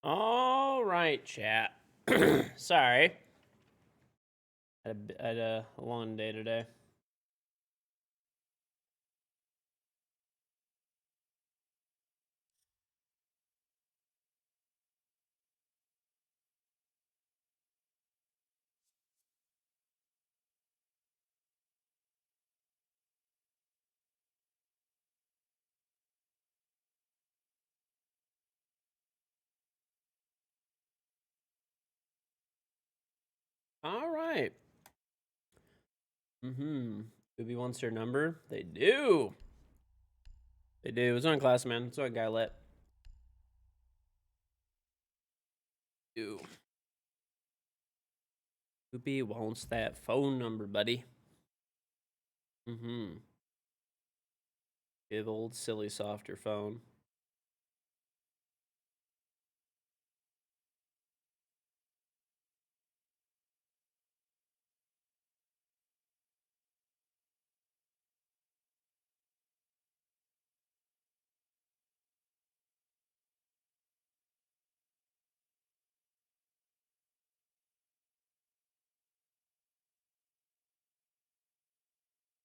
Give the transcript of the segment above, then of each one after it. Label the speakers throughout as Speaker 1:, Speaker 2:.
Speaker 1: All right, chat. Sorry. Had a long day today. All right. Ubi wants your number. They do. They do. It's on class, man. It's on guy let. Do. Ubi wants that phone number, buddy. Give old silly soft your phone.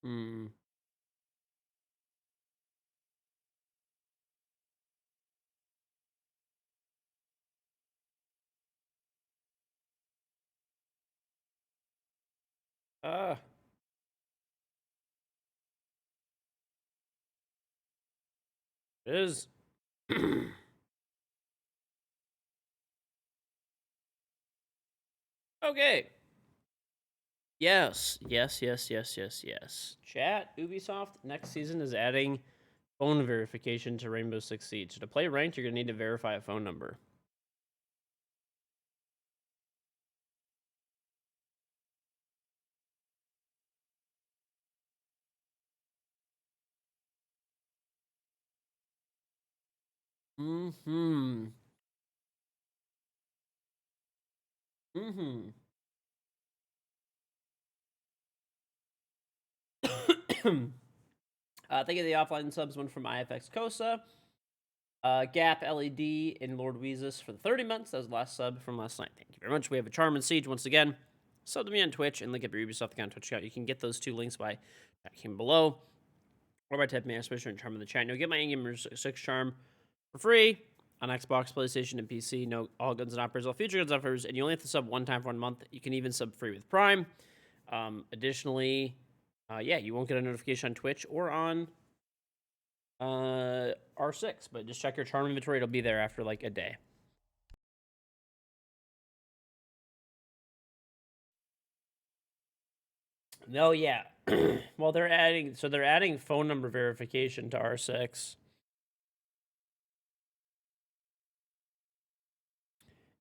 Speaker 1: Hmm. Ah. It is. Okay. Yes. Chat, Ubisoft next season is adding phone verification to Rainbow Six Siege. So to play ranked, you're going to need to verify a phone number. Mm-hmm. Mm-hmm. Thank you to the offline subs, one from IFX Kosa. Gap LED and Lord Weezus for the 30 months. That was the last sub from last night. Thank you very much. We have a Charm and Siege once again. Sub to me on Twitch and link up your Ubisoft account Twitch account. You can get those two links by checking below or by typing exclamation and Charm in the chat. You'll get my Ingame 6 Charm for free on Xbox, PlayStation, and PC. No, all guns and offers, all future guns offers, and you only have to sub one time for 1 month. You can even sub free with Prime. Additionally, you won't get a notification on Twitch or on R6, but just check your charm inventory. It'll be there after like a day. No, yeah. Well, they're adding phone number verification to R6.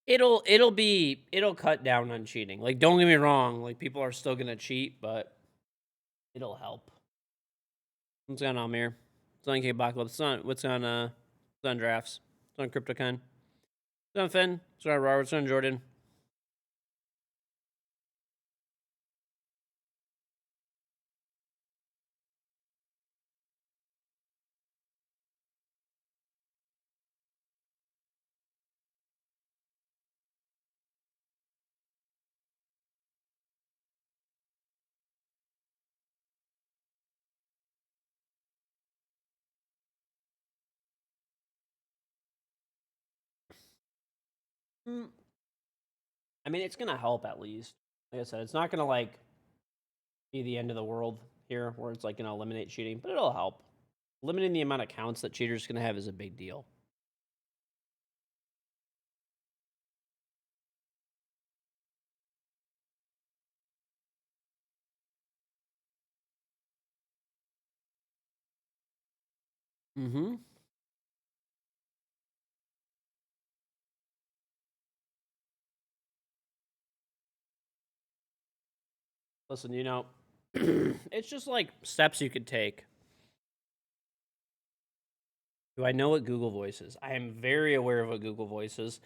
Speaker 1: It'll cut down on cheating. Like, don't get me wrong, like people are still gonna cheat, but it'll help. What's going on, Amir? What's on K-Apocalypse? What's on drafts? What's on CryptoCon? What's on Finn? What's on Robert? What's on Jordan? I mean, it's gonna help at least. Like I said, it's not gonna like be the end of the world here, where it's like gonna eliminate cheating, but it'll help. Limiting the amount of counts that cheaters can have is a big deal. Mm-hmm. Listen, it's just like steps you could take. Do I know what Google Voice is? I am very aware of what Google Voice is,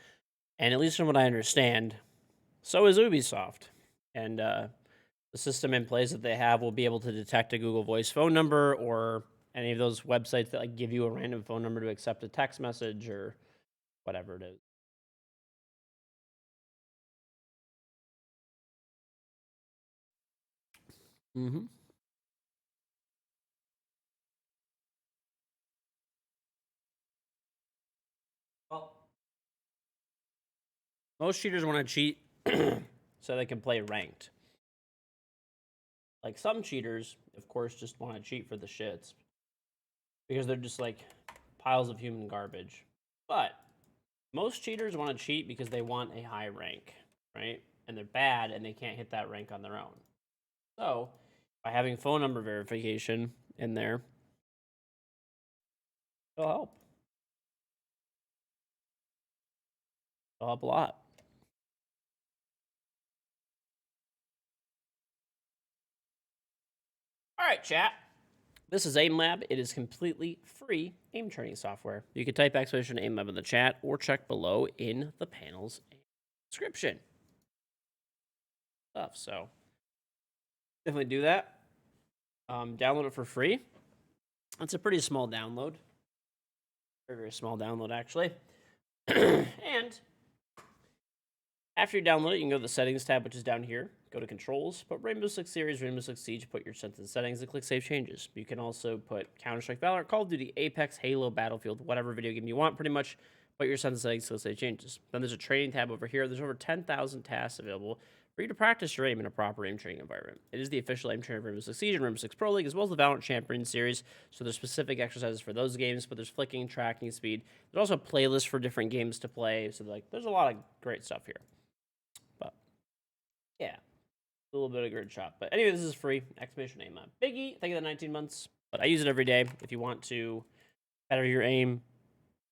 Speaker 1: and at least from what I understand, so is Ubisoft. And the system in place that they have will be able to detect a Google Voice phone number or any of those websites that like give you a random phone number to accept a text message or whatever it is. Mm-hmm. Well, most cheaters want to cheat so they can play ranked. Like some cheaters, of course, just want to cheat for the shits because they're just like piles of human garbage. But most cheaters want to cheat because they want a high rank, right? And they're bad and they can't hit that rank on their own. So, by having phone number verification in there, it'll help. It'll help a lot. All right, chat. This is Aimlab. It is completely free aim training software. You can type exclamation Aimlab in the chat or check below in the panel's description. So definitely do that. Download it for free. It's a pretty small download. Very, very small download, actually. And after you download it, you can go to the settings tab, which is down here. Go to controls, put Rainbow Six Series, Rainbow Six Siege, put your sentence settings, and click Save Changes. You can also put Counter-Strike, Valorant, Call of Duty, Apex, Halo, Battlefield, whatever video game you want, pretty much. Put your sentence settings, click Save Changes. Then there's a training tab over here. There's over 10,000 tasks available for you to practice your aim in a proper aim training environment. It is the official aim trainer of Rainbow Six Siege and Rainbow Six Pro League, as well as the Valorant Champion Series. So there's specific exercises for those games, but there's flicking, tracking, speed. There's also playlists for different games to play. So there's a lot of great stuff here. But yeah, a little bit of grid shot. But anyway, this is free. Exclamation aim on Biggie. Thank you for the 19 months. But I use it every day. If you want to better your aim,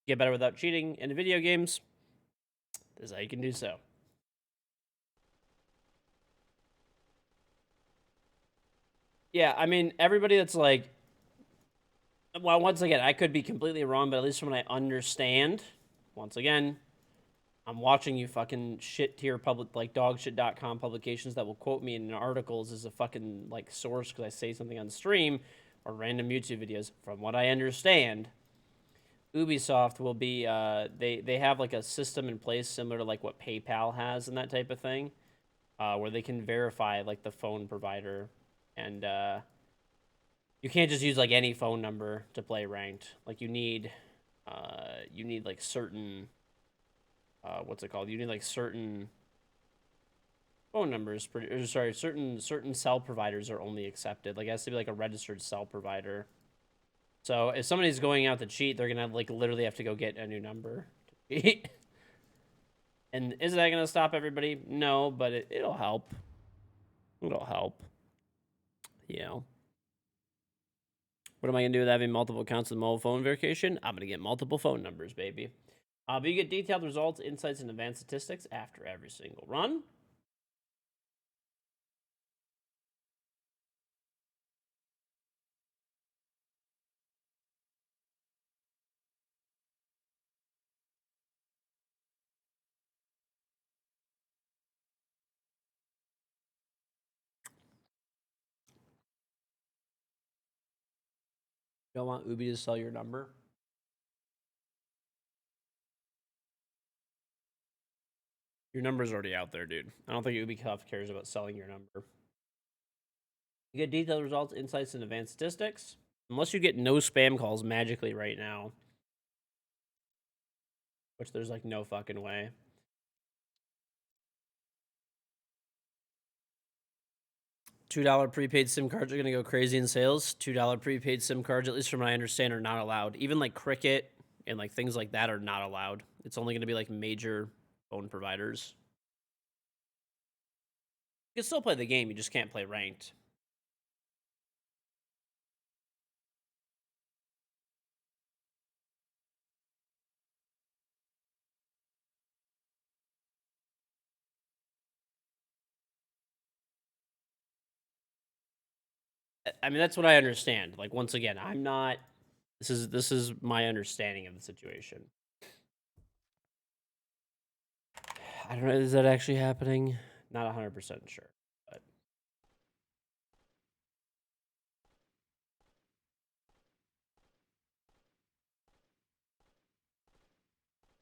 Speaker 1: get better without cheating in video games, this is how you can do so. Yeah, I mean, everybody that's like, well, once again, I could be completely wrong, but at least from what I understand, once again, I'm watching you fucking shit tier public, like dogshit.com publications that will quote me in articles as a fucking like source because I say something on stream or random YouTube videos. From what I understand, Ubisoft will be, they have like a system in place similar to like what PayPal has and that type of thing, where they can verify like the phone provider and, you can't just use like any phone number to play ranked. Like you need like certain, what's it called? You need like certain phone numbers. Or sorry, certain cell providers are only accepted. Like it has to be like a registered cell provider. So if somebody's going out to cheat, they're gonna like literally have to go get a new number to cheat. And is that gonna stop everybody? No, but it'll help. It'll help. You know. What am I going to do with having multiple accounts with mobile phone verification? I'm going to get multiple phone numbers, baby. But you get detailed results, insights, and advanced statistics after every single run. You don't want Ubi to sell your number? Your number's already out there, dude. I don't think Ubisoft cares about selling your number. You get detailed results, insights, and advanced statistics. Unless you get no spam calls magically right now. Which there's like no fucking way. $2 prepaid SIM cards are going to go crazy in sales. $2 prepaid SIM cards, at least from what I understand, are not allowed. Even like Cricket and like things like that are not allowed. It's only going to be like major phone providers. You can still play the game, you just can't play ranked. I mean, that's what I understand. Like once again, I'm not. This is my understanding of the situation. I don't know. Is that actually happening? Not 100% sure. But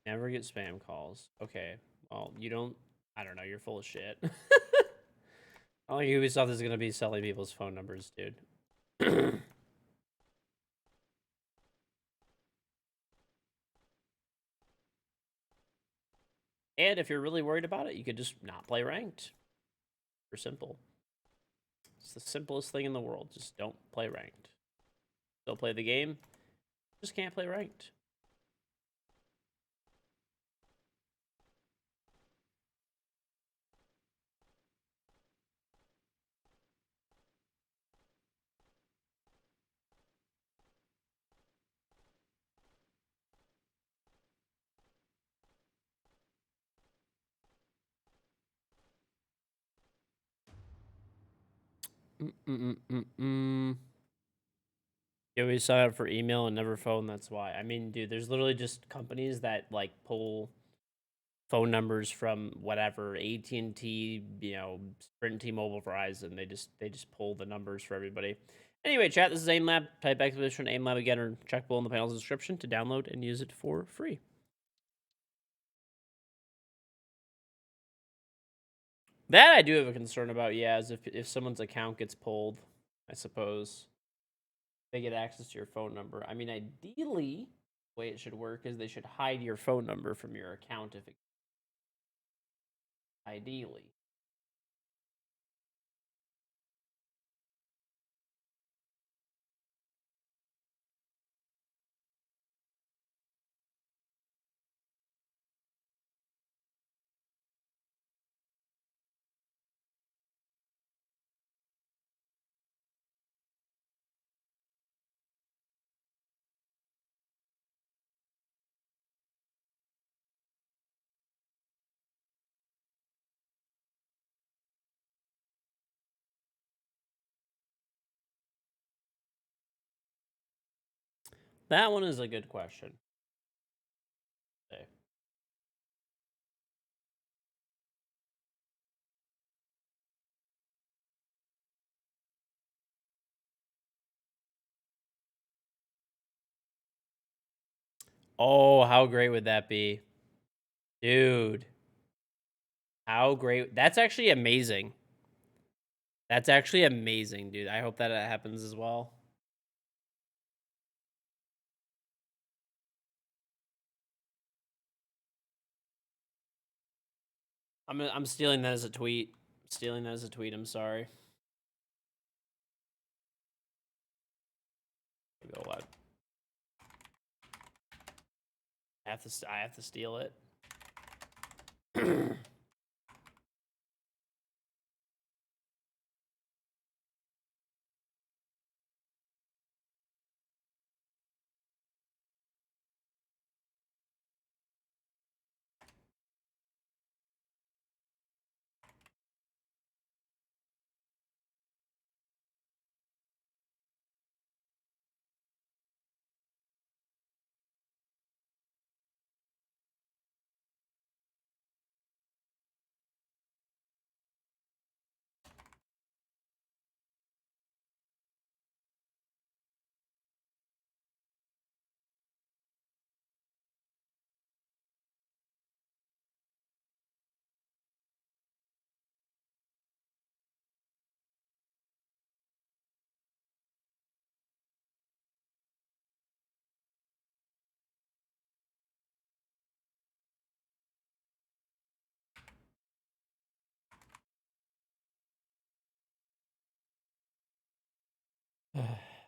Speaker 1: never get spam calls. Okay. Well, you don't. I don't know. You're full of shit. I think Ubisoft is gonna be selling people's phone numbers, dude. And if you're really worried about it, you could just not play ranked. Super simple. It's the simplest thing in the world. Just don't play ranked. Still play the game. Just can't play ranked. You always sign up for email and never phone. That's why. I mean, dude, there's literally just companies that like pull phone numbers from whatever AT&T, Sprint, T-Mobile, Verizon. They just pull the numbers for everybody. Anyway, chat. This is Aimlab. Type expedition Aimlab again, or check below in the panel's description to download and use it for free. That I do have a concern about. Yeah, is if someone's account gets pulled, I suppose they get access to your phone number. I mean, ideally, the way it should work is they should hide your phone number from your account if it ideally. That one is a good question. Okay. Oh, how great would that be? Dude, how great. That's actually amazing. That's actually amazing, dude. I hope that it happens as well. I'm stealing that as a tweet. Stealing that as a tweet. I'm sorry. Go what? I have to steal it.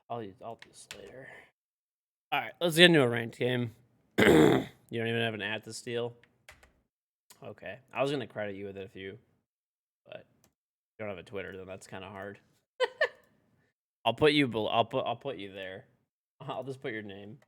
Speaker 1: I'll do this later. All right, let's get into a ranked game. You don't even have an ad to steal. Okay, I was gonna credit you with it if you, but you don't have a Twitter, then that's kind of hard. I'll put you. I'll put you there. I'll just put your name.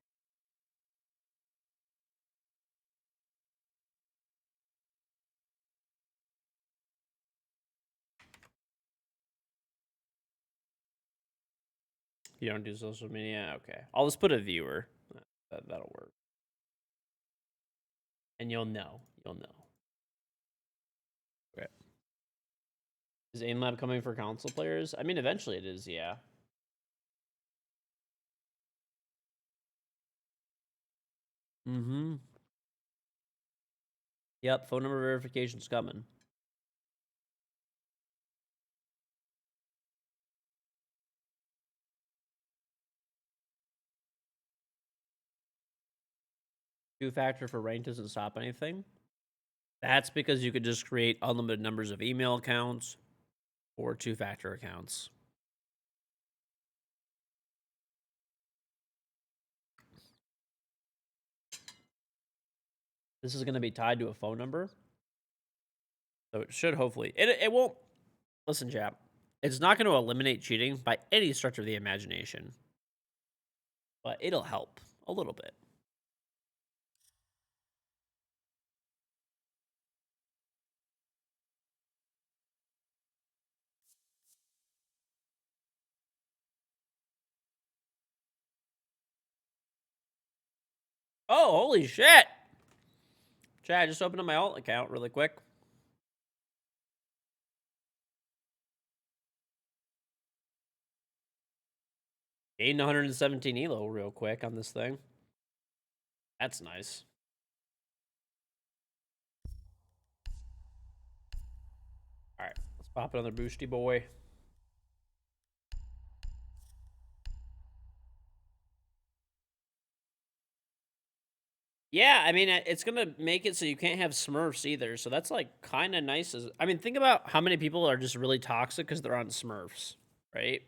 Speaker 1: You don't do social media? Okay. I'll just put a viewer. That'll work. And you'll know. You'll know. Okay. Is Aimlab coming for console players? I mean, eventually it is, yeah. Mm-hmm. Yep, phone number verification's coming. Two-factor for rank doesn't stop anything. That's because you could just create unlimited numbers of email accounts or two-factor accounts. This is going to be tied to a phone number. So it should hopefully. It won't. Listen, chap. It's not going to eliminate cheating by any stretch of the imagination. But it'll help a little bit. Oh, holy shit! Chat, I just opened up my alt account really quick. Gained 117 elo real quick on this thing. That's nice. Alright, let's pop another boosty boy. Yeah, I mean, it's going to make it so you can't have Smurfs either. So that's like kind of nice. I mean, think about how many people are just really toxic because they're on Smurfs, right?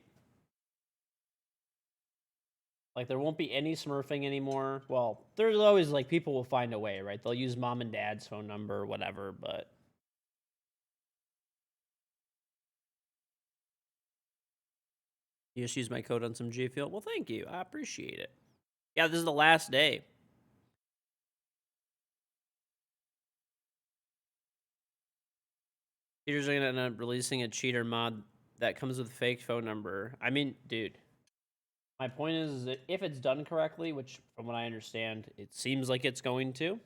Speaker 1: Like, there won't be any Smurfing anymore. Well, there's always, like, people will find a way, right? They'll use mom and dad's phone number or whatever, but... You just use my code on some G Fuel? Well, thank you. I appreciate it. Yeah, this is the last day. Cheaters are going to end up releasing a cheater mod that comes with a fake phone number. I mean, dude... My point is that if it's done correctly, which from what I understand, it seems like it's going to.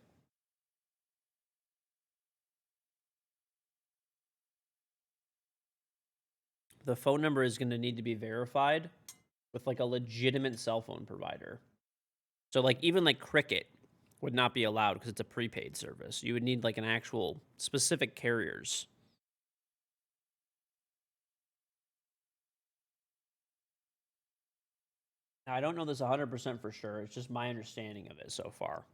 Speaker 1: The phone number is going to need to be verified with like a legitimate cell phone provider. So like even like Cricket would not be allowed because it's a prepaid service. You would need like an actual specific carriers. Now, I don't know this 100% for sure. It's just my understanding of it so far.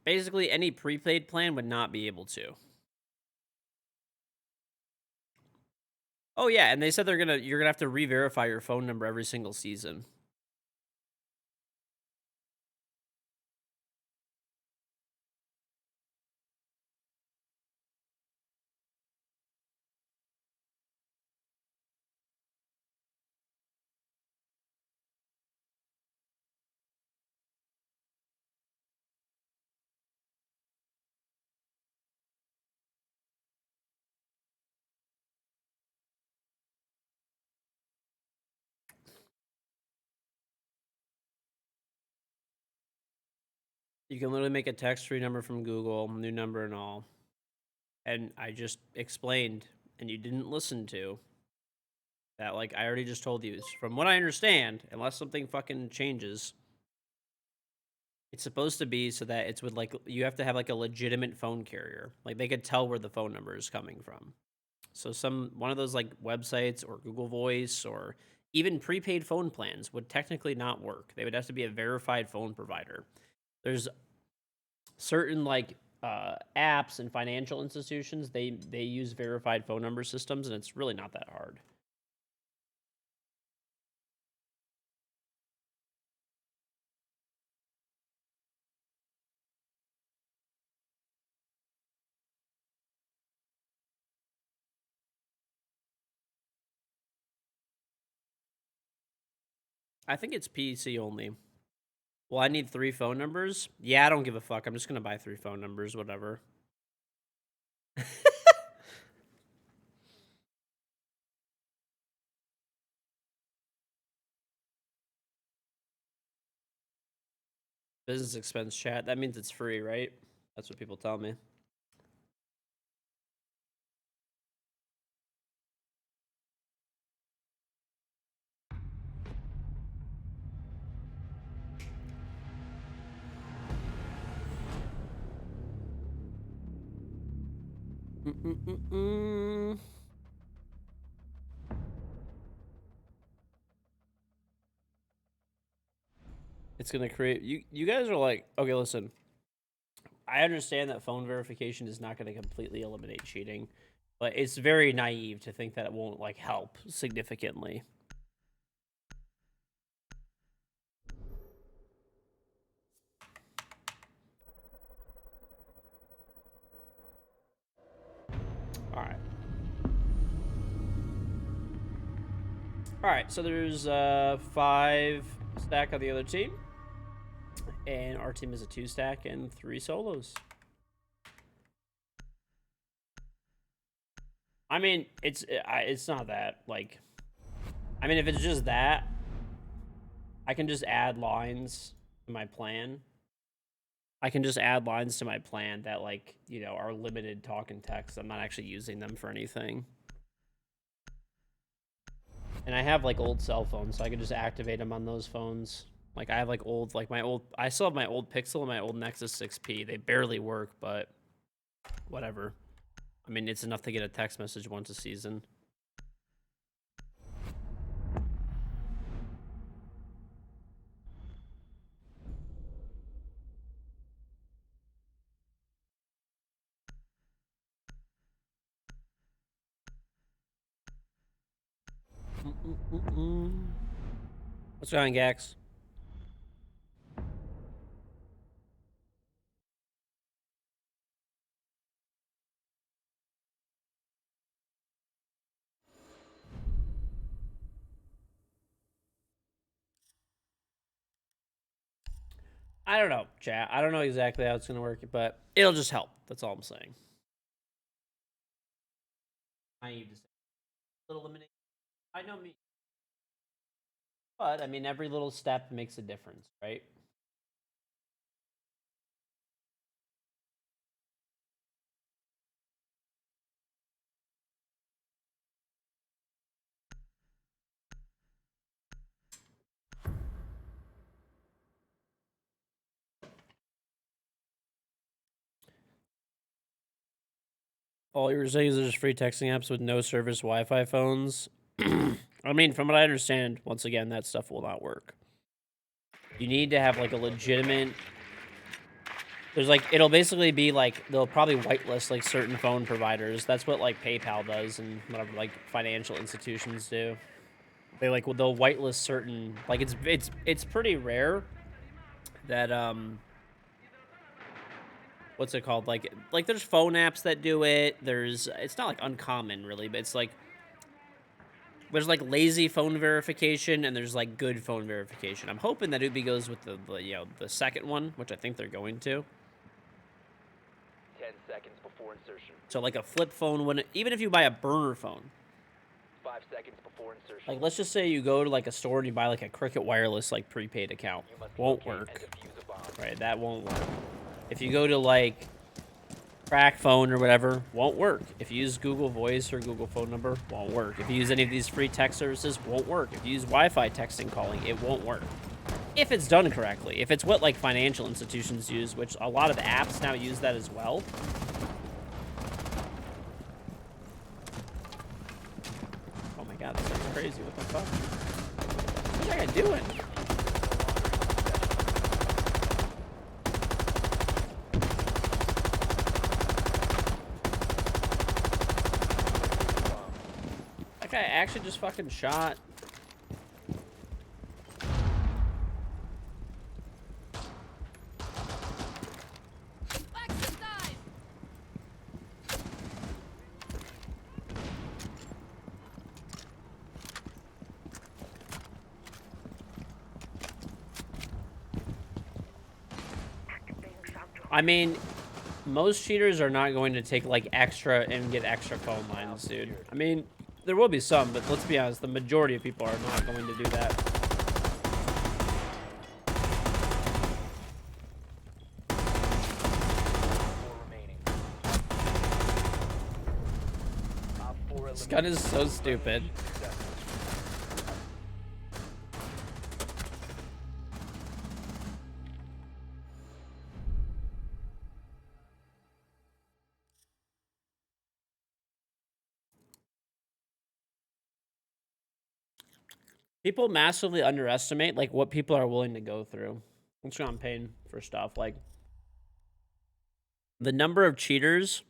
Speaker 1: Basically, any prepaid plan would not be able to. Oh yeah, and they said you're gonna have to re-verify your phone number every single season. You can literally make a text-free number from Google, new number and all. And I just explained, and you didn't listen to, that, like, I already just told you. From what I understand, unless something fucking changes, it's supposed to be so that it's with, like, you have to have, like, a legitimate phone carrier. Like, they could tell where the phone number is coming from. So one of those, like, websites or Google Voice or even prepaid phone plans would technically not work. They would have to be a verified phone provider. There's certain like apps and financial institutions, they use verified phone number systems, and it's really not that hard. I think it's PC only. Well, I need 3 phone numbers. Yeah, I don't give a fuck. I'm just gonna buy 3 phone numbers, whatever. Business expense chat. That means it's free, right? That's what people tell me. It's gonna create you guys are like, okay, listen. I understand that phone verification is not gonna completely eliminate cheating, but it's very naive to think that it won't like help significantly. Alright. Alright, so there's 5 stack on the other team. And our team is a 2 stack and 3 solos. I mean, it's not that, like... I mean, if it's just that, I can just add lines to my plan. I can just add lines to my plan that, like, you know, are limited talk and text. I'm not actually using them for anything. And I have, like, old cell phones, so I can just activate them on those phones. Like, I have, like, old, like, my old... I still have my old Pixel and my old Nexus 6P. They barely work, but whatever. I mean, it's enough to get a text message once a season. What's going on, Gax? I don't know, chat. I don't know exactly how it's going to work, but it'll just help. That's all I'm saying. I need to say little elimination. I know me. But, I mean, every little step makes a difference, right? All you're saying is there's free texting apps with no service Wi-Fi phones. I mean, from what I understand, once again, that stuff will not work. You need to have, like, a legitimate... There's, like, it'll basically be, like, they'll probably whitelist, like, certain phone providers. That's what, like, PayPal does and whatever, like, financial institutions do. They, like, they'll whitelist certain... Like, it's pretty rare that, what's it called? Like, there's phone apps that do it. There's... It's not, like, uncommon, really, but it's, like... There's, like, lazy phone verification, and there's, like, good phone verification. I'm hoping that Ubi goes with the you know, the second one, which I think they're going to.
Speaker 2: 10 seconds before insertion.
Speaker 1: So, like, a flip phone, even if you buy a burner phone.
Speaker 2: 5 seconds before insertion.
Speaker 1: Like, let's just say you go to, like, a store and you buy, like, a Cricket Wireless, like, prepaid account. Won't work. Right, that won't work. If you go to, like... Crack phone or whatever, won't work. If you use Google Voice or Google phone number, won't work. If you use any of these free text services, won't work. If you use Wi-Fi texting calling, it won't work. If it's done correctly. If it's what, like, financial institutions use, which a lot of apps now use that as well. Oh my god, this thing's crazy. What the fuck? What's that guy doing? That guy actually just fucking shot. I mean, most cheaters are not going to take, like, extra and get extra phone lines, dude. I mean, there will be some, but let's be honest, the majority of people are not going to do that. This gun is so stupid. People massively underestimate like what people are willing to go through. What's on pain for stuff like the number of cheaters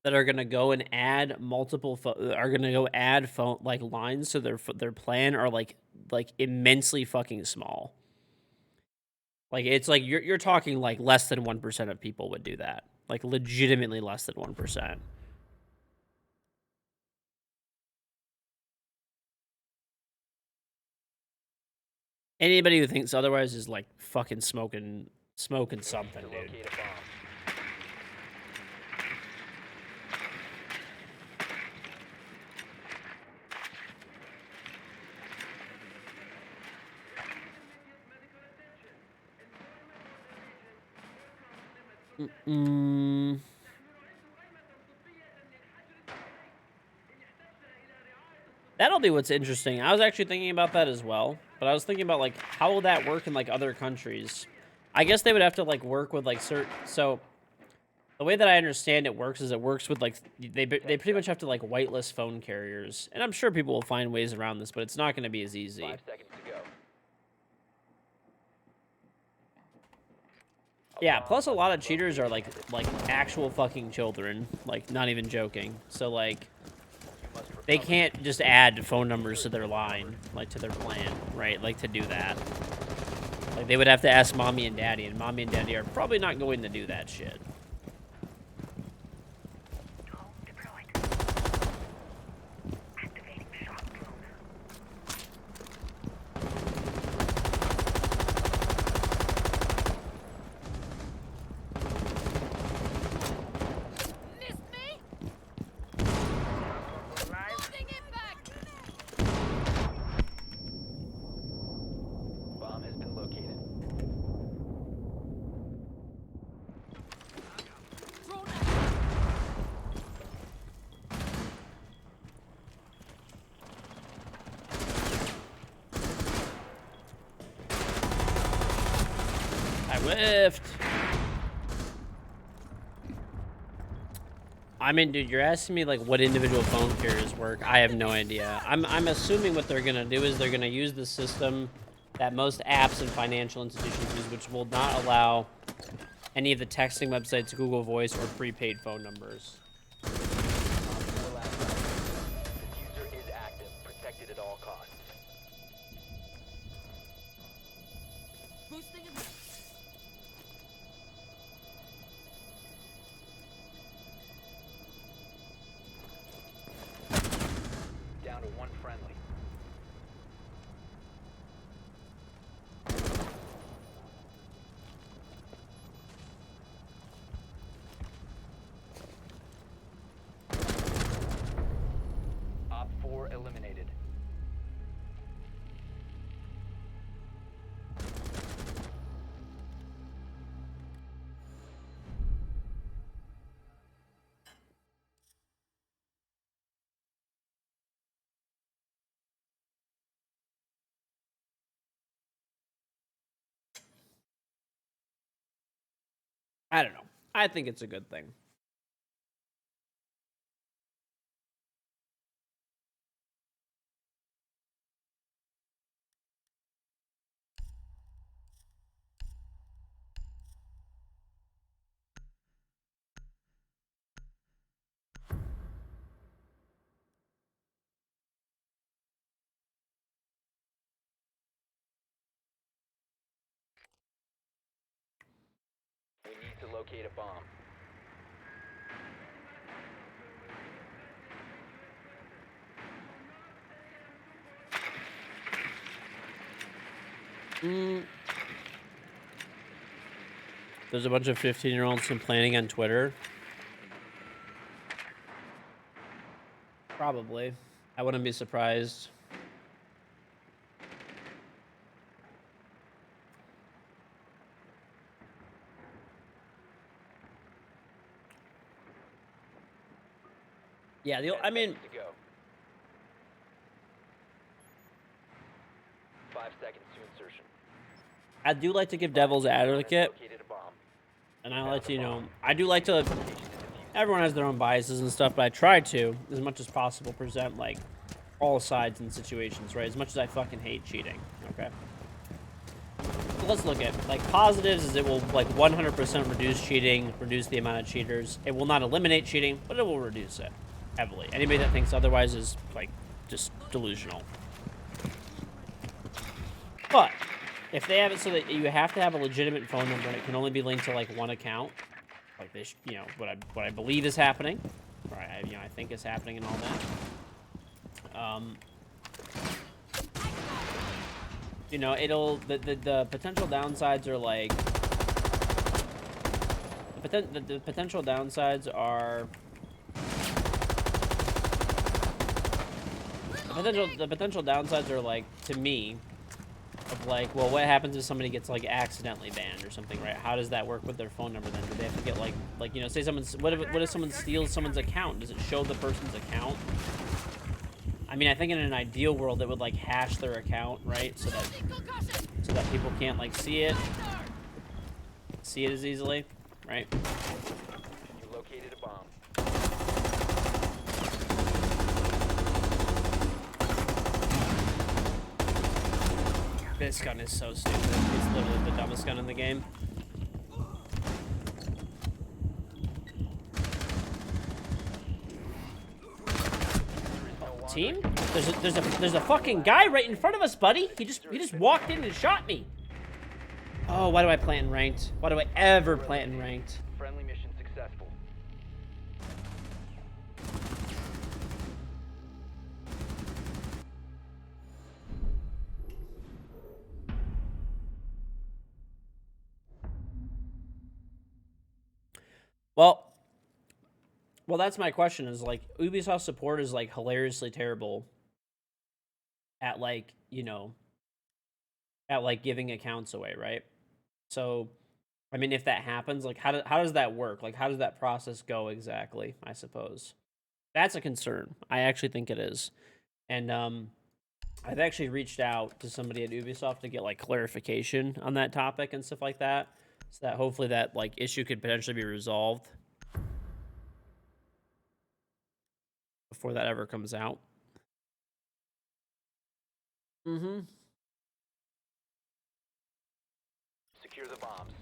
Speaker 1: that are gonna go and add multiple are gonna go add phone like lines to their plan are like immensely fucking small. Like it's like you're talking like less than 1% of people would do that. Like legitimately less than 1%. Anybody who thinks otherwise is like fucking smoking something,
Speaker 2: To
Speaker 1: dude.
Speaker 2: locate a bomb.
Speaker 1: That'll be what's interesting. I was actually thinking about that as well, but I was thinking about like how will that work in like other countries? I guess they would have to like work with like certain. So the way that I understand it works is it works with like they pretty much have to like whitelist phone carriers, and I'm sure people will find ways around this, but it's not going to be as easy.
Speaker 2: 5 seconds to go.
Speaker 1: Yeah, plus a lot of cheaters are like actual fucking children, like not even joking. So like they can't just add phone numbers to their line, like to their plan, right? Like to do that. Like they would have to ask mommy and daddy, and mommy and daddy are probably not going to do that shit.
Speaker 2: Bomb has been located.
Speaker 1: I whiffed. I mean, dude, you're asking me like what individual phone carriers work. I have no idea. I'm assuming what they're gonna do is they're gonna use the system that most apps and financial institutions use, which will not allow any of the texting websites, Google Voice, or prepaid phone numbers.
Speaker 2: The last round. Diffuser is active. Protected at all costs. Down to one friendly. Op 4 eliminated.
Speaker 1: I don't know. I think it's a good thing.
Speaker 2: We need to locate a bomb.
Speaker 1: There's a bunch of 15-year-olds complaining on Twitter. Probably. I wouldn't be surprised. Yeah,
Speaker 2: 10
Speaker 1: I mean,
Speaker 2: seconds to go. 5 seconds to insertion.
Speaker 1: I do like to give devil's advocate,
Speaker 2: Located a bomb.
Speaker 1: and I like to, you know, I do like to. Everyone has their own biases and stuff, but I try to, as much as possible, present like all sides in situations, right? As much as I fucking hate cheating, okay? So let's look at, like, positives is it will, like, 100% reduce cheating, reduce the amount of cheaters. It will not eliminate cheating, but it will reduce it heavily. Anybody that thinks otherwise is, like, just delusional. But if they have it so that you have to have a legitimate phone number and it can only be linked to, like, one account, like this, you know, what I believe is happening, or I think is happening and all that. You know, the potential downsides are like the potential downsides are the potential downsides are like, to me, of like, well, what happens if somebody gets like accidentally banned or something, right? How does that work with their phone number then? Do they have to get like you know, say someone's what if someone steals someone's account? Does it show the person's account? I mean, I think in an ideal world it would like hash their account, right? So that people can't like see it as easily, right?
Speaker 2: You located a bomb.
Speaker 1: This gun is so stupid. It's literally the dumbest gun in the game. Team? There's a fucking guy right in front of us, buddy. He just walked in and shot me. Oh, why do I plant in ranked? Why do I ever plant in ranked?
Speaker 2: Friendly mission successful.
Speaker 1: Well, that's my question, is like, Ubisoft support is like hilariously terrible at like, you know, at like giving accounts away, right? So, I mean, if that happens, like, how does that work? Like, how does that process go exactly, I suppose? That's a concern. I actually think it is. And I've actually reached out to somebody at Ubisoft to get like clarification on that topic and stuff like that, so that hopefully that like issue could potentially be resolved before that ever comes out.
Speaker 2: Secure the bombs.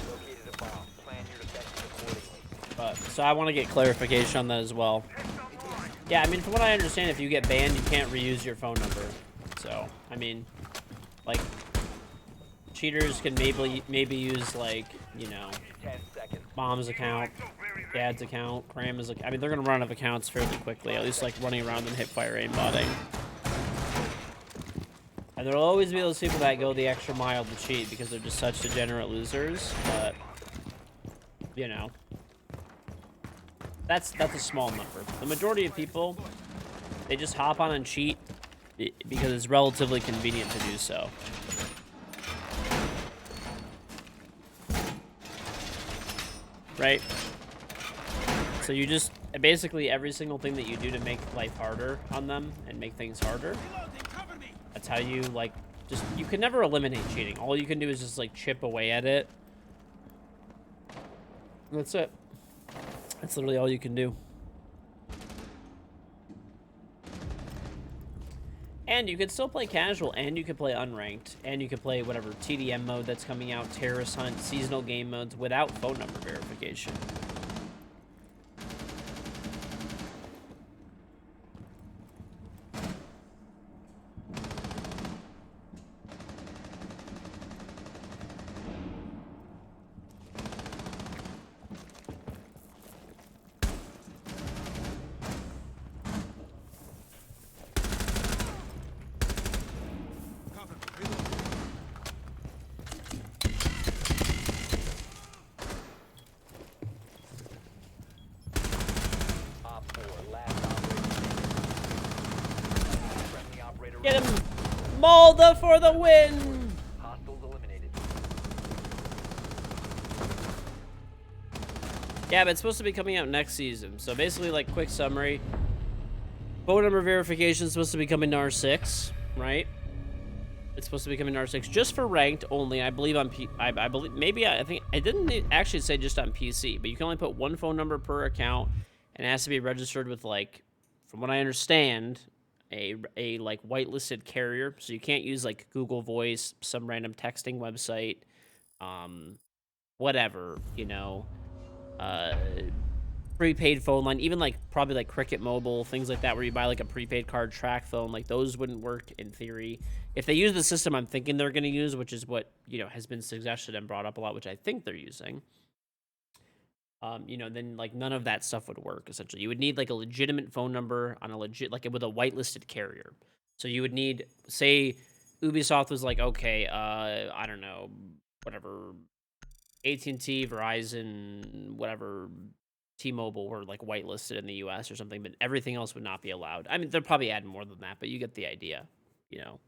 Speaker 2: Located a bomb. Plan your defenses accordingly.
Speaker 1: But so I want to get clarification on that as well. Yeah, I mean, from what I understand, if you get banned, you can't reuse your phone number. So, I mean, like, cheaters can maybe use, like, you know,
Speaker 2: 10 seconds.
Speaker 1: mom's account, dad's account, grandma's account. I mean, they're gonna run out of accounts fairly quickly. At least like running around and hipfire aimbotting. And there'll always be those people that go the extra mile to cheat because they're just such degenerate losers. But you know, that's a small number. The majority of people, they just hop on and cheat because it's relatively convenient to do so. Right? So you just, basically every single thing that you do to make life harder on them and make things harder, that's how you, like, just, you can never eliminate cheating. All you can do is just, like, chip away at it. That's it. That's literally all you can do. And you could still play casual, and you could play unranked, and you could play whatever TDM mode that's coming out, terrorist hunt, seasonal game modes without phone number verification. Get him! Malda for the win!
Speaker 2: Hostiles eliminated.
Speaker 1: Yeah, but it's supposed to be coming out next season. So basically, like, quick summary. Phone number verification is supposed to be coming to R6, right? It's supposed to be coming to R6 just for ranked only. I believe on I believe maybe I think I didn't actually say just on PC, but you can only put one phone number per account, and it has to be registered with, like, from what I understand, a like whitelisted carrier. So you can't use like Google Voice, some random texting website, whatever, you know, prepaid phone line, even like probably like Cricket Mobile, things like that, where you buy like a prepaid card track phone, like those wouldn't work in theory. If they use the system I'm thinking they're going to use, which is what, you know, has been suggested and brought up a lot, which I think they're using, you know, then like none of that stuff would work. Essentially, you would need like a legitimate phone number on a legit, like with a whitelisted carrier. So you would need, say, Ubisoft was like, okay, I don't know, whatever, AT&T, Verizon, whatever, T-Mobile were like whitelisted in the US or something, but everything else would not be allowed. I mean, they'll probably add more than that, but you get the idea, you know.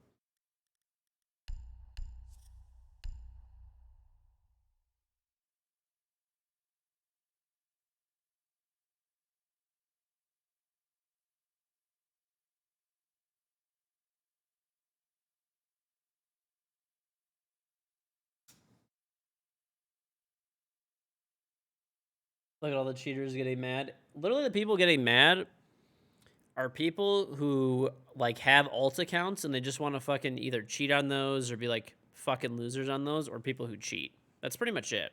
Speaker 1: Look at all the cheaters getting mad. Literally, the people getting mad are people who like have alt accounts and they just want to fucking either cheat on those or be like fucking losers on those, or people who cheat. That's pretty much it.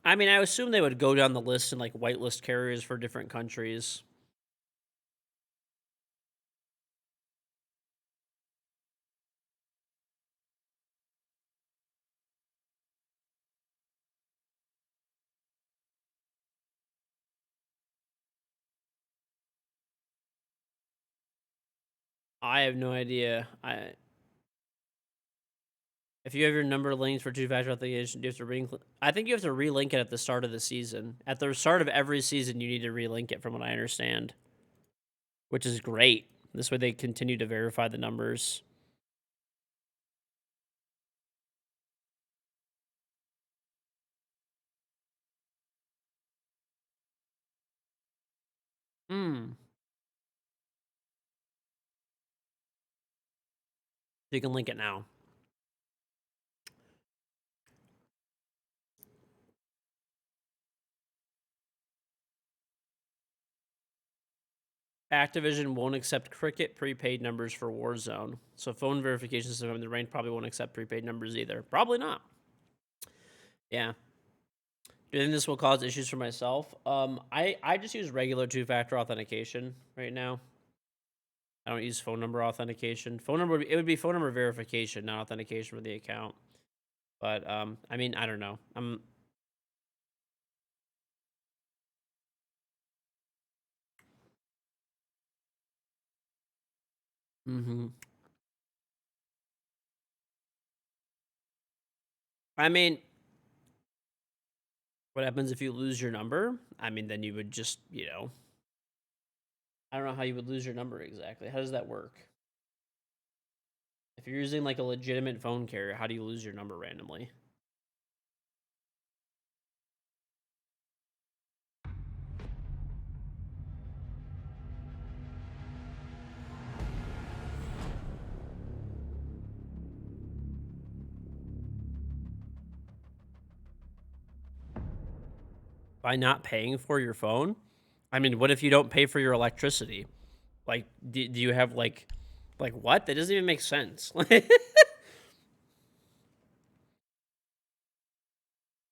Speaker 1: I mean, I assume they would go down the list and like whitelist carriers for different countries. I have no idea. If you have your number linked for two-factor authentication, do you have to I think you have to relink it at the start of the season. At the start of every season, you need to relink it, from what I understand, which is great. This way, they continue to verify the numbers. Hmm. You can link it now. Activision won't accept Cricket prepaid numbers for Warzone. So phone verification system in the range probably won't accept prepaid numbers either. Probably not. Yeah. Do you think this will cause issues for myself? I just use regular two-factor authentication right now. I don't use phone number authentication. It would be phone number verification, not authentication for the account. But I mean, I don't know. I mean, what happens if you lose your number? I mean, then you would just, you know, I don't know how you would lose your number exactly. How does that work? If you're using like a legitimate phone carrier, how do you lose your number randomly? By not paying for your phone? I mean, what if you don't pay for your electricity? Like, do you have like what? That doesn't even make sense.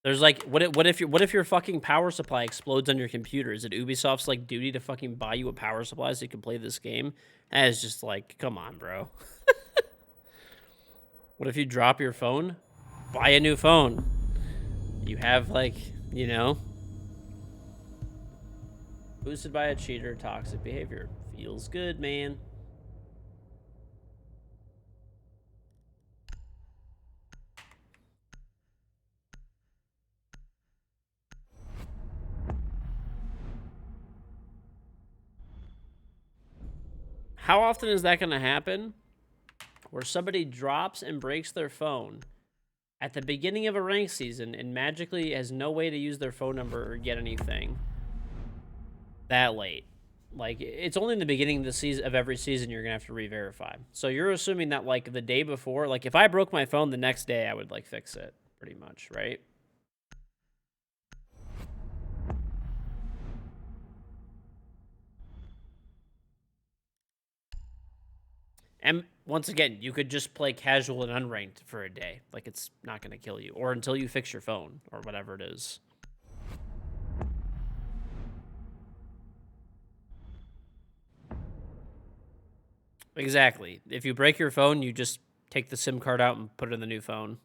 Speaker 1: There's like, what if your fucking power supply explodes on your computer? Is it Ubisoft's like duty to fucking buy you a power supply so you can play this game? That is just like, come on, bro. What if you drop your phone? Buy a new phone. You have like, you know, boosted by a cheater, toxic behavior. Feels good, man. How often is that going to happen? Where somebody drops and breaks their phone at the beginning of a ranked season and magically has no way to use their phone number or get anything that late. Like, it's only in the beginning of the season of every season you're gonna have to re-verify. So you're assuming that, like, the day before, like, if I broke my phone the next day, I would, like, fix it, pretty much, right? And once again, you could just play casual and unranked for a day. Like, it's not gonna kill you. Or until you fix your phone, or whatever it is. Exactly. If you break your phone, you just take the SIM card out and put it in the new phone.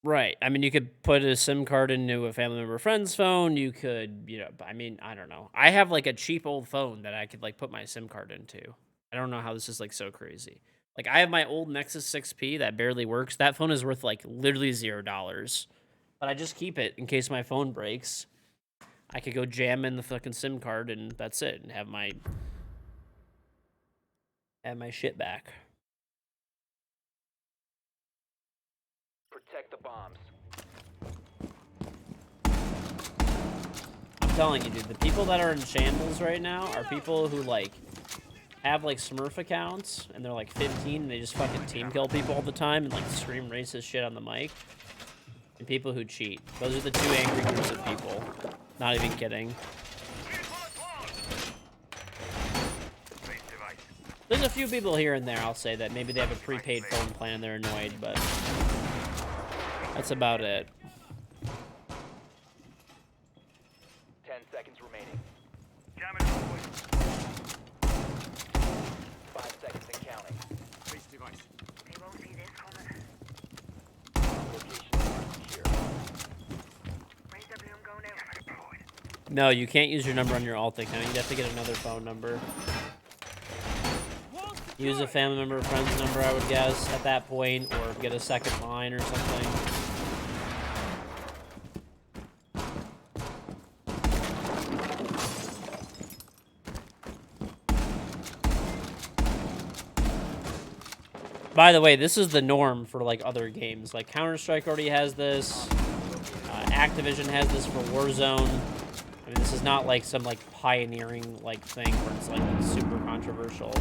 Speaker 1: Right. I mean, you could put a SIM card into a family member or friend's phone. You could, you know, I mean, I don't know. I have, like, a cheap old phone that I could, like, put my SIM card into. I don't know how this is, like, so crazy. Like, I have my old Nexus 6P that barely works. That phone is worth, like, literally $0. But I just keep it in case my phone breaks. I could go jam in the fucking SIM card and that's it. And have my shit back.
Speaker 2: Protect the bombs.
Speaker 1: I'm telling you, dude, the people that are in shambles right now are people who, like, have, like, Smurf accounts, and they're, like, 15, and they just fucking team kill people all the time and, like, scream racist shit on the mic. And people who cheat. Those are the two angry groups of people. Not even kidding. There's a few people here and there, I'll say, that maybe they have a prepaid phone plan and they're annoyed, but that's about it.
Speaker 2: 10 seconds remaining. 5 seconds and counting.
Speaker 3: They won't see this coming.
Speaker 2: Location is secure.
Speaker 3: Raise the bloom going out.
Speaker 1: No, you can't use your number on your alt account. You'd have to get another phone number. Use a family member or friend's number, I would guess, at that point, or get a second line or something. By the way, this is the norm for, like, other games. Like, Counter-Strike already has this. Activision has this for Warzone. I mean, this is not, like, some, like, pioneering, like, thing where it's, like, super controversial.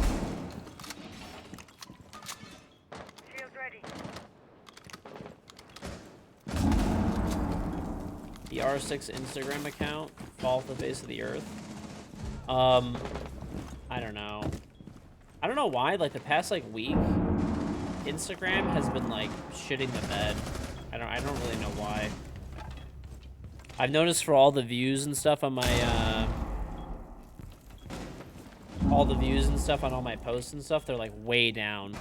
Speaker 3: Shield ready.
Speaker 1: The R6 Instagram account fall off the face of the earth. I don't know. I don't know why, like, the past, like, week, Instagram has been, like, shitting the bed. I don't really know why. I've noticed for all the views and stuff on my, all the views and stuff on all my posts and stuff, they're, like, way down.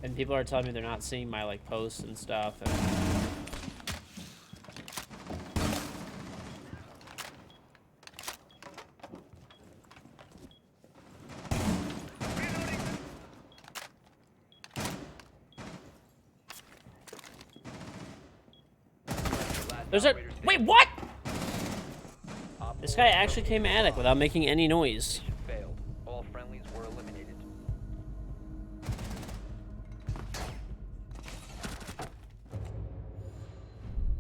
Speaker 1: And people are telling me they're not seeing my, like, posts and stuff, and there's a... Wait, what? This guy actually came attic without making any noise.
Speaker 2: Failed. All friendlies were eliminated.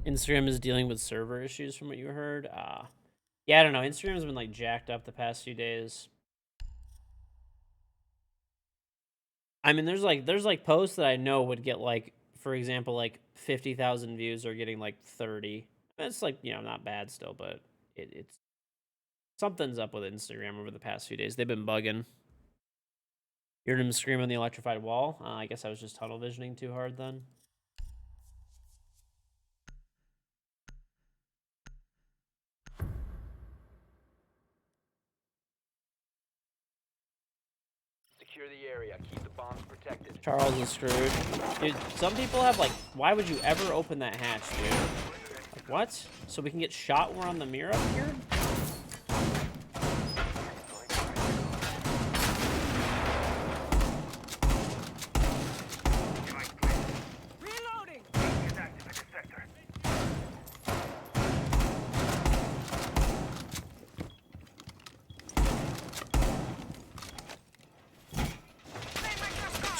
Speaker 1: Instagram is dealing with server issues from what you heard. Yeah, I don't know. Instagram's been, like, jacked up the past few days. I mean, there's like posts that I know would get, like, for example, like 50,000 views are getting like 30. It's, like, you know, not bad still, but it's something's up with Instagram over the past few days. They've been bugging. You heard him scream on the electrified wall. I guess I was just tunnel visioning too hard then.
Speaker 2: Secure the area. Keep the bombs protected.
Speaker 1: Charles is screwed. Dude, some people have, like, why would you ever open that hatch, dude? Like, what? So we can get shot when we're on the mirror up here?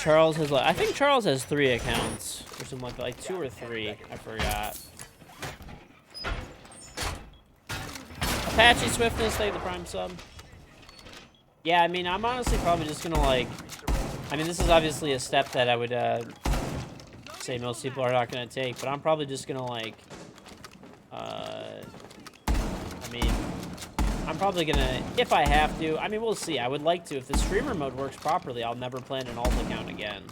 Speaker 1: Charles has like, I think Charles has 3 accounts or something like 2 or 3. I forgot. Apache Swiftness, thank the Prime sub. Yeah, I mean, I'm honestly probably just gonna like, I mean, this is obviously a step that I would say most people are not gonna take, but I'm probably just gonna like, I mean, I'm probably gonna, if I have to, I mean, we'll see. I would like to. If the streamer mode works properly, I'll never plan an alt account again.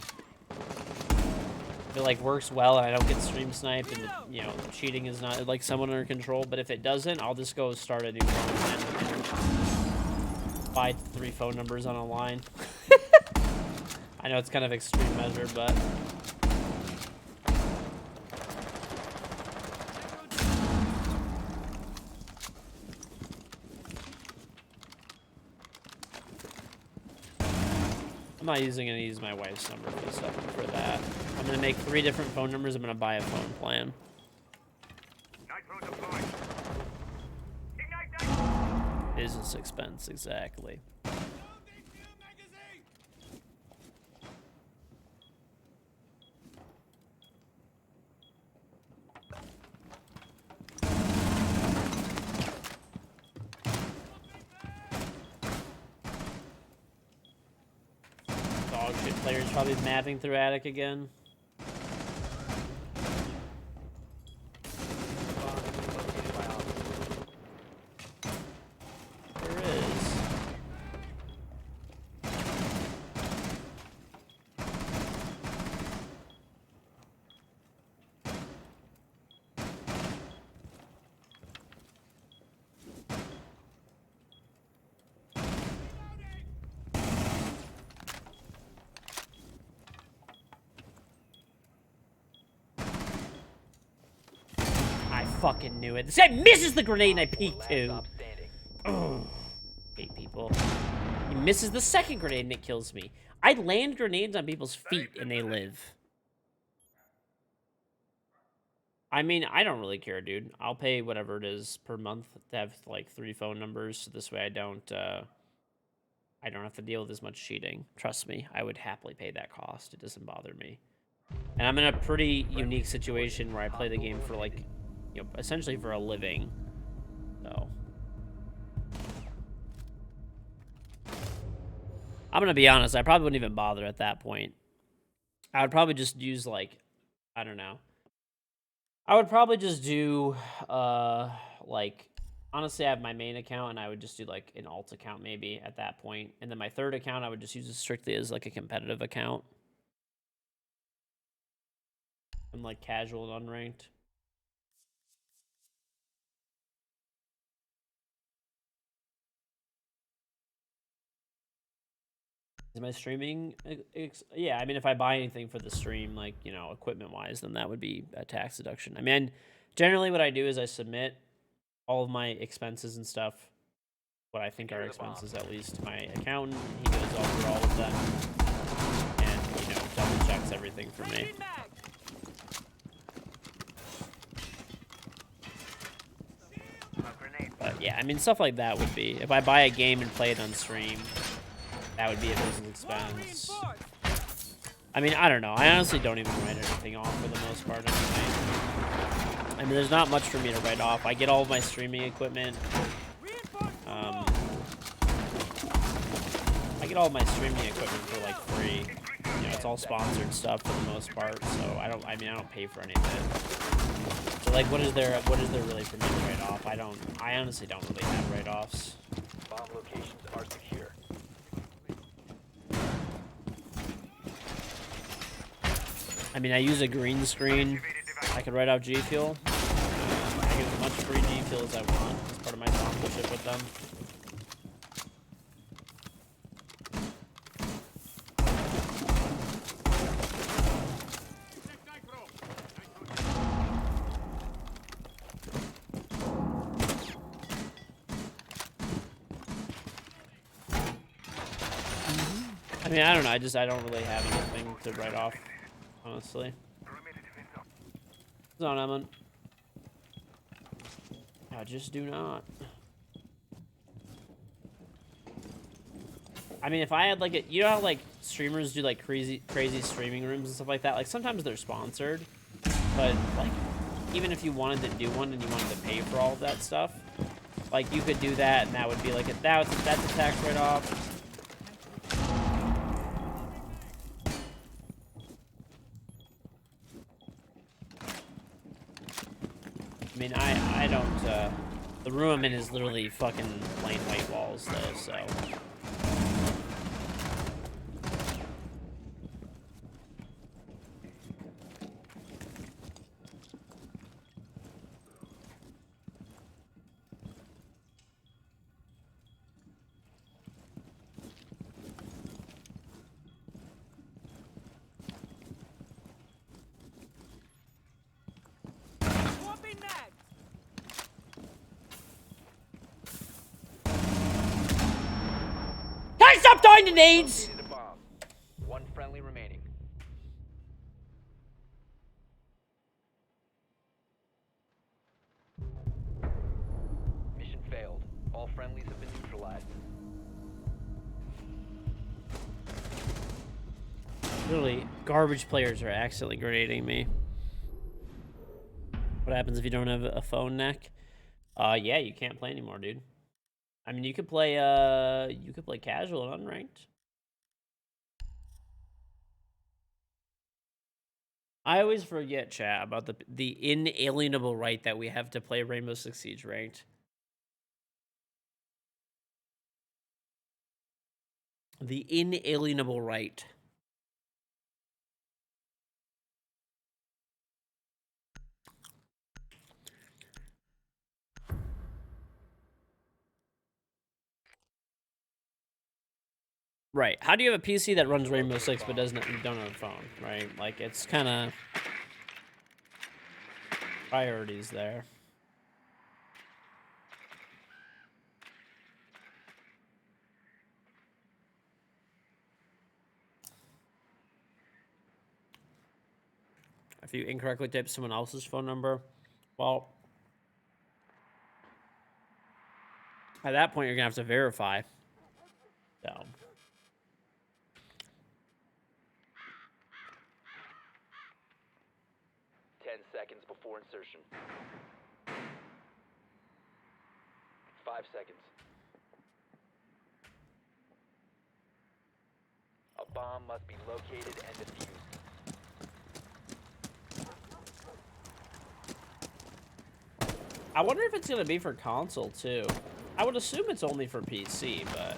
Speaker 1: If it, like, works well and I don't get stream sniped and, you know, cheating is not, like, somewhat under control. But if it doesn't, I'll just go start a new phone and buy 3 phone numbers on a line. I know it's kind of extreme measure, but... I'm not gonna use my wife's number for that. I'm gonna make 3 different phone numbers. I'm gonna buy a phone plan. Business expense, exactly. Dog shit players probably mapping through attic again. There is. I fucking knew it. This guy misses the grenade and I peek too. Ugh. Hate people. He misses the second grenade and it kills me. I land grenades on people's feet and they live. I mean, I don't really care, dude. I'll pay whatever it is per month to have like 3 phone numbers, so this way I don't have to deal with as much cheating. Trust me, I would happily pay that cost. It doesn't bother me. And I'm in a pretty unique situation where I play the game for like, you know, essentially for a living. So I'm gonna be honest, I probably wouldn't even bother at that point. I would probably just use like, I don't know. I would probably just do, like, honestly, I have my main account, and I would just do, like, an alt account, maybe, at that point. And then my third account, I would just use it strictly as, like, a competitive account. And, like, casual and unranked. Is my streaming... yeah, I mean, if I buy anything for the stream, like, you know, equipment-wise, then that would be a tax deduction. I mean, generally what I do is I submit all of my expenses and stuff, what I think are expenses, at least, to my accountant. He goes over all of them and, you know, double checks everything for me. But yeah, I mean, stuff like that would be, if I buy a game and play it on stream, that would be a business expense. I mean, I don't know. I honestly don't even write anything off for the most part anyway. I mean, there's not much for me to write off. I get all of my streaming equipment. I get all of my streaming equipment for like free. You know, it's all sponsored stuff for the most part. So I don't pay for any of it. So like, what is there really for me to write off? I honestly don't really have write-offs.
Speaker 2: Bomb locations are secure.
Speaker 1: I mean, I use a green screen. I could write out G Fuel. I get as much free G Fuel as I want as part of my sponsorship with them. I mean, I don't know. I don't really have anything to write off, honestly. What's on, Emma? I just do not. I mean, if I had like a, you know how like streamers do like crazy streaming rooms and stuff like that, like sometimes they're sponsored, but like even if you wanted to do one and you wanted to pay for all of that stuff, like you could do that and that would be like that's a tax write-off. I mean, I don't, the room I'm in is literally fucking plain white walls, though, so. Can I stop dying to nades?
Speaker 2: Located a bomb. One friendly remaining. Mission failed. All friendlies have been neutralized.
Speaker 1: Literally, garbage players are accidentally grenading me. What happens if you don't have a phone neck? Yeah, you can't play anymore, dude. I mean, you could play casual and unranked. I always forget, chat, about the inalienable right that we have to play Rainbow Six Siege ranked. The inalienable right. Right. How do you have a PC that runs Rainbow Six but don't have a phone, right? Like, it's kind of priorities there. If you incorrectly type someone else's phone number, well, at that point, you're going to have to verify. So,
Speaker 2: 10 seconds before insertion. 5 seconds. A bomb must be located and defused.
Speaker 1: I wonder if it's going to be for console, too. I would assume it's only for PC, but...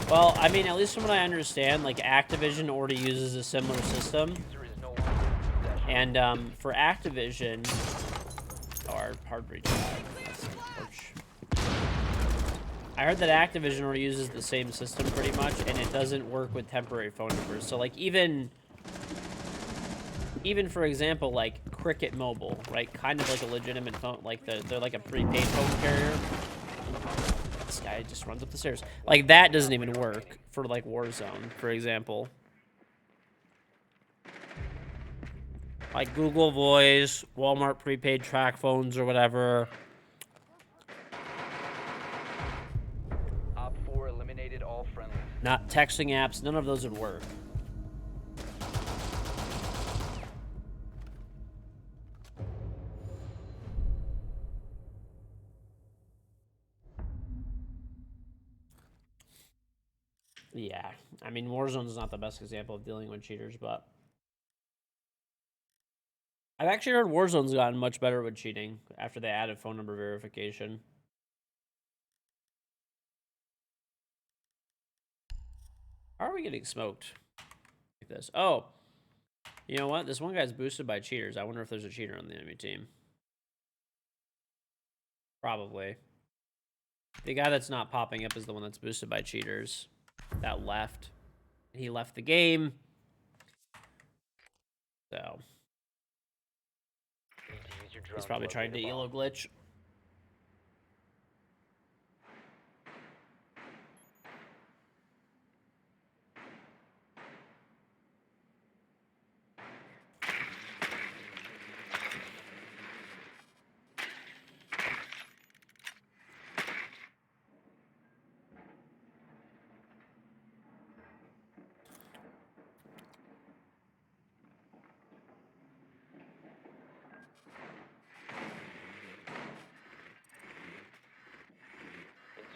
Speaker 1: Well, I mean, at least from what I understand, like, Activision already uses a similar system.
Speaker 2: User is no longer in possession.
Speaker 1: And, for Activision... Or, hard reach. I heard that Activision already uses the same system pretty much, and it doesn't work with temporary phone numbers. So, like, even for example, like, Cricket Mobile, right? Kind of like a legitimate phone, like, they're like a prepaid phone carrier. This guy just runs up the stairs. Like, that doesn't even work for, like, Warzone, for example. Like, Google Voice, Walmart prepaid track phones or whatever.
Speaker 2: Op 4 eliminated all friendlies.
Speaker 1: Not texting apps, none of those would work. Yeah, I mean, Warzone's not the best example of dealing with cheaters, but... I've actually heard Warzone's gotten much better with cheating after they added phone number verification. How are we getting smoked? Like this. Oh, you know what? This one guy's boosted by cheaters. I wonder if there's a cheater on the enemy team. Probably. The guy that's not popping up is the one that's boosted by cheaters. That left. He left the game. So.
Speaker 2: Need to use your drone
Speaker 1: He's probably
Speaker 2: to
Speaker 1: trying to
Speaker 2: locate a
Speaker 1: elo
Speaker 2: bomb.
Speaker 1: glitch.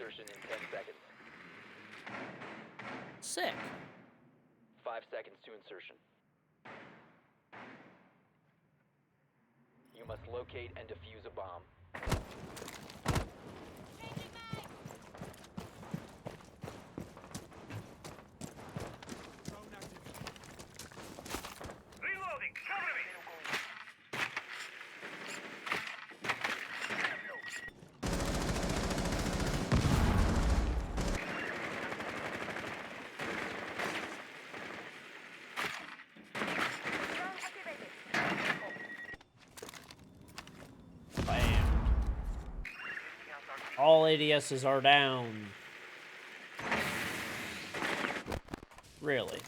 Speaker 2: Insertion in 10 seconds.
Speaker 1: Sick.
Speaker 2: 5 seconds to insertion. You must locate and defuse a bomb.
Speaker 3: Reloading! Cover me! Drone activated.
Speaker 1: Bam. All ADSs are down. Really?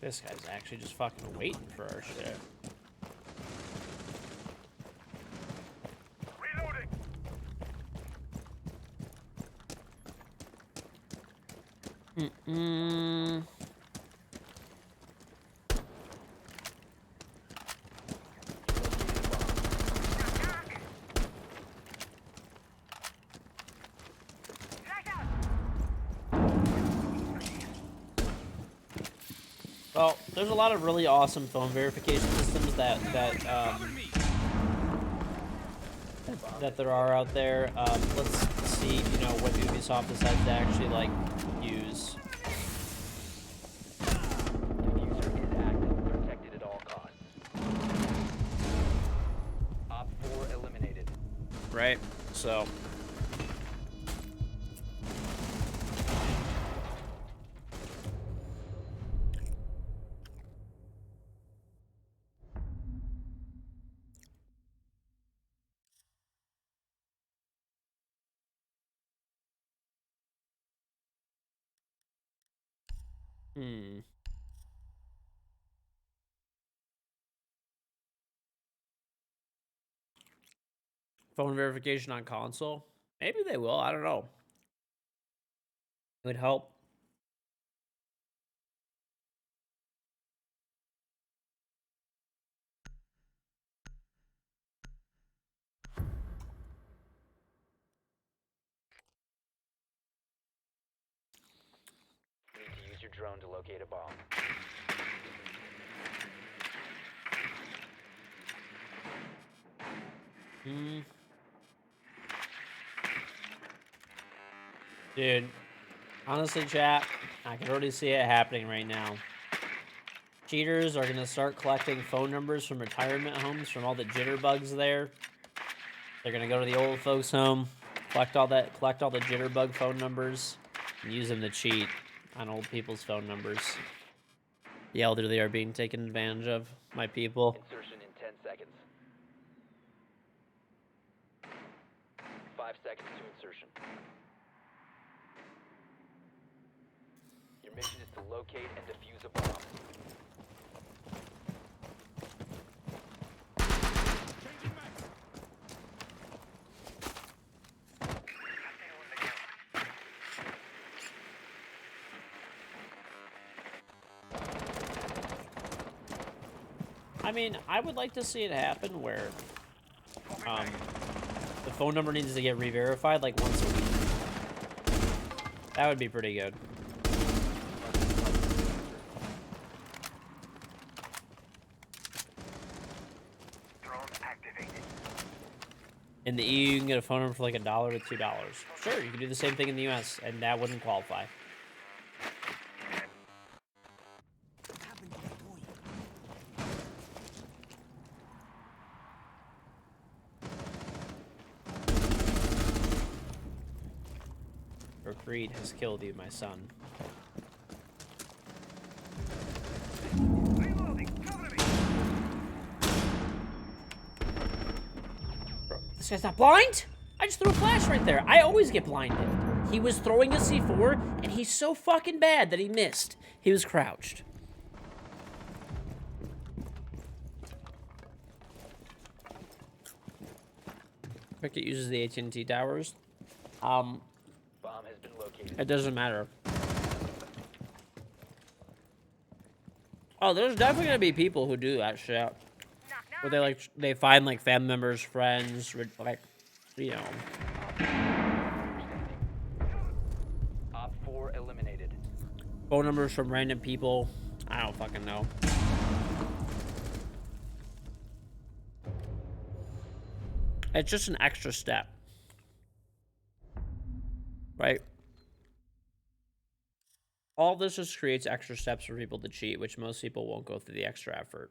Speaker 1: This guy's actually just fucking waiting for our shit.
Speaker 3: Reloading!
Speaker 1: Mm-mm. Well, there's a lot of really awesome phone verification systems that there are out there. Let's see, what Ubisoft decides to actually like use.
Speaker 2: Diffuser is active, protected at all costs. Op 4 eliminated.
Speaker 1: Right? So. Phone verification on console? Maybe they will. I don't know. It would help.
Speaker 2: You need to use your drone to locate a bomb.
Speaker 1: Dude, honestly, chat, I can already see it happening right now. Cheaters are gonna start collecting phone numbers from retirement homes from all the jitterbugs there. They're gonna go to the old folks' home, collect all the jitterbug phone numbers, and use them to cheat on old people's phone numbers. The elderly are being taken advantage of, my people.
Speaker 2: Insertion in 10 seconds. 5 seconds to insertion. Your mission is to locate and defuse a bomb.
Speaker 1: I mean, I would like to see it happen where the phone number needs to get re-verified like once a week. That would be pretty good.
Speaker 3: Drone activated.
Speaker 1: In the EU, you can get a phone number for like $1 to $2. Sure, you can do the same thing in the US, and that wouldn't qualify. Your greed has killed you, my son.
Speaker 3: Reloading! Cover me!
Speaker 1: Bro, this guy's not blind? I just threw a flash right there. I always get blinded. He was throwing a C4, and he's so fucking bad that he missed. He was crouched. Cricket uses the AT&T towers.
Speaker 2: Bomb has been located.
Speaker 1: It doesn't matter. Oh, there's definitely gonna be people who do that shit.
Speaker 3: Knock, knock.
Speaker 1: Where they find like family members, friends, like, you know.
Speaker 2: Op 4 eliminated.
Speaker 1: Phone numbers from random people. I don't fucking know. It's just an extra step. Right? All this just creates extra steps for people to cheat, which most people won't go through the extra effort.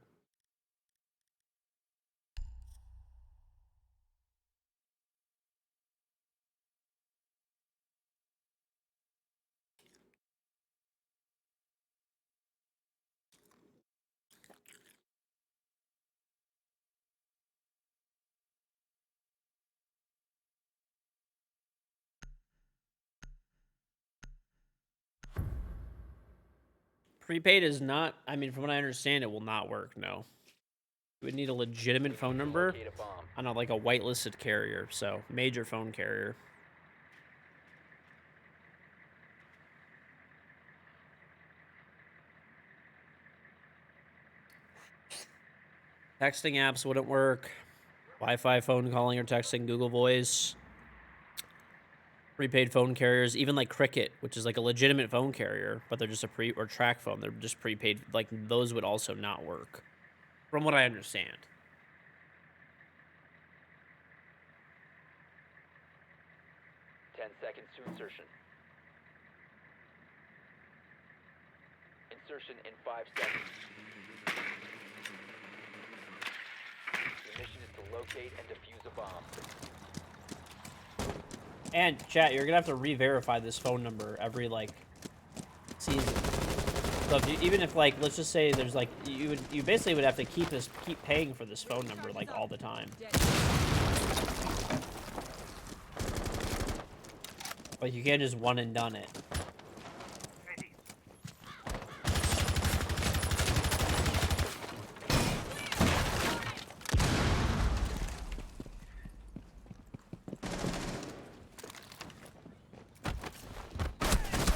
Speaker 1: Prepaid is not, I mean, from what I understand, it will not work, no. You would need a legitimate phone number
Speaker 2: Locate a bomb.
Speaker 1: on a, like a whitelisted carrier, so major phone carrier. Texting apps wouldn't work. Wi-Fi phone calling or texting, Google Voice. Prepaid phone carriers, even like Cricket, which is like a legitimate phone carrier, but they're just a or track phone. They're just prepaid. Like those would also not work, from what I understand.
Speaker 2: 10 seconds to insertion. Insertion in 5 seconds. Your mission is to locate and defuse a bomb.
Speaker 1: And chat, you're gonna have to re-verify this phone number every like season. So if you, even if like, let's just say there's like, you basically would have to keep paying for this phone number like all the time. Like you can't just one and done it.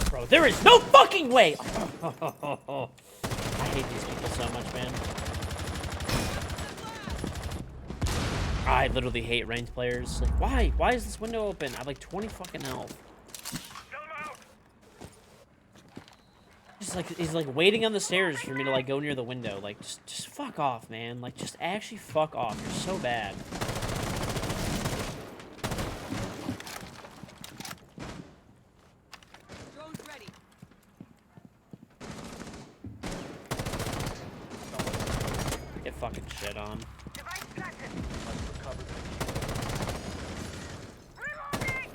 Speaker 1: Bro, there is no fucking way! I hate these people so much, man. I literally hate ranked players. Like, why? Why is this window open? I have like 20 fucking health. He's like waiting on the stairs for me to like go near the window. Like, just fuck off, man. Like, just actually fuck off. You're so bad.
Speaker 4: Drone's ready.
Speaker 1: Get fucking shit on.
Speaker 3: Device planted.
Speaker 2: Must recover the defuse.
Speaker 3: Reloading.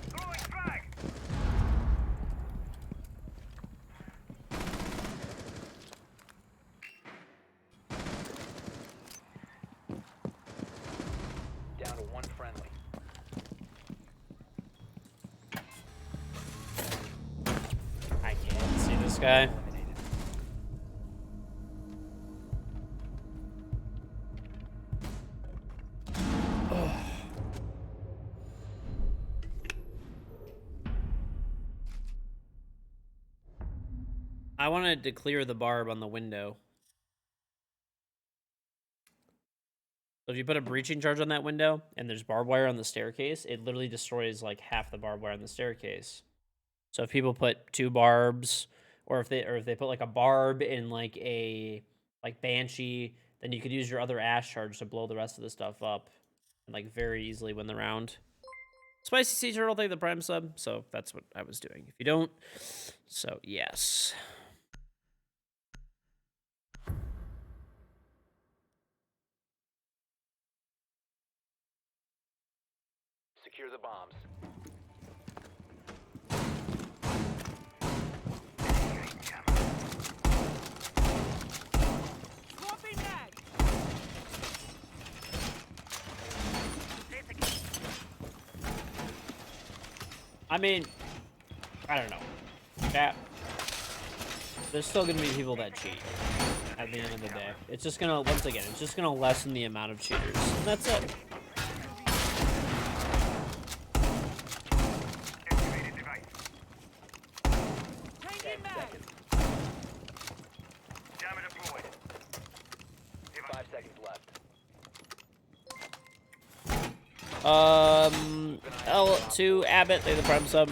Speaker 3: Throwing frag.
Speaker 2: Down to 1 friendly.
Speaker 1: I can't see this guy.
Speaker 2: Eliminated.
Speaker 1: I wanted to clear the barb on the window. So if you put a breaching charge on that window and there's barbed wire on the staircase, it literally destroys like half the barbed wire on the staircase. So if people put 2 barbs, or if they put like a barb in like a Banshee, then you could use your other ash charge to blow the rest of the stuff up and like very easily win the round. Spicy Sea Turtle, thank you the Prime sub. So that's what I was doing. If you don't, so yes.
Speaker 2: Secure the bombs.
Speaker 4: Swapping mag.
Speaker 1: I mean, I don't know. Chat. There's still gonna be people that cheat at the end of the day. It's just gonna, once again, it's just gonna lessen the amount of cheaters. And that's it.
Speaker 3: Activated device.
Speaker 4: Changing
Speaker 2: 10
Speaker 4: mag.
Speaker 2: seconds.
Speaker 1: L2 Abbott, they the prime sub.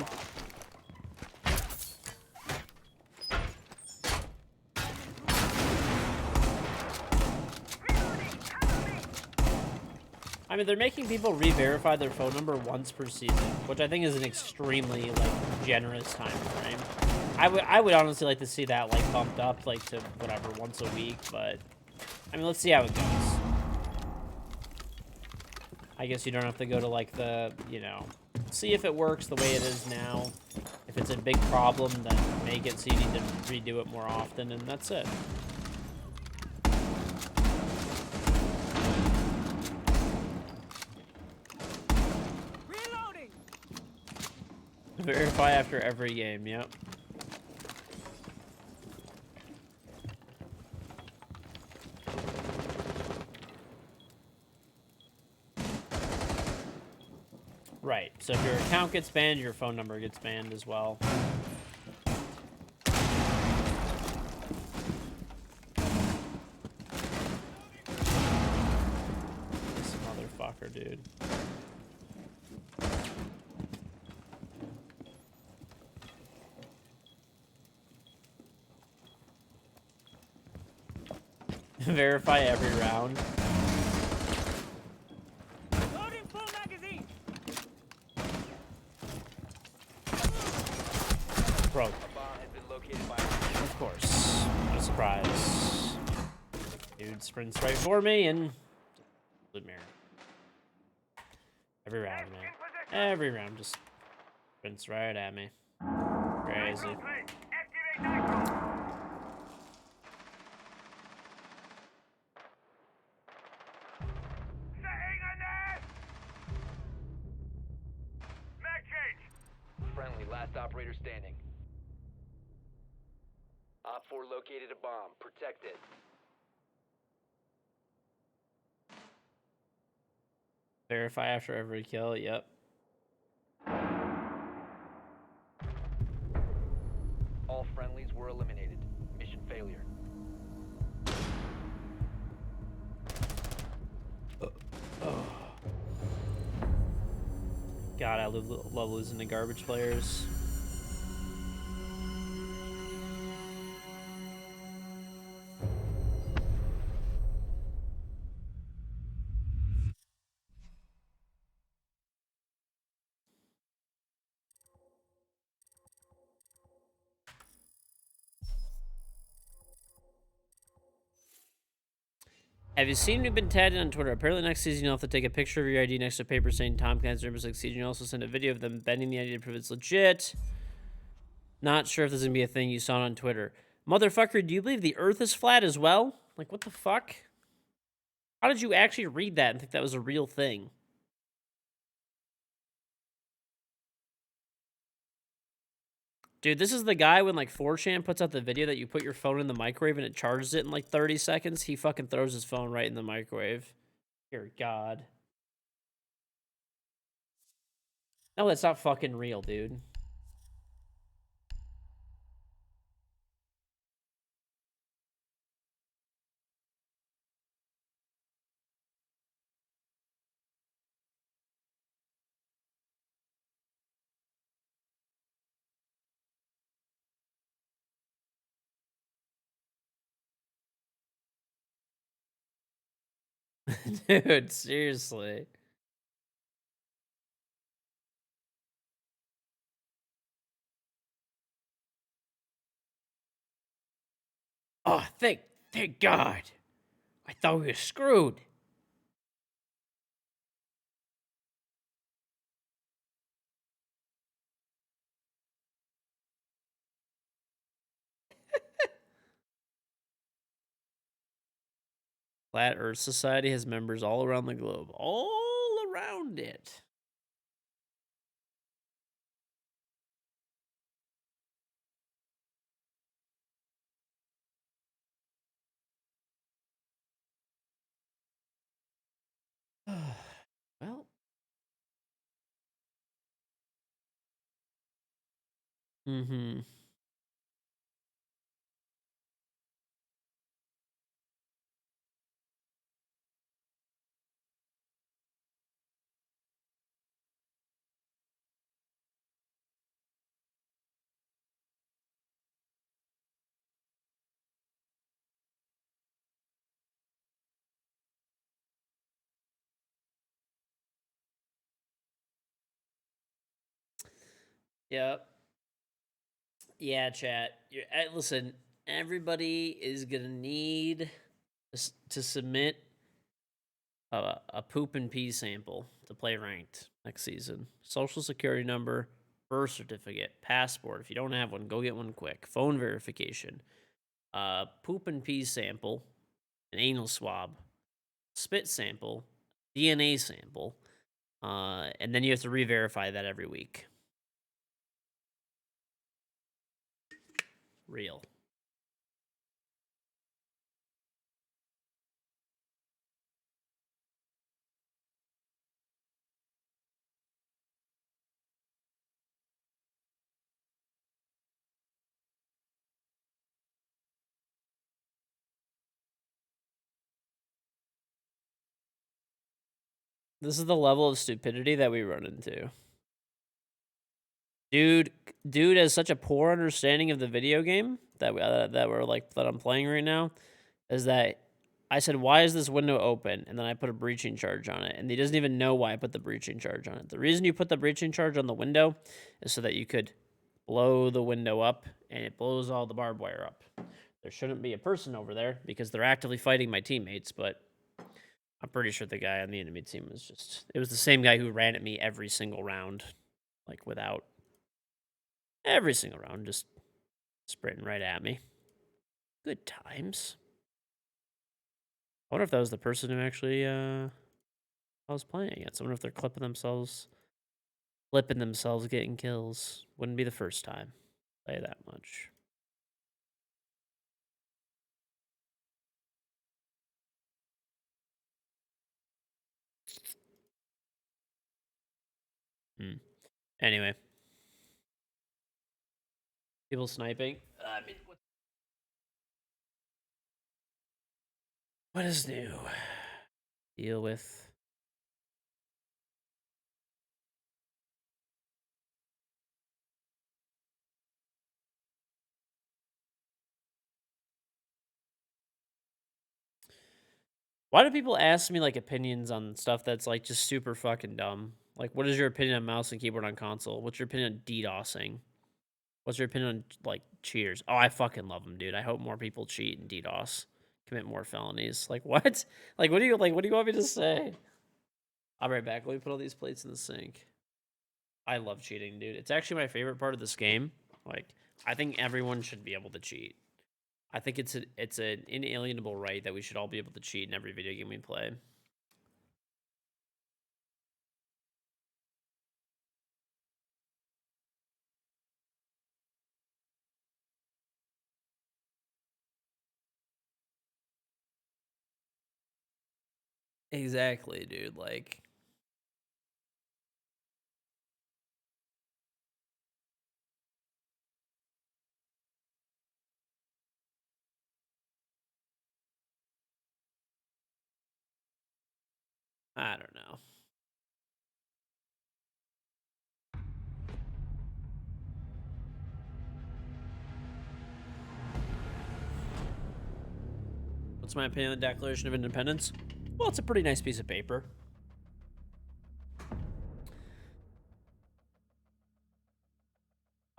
Speaker 1: I mean, they're making people re-verify their phone number once per season, which I think is an extremely, like, generous time frame. I would honestly like to see that, like, bumped up, like, to whatever, once a week, but, I mean, let's see how it goes. I guess you don't have to go to, like, the, you know, see if it works the way it is now. If it's a big problem, then make it so you need to redo it more often, and that's it.
Speaker 4: Reloading.
Speaker 1: Verify after every game, yep. Right, so if your account gets banned, your phone number gets banned as well. This motherfucker, dude. Verify every round.
Speaker 4: Loading full magazine.
Speaker 1: Bro,
Speaker 2: A bomb has been located by
Speaker 1: of course. No surprise. Dude sprints right for me and... mirror. Every round, man. Every round just sprints right at me. Crazy.
Speaker 3: Nitro three. Activate nitro. Setting a net. Mag change.
Speaker 2: friendly. Last operator standing. Op 4 located a bomb. Protect it.
Speaker 1: Verify after every kill, yep.
Speaker 2: All friendlies were eliminated. Mission failure.
Speaker 1: God, I love losing to garbage players. Have you seen we've been tagged on Twitter? Apparently next season you'll have to take a picture of your ID next to a paper saying Tom Clancy's Rainbow Six Siege. You also send a video of them bending the ID to prove it's legit. Not sure if this is gonna be a thing you saw on Twitter. Motherfucker, do you believe the earth is flat as well? Like, what the fuck? How did you actually read that and think that was a real thing? Dude, this is the guy when, like, 4chan puts out the video that you put your phone in the microwave and it charges it in, like, 30 seconds. He fucking throws his phone right in the microwave. Dear God. No, that's not fucking real, dude. Dude, seriously. Oh, thank God. I thought we were screwed. Flat Earth Society has members all around the globe. All around it. Well. Mm-hmm. Yep. Yeah, chat. Listen, everybody is gonna need to submit a poop and pee sample to play ranked next season. Social security number, birth certificate, passport. If you don't have one, go get one quick. Phone verification, poop and pee sample, an anal swab, spit sample, DNA sample, and then you have to re-verify that every week. Real. This is the level of stupidity that we run into. Dude has such a poor understanding of the video game that that I'm playing right now. Is that I said, why is this window open? And then I put a breaching charge on it, and he doesn't even know why I put the breaching charge on it. The reason you put the breaching charge on the window is so that you could blow the window up, and it blows all the barbed wire up. There shouldn't be a person over there because they're actively fighting my teammates, but I'm pretty sure the guy on the enemy team it was the same guy who ran at me every single round, like without every single round, just sprinting right at me. Good times. I wonder if that was the person who actually I was playing against. I wonder if they're flipping themselves, getting kills. Wouldn't be the first time. I'll tell you that much. Anyway. People sniping. I mean, what is new? Deal with. Why do people ask me like opinions on stuff that's like just super fucking dumb? Like, what is your opinion on mouse and keyboard on console? What's your opinion on DDoSing? What's your opinion on like cheers? Oh, I fucking love them, dude. I hope more people cheat and DDoS, commit more felonies. Like what? Like what do you want me to say? I'll be right back. Let me put all these plates in the sink. I love cheating, dude. It's actually my favorite part of this game. Like, I think everyone should be able to cheat. I think it's an inalienable right that we should all be able to cheat in every video game we play. Exactly, dude. Like, I don't know. What's my opinion on the Declaration of Independence? Well, it's a pretty nice piece of paper.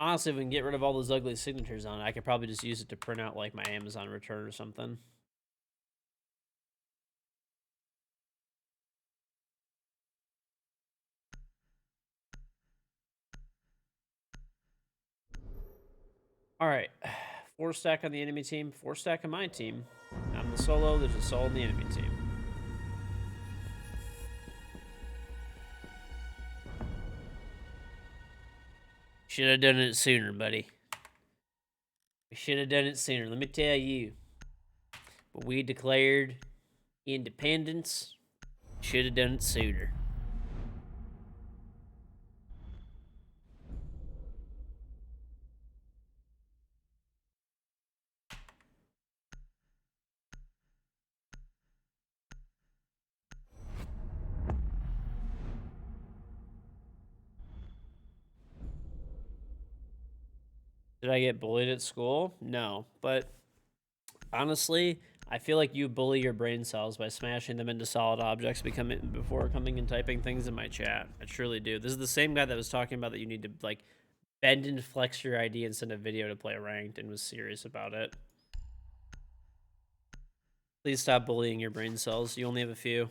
Speaker 1: Honestly, if we can get rid of all those ugly signatures on it, I could probably just use it to print out like my Amazon return or something. All right, 4 stack on the enemy team, 4 stack on my team. I'm the solo. There's a solo on the enemy team. Should have done it sooner, buddy. We should have done it sooner. Let me tell you. But we declared independence. Should have done it sooner. Did I get bullied at school? No, but honestly, I feel like you bully your brain cells by smashing them into solid objects before coming and typing things in my chat. I truly do. This is the same guy that was talking about that you need to like Ben didn't flex your ID and send a video to play ranked and was serious about it. Please stop bullying your brain cells. You only have a few.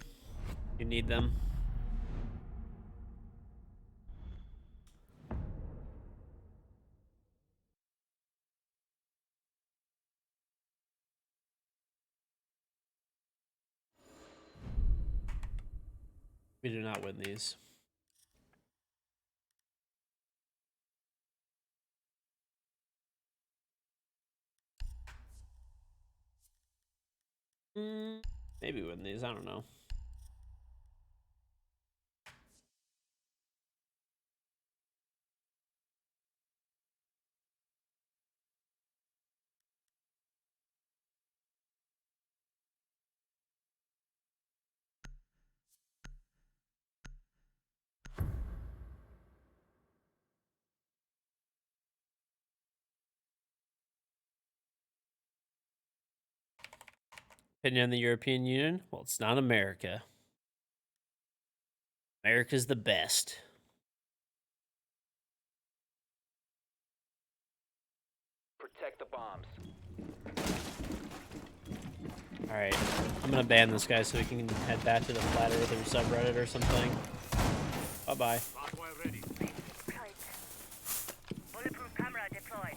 Speaker 1: You need them. We do not win these. Maybe win these. I don't know. Opinion on the European Union? Well, it's not America. America's the best.
Speaker 2: Protect the bombs.
Speaker 1: Alright, I'm gonna ban this guy so we can head back to the Flat Earther subreddit or something. Bye-bye.
Speaker 4: Bulletproof camera deployed.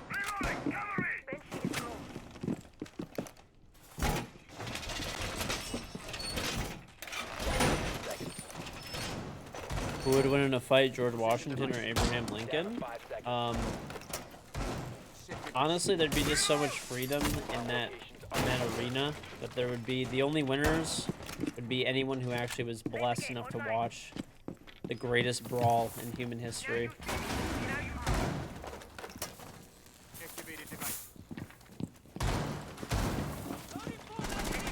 Speaker 3: Reloading! Cover me!
Speaker 4: Bench is low.
Speaker 1: Who would win in a fight, George Washington or Abraham Lincoln?
Speaker 2: 5 seconds.
Speaker 1: Honestly, there'd be just so much freedom in that arena that there would be the only winners would be anyone who actually was blessed enough to watch the greatest brawl in human history.
Speaker 3: Activated device.
Speaker 4: Loading full magazine.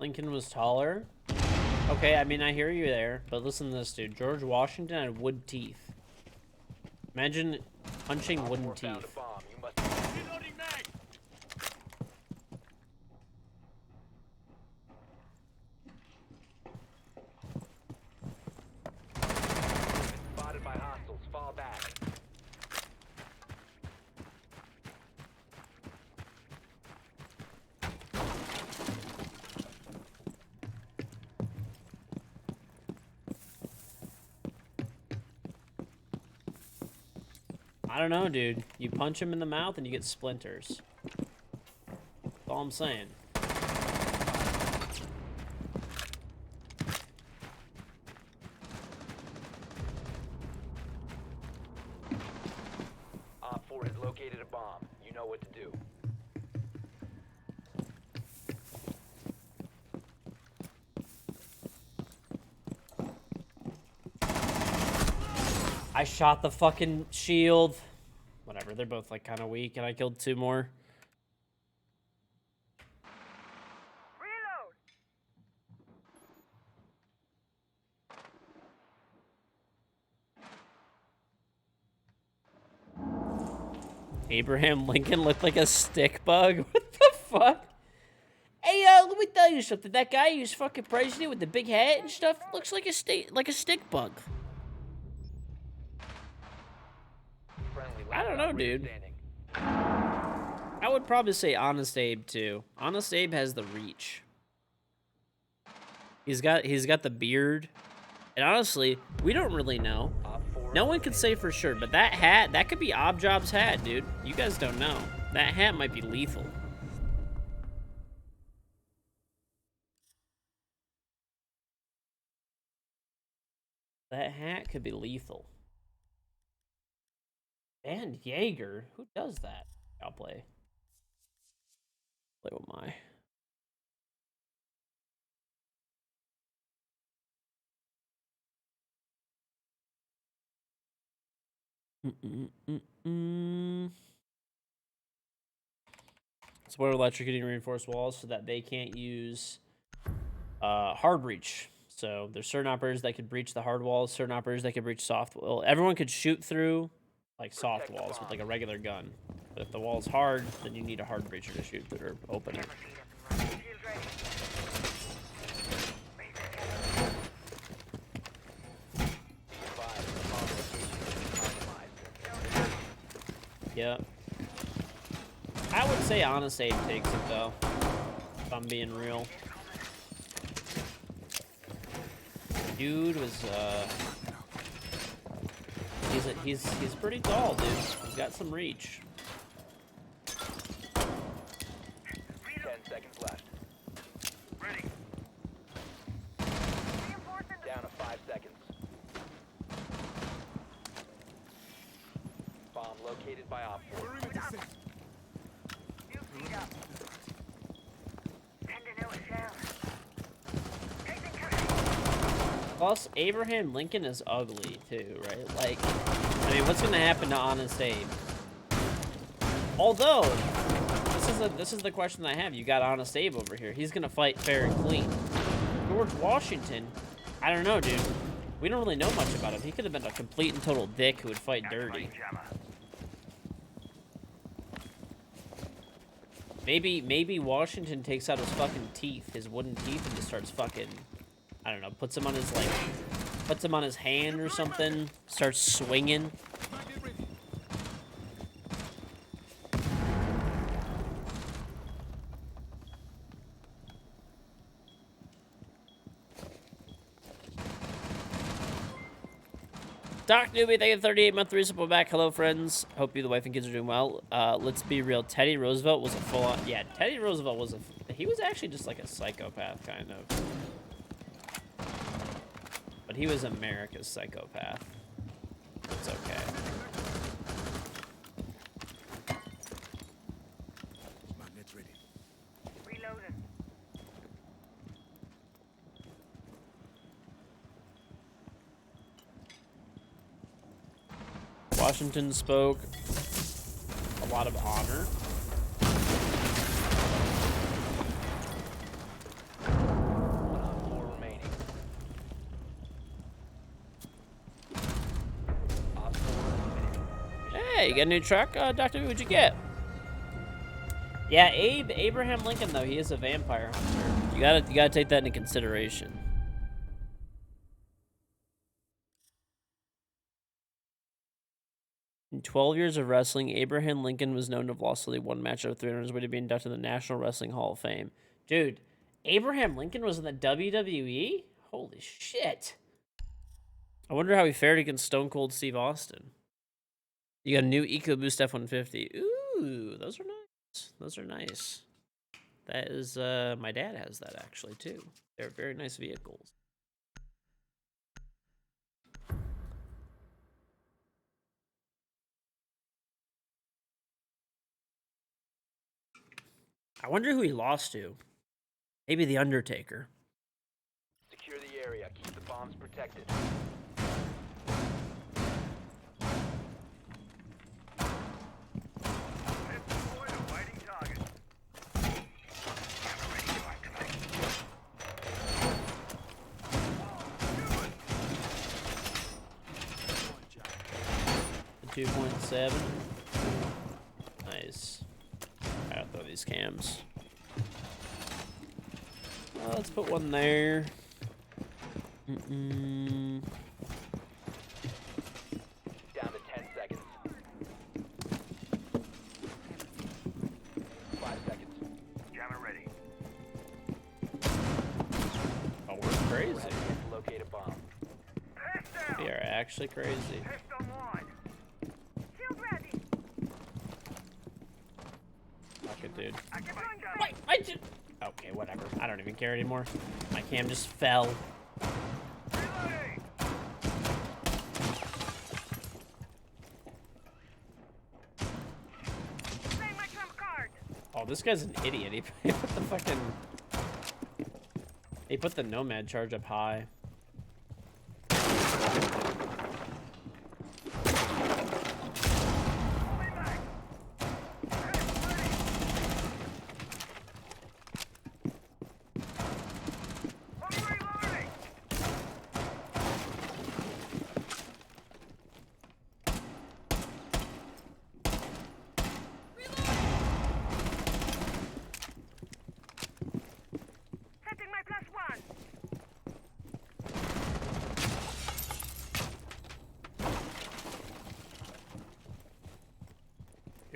Speaker 1: Lincoln was taller. Okay, I mean, I hear you there, but listen to this, dude. George Washington had wood teeth. Imagine punching wooden
Speaker 2: Found a
Speaker 1: teeth.
Speaker 2: bomb. You must
Speaker 3: Reloading mag!
Speaker 2: spotted by hostiles. Fall back.
Speaker 1: I don't know, dude. You punch him in the mouth and you get splinters. That's all I'm saying.
Speaker 2: Op 4 has located a bomb. You know what to do.
Speaker 1: I shot the fucking shield. Whatever, they're both like kind of weak, and I killed two more.
Speaker 4: Reload.
Speaker 1: Abraham Lincoln looked like a stick bug. What the fuck? Hey, let me tell you something. That guy who's fucking president with the big hat and stuff looks like a stick bug.
Speaker 2: Friendly
Speaker 1: I don't know, dude.
Speaker 2: standing.
Speaker 1: I would probably say Honest Abe too. Honest Abe has the reach. He's got the beard. And honestly, we don't really know.
Speaker 2: Op 4
Speaker 1: No one can say for sure, but that hat, that could be Objob's hat, dude. You guys don't know. That hat might be lethal. That hat could be lethal. And Jaeger? Who does that? I'll play. Play with my... Support electrocuting reinforced walls so that they can't use hard breach. So there's certain operators that could breach the hard walls, certain operators that could breach soft. Well, everyone could shoot through like soft walls with like a regular gun. But if the wall's hard, then you need a hard breacher to shoot through or open it.
Speaker 4: Shield ready.
Speaker 1: Yeah. I would say Honest Abe takes it though, if I'm being real. Dude was he's pretty tall, dude. He's got some reach.
Speaker 2: 10 seconds left.
Speaker 4: Ready. Reinforcing the
Speaker 2: Down to 5 seconds. Bomb located by Op 4.
Speaker 4: new feed up. Sending out a shell. Taking cover.
Speaker 1: Plus, Abraham Lincoln is ugly too, right? Like, I mean, what's gonna happen to Honest Abe? Although, this is the question I have. You got Honest Abe over here. He's gonna fight fair and clean. George Washington, I don't know, dude. We don't really know much about him. He could have been a complete and total dick who would fight dirty. Maybe Washington takes out his fucking teeth, his wooden teeth, and just starts fucking, I don't know, puts him on his hand or something, starts swinging. Doc Newbie, thank you for 38-month resubscribe back. Hello, friends. Hope you, the wife, and kids are doing well. Let's be real. Teddy Roosevelt was a full-on... Yeah, Teddy Roosevelt was a... He was actually just like a psychopath, kind of. But he was America's psychopath. It's okay.
Speaker 4: Reloading.
Speaker 1: Washington spoke a lot of honor.
Speaker 2: Op 4 remaining. Op 4 eliminated.
Speaker 1: Hey, you got a new truck? Doctor, what'd you get? Yeah, Abraham Lincoln, though, he is a vampire hunter. You gotta take that into consideration. In 12 years of wrestling, Abraham Lincoln was known to have lost only one match out of 300 on his way to be inducted in the National Wrestling Hall of Fame. Dude, Abraham Lincoln was in the WWE? Holy shit. I wonder how he fared against Stone Cold Steve Austin. You got a new EcoBoost F-150. Ooh, those are nice. Those are nice. That is, my dad has that actually, too. They're very nice vehicles. I wonder who he lost to. Maybe The Undertaker.
Speaker 2: Secure the area. Keep the bombs protected.
Speaker 4: Let's deploy the waiting target. Ready to activate.
Speaker 1: 2.7. Nice. I'll throw these cams. Let's put one there.
Speaker 2: Down to 10 seconds. 5 seconds.
Speaker 4: Jammer ready.
Speaker 1: Oh, we're crazy.
Speaker 2: Ready to locate a bomb.
Speaker 4: Pest down.
Speaker 1: We are actually crazy.
Speaker 4: Pest online. Shield ready.
Speaker 1: Fuck it, dude.
Speaker 4: Activate jammer.
Speaker 1: Wait, I did. Okay, whatever. I don't even care anymore. My cam just fell.
Speaker 4: Reloading. Playing my trump card.
Speaker 1: Oh, this guy's an idiot. He put the fucking... He put the Nomad charge up high.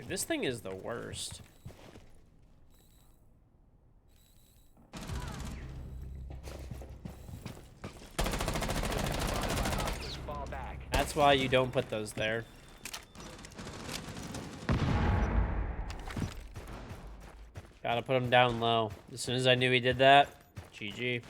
Speaker 1: Dude, this thing is the worst.
Speaker 2: Fall back.
Speaker 1: That's why you don't put those there. Gotta put him down low. As soon as I knew he did that, GG.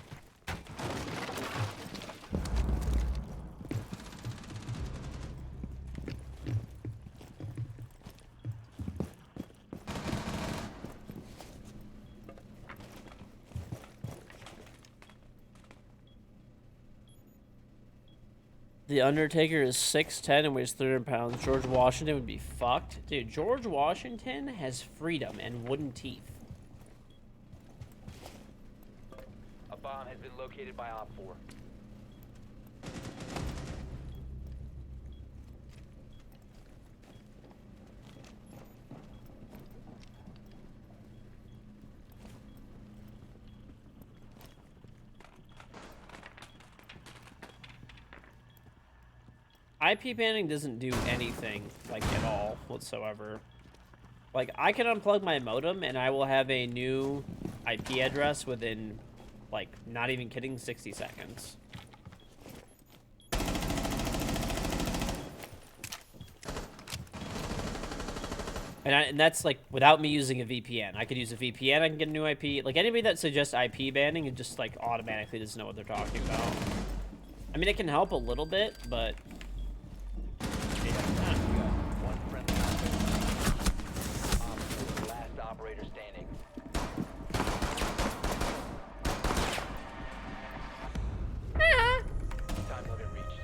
Speaker 1: The Undertaker is 6'10" and weighs 300 pounds. George Washington would be fucked. Dude, George Washington has freedom and wooden teeth.
Speaker 2: A bomb has been located by Op 4.
Speaker 1: IP banning doesn't do anything, like, at all whatsoever. Like, I can unplug my modem and I will have a new IP address within, like, not even kidding, 60 seconds. And that's, like, without me using a VPN. I could use a VPN, I can get a new IP. Like, anybody that suggests IP banning, it just, like, automatically doesn't know what they're talking about. I mean, it can help a little bit, but...
Speaker 2: One friendly operator. Op 4, last operator standing. Time limit reached.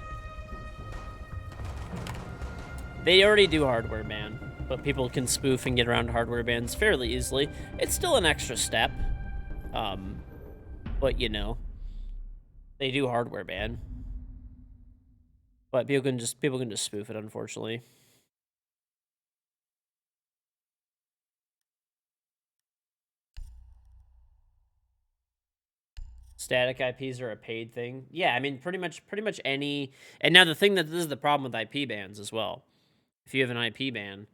Speaker 1: They already do hardware ban, but people can spoof and get around hardware bans fairly easily. It's still an extra step, but you know, they do hardware ban. But people can just spoof it, unfortunately. Static IPs are a paid thing. Yeah, I mean, pretty much any. And now the thing that this is the problem with IP bans as well. If you have an IP ban,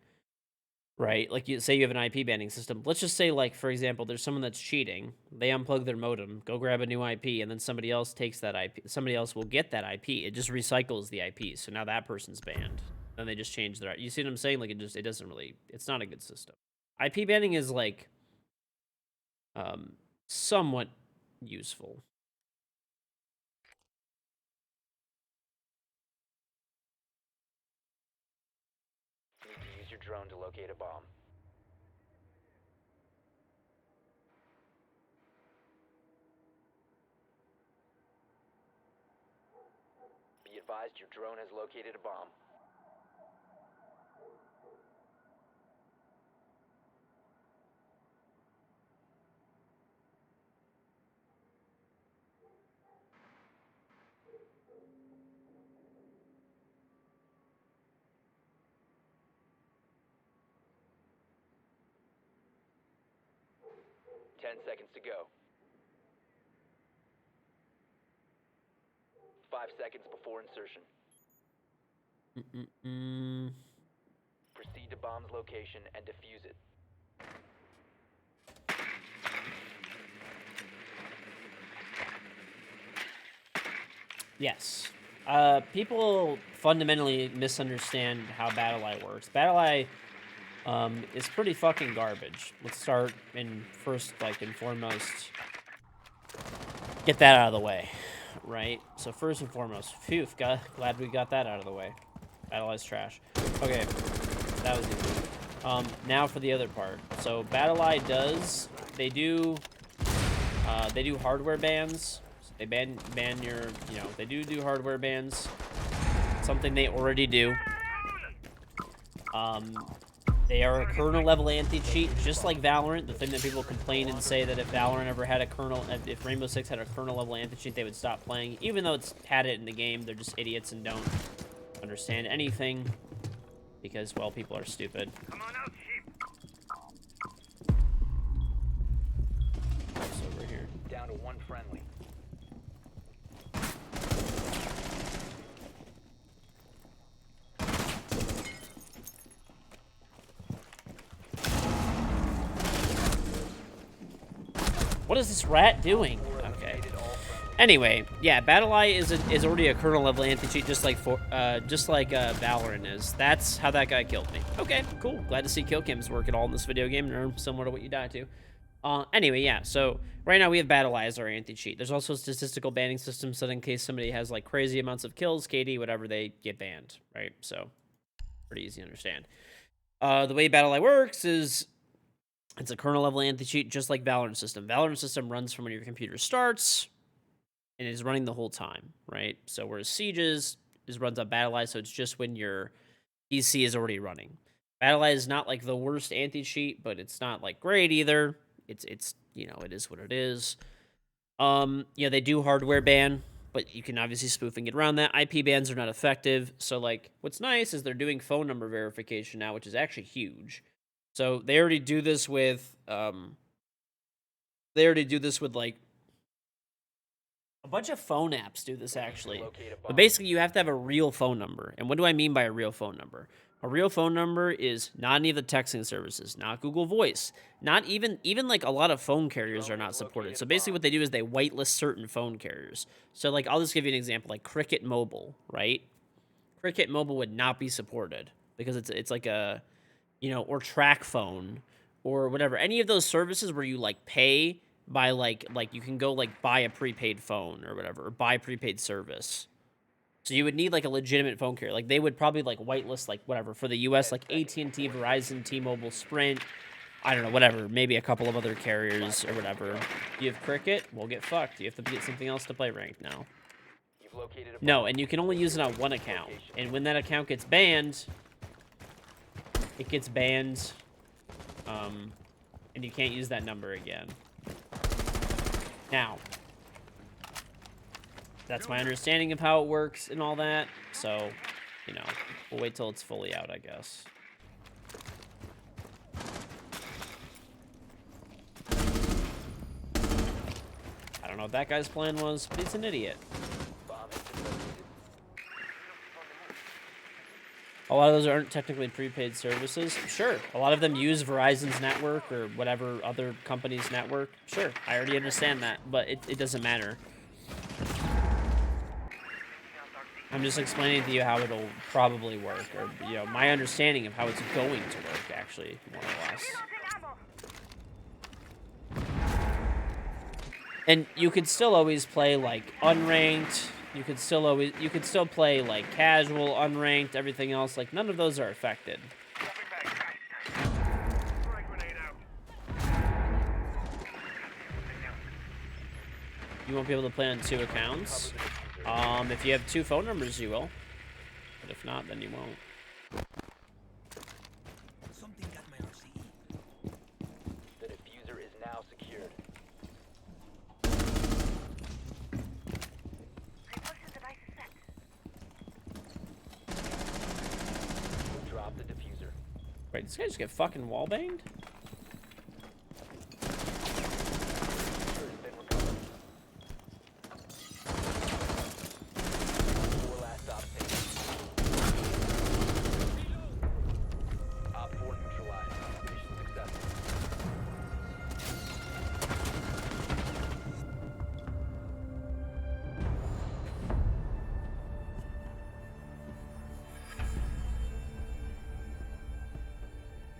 Speaker 1: right? Like, you say you have an IP banning system. Let's just say, like, for example, there's someone that's cheating. They unplug their modem, go grab a new IP, and then somebody else takes that IP. Somebody else will get that IP. It just recycles the IP. So now that person's banned. Then they just change their. You see what I'm saying? Like, it doesn't really. It's not a good system. IP banning is like, somewhat useful.
Speaker 2: You need to use your drone to locate a bomb. Be advised, your drone has located a bomb. Ten seconds to go. 5 seconds before insertion. Proceed to bomb's location and defuse it.
Speaker 1: Yes. People fundamentally misunderstand how BattleEye works. BattleEye is pretty fucking garbage. Let's start in foremost, get that out of the way, right? So first and foremost, phew, glad we got that out of the way. BattleEye's trash. Okay, that was easy. Now for the other part. So BattleEye they do hardware bans. They ban your, they do hardware bans. Something they already do. They are a kernel level anti-cheat, just like Valorant. The thing that people complain and say that if Valorant ever had a kernel, if Rainbow Six had a kernel level anti-cheat, they would stop playing. Even though it's had it in the game, they're just idiots and don't understand anything because, well, people are stupid.
Speaker 4: Come on out, sheep.
Speaker 1: What's over here?
Speaker 2: Down to one friendly.
Speaker 1: What is this rat doing? Okay. Anyway, yeah, BattlEye is already a kernel level anti-cheat, just like Valorant is. That's how that guy killed me. Okay, cool. Glad to see kill cams work at all in this video game, and similar to what you die to. Anyway, yeah. So right now we have BattlEye as our anti-cheat. There's also a statistical banning system, so that in case somebody has like crazy amounts of kills, KD, whatever, they get banned, right? So pretty easy to understand. The way BattlEye works is it's a kernel level anti-cheat, just like Valorant system. Valorant system runs from when your computer starts and is running the whole time, right? So whereas Siege's runs on BattlEye, so it's just when your PC is already running. BattlEye is not like the worst anti-cheat, but it's not like great either. It's you know, it is what it is. Yeah, they do hardware ban, but you can obviously spoof and get around that. IP bans are not effective. So like what's nice is they're doing phone number verification now, which is actually huge. So they already do this with like a bunch of phone apps do this actually. But basically you have to have a real phone number. And what do I mean by a real phone number? A real phone number is not any of the texting services, not Google Voice, not even like a lot of phone carriers are not supported. So basically what they do is they whitelist certain phone carriers. So like I'll just give you an example, like Cricket Mobile, right? Cricket Mobile would not be supported because it's like a, you know, or Track Phone or whatever. Any of those services where you like pay by like you can go like buy a prepaid phone or whatever, or buy prepaid service. So you would need like a legitimate phone carrier. Like they would probably like whitelist like whatever for the US, like AT&T, Verizon, T-Mobile, Sprint, I don't know, whatever, maybe a couple of other carriers or whatever. You have Cricket, we'll get fucked. You have to get something else to play ranked now. No, and you can only use it on one account. And when that account gets banned, it gets banned, and you can't use that number again. Now, that's my understanding of how it works and all that. So, you know, we'll wait till it's fully out, I guess. I don't know what that guy's plan was, but he's an idiot. A lot of those aren't technically prepaid services. Sure, a lot of them use Verizon's network or whatever other company's network. Sure, I already understand that, but it doesn't matter. I'm just explaining to you how it'll probably work, or, you know, my understanding of how it's going to work, actually, more or less. And you could still always play, like, unranked. You could still play, like, casual, unranked, everything else. Like, none of those are affected. You won't be able to play on 2 accounts. If you have 2 phone numbers, you will. But if not, then you won't.
Speaker 2: Something got my RCE. The diffuser is now secured. Drop the diffuser.
Speaker 1: Wait, this guy just get fucking wallbanged?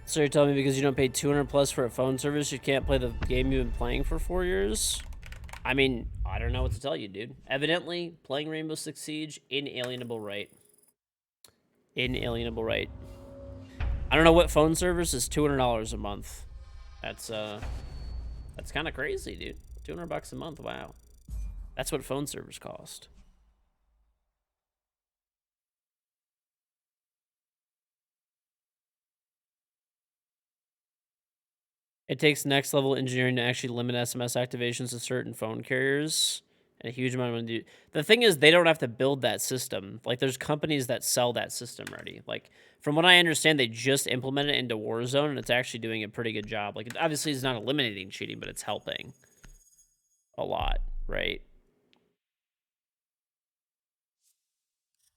Speaker 1: So you're telling me because you don't pay 200 plus for a phone service, you can't play the game you've been playing for 4 years? I mean, I don't know what to tell you, dude. Evidently, playing Rainbow Six Siege, inalienable right. Inalienable right. I don't know what phone service is $200 a month. That's kind of crazy, dude. $200 a month, wow. That's what phone servers cost. It takes next level engineering to actually limit SMS activations to certain phone carriers. And a huge amount of money. The thing is, they don't have to build that system. Like, there's companies that sell that system already. Like, from what I understand, they just implemented it into Warzone, and it's actually doing a pretty good job. Like, it obviously is not eliminating cheating, but it's helping a lot, right?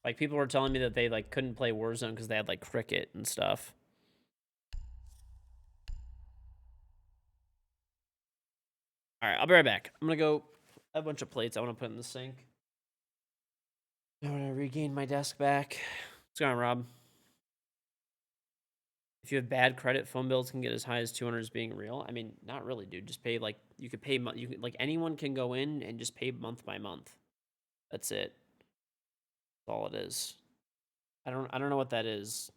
Speaker 1: Like, people were telling me that they, like, couldn't play Warzone because they had, like, Cricket and stuff. All right, I'll be right back. I'm gonna go. I have a bunch of plates I want to put in the sink. I want to regain my desk back. What's going on, Rob? If you have bad credit, phone bills can get as high as 200 as being real. I mean, not really, dude. Just pay like you could pay. You could, like anyone can go in and just pay month by month. That's it. That's all it is. I don't know what that is.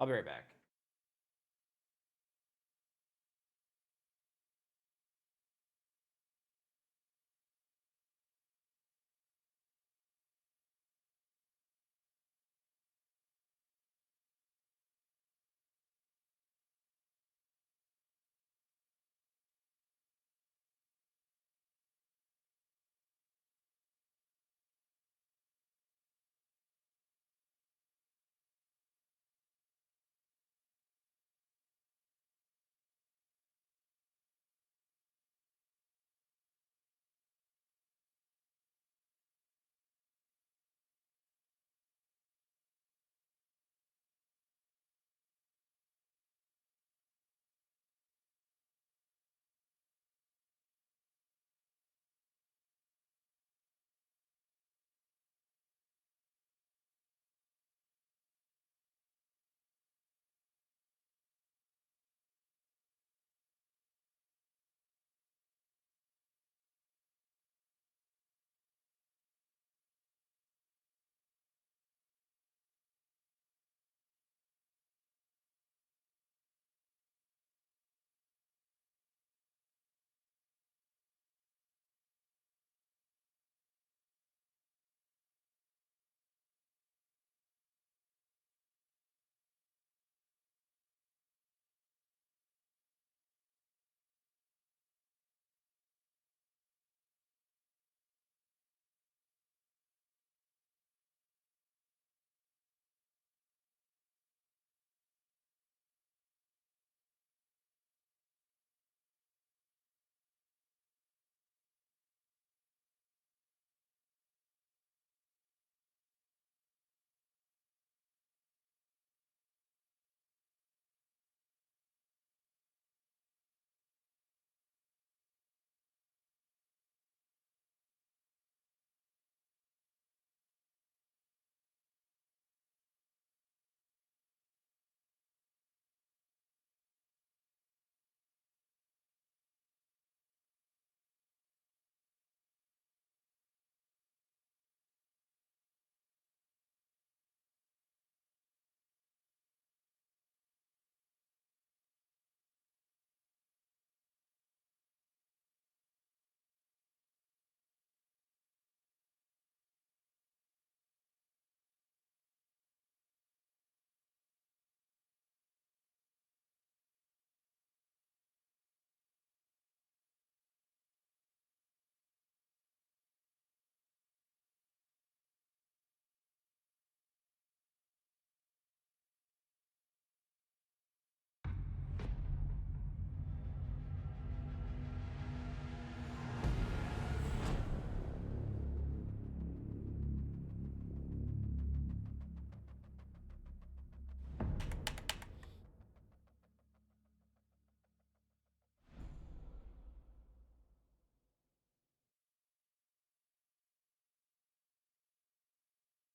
Speaker 1: I'll be right back.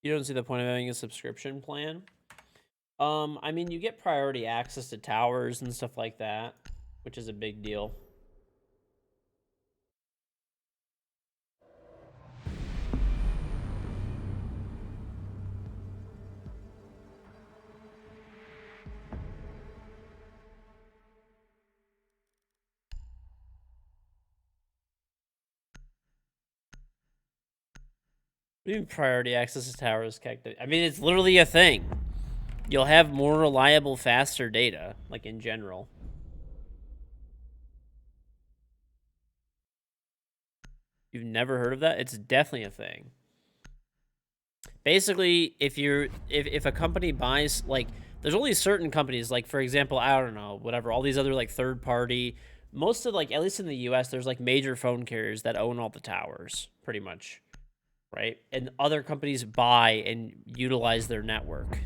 Speaker 1: You don't see the point of having a subscription plan? I mean, you get priority access to towers and stuff like that, which is a big deal. What do you mean priority access to towers? I mean, it's literally a thing. You'll have more reliable, faster data, like in general. You've never heard of that? It's definitely a thing. Basically, if a company buys, like, there's only certain companies, like, for example, I don't know, whatever, all these other like third party, most of, like, at least in the US, there's like major phone carriers that own all the towers, pretty much, right? And other companies buy and utilize their network.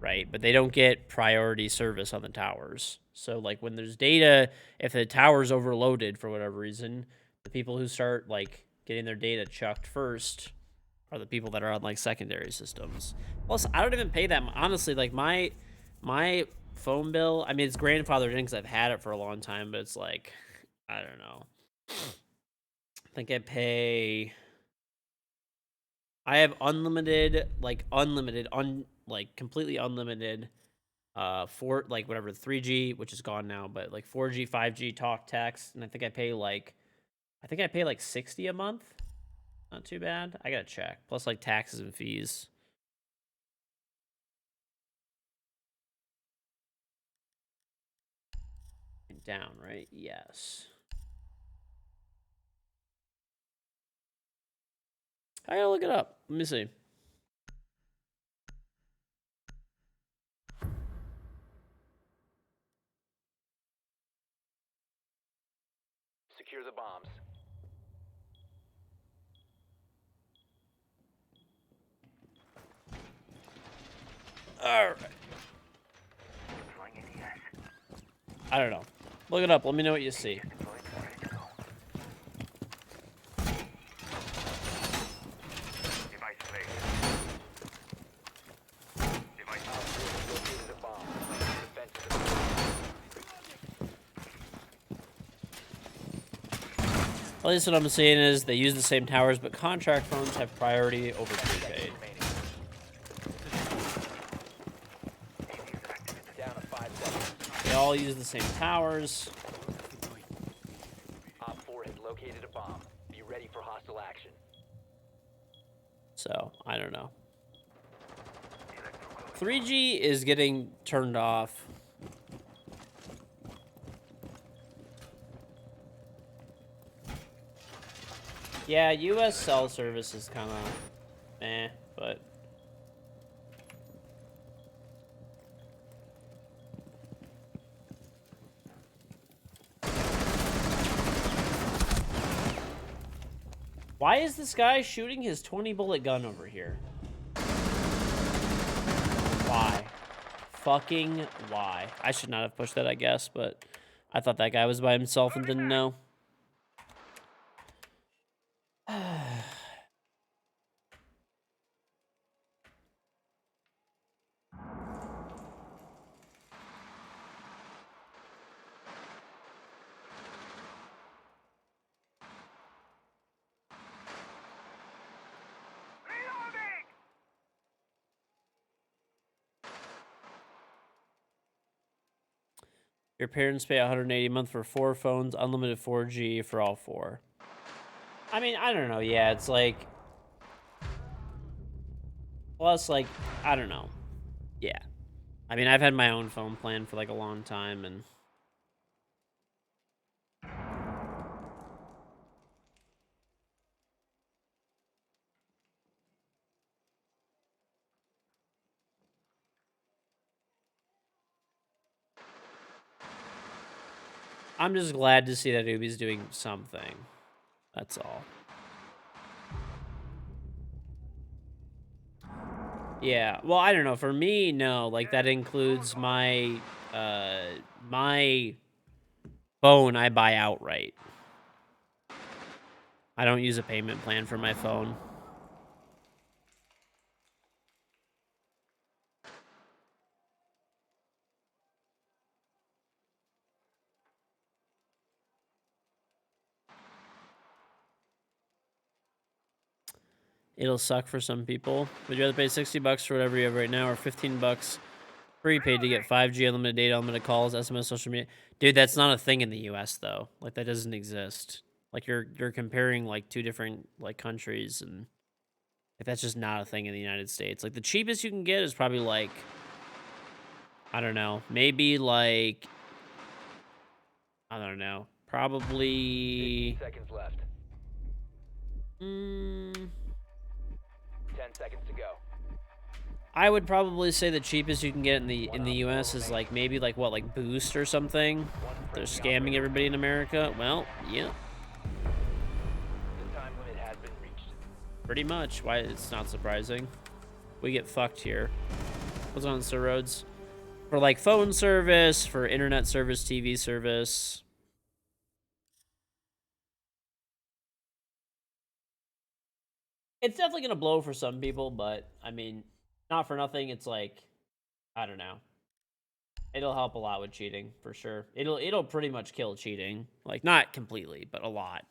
Speaker 1: right? But they don't get priority service on the towers. So like when there's data, if the tower's overloaded for whatever reason, the people who start like getting their data chucked first are the people that are on like secondary systems. Plus, I don't even pay that. Honestly, like my phone bill. I mean, it's grandfathered in because I've had it for a long time, but it's like, I don't know. I think I pay. I have unlimited, like completely unlimited, for like whatever 3G, which is gone now, but like 4G, 5G talk text, and I think I pay like 60 a month. Not too bad. I gotta check. Plus like taxes and fees. Down, right? Yes. I gotta look it up. Let me see.
Speaker 2: Secure the bombs.
Speaker 1: All right. I don't know. Look it up. Let me know what you see.
Speaker 4: Device placed. Device
Speaker 2: Located a bomb. Defensive.
Speaker 1: At least what I'm seeing is they use the same towers, but contract phones have priority over prepaid.
Speaker 2: Remaining. Down to 5 seconds.
Speaker 1: They all use the same towers.
Speaker 2: Op 4 has located a bomb. Be ready for hostile action.
Speaker 1: So, I don't know. 3G is getting turned off. Yeah, US cell service is kind of eh, but why is this guy shooting his 20 bullet gun over here? Why? Fucking why? I should not have pushed that, I guess, but I thought that guy was by himself and didn't know.
Speaker 4: reloading.
Speaker 1: Your parents pay $180 a month for 4 phones, unlimited 4G for all 4. I mean, I don't know. Yeah, it's like... Plus, like, I don't know. Yeah. I mean, I've had my own phone plan for, like, a long time, and... I'm just glad to see that Ubi's doing something. That's all. Yeah, well, I don't know. For me, no. Like, that includes my, my phone I buy outright. I don't use a payment plan for my phone. It'll suck for some people. Would you rather pay $60 for whatever you have right now, or $15 prepaid to get 5G, unlimited data, unlimited calls, SMS, social media? Dude, that's not a thing in the U.S. though. Like, that doesn't exist. Like, you're comparing like 2 different like countries, and like, that's just not a thing in the United States. Like, the cheapest you can get is probably like, I don't know, maybe like, I don't know, probably
Speaker 2: 15 seconds left. 10 seconds to go.
Speaker 1: I would probably say the cheapest you can get in the US is like maybe like what, like Boost or something. They're scamming everybody in America. Well, yeah,
Speaker 2: The time limit has been reached.
Speaker 1: pretty much. Why, it's not surprising. We get fucked here. What's on Sir Rhodes? For like phone service, for internet service, TV service. It's definitely gonna blow for some people, but I mean, not for nothing. It's like, I don't know. It'll help a lot with cheating for sure. It'll pretty much kill cheating. Like not completely, but a lot.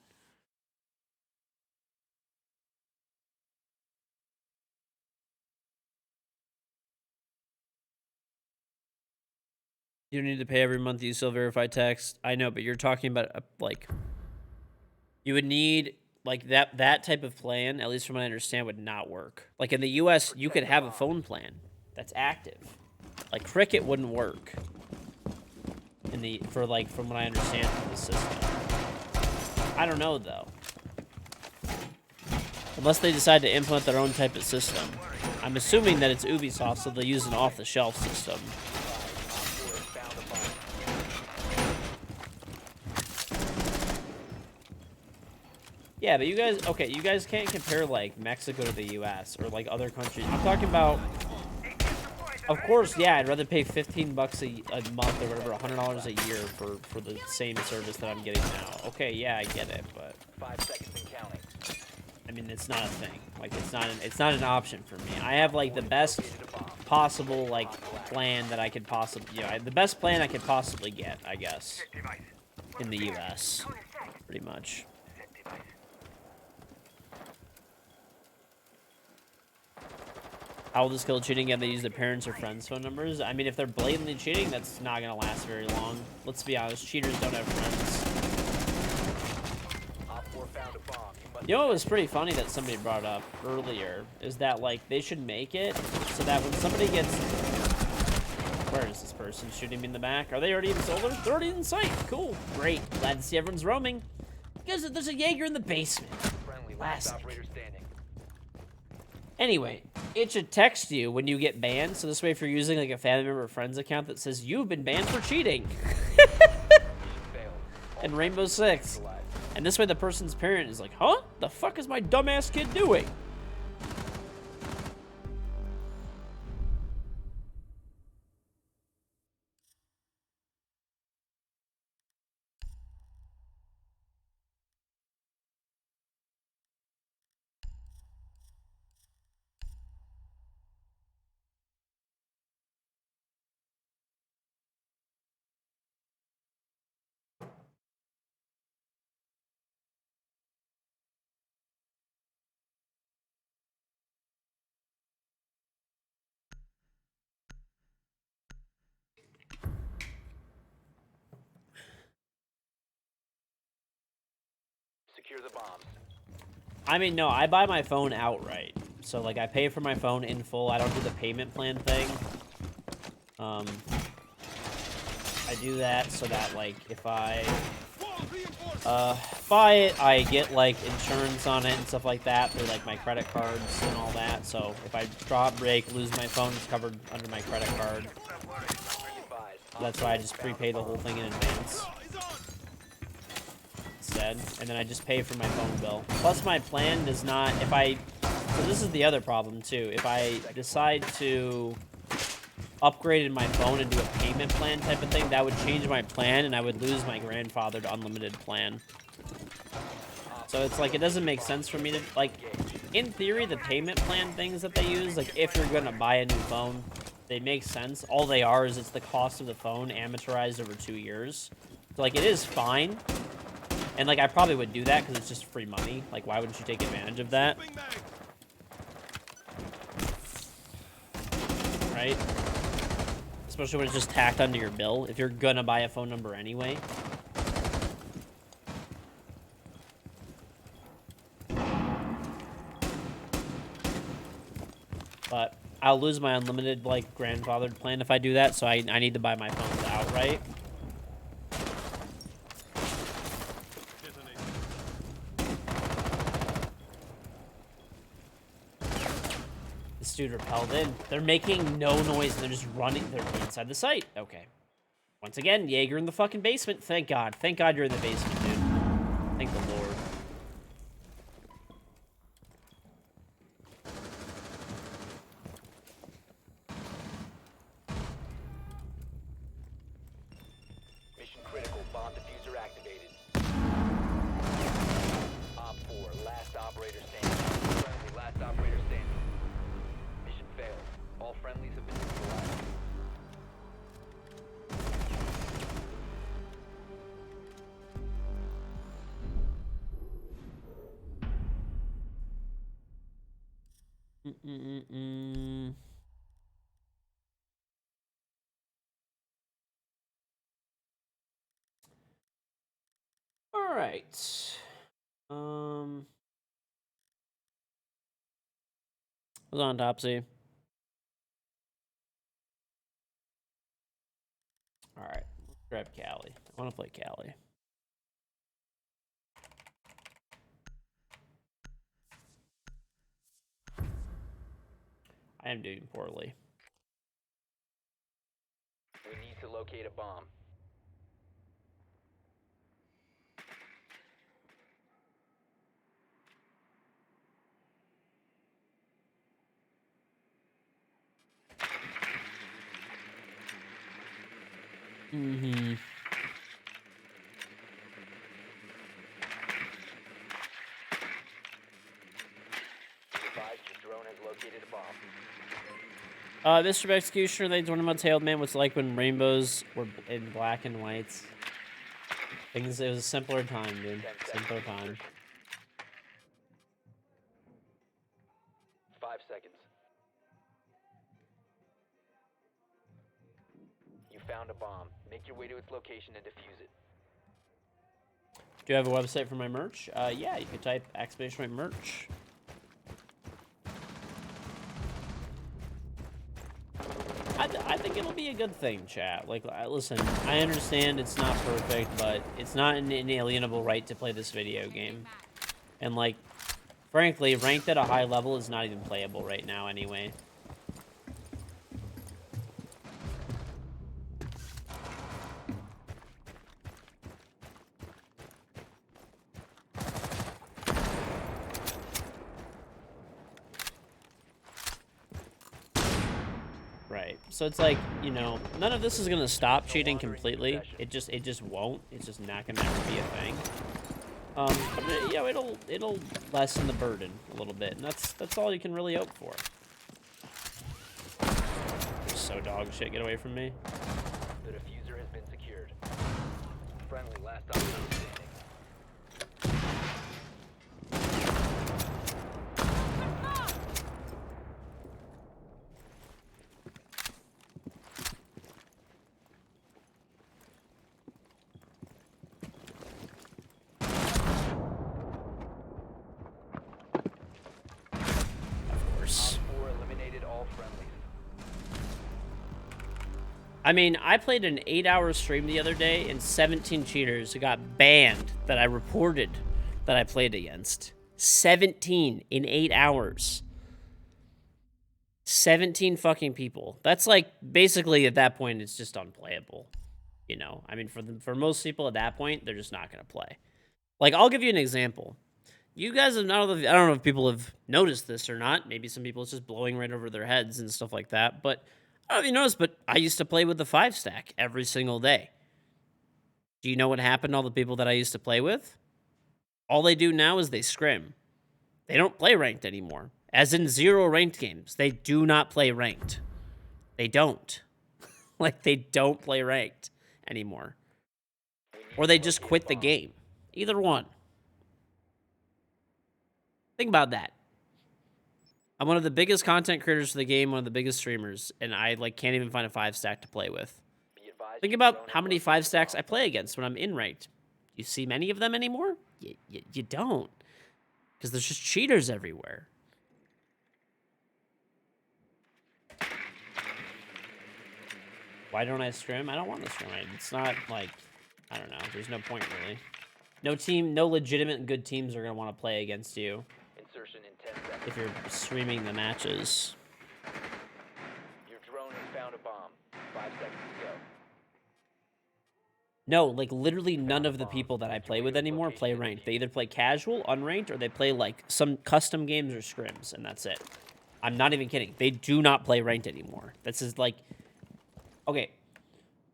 Speaker 1: You don't need to pay every month. You still verify text. I know, but you're talking about like you would need like that type of plan. At least from what I understand, would not work. Like in the U.S., you could have a phone plan that's active. Like Cricket wouldn't work in the for like from what I understand from the system. I don't know though. Unless they decide to implement their own type of system. I'm assuming that it's Ubisoft, so they'll use an off-the-shelf system. Yeah, but you guys can't compare, like, Mexico to the U.S. or, like, other countries. I'm talking about, of course, yeah, I'd rather pay 15 bucks a month or whatever, $100 a year for the same service that I'm getting now. Okay, yeah, I get it, but
Speaker 2: 5 seconds and counting.
Speaker 1: I mean, it's not a thing. Like, it's not an option for me. I have, like, the best possible, like, plan that I could possibly, the best plan I could possibly get, I guess, in the U.S., pretty much. How will this kill cheating? And they use their parents' or friends' phone numbers? I mean, if they're blatantly cheating, that's not going to last very long. Let's be honest, cheaters don't have friends. You know what was pretty funny that somebody brought up earlier is that, like, they should make it so that when somebody gets... Where is this person shooting me in the back? Are they already in solar? They're already in sight. Cool. Great. Glad to see everyone's roaming. Because there's a Jaeger in the basement. Classic. Anyway, it should text you when you get banned, so this way if you're using like a family member or friend's account that says you've been banned for cheating in Rainbow Six. And this way the person's parent is like, huh? The fuck is my dumbass kid doing?
Speaker 2: Secure the bombs.
Speaker 1: I mean, no, I buy my phone outright. So, like, I pay for my phone in full. I don't do the payment plan thing. I do that so that, like, if I buy it, I get, like, insurance on it and stuff like that through, like, my credit cards and all that. So, if I drop, break, lose my phone, it's covered under my credit card. That's why I just prepay the whole thing in advance. Instead, and then I just pay for my phone bill. Plus, my plan does not, so this is the other problem, too. If I decide to upgrade my phone and do a payment plan type of thing, that would change my plan, and I would lose my grandfathered unlimited plan. So it's like, it doesn't make sense for me to, like, in theory, the payment plan things that they use, like, if you're gonna buy a new phone, they make sense. All they are is it's the cost of the phone amortized over 2 years. So, like, it is fine. And, like, I probably would do that because it's just free money. Like, why wouldn't you take advantage of that? Right? Especially when it's just tacked onto your bill, if you're gonna buy a phone number anyway. But I'll lose my unlimited, like, grandfathered plan if I do that, so I need to buy my phones outright. Dude repelled in. They're making no noise. They're just running. They're inside the site. Okay. Once again, Jaeger in the fucking basement. Thank God. Thank God you're in the basement, dude. Thank the Lord. All right. Who's on Topsy? All right. Let's grab Callie. I want to play Callie. I am doing poorly.
Speaker 2: We need to locate a bomb.
Speaker 1: Mm-hmm.
Speaker 2: Advise your drone has located a bomb.
Speaker 1: Mr. Executioner, they told him about Tailed Man. What's it like when rainbows were in black and whites? Things, it was a simpler time, dude.
Speaker 2: 10 seconds.
Speaker 1: Simpler time.
Speaker 2: 5 seconds. You found a bomb. Make your way to its location and defuse it.
Speaker 1: Do you have a website for my merch? Yeah, you could type ! merch. I think it'll be a good thing, chat. Like, listen, I understand it's not perfect, but it's not an inalienable right to play this video game. And, like, frankly, ranked at a high level is not even playable right now anyway. Right. So it's like, you know, none of this is gonna stop cheating completely. It just won't. It's just not gonna ever be a thing. But you know, it'll lessen the burden a little bit, and that's all you can really hope for. You're so dog shit. Get away from me.
Speaker 2: The diffuser has been secured. Friendly, last operator standing.
Speaker 1: Of course.
Speaker 2: Op 4 eliminated all friendlies.
Speaker 1: I mean, I played an 8-hour stream the other day, and 17 cheaters got banned that I reported that I played against. 17 in 8 hours. 17 fucking people. That's like, basically, at that point, it's just unplayable. You know? I mean, for most people at that point, they're just not going to play. Like, I'll give you an example. You guys have not, I don't know if people have noticed this or not. Maybe some people, it's just blowing right over their heads and stuff like that. But I don't know if you noticed, but I used to play with the 5-stack every single day. Do you know what happened to all the people that I used to play with? All they do now is they scrim. They don't play ranked anymore. As in 0 ranked games. They do not play ranked. They don't. Like, they don't play ranked anymore. Or they just quit the game. Either one. Think about that. I'm one of the biggest content creators for the game, one of the biggest streamers, and I like can't even find a 5-stack to play with.
Speaker 2: Be advised
Speaker 1: Think
Speaker 2: your
Speaker 1: about
Speaker 2: drone
Speaker 1: how
Speaker 2: has
Speaker 1: many
Speaker 2: located a
Speaker 1: 5-stacks
Speaker 2: bomb.
Speaker 1: I play against when I'm in ranked. You see many of them anymore? You don't. Because there's just cheaters everywhere. Why don't I stream? I don't want to stream. It's not like, I don't know. There's no point really. No team, no legitimate good teams are going to want to play against you
Speaker 2: Insertion in 10 seconds.
Speaker 1: if you're streaming the matches.
Speaker 2: Your drone has found a bomb. 5 seconds to go.
Speaker 1: No, like literally none of the people that I play with anymore play ranked. They either play casual, unranked, or they play like some custom games or scrims, and that's it. I'm not even kidding. They do not play ranked anymore. This is like, okay.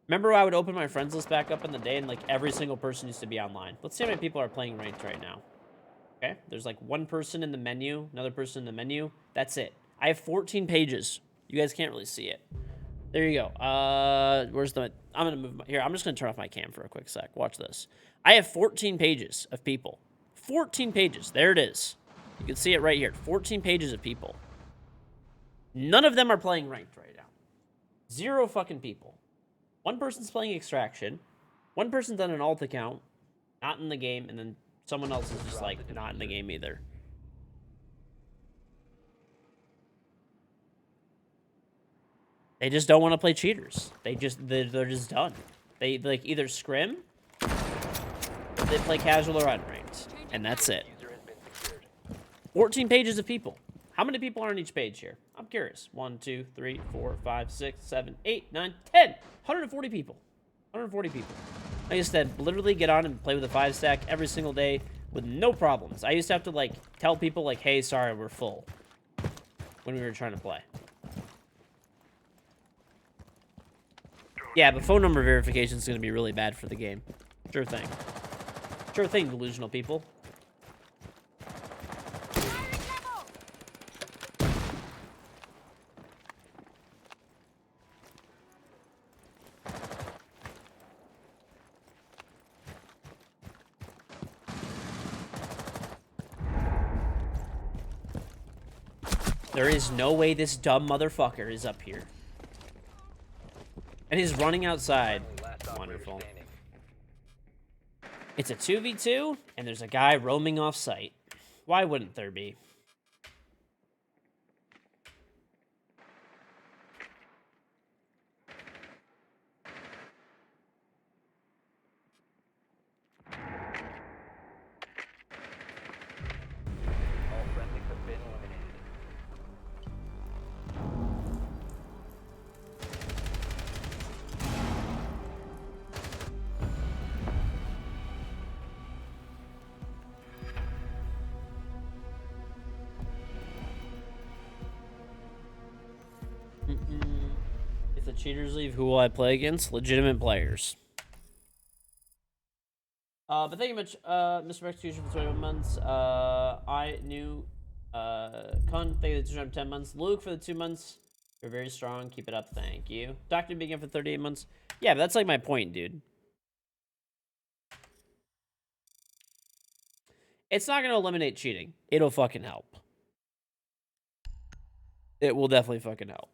Speaker 1: Remember I would open my friends list back up in the day and like every single person used to be online. Let's see how many people are playing ranked right now. Okay, there's like one person in the menu, another person in the menu. That's it. I have 14 pages. You guys can't really see it. There you go. Where's the... I'm going to move... Here, I'm just going to turn off my cam for a quick sec. Watch this. I have 14 pages of people. 14 pages. There it is. You can see it right here. 14 pages of people. None of them are playing ranked right now. 0 fucking people. One person's playing Extraction. One person's on an alt account, not in the game, and then someone else is just, like, not in the game either. They just don't want to play cheaters. They're just done. They, like, either scrim, or they play casual or unranked, and that's it. 14 pages of people. How many people are on each page here? I'm curious. 1, 2, 3, 4, 5, 6, 7, 8, 9, 10. 140 people. 140 people. I used to literally get on and play with a 5-stack every single day with no problems. I used to have to, like, tell people, like, hey, sorry, we're full when we were trying to play. Yeah, but phone number verification is going to be really bad for the game. Sure thing. Sure thing, delusional people. There is no way this dumb motherfucker is up here. And he's running outside. Wonderful. It's a 2v2, and there's a guy roaming off site. Why wouldn't there be?
Speaker 2: All friendlies have been eliminated.
Speaker 1: If the cheaters leave, who will I play against? Legitimate players. But thank you much, Mr. Execution for 21 months. I knew, Con, thank you for 10 months. Luke for the 2 months. You're very strong. Keep it up. Thank you. Dr. Begin for 38 months. Yeah, but that's like my point, dude. It's not going to eliminate cheating. It'll fucking help. It will definitely fucking help.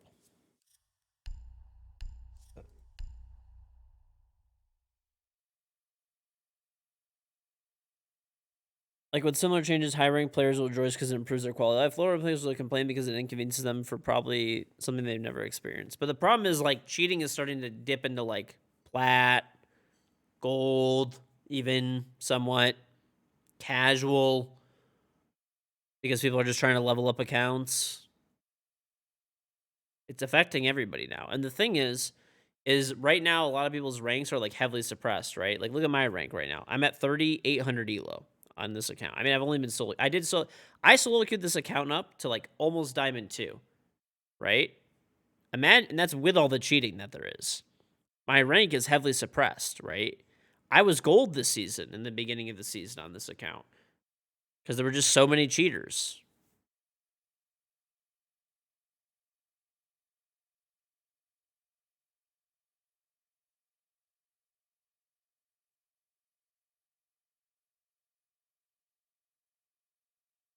Speaker 1: Like with similar changes, high-ranked players will rejoice because it improves their quality of life. Lower players will complain because it inconveniences them for probably something they've never experienced. But the problem is, like, cheating is starting to dip into, like, plat, gold, even somewhat casual, because people are just trying to level up accounts. It's affecting everybody now. And the thing is right now, a lot of people's ranks are, like, heavily suppressed, right? Like, look at my rank right now. I'm at 3,800 elo on this account. I mean, I've only been solo. I solo queued this account up to, like, almost Diamond 2, right? Imagine, and that's with all the cheating that there is. My rank is heavily suppressed, right? I was gold this season, in the beginning of the season on this account, because there were just so many cheaters.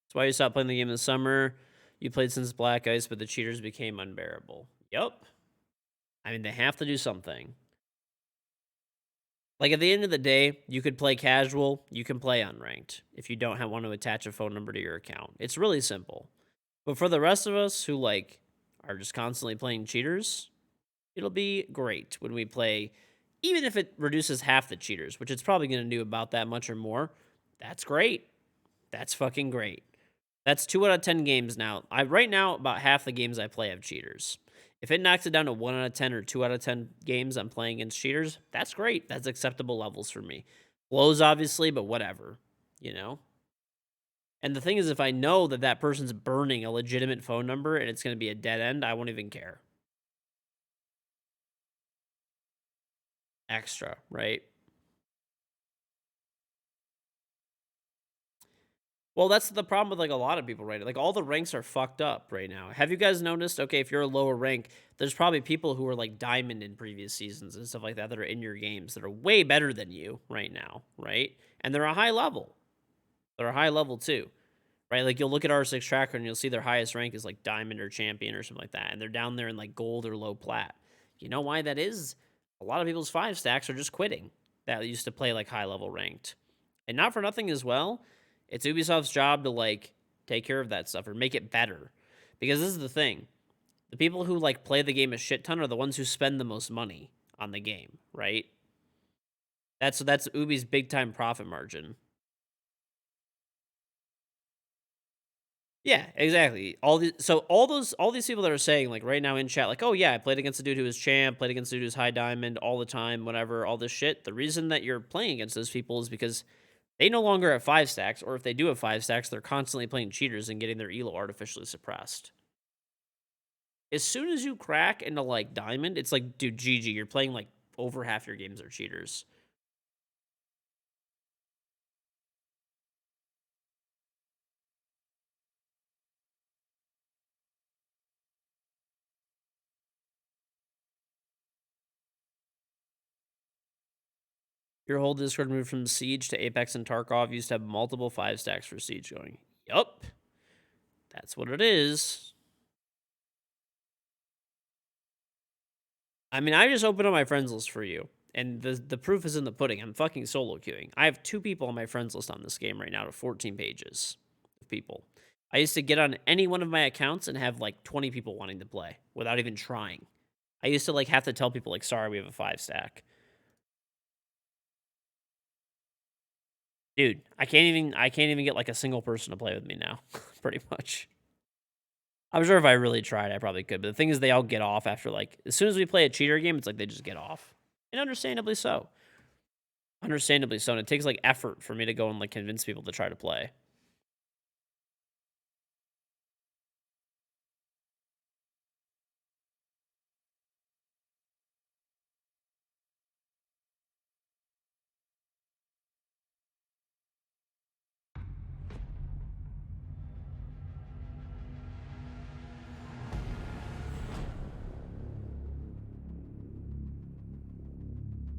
Speaker 1: That's why you stopped playing the game in the summer. You played since Black Ice, but the cheaters became unbearable. Yup. I mean, they have to do something. Like, at the end of the day, you could play casual, you can play unranked, if you don't want to attach a phone number to your account. It's really simple. But for the rest of us who, like, are just constantly playing cheaters, it'll be great when we play, even if it reduces half the cheaters, which it's probably going to do about that much or more. That's great. That's fucking great. That's 2 out of 10 games now. Right now, about half the games I play have cheaters. If it knocks it down to 1 out of 10 or 2 out of 10 games I'm playing against cheaters, that's great. That's acceptable levels for me. Blows, obviously, but whatever, you know? And the thing is, if I know that that person's burning a legitimate phone number and it's going to be a dead end, I won't even care. Extra, right? Well, that's the problem with like a lot of people right now. Like all the ranks are fucked up right now. Have you guys noticed? Okay, if you're a lower rank, there's probably people who are like diamond in previous seasons and stuff like that that are in your games that are way better than you right now, right? And they're a high level. They're a high level too, right? Like you'll look at R6 Tracker and you'll see their highest rank is like diamond or champion or something like that, and they're down there in like gold or low plat. You know why that is? A lot of people's 5 stacks are just quitting that used to play like high level ranked. And not for nothing as well, it's Ubisoft's job to like take care of that stuff or make it better. Because this is the thing. The people who like play the game a shit ton are the ones who spend the most money on the game, right? That's Ubi's big time profit margin. Yeah, exactly. All these people that are saying like right now in chat like, "Oh yeah, I played against a dude who was champ, played against a dude who's high diamond all the time, whatever, all this shit." The reason that you're playing against those people is because they no longer have 5 stacks, or if they do have 5 stacks, they're constantly playing cheaters and getting their elo artificially suppressed. As soon as you crack into like diamond, it's like, dude, GG, you're playing like over half your games are cheaters. Your whole Discord moved from Siege to Apex and Tarkov used to have multiple 5 stacks for Siege going. Yup. That's what it is. I mean, I just opened up my friends list for you, and the proof is in the pudding. I'm fucking solo queuing. I have 2 people on my friends list on this game right now to 14 pages of people. I used to get on any one of my accounts and have like 20 people wanting to play without even trying. I used to like have to tell people like, sorry, we have a 5 stack. Dude, I can't even get like a single person to play with me now, pretty much. I'm sure if I really tried, I probably could. But the thing is, they all get off after like as soon as we play a cheater game, it's like they just get off, and understandably so. Understandably so. And it takes like effort for me to go and like convince people to try to play.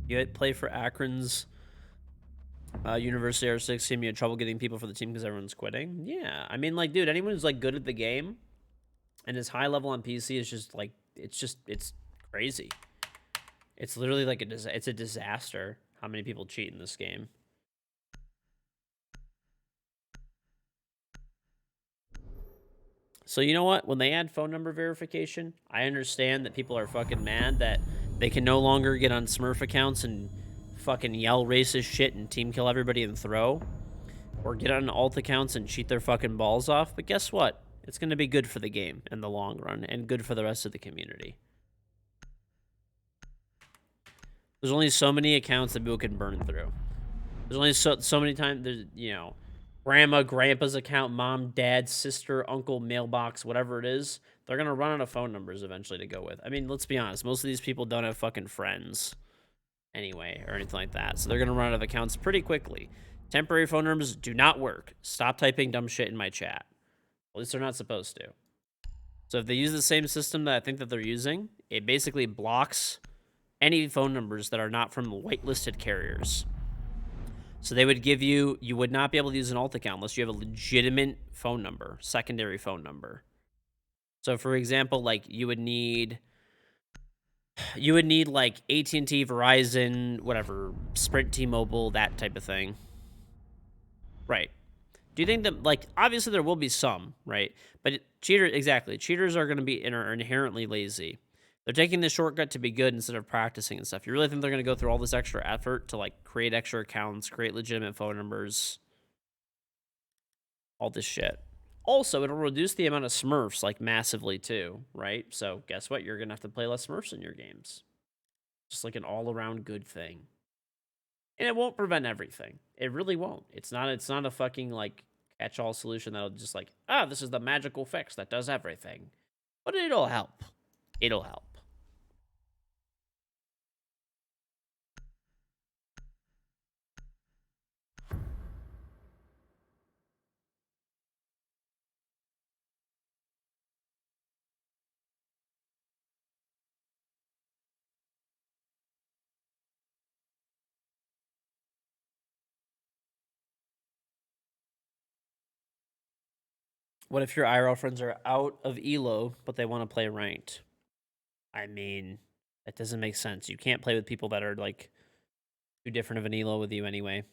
Speaker 1: You play for Akron's University R6 team. You had trouble getting people for the team because everyone's quitting. Yeah, I mean, like, dude, anyone who's like good at the game and is high level on PC is just like it's crazy. It's literally like it's a disaster how many people cheat in this game. So you know what? When they add phone number verification, I understand that people are fucking mad that they can no longer get on Smurf accounts and fucking yell racist shit and team kill everybody and throw, or get on alt accounts and cheat their fucking balls off. But guess what? It's going to be good for the game in the long run and good for the rest of the community. There's only so many accounts that people can burn through. There's only so many times there's, you know, grandma, grandpa's account, mom, dad, sister, uncle, mailbox, whatever it is. They're going to run out of phone numbers eventually to go with. I mean, let's be honest. Most of these people don't have fucking friends anyway or anything like that. So they're going to run out of accounts pretty quickly. Temporary phone numbers do not work. Stop typing dumb shit in my chat. At least they're not supposed to. So if they use the same system that I think that they're using, it basically blocks any phone numbers that are not from whitelisted carriers. So they would give you would not be able to use an alt account unless you have a legitimate phone number, secondary phone number. So for example, like you would need like AT&T, Verizon, whatever, Sprint, T-Mobile, that type of thing. Right. Do you think that, like, obviously there will be some, right? But cheaters are going to be inherently lazy. They're taking the shortcut to be good instead of practicing and stuff. You really think they're going to go through all this extra effort to, like, create extra accounts, create legitimate phone numbers, all this shit? Also, it'll reduce the amount of Smurfs, like, massively, too, right? So, guess what? You're going to have to play less Smurfs in your games. Just, like, an all-around good thing. And it won't prevent everything. It really won't. It's not a fucking, like, catch-all solution that'll just, like, this is the magical fix that does everything. But it'll help. It'll help. What if your IRL friends are out of ELO, but they want to play ranked? I mean, that doesn't make sense. You can't play with people that are, like, too different of an ELO with you anyway.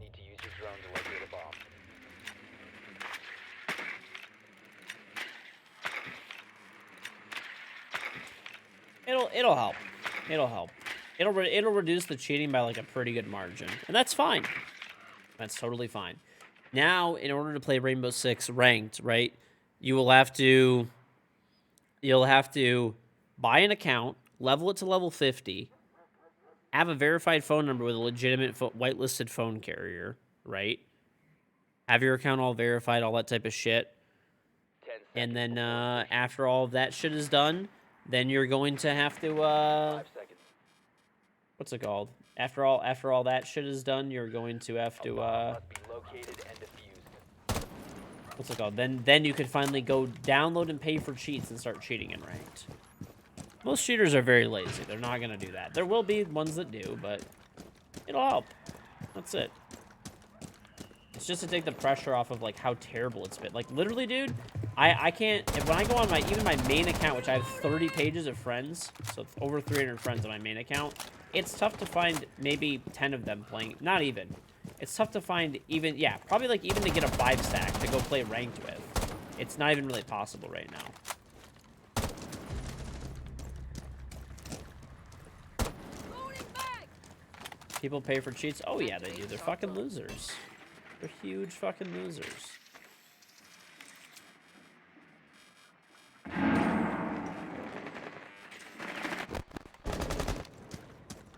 Speaker 2: Need to use your drone to locate a bomb.
Speaker 1: It'll help. It'll help. It'll reduce the cheating by, like, a pretty good margin. And that's fine. That's totally fine. Now, in order to play Rainbow Six ranked, right, you'll have to buy an account, level it to level 50, have a verified phone number with a legitimate whitelisted phone carrier, right? Have your account all verified, all that type of shit.
Speaker 2: 10
Speaker 1: And
Speaker 2: seconds
Speaker 1: then
Speaker 2: before insertion.
Speaker 1: after all of that shit is done, then you're going to have to
Speaker 2: 5 seconds.
Speaker 1: what's it called? After all that shit is done, you're going to have
Speaker 2: A
Speaker 1: to
Speaker 2: bomb must be located and defused.
Speaker 1: what's it called? Then you could finally go download and pay for cheats and start cheating in ranked. Most cheaters are very lazy. They're not gonna do that. There will be ones that do, but it'll help. That's it. It's just to take the pressure off of, like, how terrible it's been. Like, literally, dude, I can't, when I go on even my main account, which I have 30 pages of friends, so it's over 300 friends on my main account, it's tough to find maybe 10 of them playing, not even. It's tough to find even, yeah, probably, like, even to get a 5 stack to go play ranked with. It's not even really possible right now. People pay for cheats? Oh, yeah, they do. They're fucking losers. They're huge fucking losers.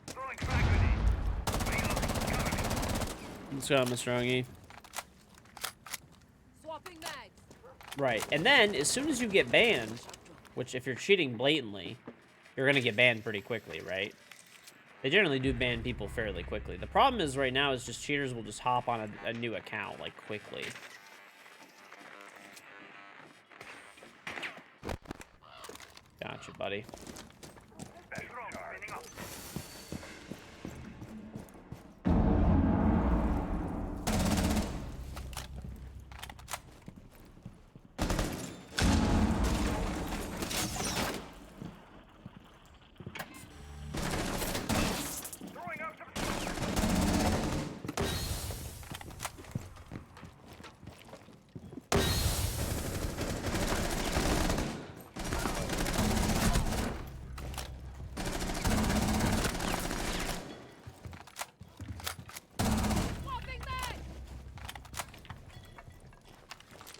Speaker 4: Throwing frag grenade. Reloading. Cover me.
Speaker 1: Let's go, Mr. Ongi.
Speaker 5: Swapping mags.
Speaker 1: Right, and then, as soon as you get banned, which if you're cheating blatantly, you're gonna get banned pretty quickly, right? They generally do ban people fairly quickly. The problem is right now is just cheaters will just hop on a new account, like, quickly. Gotcha, buddy.
Speaker 4: Drone spinning up. Throwing out some.
Speaker 5: Swapping mags.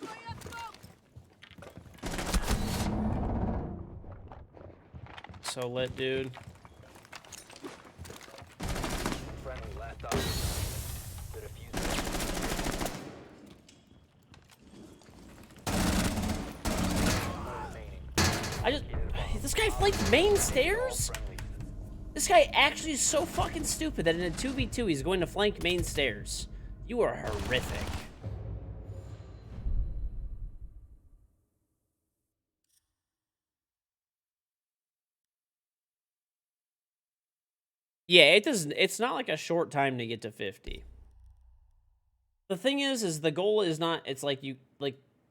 Speaker 5: Throwing up smoke.
Speaker 1: So lit, dude.
Speaker 2: Friendly last option. The diffuser. Remaining.
Speaker 1: This guy flanked main stairs?
Speaker 2: Friendly.
Speaker 1: This guy actually is so fucking stupid that in a 2v2 he's going to flank main stairs. You are horrific. Yeah, it's not like a short time to get to 50. The thing is the goal is not, it's like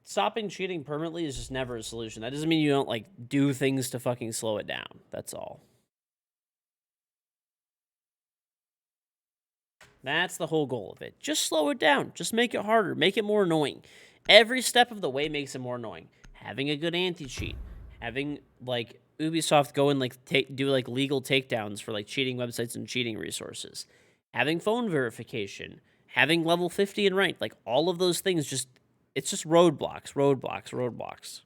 Speaker 1: stopping cheating permanently is just never a solution. That doesn't mean you don't, like, do things to fucking slow it down. That's all. That's the whole goal of it. Just slow it down. Just make it harder. Make it more annoying. Every step of the way makes it more annoying. Having a good anti-cheat. Having, like, Ubisoft go and, like, do, like, legal takedowns for, like, cheating websites and cheating resources. Having phone verification. Having level 50 in ranked. Like, all of those things just, it's just roadblocks, roadblocks, roadblocks.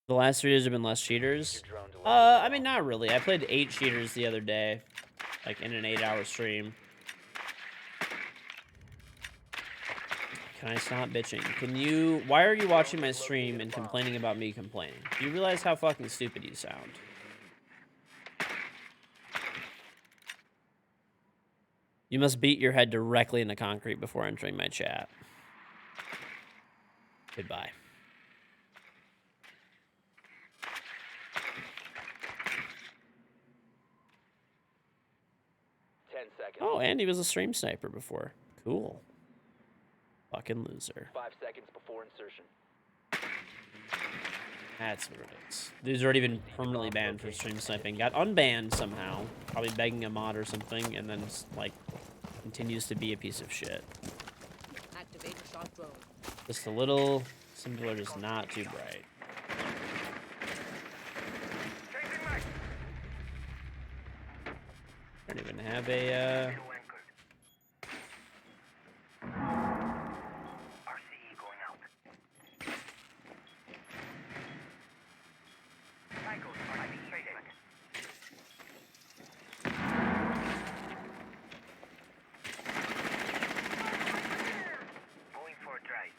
Speaker 1: The last 3 days have been less cheaters.
Speaker 2: Your drone to locate a
Speaker 1: I mean,
Speaker 2: bomb.
Speaker 1: not really. I played 8 cheaters the other day, like, in an 8-hour stream. Can I stop bitching? Why are you watching my stream and complaining about me complaining? Do you realize how fucking stupid you sound? You must beat your head directly into concrete before entering my chat. Goodbye.
Speaker 2: 10 seconds.
Speaker 1: Oh, and he was a stream sniper before. Cool. Fucking loser.
Speaker 2: 5 seconds before insertion.
Speaker 1: That's what it is. Dude's already been permanently banned for stream sniping. Got unbanned somehow. Probably begging a mod or something, and then, like, continues to be a piece of shit.
Speaker 5: Activate shot drone.
Speaker 1: Just a little... Some people are just not too bright.
Speaker 4: Changing mag.
Speaker 1: Don't even have a,
Speaker 4: Middle anchored. RCE going out. Cycles are being traded. Going for a drive.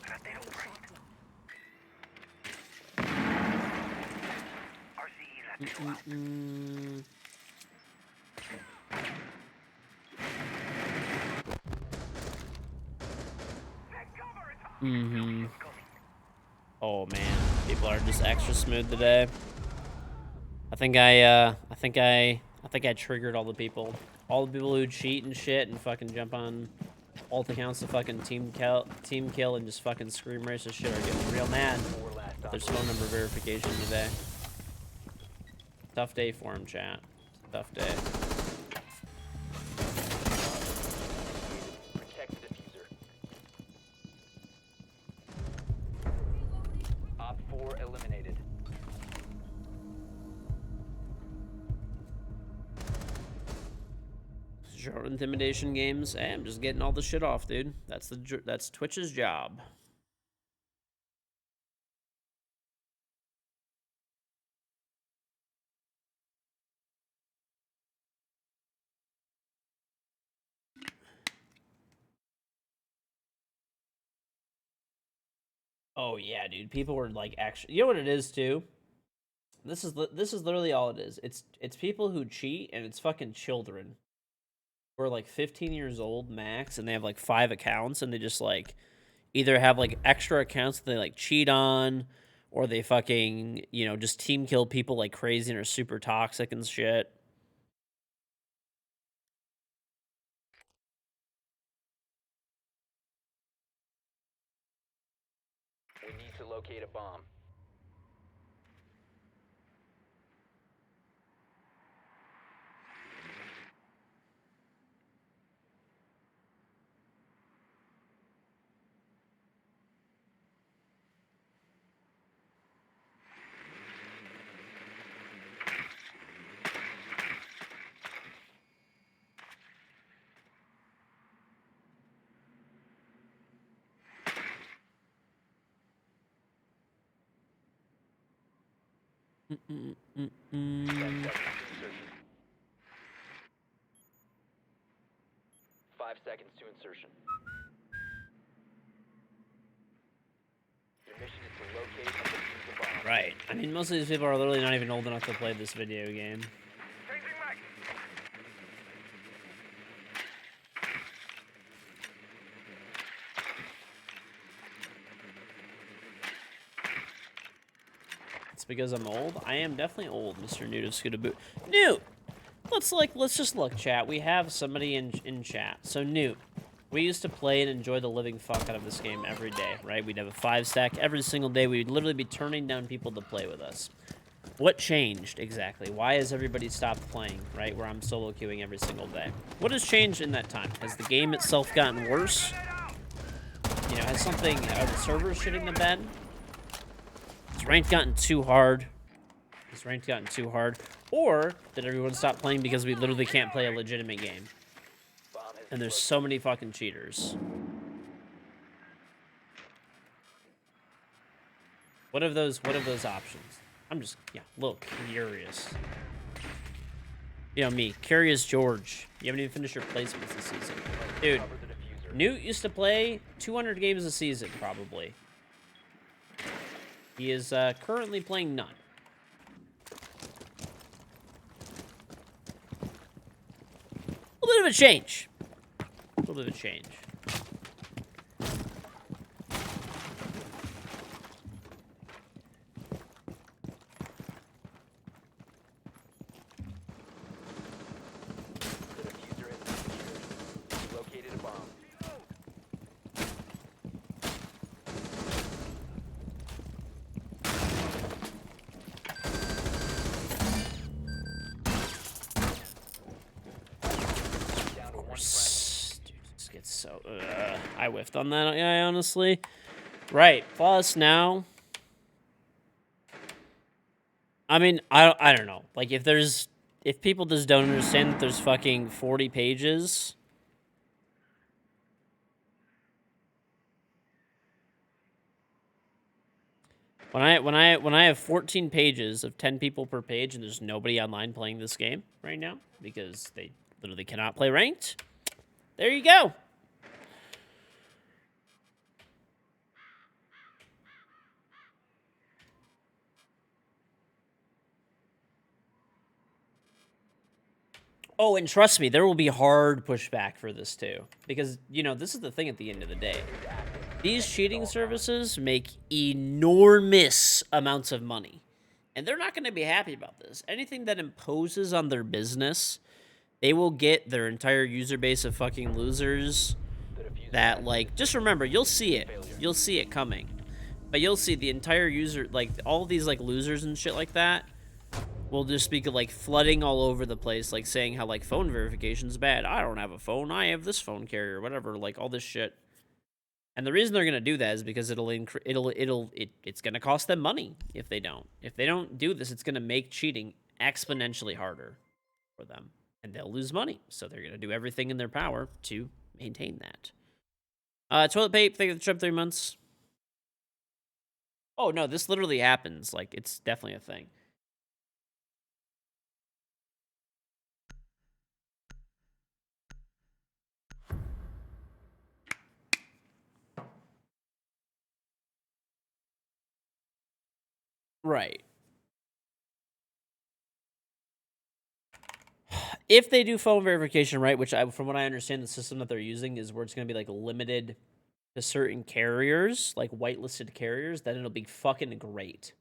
Speaker 4: Ratero break. RCE lateral out. Take cover, it's hot.
Speaker 1: Mm-hmm. Oh man, people are just extra smooth today. I think I triggered all the people who cheat and shit and fucking jump on alt accounts to fucking team kill and just fucking scream racist shit are getting real mad.
Speaker 2: 4 last
Speaker 1: There's
Speaker 2: operator.
Speaker 1: phone number verification today. Tough day for him, chat. Tough day.
Speaker 2: Protect the diffuser. Op 4 eliminated.
Speaker 1: Short intimidation games. Hey, I'm just getting all the shit off, dude. That's Twitch's job. Oh yeah, dude. People were like, actually, you know what it is too. This is literally all it is. It's people who cheat and it's fucking children who are like 15 years old max and they have like 5 accounts and they just like either have like extra accounts that they like cheat on or they fucking, you know, just team kill people like crazy and are super toxic and shit.
Speaker 2: We need to locate a bomb.
Speaker 1: Mm-mm-mm-mm.
Speaker 2: 10 seconds to insertion. 5 seconds to insertion. Your mission is to locate and defuse the bomb.
Speaker 1: Right. I mean, most of these people are literally not even old enough to play this video game.
Speaker 4: Changing mag.
Speaker 1: It's because I'm old. I am definitely old, Mr. Newt of Scootaboot. Newt! Let's just look, chat. We have somebody in chat. So, Newt, we used to play and enjoy the living fuck out of this game every day, right? We'd have a 5-stack every single day. We'd literally be turning down people to play with us. What changed exactly? Why has everybody stopped playing, right? Where I'm solo queuing every single day. What has changed in that time? Has the game itself gotten worse? You know, are the servers shitting the bed? Has ranked gotten too hard? Has ranked gotten too hard? Or did everyone stop playing because we literally can't play a legitimate game?
Speaker 2: Bomb has
Speaker 1: And there's
Speaker 2: been
Speaker 1: so many fucking cheaters. What of those options? I'm just, yeah, a little curious. You know me, Curious George. You haven't even finished your placements this season. Dude,
Speaker 2: cover the diffuser.
Speaker 1: Newt used to play 200 games a season, probably. He is currently playing none. A little bit of a change. A little bit of a change. So, I whiffed on that guy, honestly. Right. Plus, now... I mean, I don't know. Like, if people just don't understand that there's fucking 40 pages... When I have 14 pages of 10 people per page and there's nobody online playing this game right now because they literally cannot play ranked, there you go. Oh, and trust me, there will be hard pushback for this too. Because, you know, this is the thing at the end of the day. These cheating services make enormous amounts of money. And they're not going to be happy about this. Anything that imposes on their business, they will get their entire user base of fucking losers that, like, just remember, you'll see it. You'll see it coming. But you'll see the entire user, like, all these, like, losers and shit like that will just be, like, flooding all over the place, like, saying how, like, phone verification's bad. I don't have a phone. I have this phone carrier, whatever, like, all this shit. And the reason they're gonna do that is because it's gonna cost them money if they don't. If they don't do this, it's gonna make cheating exponentially harder for them, and they'll lose money. So they're gonna do everything in their power to maintain that. Toilet paper, think of the trip 3 months. Oh no, this literally happens. Like, it's definitely a thing. Right. If they do phone verification right, which from what I understand, the system that they're using is where it's going to be like limited to certain carriers, like whitelisted carriers, then it'll be fucking great.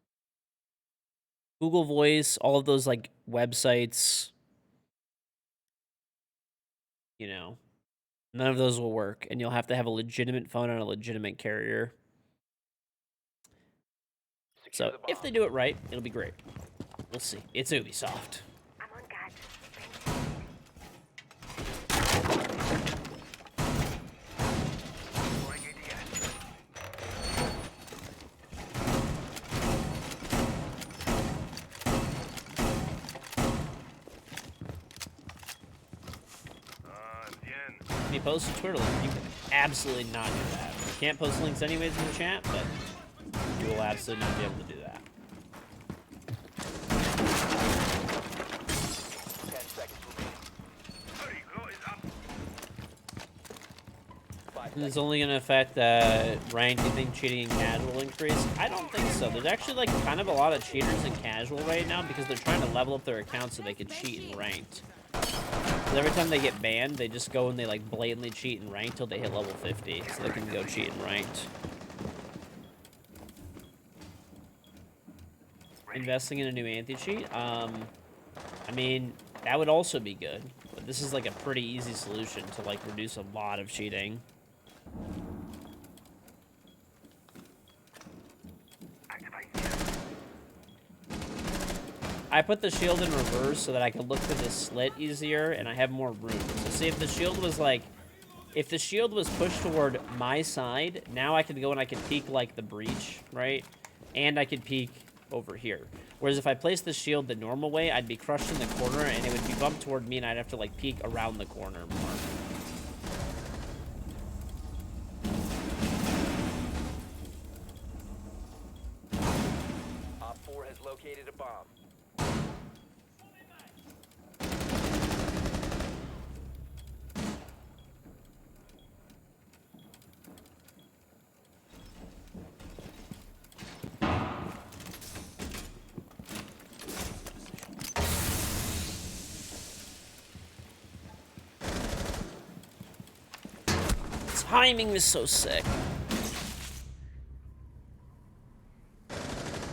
Speaker 1: Google Voice, all of those like websites, you know, none of those will work, and you'll have to have a legitimate phone on a legitimate carrier. So if they do it right, it'll be great. We'll see. It's Ubisoft.
Speaker 4: I'm on guard. Deploying ADS. Bien.
Speaker 1: If you post a Twitter link, you can absolutely not do that. You can't post links anyways in the chat, but you will absolutely not be able to do that.
Speaker 2: 10 seconds remaining.
Speaker 4: Hurry, glow is up.
Speaker 2: 5
Speaker 1: Is
Speaker 2: seconds.
Speaker 1: only going to affect ranked, you think, cheating and casual increase? I don't think so. There's actually like kind of a lot of cheaters in casual right now because they're trying to level up their accounts so they can cheat in ranked. 'Cause every time they get banned, they just go and they like blatantly cheat in ranked till they hit level 50, so they can go cheat in ranked. Investing in a new anti-cheat? I mean, that would also be good, but this is like a pretty easy solution to like reduce a lot of cheating. I put the shield in reverse so that I could look through the slit easier and I have more room. So see, if the shield was like, if the shield was pushed toward my side, now I could go and I could peek like the breach, right? And I could peek over here. Whereas if I placed the shield the normal way, I'd be crushed in the corner and it would be bumped toward me and I'd have to like peek around the corner more.
Speaker 2: Op 4 has located a bomb.
Speaker 1: Timing is so sick.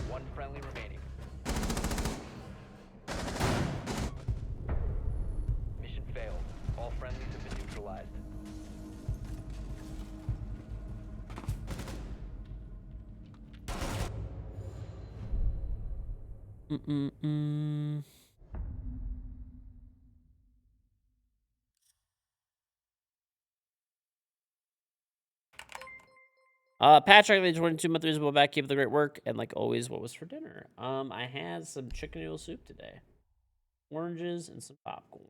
Speaker 2: One friendly remaining. Mission failed. All friendlies have been neutralized.
Speaker 1: Patrick, the 22-month reasonable back. Keep up the great work. And like always, what was for dinner? I had some chicken noodle soup today. Oranges and some popcorn.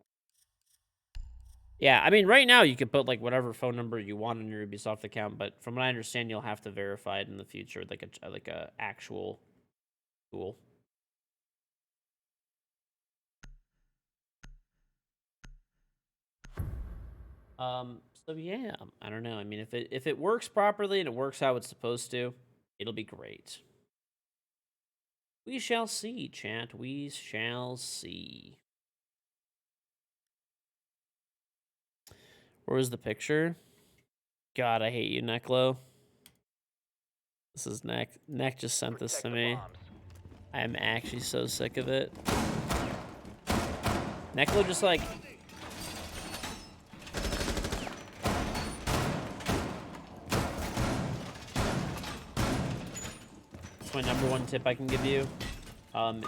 Speaker 1: Yeah, I mean, right now you could put like whatever phone number you want on your Ubisoft account, but from what I understand, you'll have to verify it in the future, with like a actual tool. So yeah, I don't know. I mean, if it works properly and it works how it's supposed to, it'll be great. We shall see, chat. We shall see. Where was the picture? God, I hate you, Neclo. This is Neck. Neck just sent this
Speaker 2: Protect
Speaker 1: to
Speaker 2: the
Speaker 1: me.
Speaker 2: bombs.
Speaker 1: I am actually so sick of it. Neclo just like... That's my #1 tip I can give you.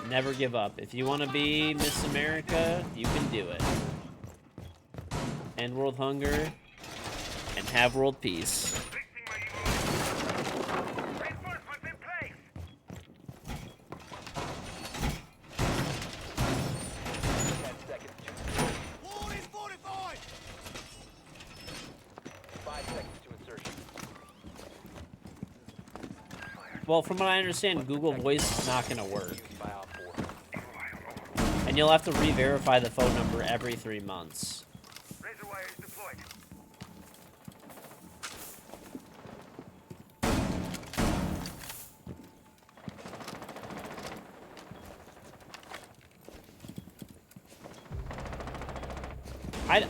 Speaker 1: Never give up. If you want to be Miss America, you can do it. End world hunger and have world peace.
Speaker 4: Fixing my evil. Reinforcements in place.
Speaker 2: 10 seconds to insertion.
Speaker 3: Wall is fortified!
Speaker 2: 5 seconds to insertion.
Speaker 1: Well, from what I understand, Google Voice is not going to work.
Speaker 2: Used by Op 4.
Speaker 1: And you'll have to re-verify the phone number every 3 months.
Speaker 4: Razor wire is deployed.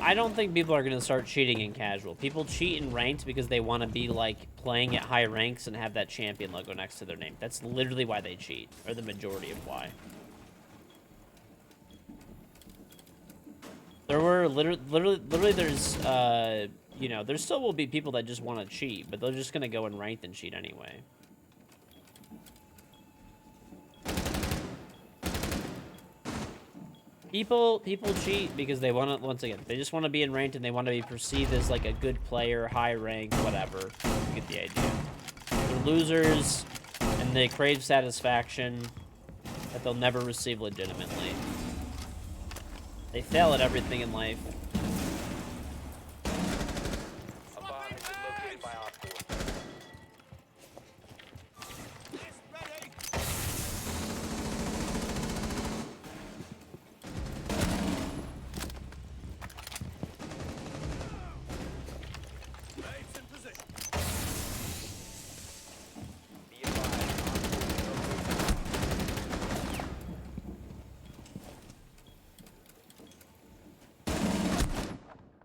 Speaker 1: I don't think people are going to start cheating in casual. People cheat in ranked because they want to be, like, playing at high ranks and have that champion logo next to their name. That's literally why they cheat, or the majority of why. There were literally there's, you know, there still will be people that just want to cheat, but they're just going to go in ranked and cheat anyway. People cheat because they want to, once again, they just want to be in ranked and they want to be perceived as like a good player, high rank, whatever. You get the idea. They're losers and they crave satisfaction that they'll never receive legitimately. They fail at everything in life.
Speaker 2: A bomb has been located by Op 4.
Speaker 3: It's ready! Babes in position.
Speaker 2: Be advised.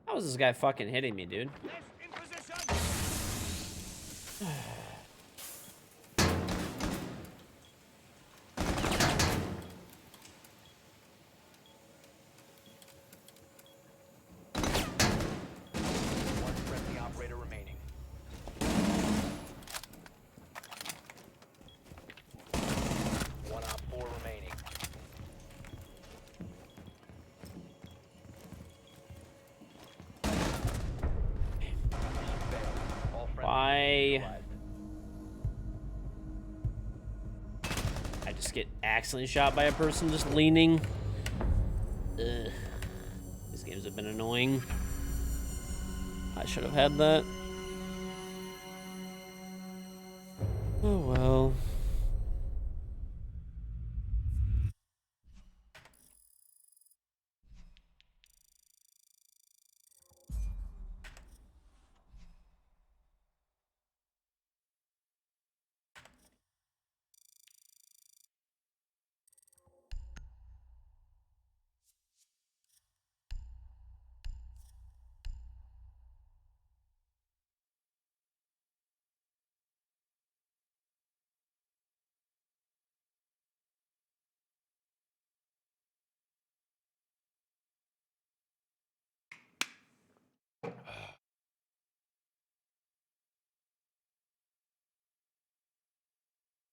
Speaker 1: How is this guy fucking hitting me, dude?
Speaker 3: Left in position!
Speaker 2: One friendly operator remaining. One Op 4 remaining. Failed. All friendly
Speaker 1: Why?
Speaker 2: neutralized.
Speaker 1: I just get accidentally shot by a person just leaning. Ugh. These games have been annoying. I should have had that. Oh well.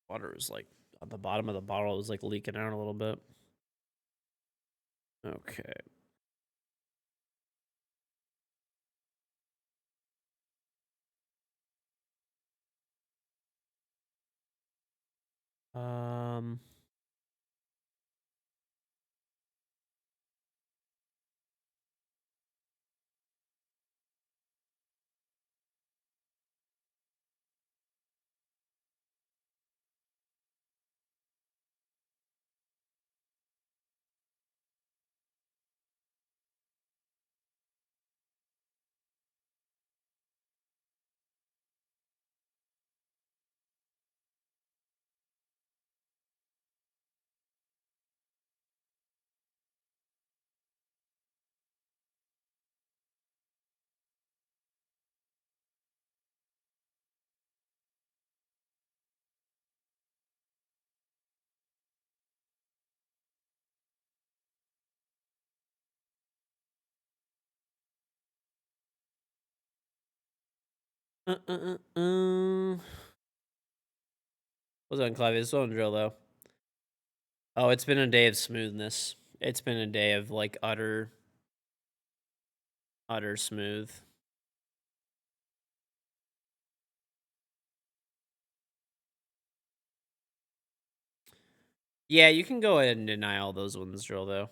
Speaker 1: Water is like at the bottom of the bottle is like leaking out a little bit. Okay. Was on Clive. Still on drill though. Oh, it's been a day of smoothness. It's been a day of like utter smooth. Yeah, you can go ahead and deny all those ones, drill though.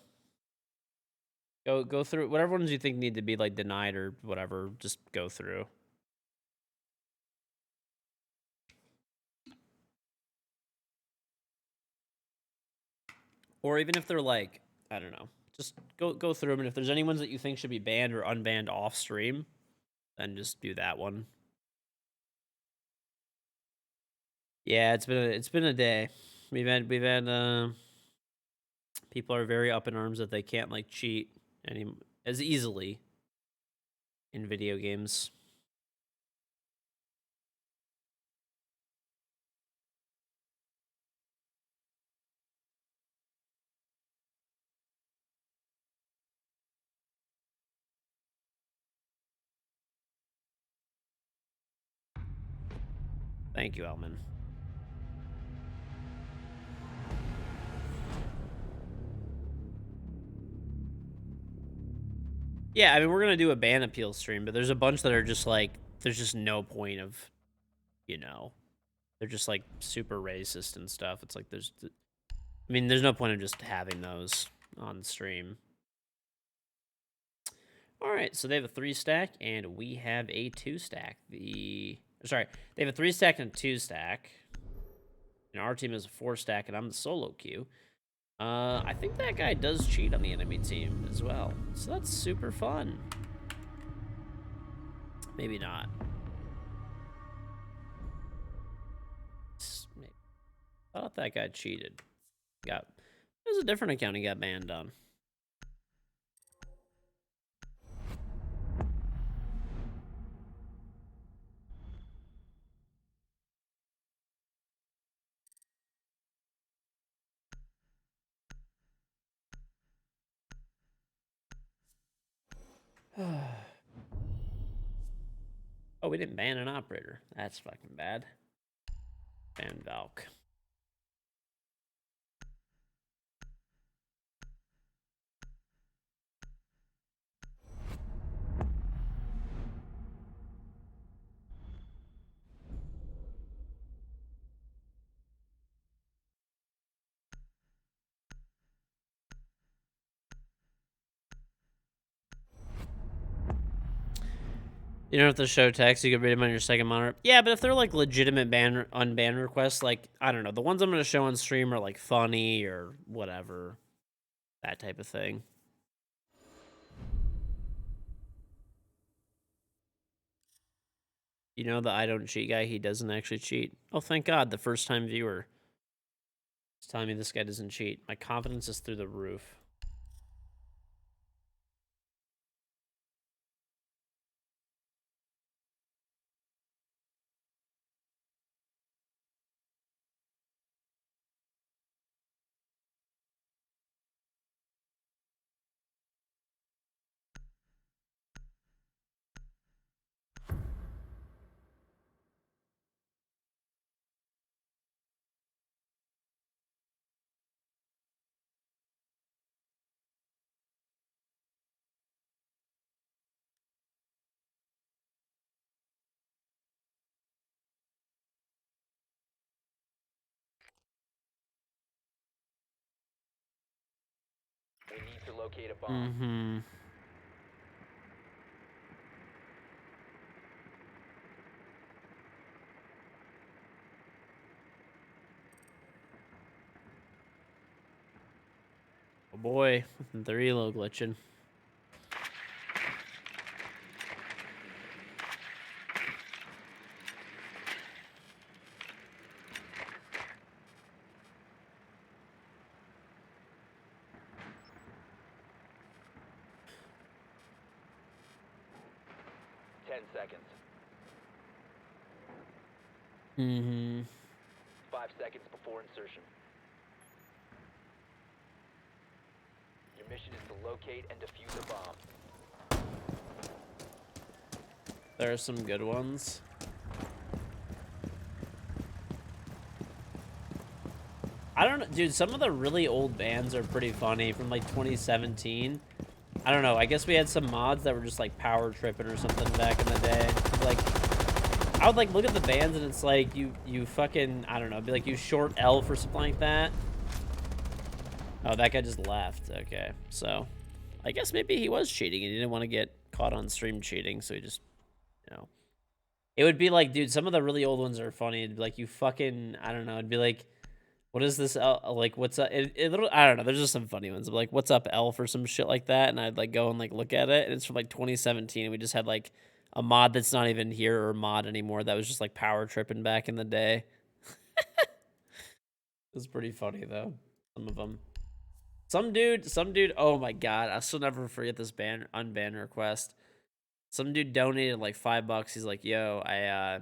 Speaker 1: Go through whatever ones you think need to be like denied or whatever. Just go through. Or even if they're like, I don't know, just go through them. And if there's any ones that you think should be banned or unbanned off stream, then just do that one. Yeah, it's been a day. We've had people are very up in arms that they can't like cheat any as easily in video games. Thank you, Elman. Yeah, I mean, we're going to do a ban appeal stream, but there's a bunch that are just like, there's just no point of, you know, they're just like super racist and stuff. It's like, I mean, there's no point of just having those on stream. All right, so they have a 3-stack, and we have a 2-stack. Sorry, they have a 3-stack and a 2-stack. And our team is a 4-stack, and I'm the solo queue. I think that guy does cheat on the enemy team as well. So that's super fun. Maybe not. Maybe. I thought that guy cheated. It was a different account he got banned on. Oh, we didn't ban an operator. That's fucking bad. Ban Valk. You don't have to show text. You can read them on your second monitor. Yeah, but if they're like legitimate unban requests, like, I don't know, the ones I'm going to show on stream are like funny or whatever. That type of thing. You know, the I don't cheat guy, he doesn't actually cheat. Oh, thank God, the first time viewer is telling me this guy doesn't cheat. My confidence is through the roof.
Speaker 2: We need to locate a bomb.
Speaker 1: Mm-hmm. Oh boy, they're elo glitching.
Speaker 2: Seconds.
Speaker 1: Mm-hmm.
Speaker 2: 5 seconds before insertion. Your mission is to locate and defuse a bomb.
Speaker 1: There are some good ones. I don't know, dude. Some of the really old bands are pretty funny from like 2017. I don't know. I guess we had some mods that were just like power tripping or something back in the day. Like, I would like look at the bands and it's like you fucking, I don't know, it'd be like you short L for something like that. Oh, that guy just left. Okay, so I guess maybe he was cheating and he didn't want to get caught on stream cheating, so he just, you know. It would be like, dude, some of the really old ones are funny. It'd be like, you fucking, I don't know. It'd be like, what is this? Like, what's up? I don't know. There's just some funny ones. Like, what's up, Elf, or some shit like that. And I'd like go and like look at it, and it's from like 2017. And we just had like a mod that's not even here or mod anymore. That was just like power tripping back in the day. It was pretty funny though. Some of them. Some dude. Oh my god, I'll still never forget this unban request. Some dude donated like $5. He's like, yo, I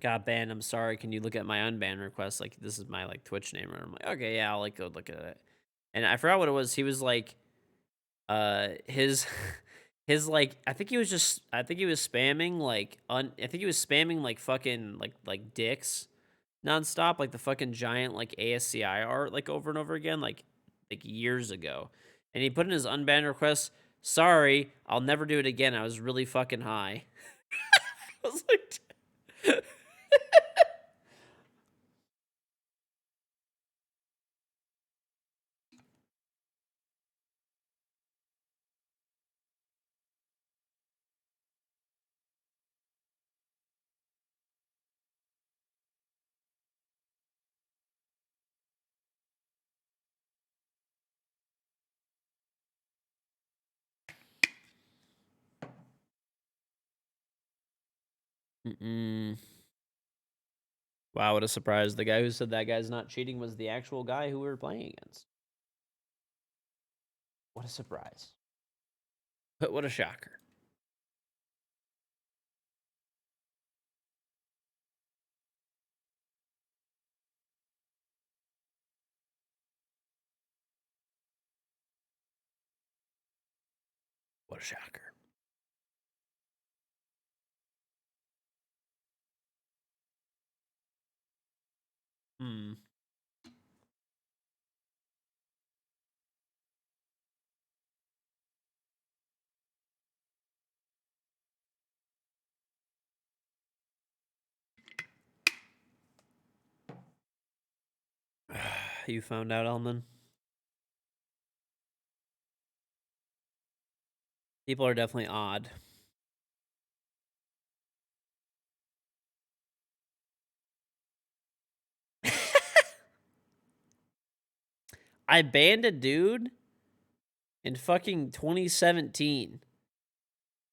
Speaker 1: got banned. I'm sorry. Can you look at my unban request? Like, this is my like Twitch name. And I'm like, okay, yeah, I'll like go look at it. And I forgot what it was. He was like, his his like, I think he was spamming like I think he was spamming like fucking like dicks nonstop, like the fucking giant like ASCI art like over and over again, like years ago. And he put in his unban request, sorry, I'll never do it again. I was really fucking high. I was like, wow, what a surprise. The guy who said that guy's not cheating was the actual guy who we were playing against. What a surprise. But what a shocker. What a shocker. Hmm. You found out, Elman? People are definitely odd. I banned a dude in fucking 2017.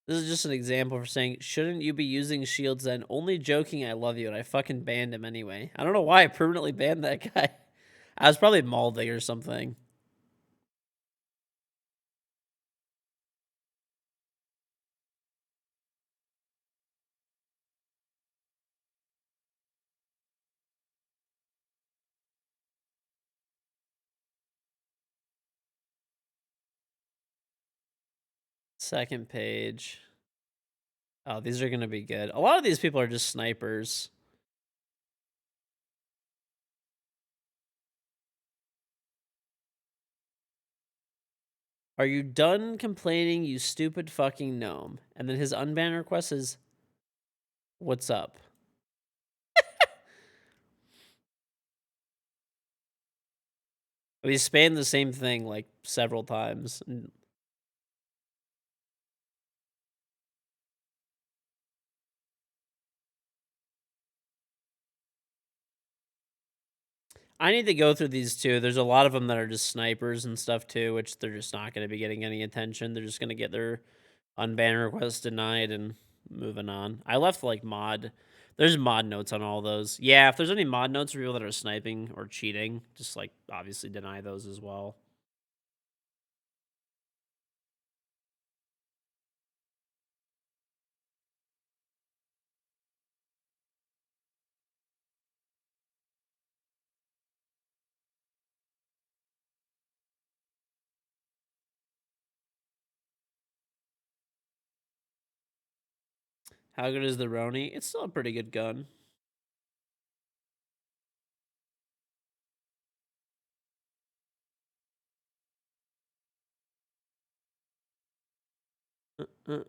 Speaker 1: This is just an example for saying, shouldn't you be using shields then? Only joking, I love you, and I fucking banned him anyway. I don't know why I permanently banned that guy. I was probably malding or something. Second page. Oh, these are going to be good. A lot of these people are just snipers. Are you done complaining, you stupid fucking gnome? And then his unban request is, what's up? He's spammed the same thing like several times. I need to go through these too. There's a lot of them that are just snipers and stuff too, which they're just not going to be getting any attention. They're just going to get their unban request denied and moving on. I left like mod. There's mod notes on all those. Yeah, if there's any mod notes for people that are sniping or cheating, just like obviously deny those as well. How good is the Roni? It's still a pretty good gun. Hmm.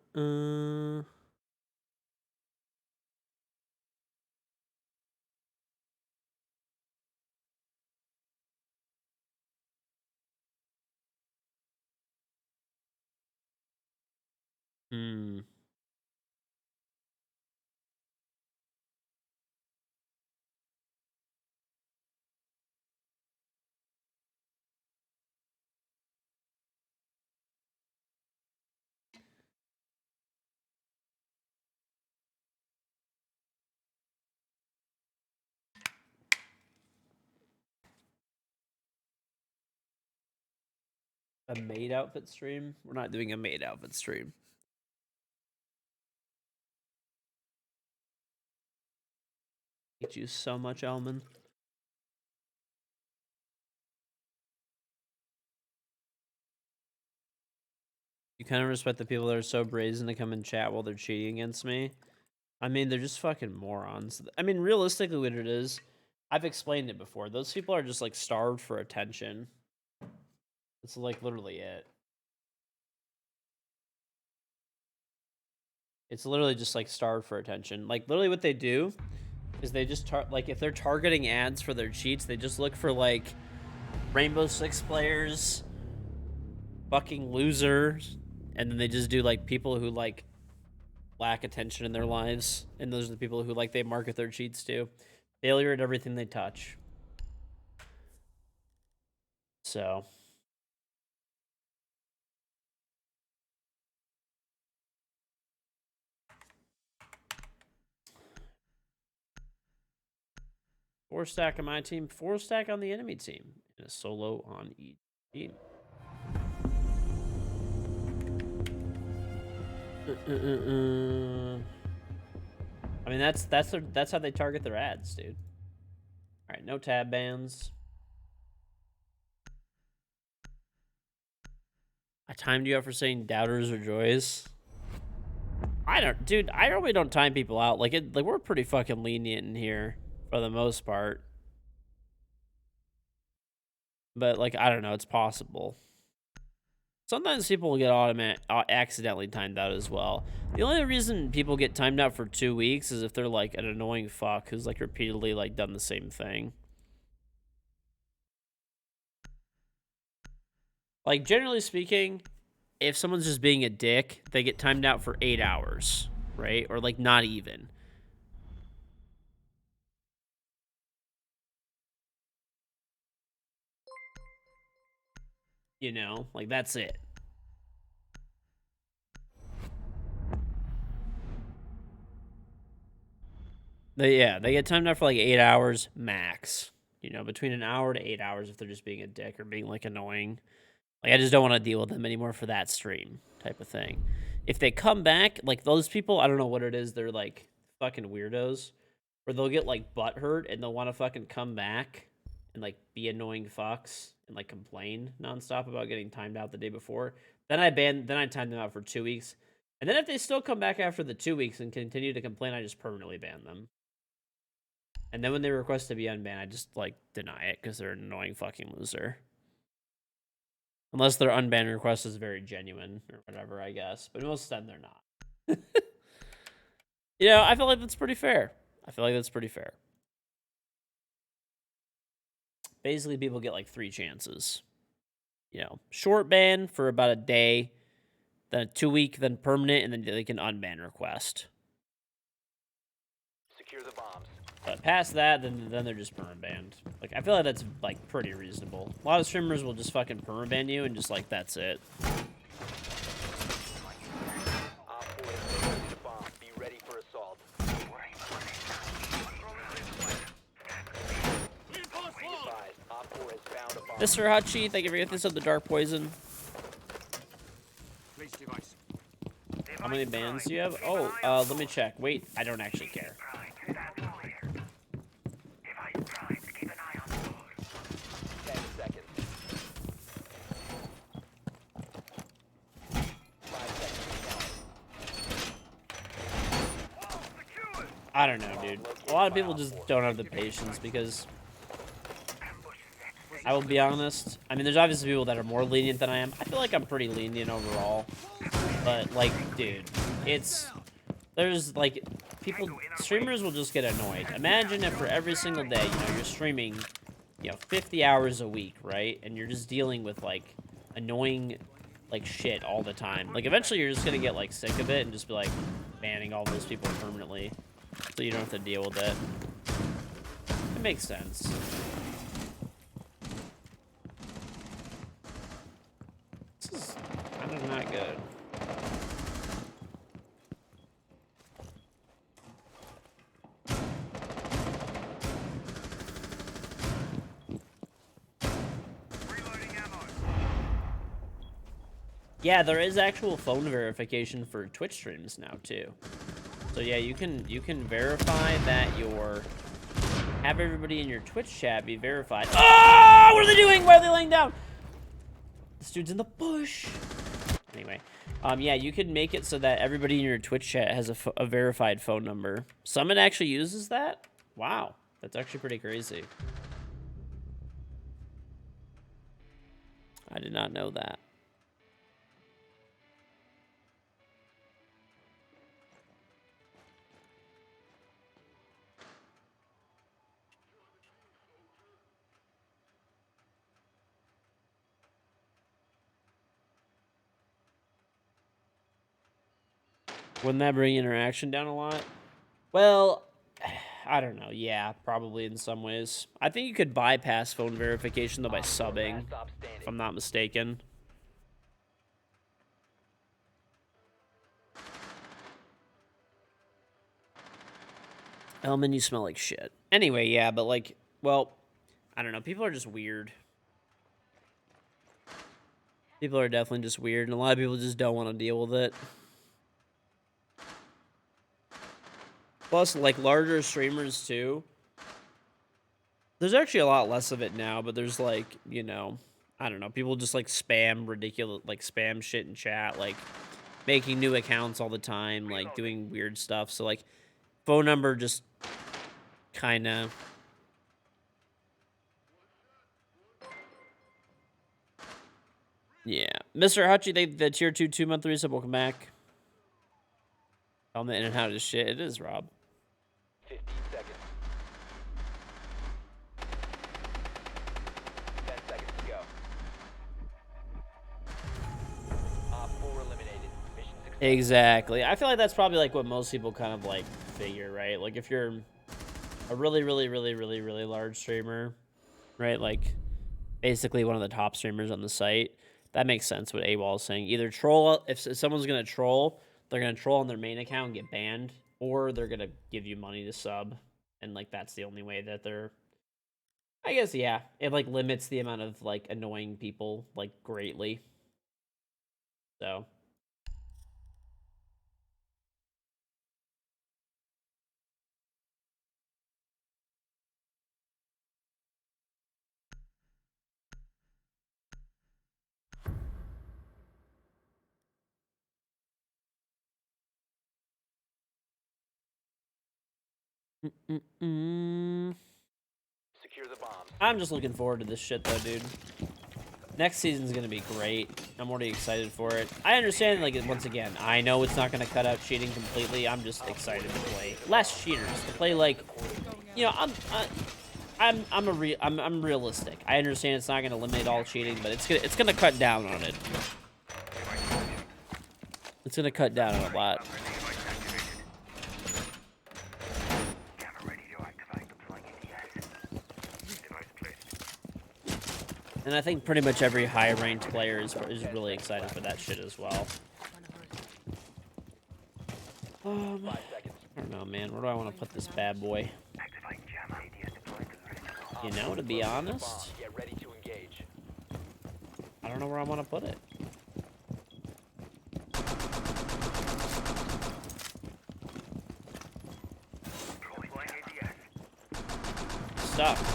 Speaker 1: A maid outfit stream? We're not doing a maid outfit stream. Hate you so much, Elman. You kind of respect the people that are so brazen to come and chat while they're cheating against me. I mean, they're just fucking morons. I mean, realistically, what it is, I've explained it before. Those people are just like starved for attention. It's like literally it. It's literally just like starved for attention. Like literally what they do is they just like if they're targeting ads for their cheats, they just look for like Rainbow Six players, fucking losers, and then they just do like people who like lack attention in their lives, and those are the people who like they market their cheats to. Failure at everything they touch. So four stack on my team, four stack on the enemy team, and a solo on each team. I mean, that's how they target their ads, dude. All right, no tab bans. I timed you out for saying doubters or joys. I really don't time people out. Like we're pretty fucking lenient in here for the most part. But like, I don't know, it's possible. Sometimes people get accidentally timed out as well. The only reason people get timed out for 2 weeks is if they're like an annoying fuck who's like repeatedly like done the same thing. Like generally speaking, if someone's just being a dick, they get timed out for 8 hours, right? Or like not even. You know, like that's it. They get timed out for like 8 hours max. You know, between an hour to 8 hours if they're just being a dick or being like annoying. Like I just don't want to deal with them anymore for that stream type of thing. If they come back, like those people, I don't know what it is, they're like fucking weirdos. Where they'll get like butthurt and they'll want to fucking come back and like be annoying fucks and like complain nonstop about getting timed out the day before. Then I time them out for 2 weeks. And then if they still come back after the 2 weeks and continue to complain, I just permanently ban them. And then when they request to be unbanned, I just like deny it because they're an annoying fucking loser. Unless their unbanned request is very genuine or whatever, I guess. But most of the time they're not. You know, I feel like that's pretty fair. Basically, people get like 3 chances. You know, short ban for about a day, then a 2 week, then permanent, and then they can unban request.
Speaker 2: Secure the bombs.
Speaker 1: But past that, then they're just perma banned. Like I feel like that's like pretty reasonable. A lot of streamers will just fucking perma ban you and just like that's it.
Speaker 2: Op 4 has located a bomb. Be ready for assault. Be advised, Op 4 has found a bomb.
Speaker 1: Mr. Hachi, thank you for getting this up the dark poison.
Speaker 3: Police device.
Speaker 1: How many bans do you have? Oh, let me check. Wait, I don't actually care.
Speaker 2: 10 seconds. 5 seconds.
Speaker 1: I don't know, dude. A lot of people just don't have the patience because I will be honest. I mean, there's obviously people that are more lenient than I am. I feel like I'm pretty lenient overall. But like, dude, there's like streamers will just get annoyed. Imagine if for every single day, you're streaming, 50 hours a week, right? And you're just dealing with like annoying like shit all the time. Like eventually you're just gonna get like sick of it and just be like banning all those people permanently, so you don't have to deal with it. It makes sense. This is kind of not good. Yeah, there is actual phone verification for Twitch streams now too. So yeah, you can verify that have everybody in your Twitch chat be verified. Oh, what are they doing? Why are they laying down? This dude's in the bush. Anyway, yeah, you could make it so that everybody in your Twitch chat has a verified phone number. Summit actually uses that? Wow, that's actually pretty crazy. I did not know that. Wouldn't that bring interaction down a lot? Well, I don't know. Yeah, probably in some ways. I think you could bypass phone verification, though, by subbing, if I'm not mistaken. Elman, you smell like shit. Anyway, yeah, but like, well, I don't know. People are just weird. People are definitely just weird, and a lot of people just don't want to deal with it. Plus, like, larger streamers, too. There's actually a lot less of it now, but there's, like, I don't know. People just, like, spam ridiculous, like, spam shit in chat, like, making new accounts all the time, like, doing weird stuff. So, like, phone number just kind of... Yeah. Mr. Hachi, the tier 2 2-month resub, welcome back. On the in and out of shit. It is, Rob.
Speaker 2: 15 seconds. 10 seconds to go. Op 4 eliminated. Mission success.
Speaker 1: Exactly. I feel like that's probably like what most people kind of like figure, right? Like if you're a really large streamer, right? Like basically one of the top streamers on the site, that makes sense what AWOL is saying. Either troll, if someone's going to troll, they're going to troll on their main account and get banned, or they're going to give you money to sub. And like that's the only way that they're, I guess, yeah, it like limits the amount of like annoying people like greatly. So
Speaker 2: Secure the bomb.
Speaker 1: I'm just looking forward to this shit though, dude. Next season's gonna be great. I'm already excited for it. I understand, like, once again, I know it's not gonna cut out cheating completely. I'm just excited to play less cheaters. To play like, I'm realistic. I understand it's not gonna eliminate all cheating, but it's gonna cut down on it. It's gonna cut down on a lot. And I think pretty much every high-ranked player is really excited for that shit as well. I don't know, man. Where do I want to put this bad boy? You know, to be honest,
Speaker 2: Get ready to engage.
Speaker 1: I don't know where I want to put it. Stuff.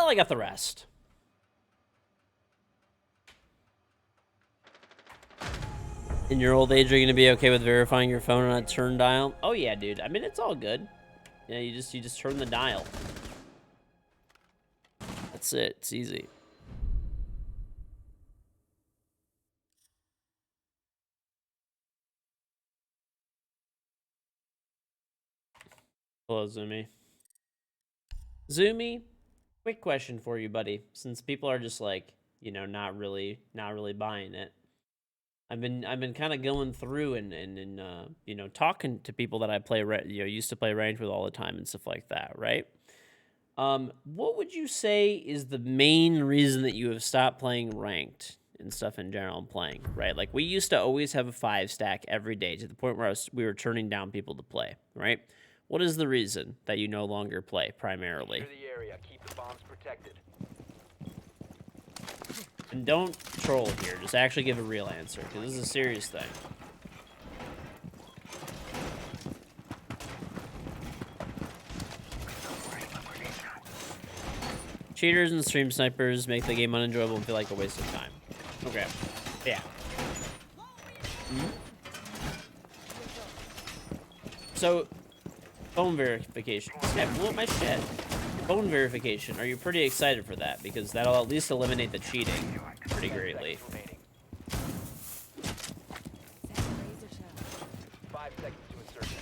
Speaker 1: Well, I got the rest. In your old age, are you gonna be okay with verifying your phone on a turn dial? Oh yeah, dude. I mean, it's all good. Yeah, you just turn the dial. That's it. It's easy. Hello, Zoomy. Zoomy, quick question for you, buddy. Since people are just like, you know, not really buying it. I've been kind of going through and you know, talking to people that I play, used to play ranked with all the time and stuff like that, right? What would you say is the main reason that you have stopped playing ranked and stuff in general and playing, right? Like, we used to always have a 5 stack every day to the point where we were turning down people to play, right? What is the reason that you no longer play primarily?
Speaker 2: Secure the area. Keep the bombs protected.
Speaker 1: And don't troll here. Just actually give a real answer, because this is a serious thing. Cheaters and stream snipers make the game unenjoyable and feel like a waste of time. Okay. Yeah. So, phone verification. This guy blew up my shit. Phone verification. Are you pretty excited for that? Because that'll at least eliminate the cheating pretty greatly.
Speaker 2: Remaining. 5 seconds to insertion.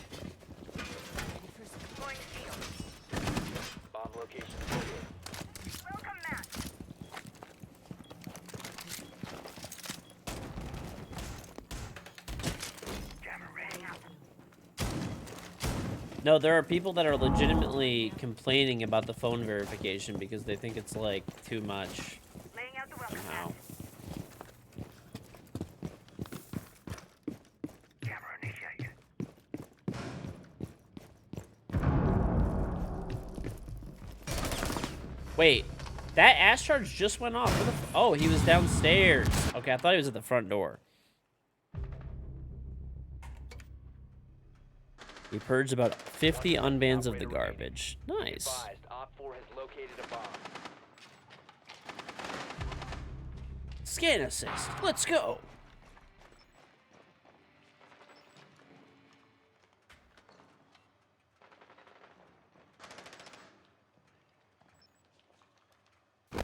Speaker 2: Bomb location located.
Speaker 4: Welcome, Matt. Jammer ready up.
Speaker 1: No, there are people that are legitimately complaining about the phone verification because they think it's, like, too much
Speaker 4: Laying out the welcome
Speaker 1: somehow.
Speaker 4: mat. Jammer initiated.
Speaker 1: Wait, that ass charge just went off. Where the oh, he was downstairs. Okay, I thought he was at the front door. We purged about 50 unbans of the garbage. Nice.
Speaker 2: Advised, Op 4 has located a bomb.
Speaker 1: Scan assist. Let's go.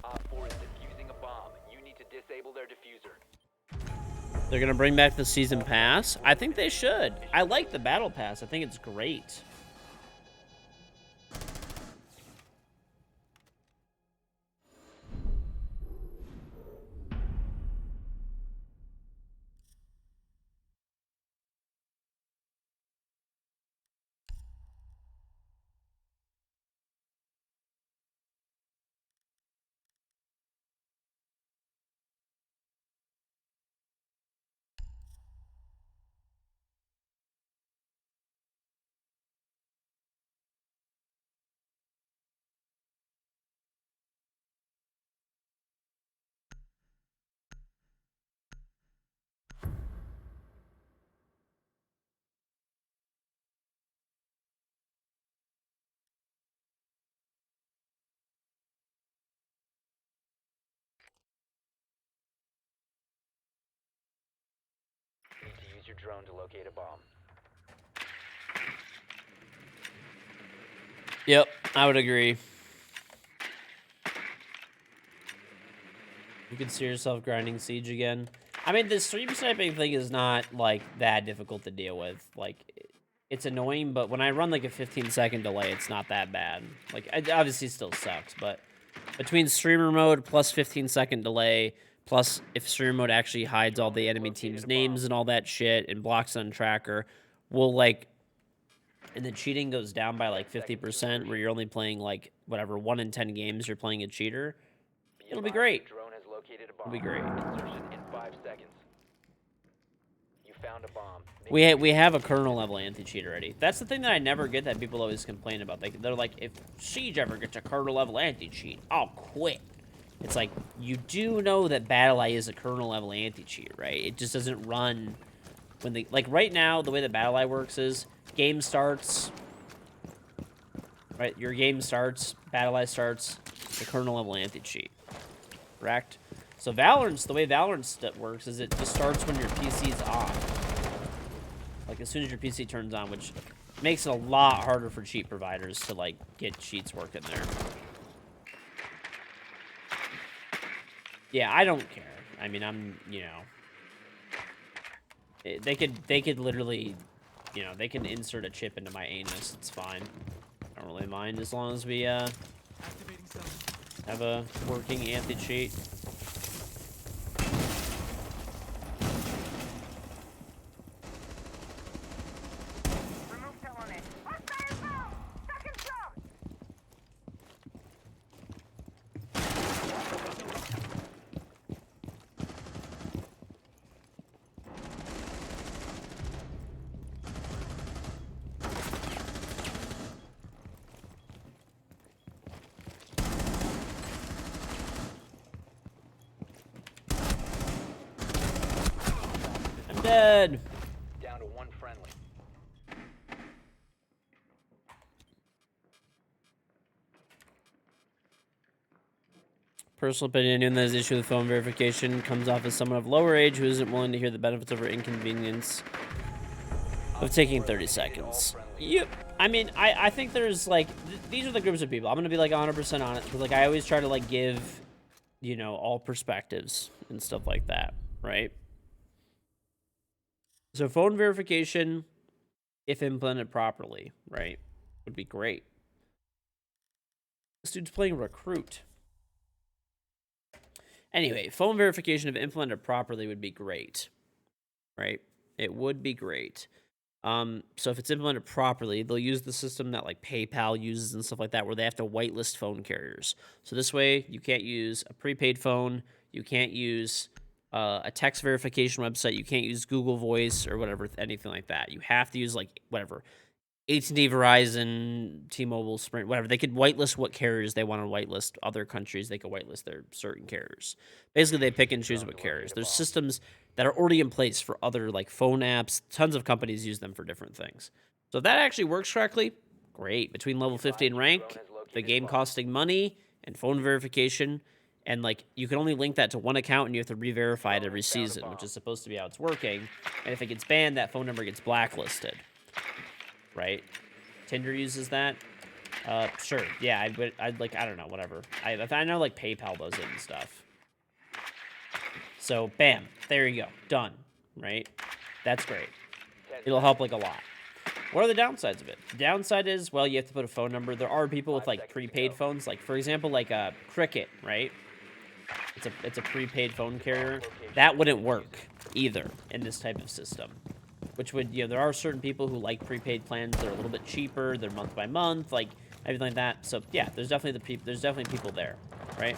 Speaker 2: Op 4 is defusing a bomb. You need to disable their diffuser.
Speaker 1: They're gonna bring back the season pass? I think they should. I like the battle pass. I think it's great.
Speaker 2: You need to use your drone to locate a bomb.
Speaker 1: Yep, I would agree. You can see yourself grinding Siege again. I mean, the stream sniping thing is not, like, that difficult to deal with. Like, it's annoying, but when I run, like, a 15-second delay, it's not that bad. Like, it obviously still sucks, but between streamer mode plus 15-second delay, plus if streamer mode actually hides all the enemy team's names and all that shit and blocks on tracker, we'll, like... And the cheating goes down by, like, 50%, where you're only playing, like, whatever, 1 in 10 games you're playing a cheater. It'll be great.
Speaker 2: Drone has located a bomb.
Speaker 1: It'll be great.
Speaker 2: Insertion in 5 seconds. You found a bomb.
Speaker 1: We have a kernel level anti-cheat already. That's the thing that I never get that people always complain about. They're like, if Siege ever gets a kernel level anti-cheat, I'll quit. It's like, you do know that BattlEye is a kernel level anti-cheat, right? It just doesn't run when they... Like, right now, the way that BattlEye works is, game starts, right? Your game starts, BattlEye starts, It's a kernel level anti-cheat. Correct? So Valorant, the way Valorant works is it just starts when your PC's on. Like as soon as your PC turns on, which makes it a lot harder for cheat providers to like get cheats working there. Yeah, I don't care. I mean, they could literally, they can insert a chip into my anus. It's fine. I don't really mind as long as we have a working anti-cheat.
Speaker 4: Remove felony. Hostile foul! Second shot!
Speaker 1: I'm dead.
Speaker 2: Down to one friendly.
Speaker 1: Personal opinion, anyone that has issue with phone verification comes off as someone of lower age who isn't willing to hear the benefits over inconvenience of taking 30 seconds. Yep. I mean, I think there's, like, these are the groups of people. I'm going to be, like, 100% honest, because, like, I always try to, like, give, all perspectives and stuff like that, right? So phone verification, if implemented properly, right, would be great. This dude's playing Recruit. Anyway, phone verification, if implemented properly, would be great, right? It would be great. So if it's implemented properly, they'll use the system that like PayPal uses and stuff like that, where they have to whitelist phone carriers. So this way, you can't use a prepaid phone, you can't use a text verification website, you can't use Google Voice or whatever, anything like that. You have to use like whatever. AT&T, Verizon, T-Mobile, Sprint, whatever. They could whitelist what carriers they want to whitelist. Other countries, they could whitelist their certain carriers. Basically, they pick and choose what carriers. There's systems that are already in place for other like phone apps. Tons of companies use them for different things. So if that actually works correctly, great. Between level 50 and rank, the game costing money and phone verification, and like you can only link that to one account and you have to re-verify it every season, which is supposed to be how it's working. And if it gets banned, that phone number gets blacklisted. Right? Tinder uses that. Sure. Yeah, I'd like, I don't know, whatever. I know like PayPal does it and stuff. So, bam, there you go, done. Right? That's great. It'll help like a lot. What are the downsides of it? The downside is, well, you have to put a phone number. There are people with like prepaid phones, like for example, like a Cricket, right? It's a prepaid phone carrier. That wouldn't work either in this type of system. Which would, there are certain people who like prepaid plans. They're a little bit cheaper. They're month by month, like everything like that. So yeah, there's definitely people there, right?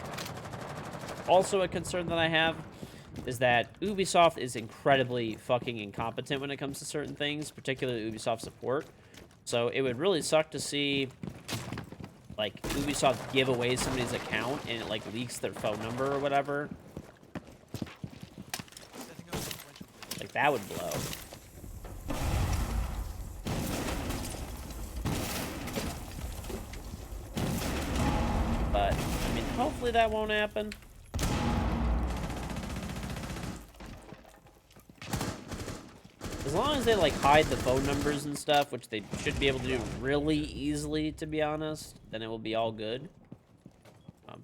Speaker 1: Also, a concern that I have is that Ubisoft is incredibly fucking incompetent when it comes to certain things, particularly Ubisoft support. So it would really suck to see like Ubisoft give away somebody's account and it like leaks their phone number or whatever. Like that would blow. But, I mean, hopefully that won't happen. As long as they, like, hide the phone numbers and stuff, which they should be able to do really easily, to be honest, then it will be all good.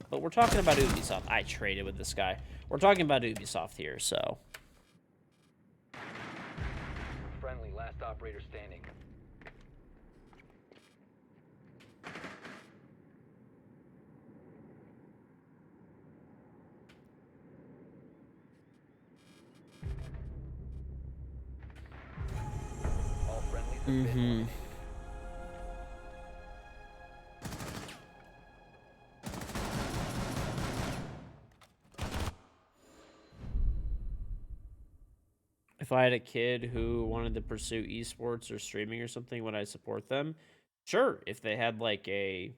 Speaker 1: But we're talking about Ubisoft. I traded with this guy. We're talking about Ubisoft here, so.
Speaker 2: Friendly, last operator standing. All friendlies have been eliminated.
Speaker 1: If I had a kid who wanted to pursue esports or streaming or something, would I support them? Sure, if they had like a,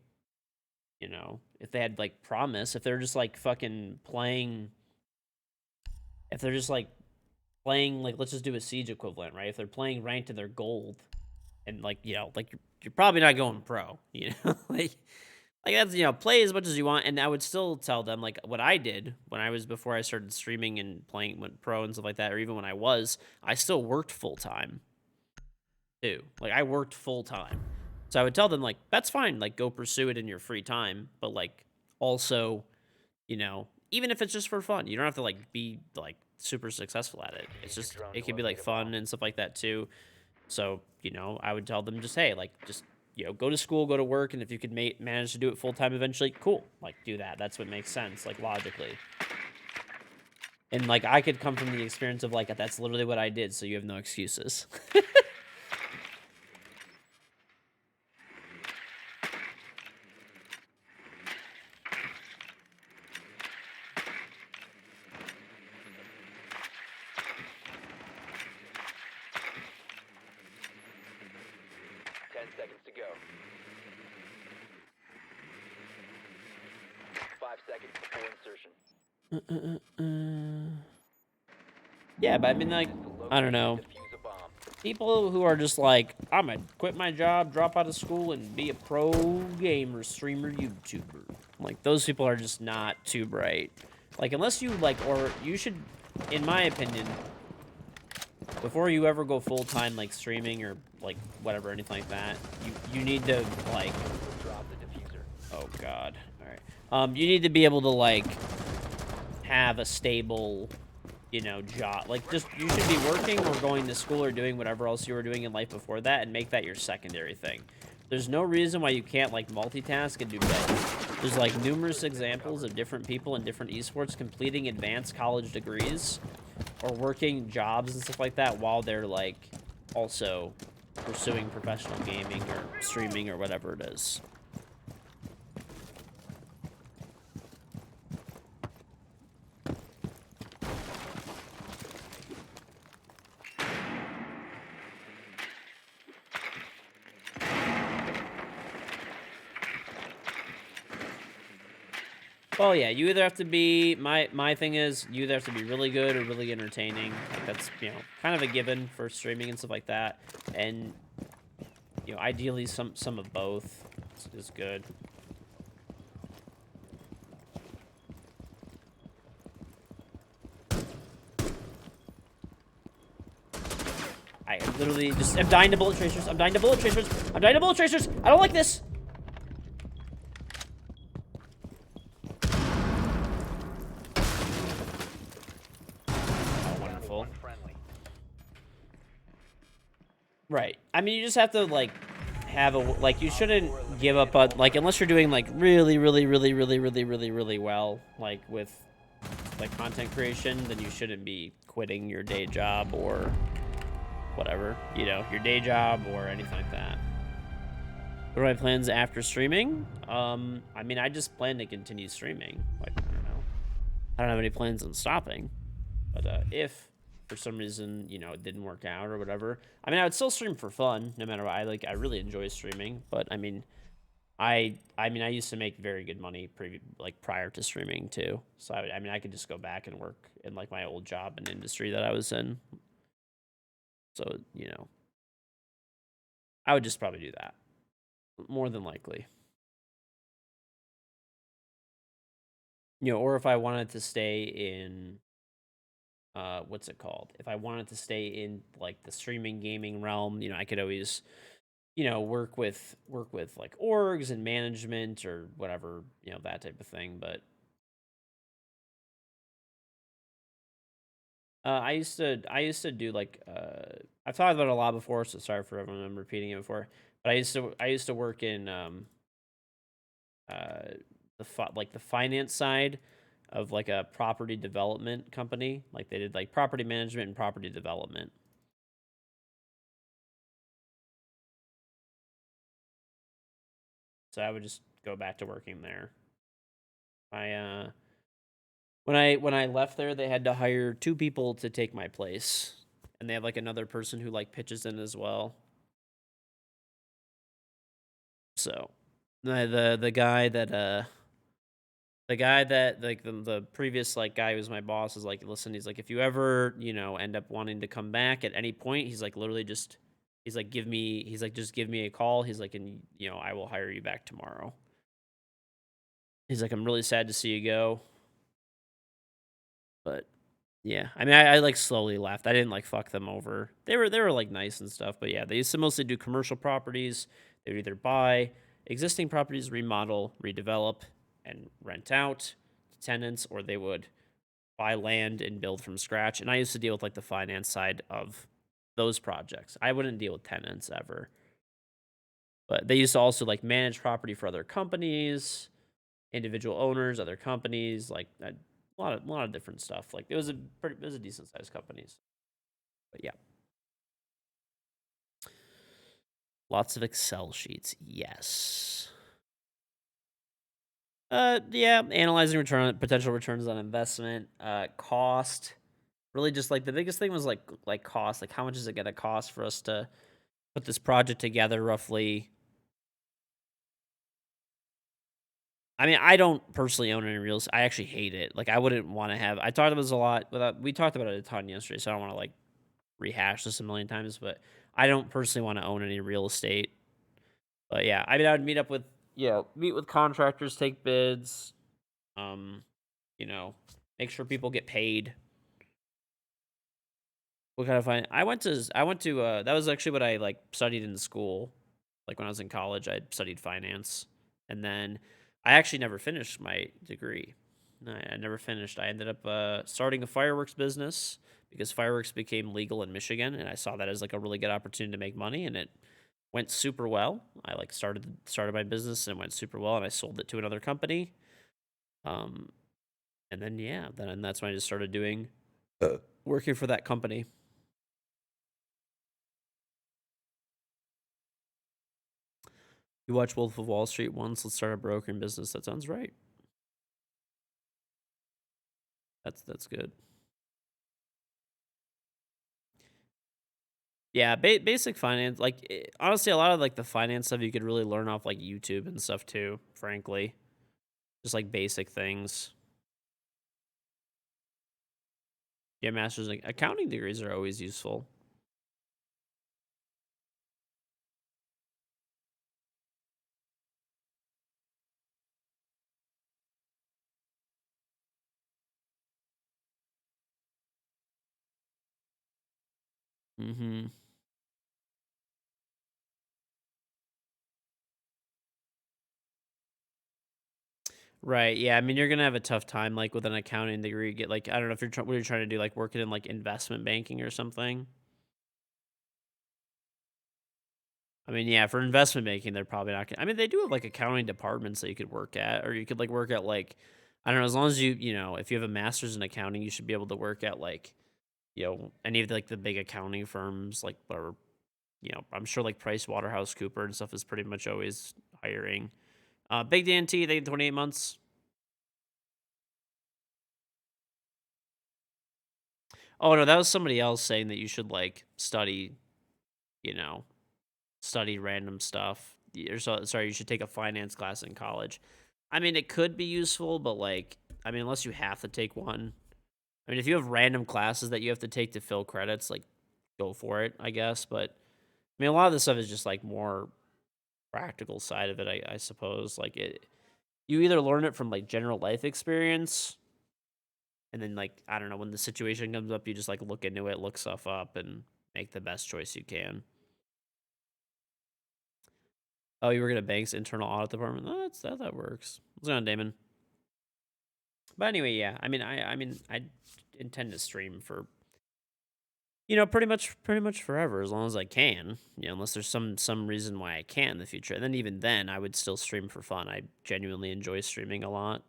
Speaker 1: if they had like promise, if they're just like fucking playing, if they're just like playing, like let's just do a Siege equivalent, right? If they're playing ranked and they're gold, and like, like you're probably not going pro, like Like, that's, you know, play as much as you want, and I would still tell them, like, what I did when I was before I started streaming and playing with pro and stuff like that, or even when I still worked full-time, too. Like, I worked full-time. So I would tell them, like, that's fine, like, go pursue it in your free time, but, like, also, you know, even if it's just for fun, you don't have to, like, be, like, super successful at it. It's
Speaker 2: Use your
Speaker 1: just,
Speaker 2: drone
Speaker 1: it
Speaker 2: to
Speaker 1: can be, like,
Speaker 2: locate a bomb.
Speaker 1: fun and stuff like that, too. So, you know, I would tell them just, hey, like, just, you know, go to school, go to work, and if you could manage to do it full time eventually, cool. Like, do that. That's what makes sense, like, logically. And, like, I could come from the experience of, like, that's literally what I did, so you have no excuses.
Speaker 2: 10 seconds to go. 5 seconds before insertion.
Speaker 1: Yeah, but I mean, like, I don't know.
Speaker 2: Defuse a bomb.
Speaker 1: People who are just like, I'm gonna quit my job, drop out of school, and be a pro gamer, streamer, YouTuber. Like, those people are just not too bright. Like, unless you, like, or you should, in my opinion, before you ever go full-time, like, streaming or, like, whatever, anything like that, you need to, like,
Speaker 2: Drop the diffuser.
Speaker 1: oh, God. All right. You need to be able to, like, have a stable, you know, job. Like, just, you should be working or going to school or doing whatever else you were doing in life before that and make that your secondary thing. There's no reason why you can't, like, multitask and do both. There's, like, numerous examples of different people in different esports completing advanced college degrees or working jobs and stuff like that while they're, like, also pursuing professional gaming or streaming or whatever it is. Well, yeah, you either have to be, my thing is, you either have to be really good or really entertaining. Like, that's, you know, kind of a given for streaming and stuff like that. And, you know, ideally some of both is good. I literally just, I'm dying to bullet tracers. I'm dying to bullet tracers. I'm dying to bullet tracers. I don't like this. Wonderful.
Speaker 2: One friendly.
Speaker 1: Right. I mean, you just have to, like, have a, like, you shouldn't give up on, like, unless you're doing, like, really well, like, with, like, content creation, then you shouldn't be quitting your day job or whatever, you know, your day job or anything like that. What are my plans after streaming? I mean, I just plan to continue streaming. Like, I don't know. I don't have any plans on stopping. But if for some reason, you know, it didn't work out or whatever, I mean, I would still stream for fun, no matter what. I really enjoy streaming, but I mean, I used to make very good money prior to streaming too. So I mean, I could just go back and work in, like, my old job and industry that I was in. So, you know, I would just probably do that. More than likely. You know, or if I wanted to stay in, what's it called? If I wanted to stay in, like, the streaming gaming realm, you know, I could always, you know, work with like orgs and management or whatever, you know, that type of thing. But I used to do, like, I've thought about it a lot before, so sorry for everyone, I'm repeating it before. But I used to work in uh like the finance side of, like, a property development company. Like, they did, like, property management and property development. So I would just go back to working there. I when I left there, they had to hire 2 people to take my place, and they have, like, another person who, like, pitches in as well. So the guy that like the previous, like, guy who was my boss is like, listen, he's like, if you ever, you know, end up wanting to come back at any point, he's like, literally just, he's like, just give me a call. He's like, and, you know, I will hire you back tomorrow. He's like, I'm really sad to see you go. But yeah, I mean, I like slowly left. I didn't like fuck them over. They were like nice and stuff, but yeah, they used to mostly do commercial properties. They would either buy existing properties, remodel, redevelop, and rent out to tenants, or they would buy land and build from scratch. And I used to deal with like the finance side of those projects. I wouldn't deal with tenants ever. But they used to also like manage property for other companies, individual owners, other companies, like a lot of different stuff. Like it was a decent sized companies. But yeah, lots of Excel sheets. Yes. Yeah, analyzing potential returns on investment, cost. Really, just like the biggest thing was like cost. Like how much is it gonna cost for us to put this project together? Roughly. I mean, I don't personally own any real estate. I actually hate it. Like, I wouldn't want to have. I talked about this a lot. We talked about it a ton yesterday, so I don't want to like rehash this a million times. But I don't personally want to own any real estate. But yeah, I mean, I would meet with contractors, take bids, um, you know, make sure people get paid. What kind of fine? I went to that was actually what I like studied in school. Like when I was in college, I studied finance, and then I actually never finished my degree. I never finished. I ended up starting a fireworks business because fireworks became legal in Michigan, and I saw that as like a really good opportunity to make money, and it went super well. I like started my business and it went super well, and I sold it to another company. Um, and then yeah, then that's when I just started doing working for that company. You watch Wolf of Wall Street once. Let's start a brokering business. That sounds right. That's good. Yeah, basic finance. Like honestly, a lot of like the finance stuff you could really learn off like YouTube and stuff too. Frankly, just like basic things. Yeah, masters like accounting degrees are always useful. Mm-hmm. Right. Yeah. I mean, you're gonna have a tough time like with an accounting degree. Get like I don't know if what you're trying to do, like working in like investment banking or something. I mean, yeah, for investment banking, they're probably not gonna I mean, they do have, like, accounting departments that you could work at, or you could, like, work at, like I don't know, as long as if you have a master's in accounting, you should be able to work at, like, any of, like, the big accounting firms, like, or, I'm sure, like, PricewaterhouseCooper and stuff is pretty much always hiring. Big D&T, they 28 months. Oh, no, that was somebody else saying that you should, like, you know, study random stuff. Sorry, you should take a finance class in college. I mean, it could be useful, but like, I mean, unless you have to take one. I mean, if you have random classes that you have to take to fill credits, like, go for it, I guess. But I mean, a lot of this stuff is just like more practical side of it, I suppose. Like you either learn it from like general life experience, and then like I don't know when the situation comes up, you just like look into it, look stuff up, and make the best choice you can. Oh, you work at a bank's internal audit department? Oh, that works. What's going on, Damon? But anyway, yeah. I intend to stream for pretty much forever as long as I can. Unless there's some reason why I can't in the future. And then even then, I would still stream for fun. I genuinely enjoy streaming a lot.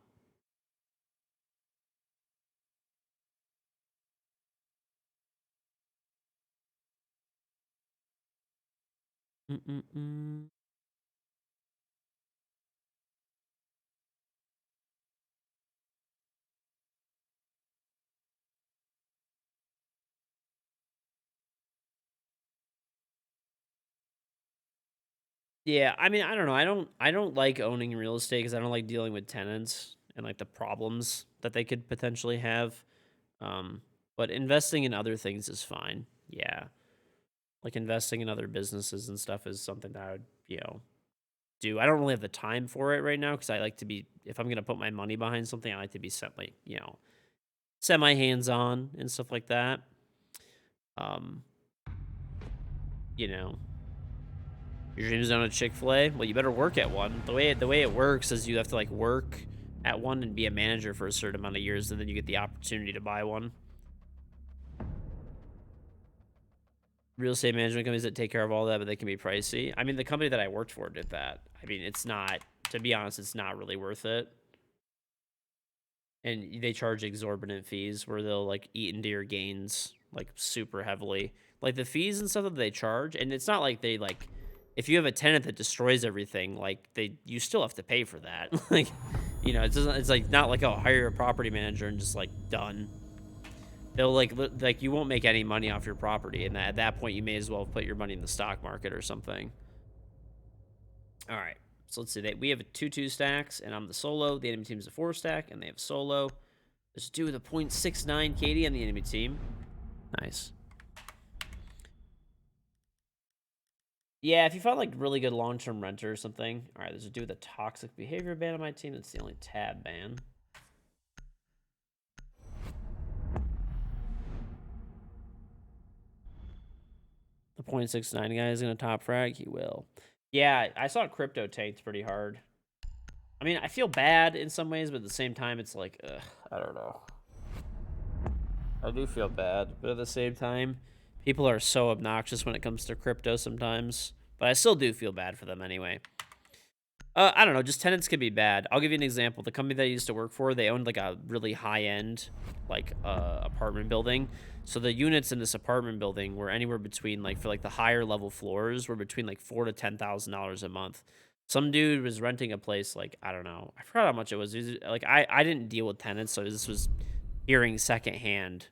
Speaker 1: Mm-mm-mm. Yeah, I mean, I don't know. I don't like owning real estate because I don't like dealing with tenants and like the problems that they could potentially have. Um, but investing in other things is fine. Yeah. Like investing in other businesses and stuff is something that I would, do. I don't really have the time for it right now because I like to be, if I'm gonna put my money behind something, I like to be semi hands on and stuff like that. Um, you know, your dreams on a Chick-fil-A? Well, you better work at one. The way it works is you have to like work at one and be a manager for a certain amount of years, and then you get the opportunity to buy one. Real estate management companies that take care of all that, but they can be pricey. I mean, the company that I worked for did that. I mean, it's not, to be honest, it's not really worth it. And they charge exorbitant fees where they'll like eat into your gains like super heavily. Like the fees and stuff that they charge, and it's not like they like, if you have a tenant that destroys everything, like you still have to pay for that. Like, it's like not like, oh, hire a property manager and just like done. They'll like you won't make any money off your property, and at that point you may as well put your money in the stock market or something. All right, so let's see. We have a 2-2 stacks, and I'm the solo. The enemy team's a 4 stack, and they have solo. Let's do the 0.69 KD on the enemy team. Nice. Yeah, if you found like really good long-term renter or something. All right, there's a dude with a toxic behavior ban on my team. That's the only tab ban. The 0.69 guy is going to top frag. He will. Yeah, I saw crypto tanked pretty hard. I mean, I feel bad in some ways, but at the same time, it's like, I don't know. I do feel bad, but at the same time, people are so obnoxious when it comes to crypto sometimes. But I still do feel bad for them anyway. I don't know, just tenants can be bad. I'll give you an example. The company that I used to work for, they owned like a really high-end like apartment building. So the units in this apartment building were anywhere between like, for like the higher level floors, were between like $4,000 to $10,000 a month. Some dude was renting a place like, I don't know, I forgot how much it was. It was like I didn't deal with tenants, so this was hearing secondhand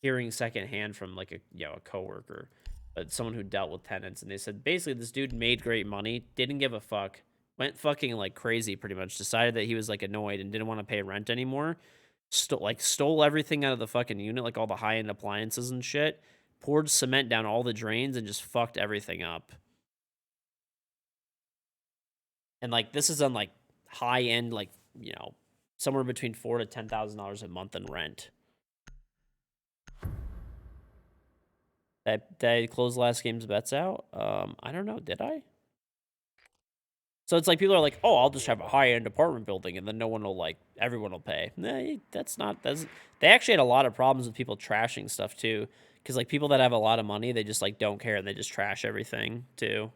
Speaker 1: from like a coworker. But someone who dealt with tenants, and they said basically this dude made great money, didn't give a fuck, went fucking like crazy pretty much, decided that he was like annoyed and didn't want to pay rent anymore, stole everything out of the fucking unit, like all the high-end appliances and shit, poured cement down all the drains and just fucked everything up. And like this is on like high-end, like, somewhere between $4,000 to $10,000 a month in rent. Did I close last game's bets out? I don't know. Did I? So it's like people are like, oh, I'll just have a high-end apartment building, and then everyone will pay. Nah, they actually had a lot of problems with people trashing stuff too, because like people that have a lot of money, they just like don't care and they just trash everything too.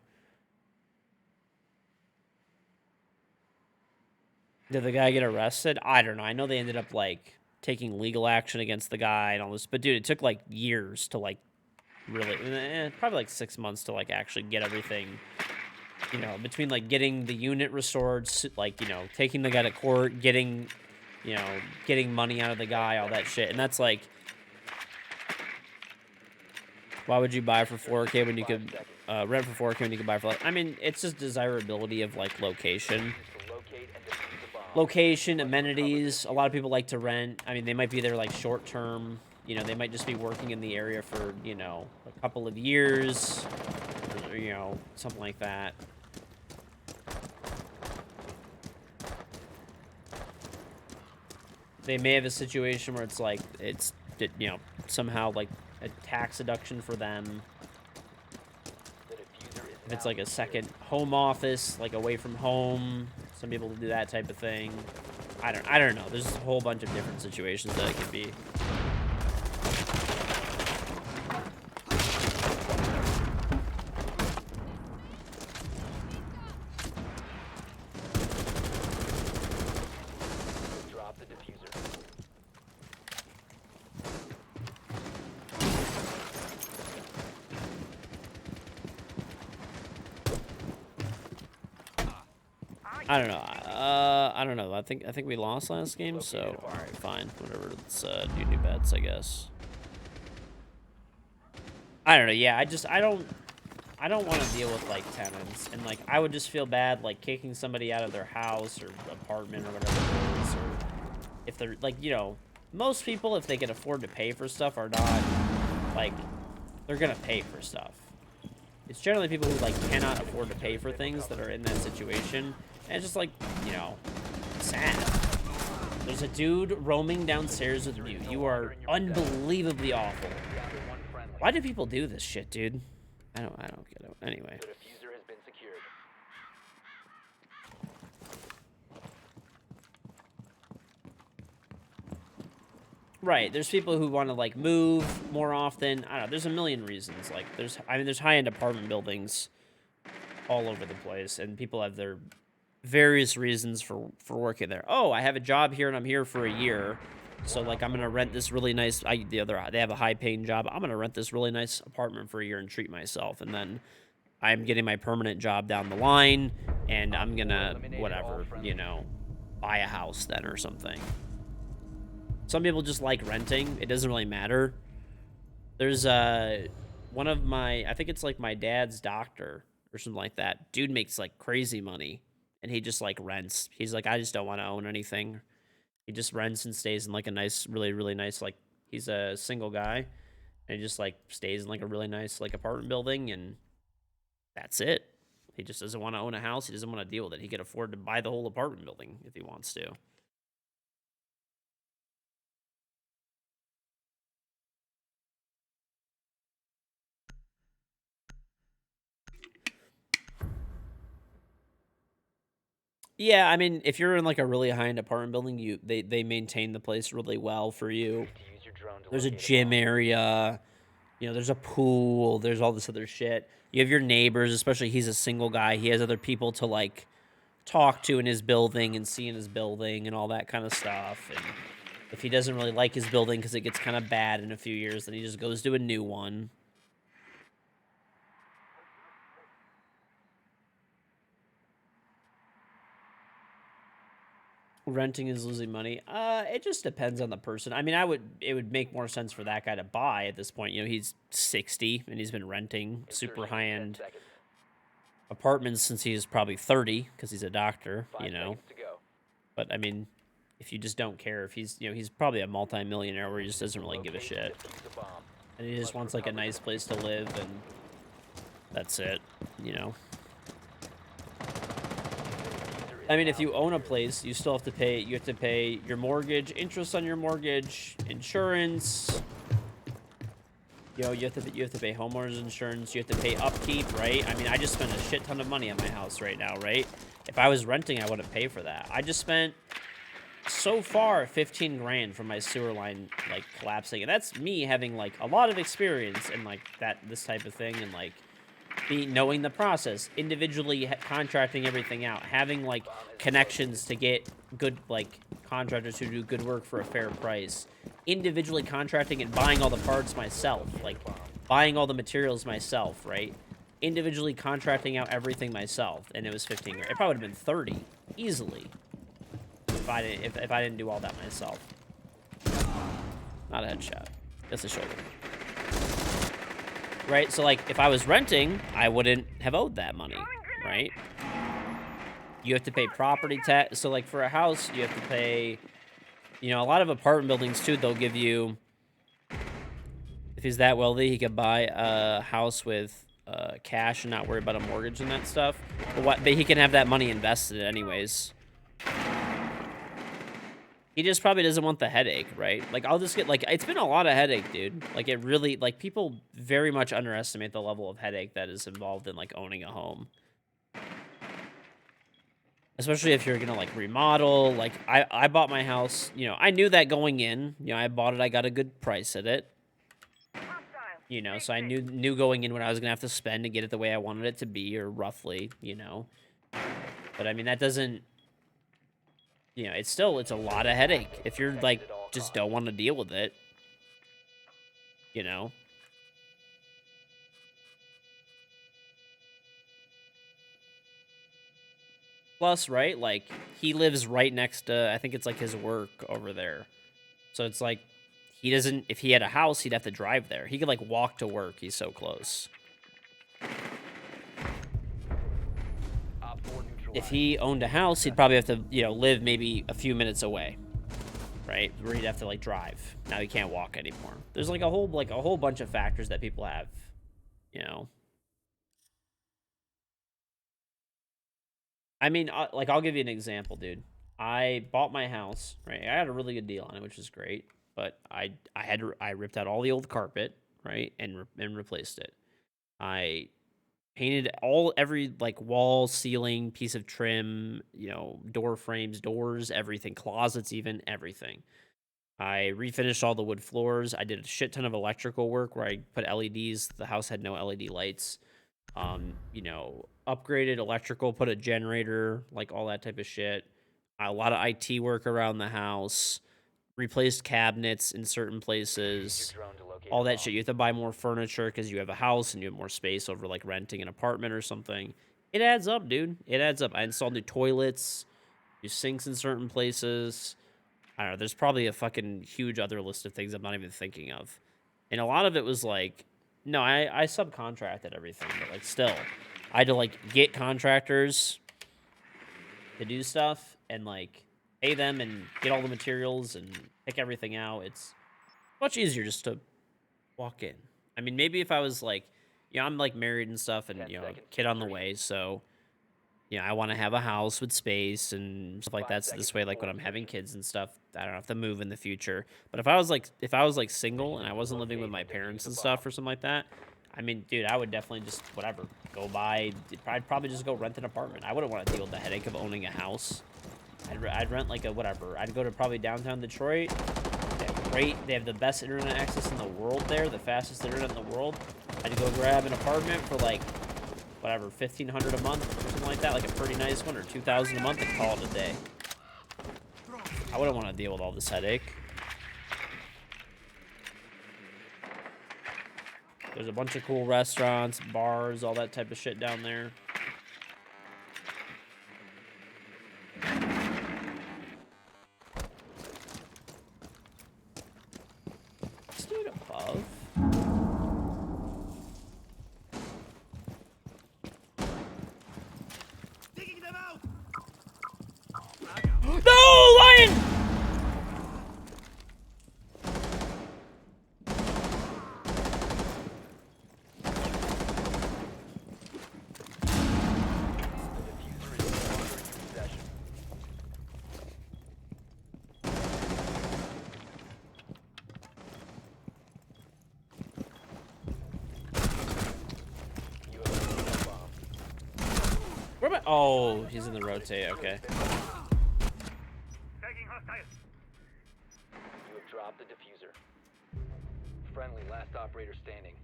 Speaker 1: Did the guy get arrested? I don't know. I know they ended up like taking legal action against the guy and all this, but dude, it took like years to like. Really, probably like 6 months to like actually get everything, between like getting the unit restored, like, taking the guy to court, getting money out of the guy, all that shit. And that's like, why would you buy for 4K when you could rent for 4K when you could buy for like, I mean, it's just desirability of like location, amenities. A lot of people like to rent. I mean, they might be there like short term. They might just be working in the area for, a couple of years, or, something like that. They may have a situation where it's like, somehow like a tax deduction for them. If it's like a second home office, like away from home, some people do that type of thing. I don't know. There's a whole bunch of different situations that it could be. I don't know. I don't know. I think we lost last game, so all right, fine, whatever. Let's do new bets, I guess. I don't know. Yeah, I don't want to deal with like tenants, and like I would just feel bad like kicking somebody out of their house or apartment or whatever it is, or if they're like, most people, if they can afford to pay for stuff, are not like, they're gonna pay for stuff. It's generally people who like cannot afford to pay for things that are in that situation, and it's just like, you know, sad. There's a dude roaming downstairs with you. You are unbelievably awful.
Speaker 2: Down to one friendly.
Speaker 1: Why do people do this shit, dude? I don't get it. Anyway.
Speaker 2: The diffuser has been secured.
Speaker 1: Right, there's people who want to like move more often. I don't know. There's a million reasons. Like, there's high-end apartment buildings all over the place, and people have their various reasons for working there. Oh, I have a job here, and I'm here for a year, so like I'm gonna rent this really nice. They have a high-paying job. I'm gonna rent this really nice apartment for a year and treat myself, and then I'm getting my permanent job down the line, and I'm gonna whatever, you know, buy a house then or something. Some people just like renting. It doesn't really matter. There's one of my, I think it's like my dad's doctor or something like that. Dude makes like crazy money, and he just like rents. He's like, I just don't want to own anything. He just rents and stays in like a nice, really, really nice, like, he's a single guy, and he just like stays in like a really nice like apartment building, and that's it. He just doesn't want to own a house. He doesn't want to deal with it. He can afford to buy the whole apartment building if he wants to. Yeah, I mean, if you're in like a really high-end apartment building, they maintain the place really well for you.
Speaker 2: To use your drone to
Speaker 1: There's a
Speaker 2: locate
Speaker 1: gym
Speaker 2: bomb.
Speaker 1: area, you know, there's a pool, there's all this other shit. You have your neighbors, especially he's a single guy. He has other people to like talk to in his building and see in his building and all that kind of stuff. And if he doesn't really like his building because it gets kind of bad in a few years, then he just goes to a new one. Renting is losing money. It just depends on the person. I mean, it would make more sense for that guy to buy at this point. You know, he's 60 and he's been renting super
Speaker 2: Insertion in 10
Speaker 1: high-end
Speaker 2: seconds.
Speaker 1: apartments since he's probably 30 because he's a doctor,
Speaker 2: 5
Speaker 1: you know.
Speaker 2: seconds to go.
Speaker 1: But I mean, if you just don't care, if he's, you know, he's probably a multi-millionaire where he just doesn't really give a
Speaker 2: Locate
Speaker 1: shit.
Speaker 2: and defuse the bomb.
Speaker 1: And he just wants like a nice place to live, and that's it, you know. I mean, if you own a place, you still have to pay, you have to pay your mortgage, interest on your mortgage, insurance. You know, you have to pay homeowners insurance, you have to pay upkeep, right? I mean, I just spent a shit ton of money on my house right now, right? If I was renting, I wouldn't pay for that. I just spent so far 15 grand from my sewer line like collapsing, and that's me having like a lot of experience in like this type of thing, and like knowing the process, individually contracting everything out, having like connections to get good like contractors who do good work for a fair price, individually contracting and buying all the parts myself, like buying all the materials myself, right? Individually contracting out everything myself, and it was 15 grand. It probably would have been 30 easily if I didn't do all that myself. Not a headshot. That's a shoulder. Right? So, like, if I was renting, I wouldn't have owed that money, right? You have to pay property tax. So, like, for a house, you have to pay, you know, a lot of apartment buildings, too, they'll give you, if he's that wealthy, he could buy a house with cash and not worry about a mortgage and that stuff. But he can have that money invested anyways. He just probably doesn't want the headache, right? Like, I'll just get, like, it's been a lot of headache, dude. Like, it really, like, people very much underestimate the level of headache that is involved in, like, owning a home. Especially if you're gonna, like, remodel. Like, I bought my house, you know, I knew that going in. You know, I bought it, I got a good price at it. You know, so I knew going in what I was gonna have to spend to get it the way I wanted it to be, or roughly, you know. But, I mean, that doesn't... You know, it's a lot of headache if you're, like, just don't want to deal with it, you know? Plus, right, like, he lives right next to, I think it's, like, his work over there. So it's, like, he doesn't, if he had a house, he'd have to drive there. He could, like, walk to work. He's so close. If he owned a house, he'd probably have to, you know, live maybe a few minutes away, right? Where he'd have to, like, drive. Now he can't walk anymore. There's, like, a whole bunch of factors that people have, you know. I mean, like, I'll give you an example, dude. I bought my house, right? I had a really good deal on it, which is great. But I ripped out all the old carpet, right, and replaced it. I painted every like wall, ceiling, piece of trim, door frames, doors, everything, closets, even everything. I refinished all the wood floors. I did a shit ton of electrical work where I put LEDs. The house had no LED lights. Upgraded electrical, put a generator, like all that type of shit. A lot of IT work around the house. Replaced cabinets in certain places.
Speaker 2: Your drone to locate
Speaker 1: All
Speaker 2: a
Speaker 1: that
Speaker 2: bomb.
Speaker 1: shit. You have to buy more furniture because you have a house and you have more space over like renting an apartment or something. It adds up, dude. It adds up. I installed new toilets, new sinks in certain places. I don't know. There's probably a fucking huge other list of things I'm not even thinking of. And a lot of it was like, no, I subcontracted everything, but like still, I had to like get contractors to do stuff and like pay them and get all the materials and pick everything out. It's much easier just to walk in. I mean, maybe if I was like, I'm like married and stuff and,
Speaker 2: 10
Speaker 1: a
Speaker 2: seconds.
Speaker 1: kid on the way. So, I want to have a house with space and stuff like
Speaker 2: 5
Speaker 1: that. So
Speaker 2: seconds
Speaker 1: this way, like
Speaker 2: before
Speaker 1: when I'm having
Speaker 2: insertion.
Speaker 1: kids and stuff, I don't have to move in the future. But if I was like single and I wasn't living with my parents and stuff or something like that, I mean, dude, I would definitely just whatever go buy. I'd probably just go rent an apartment. I wouldn't want to deal with the headache of owning a house. I'd rent like a whatever. I'd go to probably downtown Detroit. They have they have the best internet access in the world there, the fastest internet in the world. I'd go grab an apartment for like whatever, $1,500 a month or something like that, like a pretty nice one, or $2,000 a month, and call it a day. I wouldn't want to deal with all this headache. There's a bunch of cool restaurants, bars, all that type of shit down there. This dude above.
Speaker 3: Digging them out!
Speaker 1: No, lion!
Speaker 2: The diffuser is no longer in your possession. You have located a bomb.
Speaker 1: Where am I? Oh, he's in the rotate. Okay.
Speaker 4: Tagging hostile.
Speaker 2: You have dropped the diffuser. Friendly, last operator standing.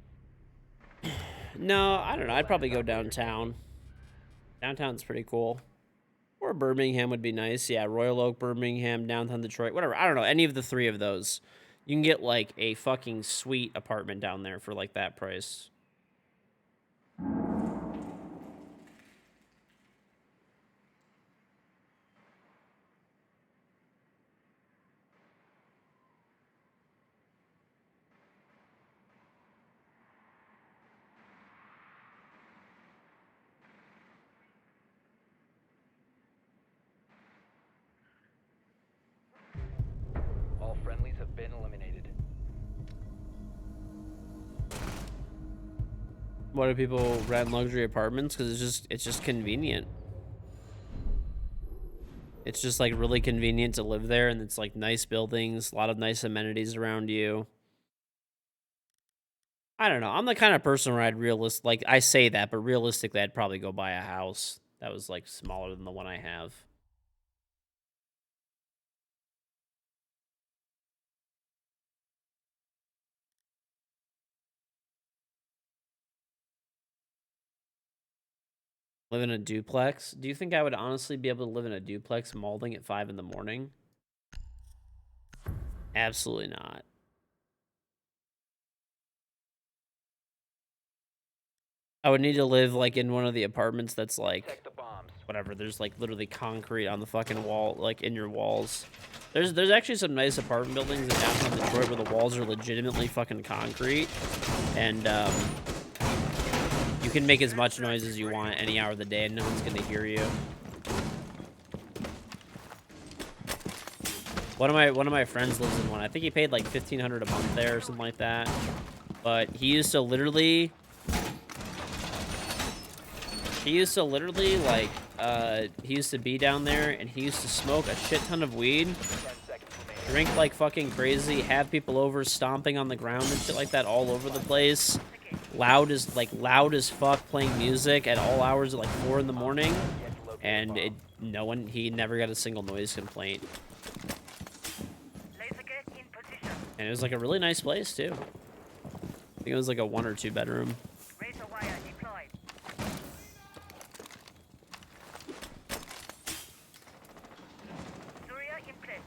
Speaker 1: No, I don't know. I'd probably go downtown. Downtown's pretty cool. Or Birmingham would be nice. Yeah, Royal Oak, Birmingham, downtown Detroit, whatever. I don't know. Any of the three of those. You can get like a fucking sweet apartment down there for like that price.
Speaker 2: All friendlies have been eliminated.
Speaker 1: Why do people rent luxury apartments? Because it's just convenient. It's just like really convenient to live there, and it's like nice buildings, a lot of nice amenities around you. I don't know. I'm the kind of person where like I say that, but realistically, I'd probably go buy a house that was like smaller than the one I have. Live in a duplex? Do you think I would honestly be able to live in a duplex molding at 5 in the morning? Absolutely not. I would need to live like in one of the apartments that's like
Speaker 2: Protect the bombs.
Speaker 1: whatever. There's like literally concrete on the fucking wall, like in your walls. There's actually some nice apartment buildings in downtown Detroit where the walls are legitimately fucking concrete, and you can make as much noise as you want any hour of the day, and no one's gonna hear you. One of my friends lives in one. I think he paid like $1,500 a month there or something like that. But he used to literally He used to literally, like, he used to be down there, and he used to smoke a shit ton of weed,
Speaker 2: 10 seconds remaining.
Speaker 1: drink like fucking crazy, have people over stomping on the ground and shit like that all over the place. Loud as fuck, playing music at all hours at like 4 in the morning,
Speaker 2: Yet to locate a
Speaker 1: and
Speaker 2: bomb.
Speaker 1: he never got a single noise complaint.
Speaker 4: Laser gate in position.
Speaker 1: And it was like a really nice place too. I think it was like a 1 or 2 bedroom.
Speaker 4: Razor wire deployed. Surya in place.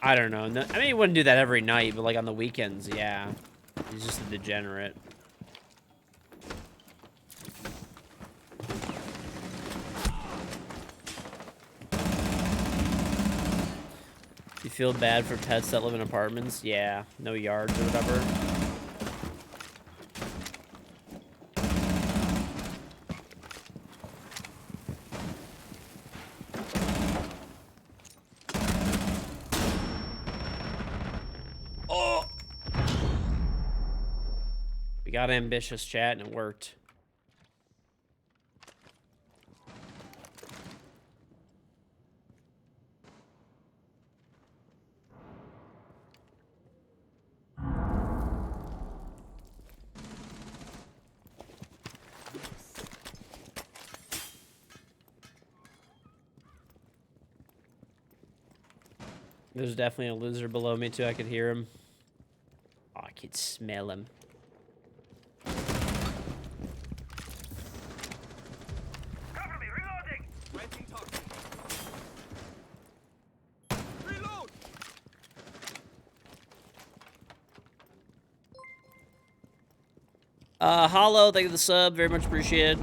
Speaker 1: I don't know. No, I mean, he wouldn't do that every night, but like on the weekends, yeah. He's just a degenerate. You feel bad for pets that live in apartments? Yeah, no yards or whatever. Oh! We got ambitious, chat, and it worked. There's definitely a loser below me, too. I could hear him. Oh, I could smell him.
Speaker 4: Cover me, reloading.
Speaker 3: Planting toxin. Reload!
Speaker 1: Hollow, thank you for the sub. Very much appreciated.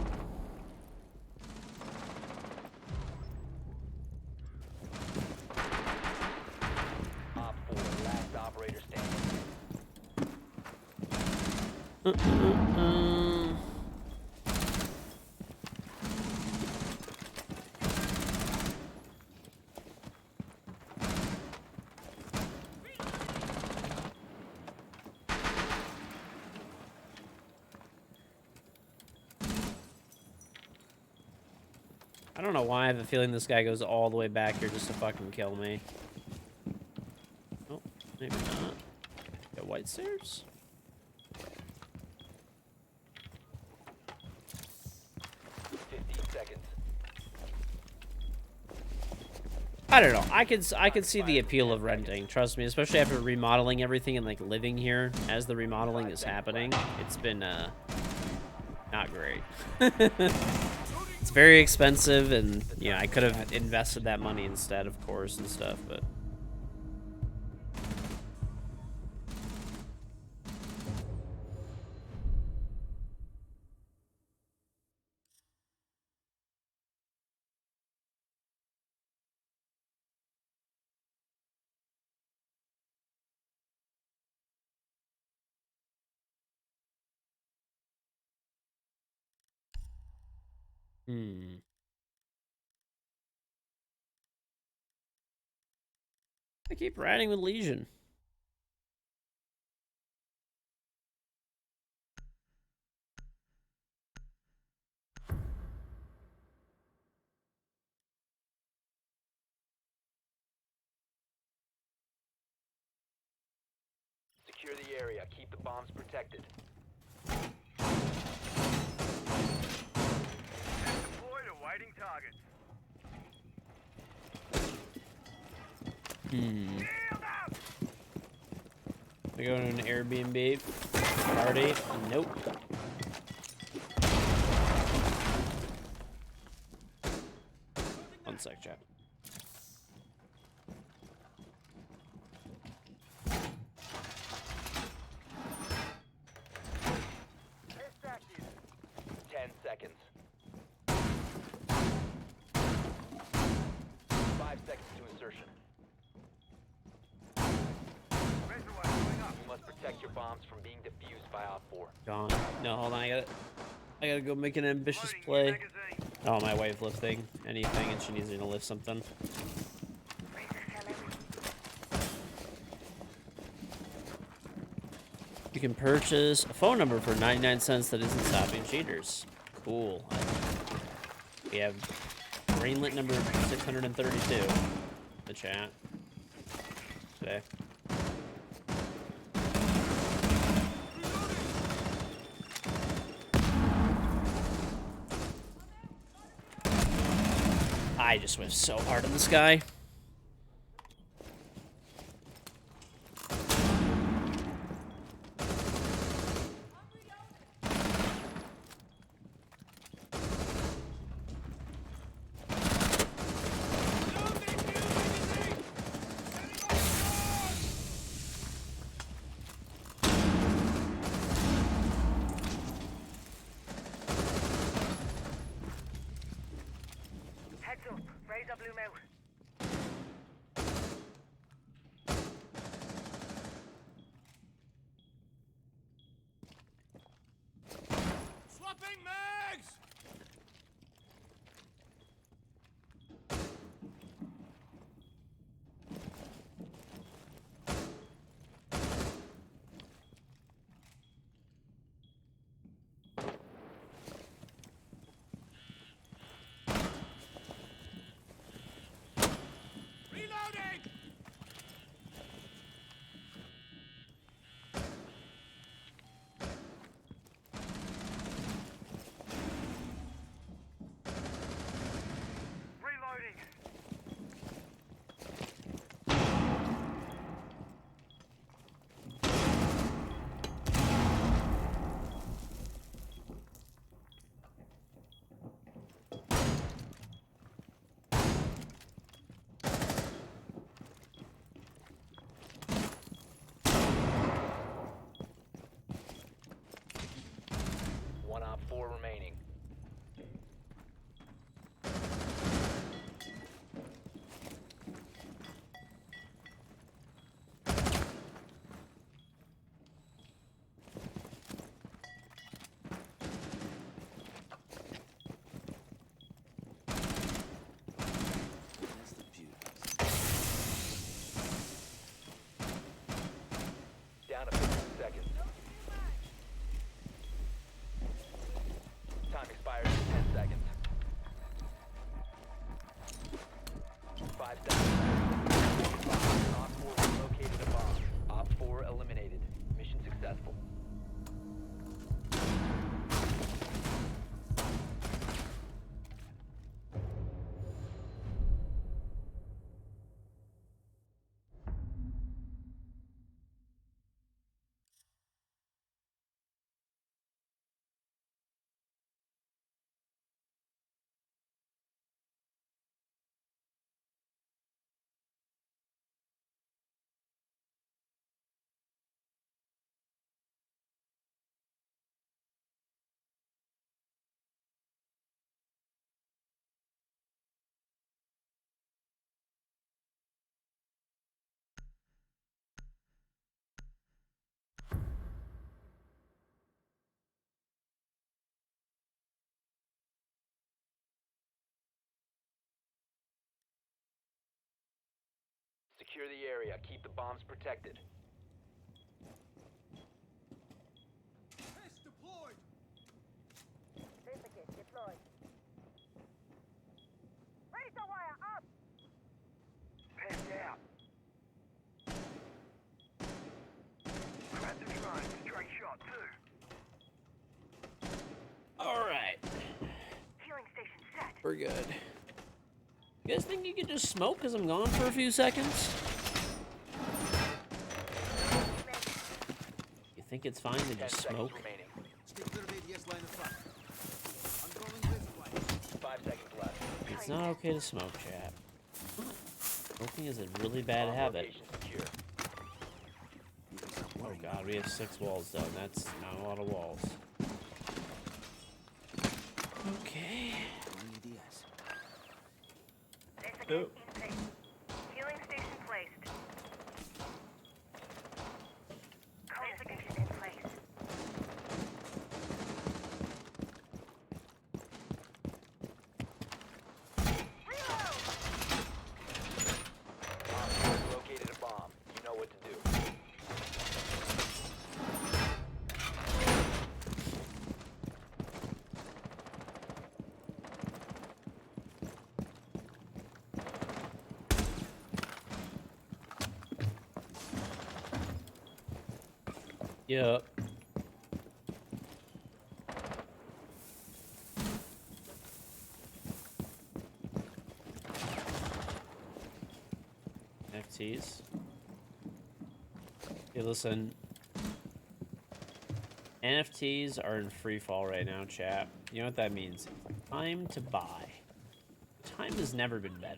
Speaker 2: Op 4, last operator standing.
Speaker 1: I don't know why I have a feeling this guy goes all the way back here just to fucking kill me. Oh, maybe not. Got white stairs?
Speaker 2: 15 seconds.
Speaker 1: I don't know. I could see the appeal of renting. Trust me, especially after remodeling everything and like living here as the remodeling is happening. It's been not great. It's very expensive, and you know I could have invested that money instead, of course, and stuff. But I keep riding with Legion.
Speaker 2: Secure the area. Keep the bombs protected.
Speaker 4: Deployed awaiting targets. Shield up.
Speaker 1: We go to an Airbnb party. Nope. One sec, chat.
Speaker 4: Extracted.
Speaker 2: 10 seconds. 5 seconds to insertion.
Speaker 4: Razor wire going up.
Speaker 2: You must protect your bombs from being defused by Op 4.
Speaker 1: Gone. No, hold on, I got it. I gotta go make an ambitious
Speaker 4: Loading new
Speaker 1: play.
Speaker 4: magazine.
Speaker 1: Oh, my wife lifting anything, and she needs me to lift something. You can purchase a phone number for 99 cents that isn't stopping cheaters. Cool. We have greenlit number 632. The chat today. I just went so hard in this guy.
Speaker 4: Heads up. Razor blew out.
Speaker 3: Swapping mags! Reloading!
Speaker 4: Reloading.
Speaker 2: One op 4 remaining. Down to 15 seconds. Time expires in 10 seconds. 5 seconds. Op 4 located a bomb. Op 4 eliminated. Mission successful. Secure the area. Keep the bombs protected.
Speaker 3: Test deployed!
Speaker 4: Syndicate deployed. Razor wire up. Pinned out. Grab the drone. Straight shot too.
Speaker 1: All right,
Speaker 4: Healing station set.
Speaker 1: we're good. You guys think you could just smoke because I'm gone for a few seconds? You think it's fine to
Speaker 2: 10
Speaker 1: just
Speaker 2: seconds
Speaker 1: smoke?
Speaker 2: remaining.
Speaker 3: Stay clear of ADS line of fire. I'm throwing laser flash.
Speaker 2: 5 seconds left.
Speaker 1: It's not okay to smoke, chat. Smoking is a really bad
Speaker 2: Bomb
Speaker 1: habit.
Speaker 2: location secure.
Speaker 1: Oh god, we have 6 walls done. That's not a lot of walls. Okay.
Speaker 3: ADS.
Speaker 4: Syndicate in place. Healing station placed. Communication in place.
Speaker 1: Yep. NFTs. Hey, listen. NFTs are in free fall right now, chat. You know what that means? Time to buy. Time has never been better.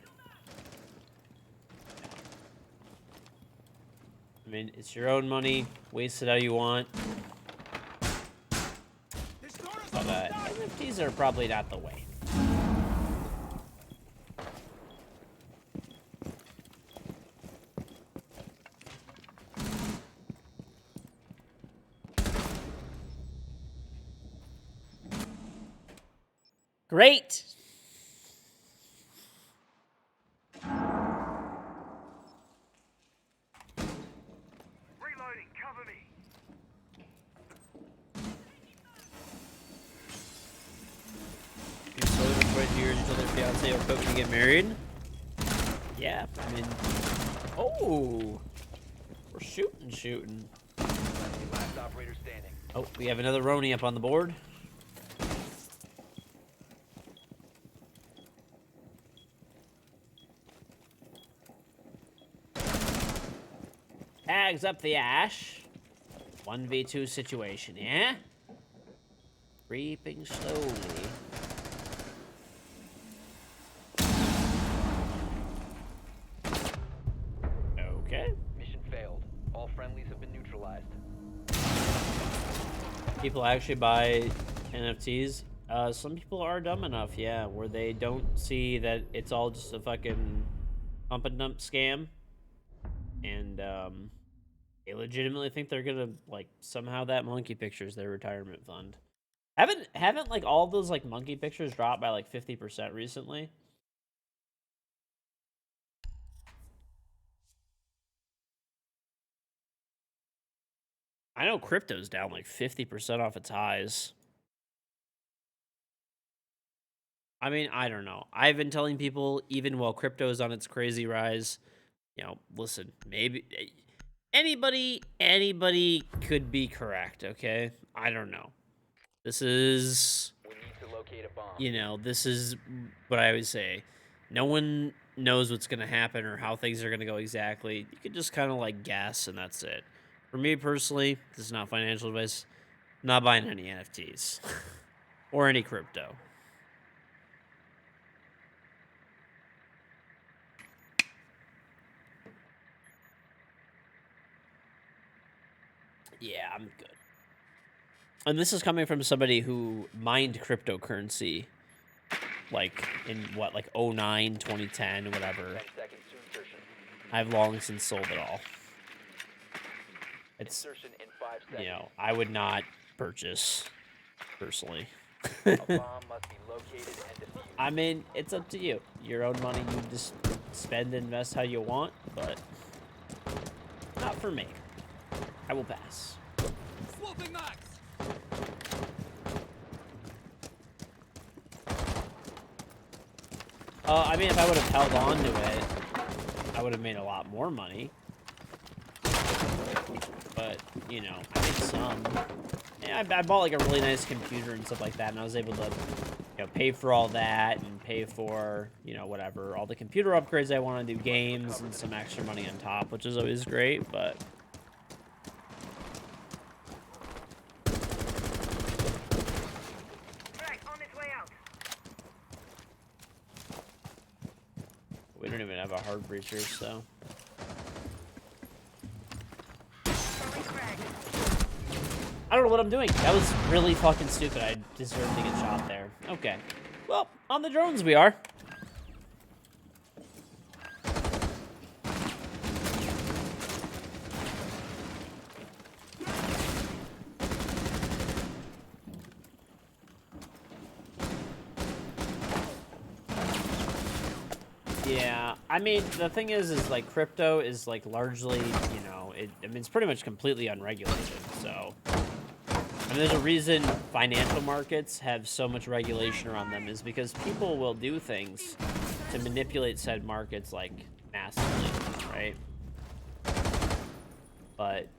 Speaker 1: I mean, it's your own money. Waste it how you want. But NFTs are probably not the way. Great.
Speaker 4: Reloading, cover me.
Speaker 1: You slowly for 20 years until their fiance or coach to get married? Yeah, I mean... Oh! We're shooting.
Speaker 2: Last operator standing.
Speaker 1: Oh, we have another Roni up on the board. Tags up the ash. 1v2 situation, yeah? Creeping slowly. Okay.
Speaker 2: Mission failed. All friendlies have been neutralized.
Speaker 1: People actually buy NFTs. Some people are dumb enough, yeah, where they don't see that it's all just a fucking pump and dump scam. And, they legitimately think they're gonna, like, somehow that monkey picture is their retirement fund. Haven't like all those like monkey pictures dropped by like 50% recently? I know crypto's down like 50% off its highs. I mean, I don't know. I've been telling people, even while crypto is on its crazy rise, you know, listen, maybe anybody could be correct, okay? I don't know. This is,
Speaker 2: We need to locate a bomb.
Speaker 1: you know, this is what I always say. No one knows what's going to happen or how things are going to go exactly. You can just kind of like guess, and that's it. For me personally, this is not financial advice. I'm not buying any NFTs or any crypto. Yeah, I'm good. And this is coming from somebody who mined cryptocurrency, like, in, what, like, 09, 2010, whatever.
Speaker 2: 10 seconds to insertion.
Speaker 1: I've long since sold it all. It's,
Speaker 2: Insertion in 5 seconds.
Speaker 1: you know, I would not purchase, personally.
Speaker 2: A bomb must be located and defused.
Speaker 1: I mean, it's up to you. Your own money, you just spend and invest how you want, but not for me. I will pass.
Speaker 3: Swapping max!
Speaker 1: I mean, if I would have held on to it, I would have made a lot more money. But, you know, I made some. Yeah, I bought like a really nice computer and stuff like that, and I was able to, you know, pay for all that and pay for, you know, whatever, all the computer upgrades I want to do, games, and some extra money on top, which is always great, but...
Speaker 4: Frag on its way out.
Speaker 1: We don't even have a hard breacher, so...
Speaker 4: Throwing frag.
Speaker 1: I don't know what I'm doing. That was really fucking stupid. I deserved to get shot there. Okay. Well, on the drones we are. Yeah, I mean, the thing is like crypto is like largely, you know, I mean, it's pretty much completely unregulated, so. And there's a reason financial markets have so much regulation around them is because people will do things to manipulate said markets like massively, right? But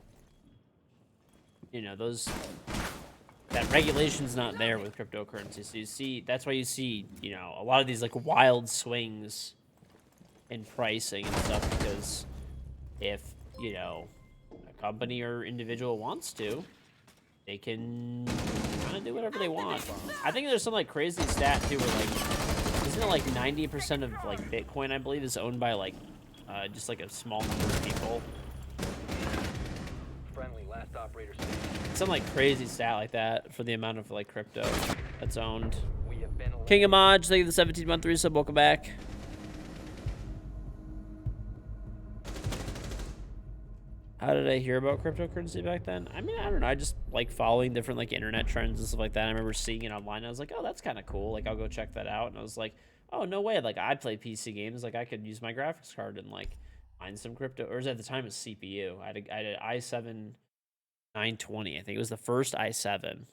Speaker 1: you know, that regulation's not there with cryptocurrency. So you see, that's why you see, you know, a lot of these like wild swings in pricing and stuff, because if, you know, a company or individual wants to, they can kind of do whatever they want. I think there's some like crazy stat too, where like, isn't it like 90% of like Bitcoin, I believe, is owned by like just like a small number of people?
Speaker 2: Friendly, last operator standing.
Speaker 1: Some like crazy stat like that for the amount of like crypto that's owned.
Speaker 2: We have been
Speaker 1: KingGeorge, thank you for the 17-month resub. Welcome back. How did I hear about cryptocurrency back then? I mean, I don't know. I just like following different like internet trends and stuff like that. I remember seeing it online. I was like, oh, that's kind of cool. Like, I'll go check that out. And I was like, oh, no way. Like, I play PC games. Like, I could use my graphics card and like find some crypto. Or at the time, it was CPU. I had an i7 920. I think it was the first i7.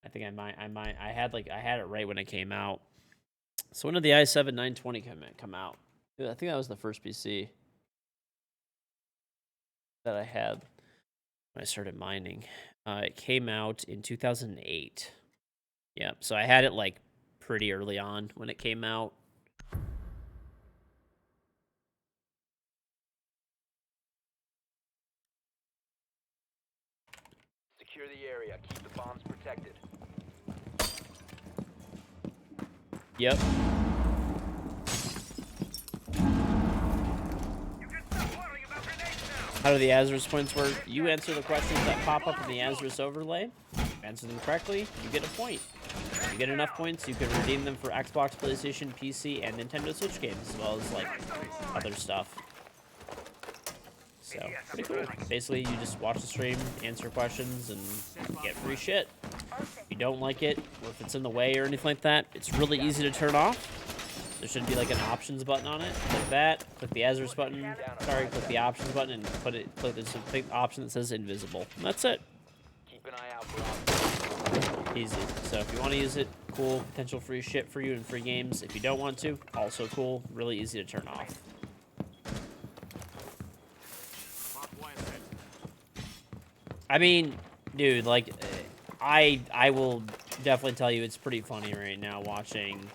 Speaker 1: I think I had it right when it came out. So when did the i7 920 come out? I think that was the first PC that I had when I started mining. It came out in 2008. Yeah, so I had it like pretty early on when it came out.
Speaker 2: secure the area. Keep the bombs protected.
Speaker 1: Yep.
Speaker 4: You can stop worrying about grenades now.
Speaker 1: How do the Azris points work? You answer the questions that pop up in the Azris overlay. Answer them correctly, you get a point. If you get enough points, you can redeem them for Xbox, PlayStation, PC, and Nintendo Switch games, as well as like other stuff. So, pretty cool. Basically, you just watch the stream, answer questions, and get free shit. If you don't like it, or if it's in the way or anything like that, it's really easy to turn off. There should be like an options button on it. Click that, click the Azris button, click the options button, and click this big option that says invisible. And that's it.
Speaker 2: Keep an eye out for
Speaker 1: Easy. So if you want to use it, cool. Potential free shit for you and free games. If you don't want to, also cool. Really easy to turn off. I mean, dude, like, I will definitely tell you it's pretty funny right now watching.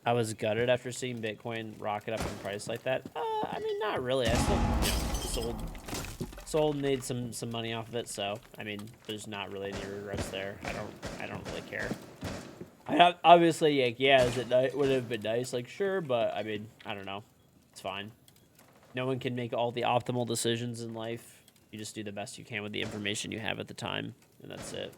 Speaker 1: I was gutted after seeing Bitcoin rocket up in price like that. I mean, not really. I still, you know, sold, made some money off of it. So, I mean, there's not really any regrets there. I don't really care. Obviously, like, yeah, would it have been nice? Like, sure, but I mean, I don't know. It's fine. No one can make all the optimal decisions in life. You just do the best you can with the information you have at the time, and that's it.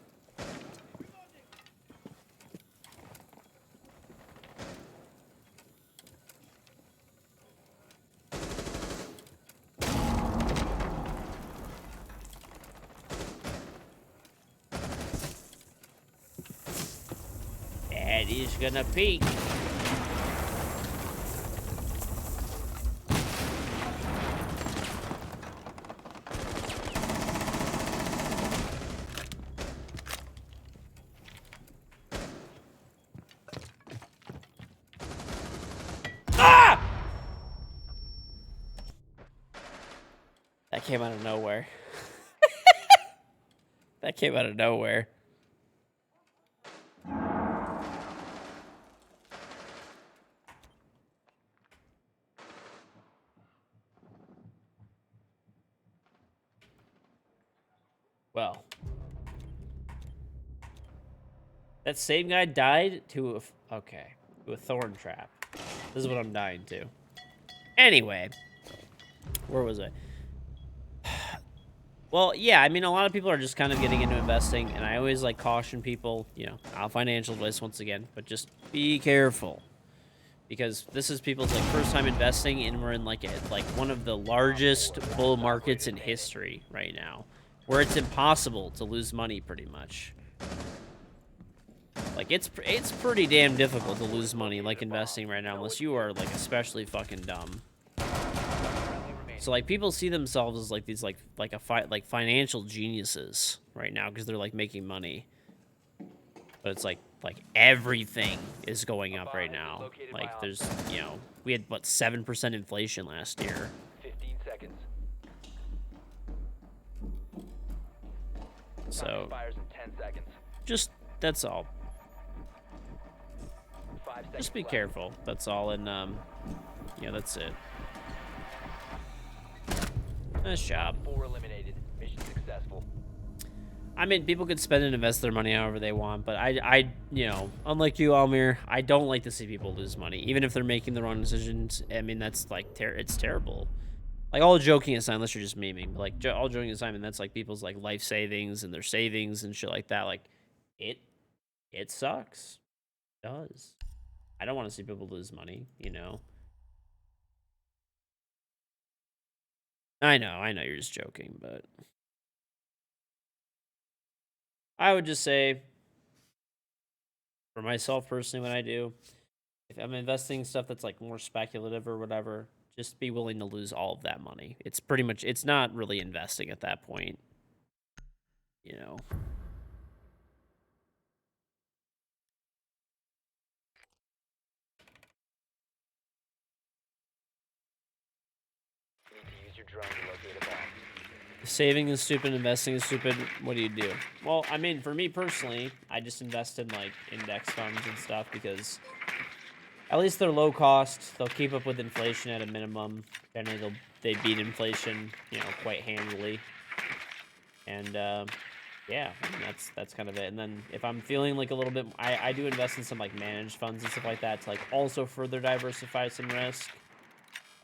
Speaker 1: Daddy's gonna peek. That came out of nowhere. That came out of nowhere. Well. That same guy died to a thorn trap. This is what I'm dying to. Anyway. Where was I? Well, yeah, I mean, a lot of people are just kind of getting into investing, and I always, like, caution people, you know, not financial advice once again, but just be careful. Because this is people's, like, first time investing, and we're in, like, one of the largest bull markets in history right now, where it's impossible to lose money, pretty much. Like, it's pretty damn difficult to lose money, like, investing right now, unless you are, like, especially fucking dumb. So, like, people see themselves as, like, these, like financial geniuses right now because they're, like, making money. But it's like everything is going
Speaker 2: A
Speaker 1: up
Speaker 2: bomb
Speaker 1: right
Speaker 2: has been
Speaker 1: now.
Speaker 2: located by
Speaker 1: Like
Speaker 2: Op
Speaker 1: there's,
Speaker 2: 4.
Speaker 1: you know, we had what 7% inflation last year.
Speaker 2: 15 seconds. Time
Speaker 1: So
Speaker 2: expires in 10 seconds.
Speaker 1: just that's all.
Speaker 2: 5 seconds
Speaker 1: Just be
Speaker 2: left.
Speaker 1: careful. That's all. And yeah, that's it. Nice job.
Speaker 2: 4 eliminated. Mission successful.
Speaker 1: I mean, people could spend and invest their money however they want, but I, you know, unlike you, Almir, I don't like to see people lose money, even if they're making the wrong decisions. I mean, that's like it's terrible. Like all joking aside, unless you're just memeing, but like all joking aside, and that's like people's like life savings and their savings and shit like that. Like, it sucks. It does. I don't want to see people lose money. You know. I know, you're just joking, but I would just say, for myself personally, what I do, if I'm investing in stuff that's like more speculative or whatever, just be willing to lose all of that money. It's pretty much, it's not really investing at that point, you know.
Speaker 2: You need to use your drone to locate a bomb.
Speaker 1: Saving is stupid, investing is stupid. What do you do? Well, I mean, for me personally, I just invest in like index funds and stuff because at least they're low cost. They'll keep up with inflation at a minimum. Generally, they beat inflation, you know, quite handily. And yeah, I mean, that's kind of it. And then if I'm feeling like a little bit, I do invest in some like managed funds and stuff like that to like also further diversify some risk,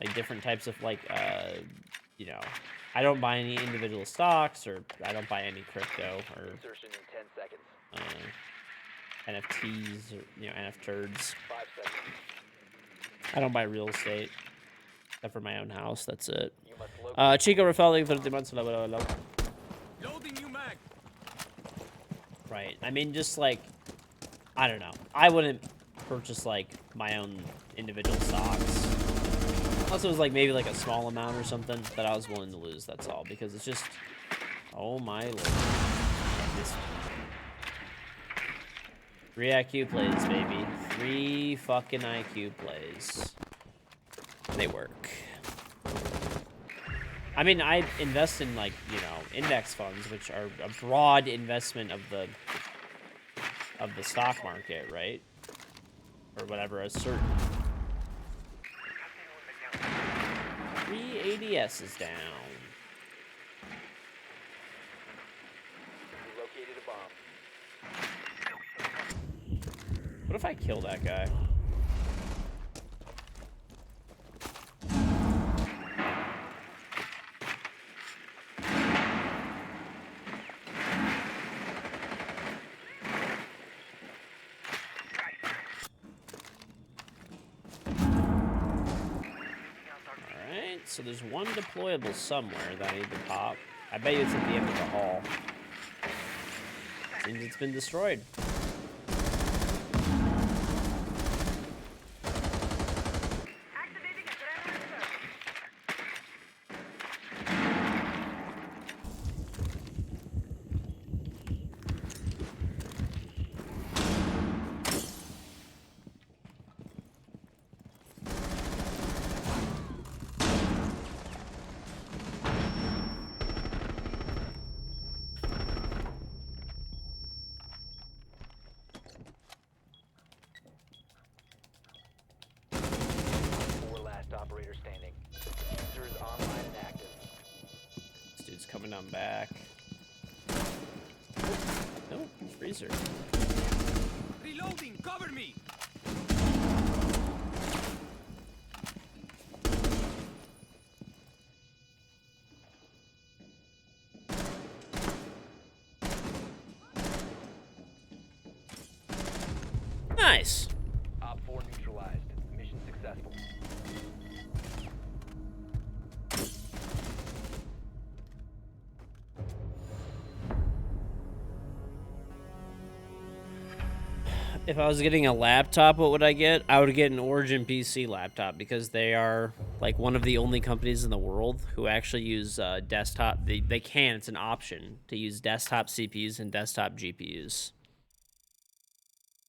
Speaker 1: like different types of like you know, I don't buy any individual stocks or I don't buy any crypto or
Speaker 2: Insertion in 10 seconds.
Speaker 1: NFTs or you know NF turds.
Speaker 2: 5 seconds.
Speaker 1: I don't buy real estate except for my own house. That's it.
Speaker 2: You must locate.
Speaker 1: Chico Rafael, 30 months. Hello, hello, hello.
Speaker 3: Loading new mag.
Speaker 1: Right. I mean, just like, I don't know. I wouldn't purchase like my own individual stocks. Unless it was like maybe like a small amount or something that I was willing to lose. That's all. Because it's just, oh my lord. This 3 IQ plays, baby. 3 fucking IQ plays. They work. I mean, I invest in like, you know, index funds, which are a broad investment of the stock market, right? Or whatever, a certain 3 ADS is down.
Speaker 2: You located a bomb.
Speaker 1: What if I kill that guy? Alright, so there's one deployable somewhere that I need to pop. I bet you it's at the end of the hall. Seems it's been destroyed.
Speaker 4: Activating adrenaline surge.
Speaker 2: Four last operator standing. User is online and active.
Speaker 1: This dude's coming on back. No, freezer.
Speaker 3: Reloading. Cover me.
Speaker 1: Nice.
Speaker 2: Op 4 neutralized. Mission successful.
Speaker 1: If I was getting a laptop, what would I get? I would get an Origin PC laptop because they are like one of the only companies in the world who actually use desktop. They can. It's an option to use desktop CPUs and desktop GPUs.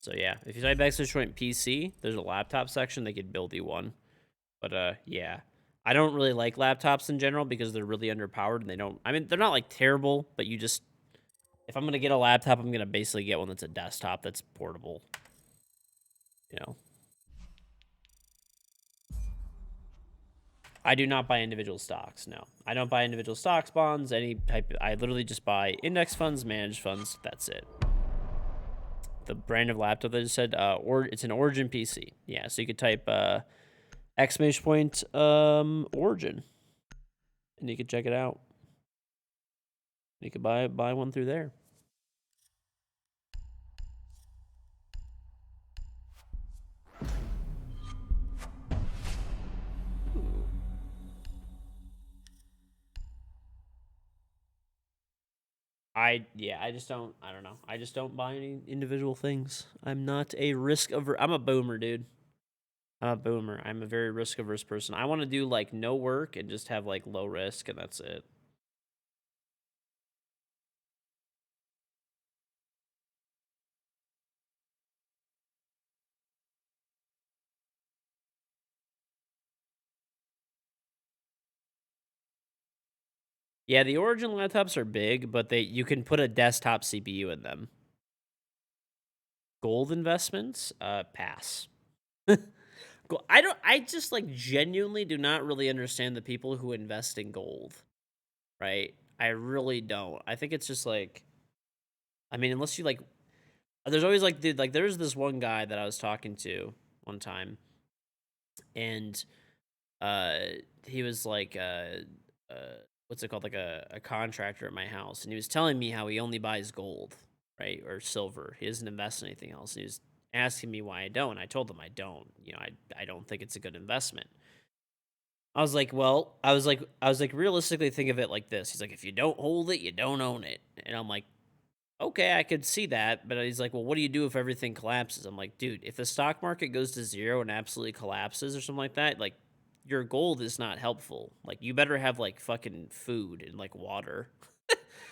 Speaker 1: So yeah, if you type /joint PC, there's a laptop section. They could build you one. But yeah, I don't really like laptops in general because they're really underpowered and they don't. I mean, they're not like terrible, but you just, if I'm gonna get a laptop, I'm gonna basically get one that's a desktop that's portable. You know. I do not buy individual stocks. No, I don't buy individual stocks, bonds, any type. I literally just buy index funds, managed funds. That's it. The brand of laptop that I just said, or it's an Origin PC. Yeah, so you could type exclamation point Origin, and you could check it out. You could buy one through there. I just don't. I don't know. I just don't buy any individual things. I'm not a risk averse. I'm a boomer, dude. I'm a boomer. I'm a very risk averse person. I want to do like no work and just have like low risk, and that's it. Yeah, the Origin laptops are big, but you can put a desktop CPU in them. Gold investments, pass. I just like genuinely do not really understand the people who invest in gold, right? I really don't. I think it's just like, I mean, unless you like, there's always like, dude, like there's this one guy that I was talking to one time, and uh, he was like, what's it called, like a contractor at my house, and he was telling me how he only buys gold, right, or silver. He doesn't invest in anything else. And he was asking me why I don't. I told him I don't. You know, I don't think it's a good investment. I was like, well, I was like, realistically, think of it like this. He's like, if you don't hold it, you don't own it. And I'm like, okay, I could see that. But he's like, well, what do you do if everything collapses? I'm like, dude, if the stock market goes to zero and absolutely collapses or something like that, like, your gold is not helpful. Like, you better have like fucking food and like water.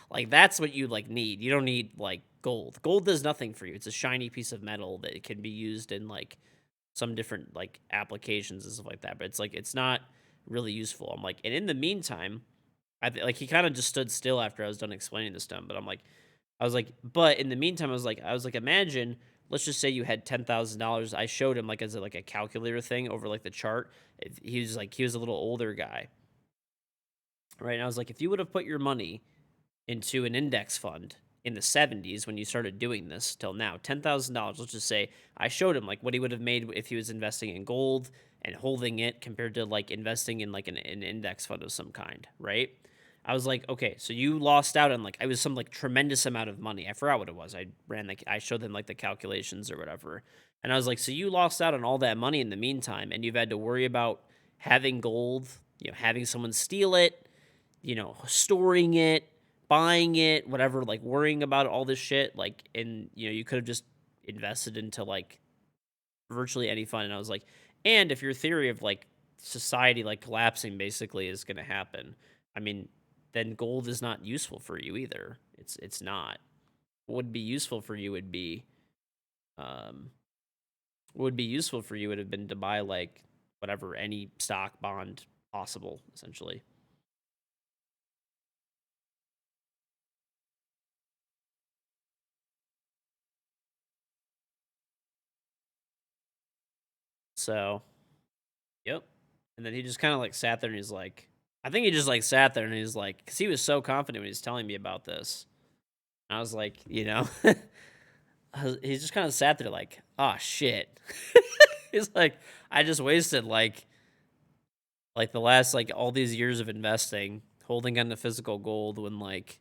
Speaker 1: Like, that's what you like need. You don't need like gold. Gold does nothing for you. It's a shiny piece of metal that can be used in like some different like applications and stuff like that. But it's like, it's not really useful. I'm like, and in the meantime, like he kind of just stood still after I was done explaining this to him. But I was like, but in the meantime, I was like, imagine, let's just say you had $10,000. I showed him like as a, like a calculator thing over like the chart. He was like, he was a little older guy, right? And I was like, if you would have put your money into an index fund in the 70s when you started doing this till now, $10,000, let's just say, I showed him like what he would have made if he was investing in gold and holding it compared to like investing in like an index fund of some kind, right? I was like, okay, so you lost out on like, it was some like tremendous amount of money. I forgot what it was. I showed them like the calculations or whatever. And I was like, so you lost out on all that money in the meantime, and you've had to worry about having gold, you know, having someone steal it, you know, storing it, buying it, whatever, like worrying about all this shit. Like, and, you know, you could have just invested into like virtually any fund. And I was like, and if your theory of like society like collapsing basically is going to happen, I mean, then gold is not useful for you either. It's not. What would be useful for you would be, what would be useful for you would have been to buy like whatever, any stock, bond possible, essentially. So, yep. And then he just kind of like sat there and he's like, I think he just like sat there and he's like, because he was so confident when he was telling me about this. And I was like, you know, he just kind of sat there like, oh shit. He's like, I just wasted like the last like all these years of investing, holding on to physical gold when like,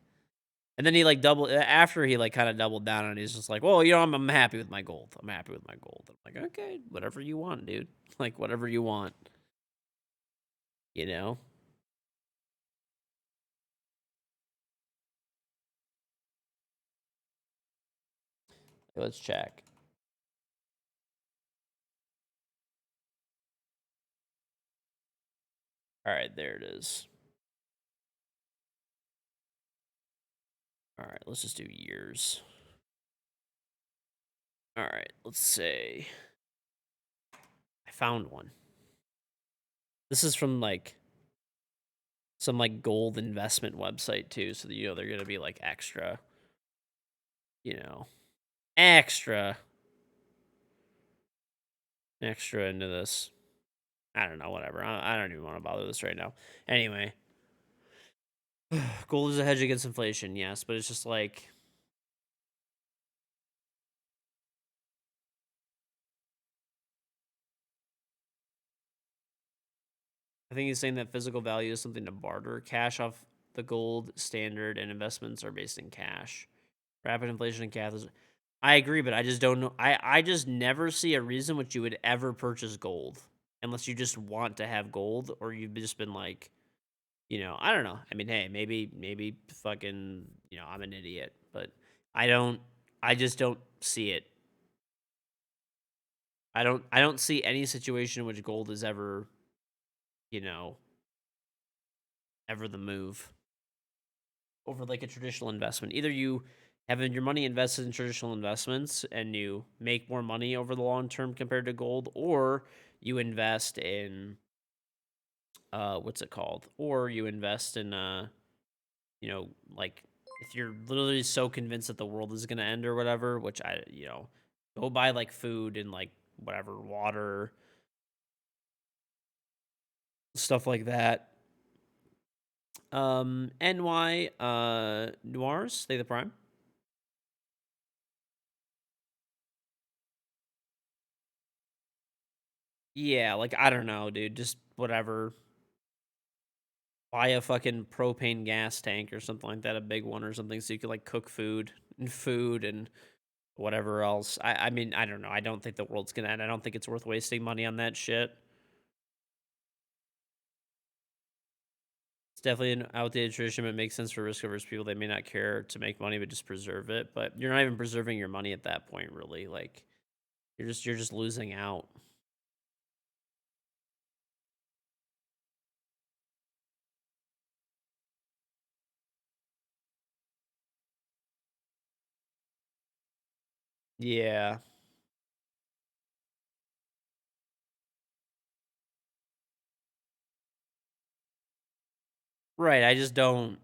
Speaker 1: and then he like doubled after he like kind of doubled down and he's just like, well, you know, I'm happy with my gold. I'm happy with my gold. I'm like, okay, whatever you want, dude. Like whatever you want, you know. Let's check. All right, there it is. All right, let's just do years. All right, let's say I found one. This is from like some like gold investment website too, so that they're gonna be like extra, extra into this. I don't know, whatever. I don't even want to bother this right now. Anyway, gold is a hedge against inflation, yes, but it's just like I think he's saying that physical value is something to barter. Cash off the gold standard and investments are based in cash. Rapid inflation and cash. I agree, but I just don't know. I just never see a reason which you would ever purchase gold unless you just want to have gold or you've just been like, I don't know. I mean, hey, maybe fucking, I'm an idiot, but I just don't see it. I don't see any situation in which gold is ever, ever the move over like a traditional investment. Either you have your money invested in traditional investments and you make more money over the long term compared to gold, or you invest in what's it called? Or you invest in like if you're literally so convinced that the world is gonna end or whatever, which go buy like food and like whatever, water, stuff like that. NY Noirs, stay the prime. Yeah, like I don't know, dude. Just whatever. Buy a fucking propane gas tank or something like that, a big one or something, so you could like cook food and whatever else. I mean, I don't know. I don't think the world's gonna end. I don't think it's worth wasting money on that shit. It's definitely an outdated tradition, but it makes sense for risk averse people. They may not care to make money, but just preserve it. But you're not even preserving your money at that point, really. Like you're just losing out. Yeah. Right. I just don't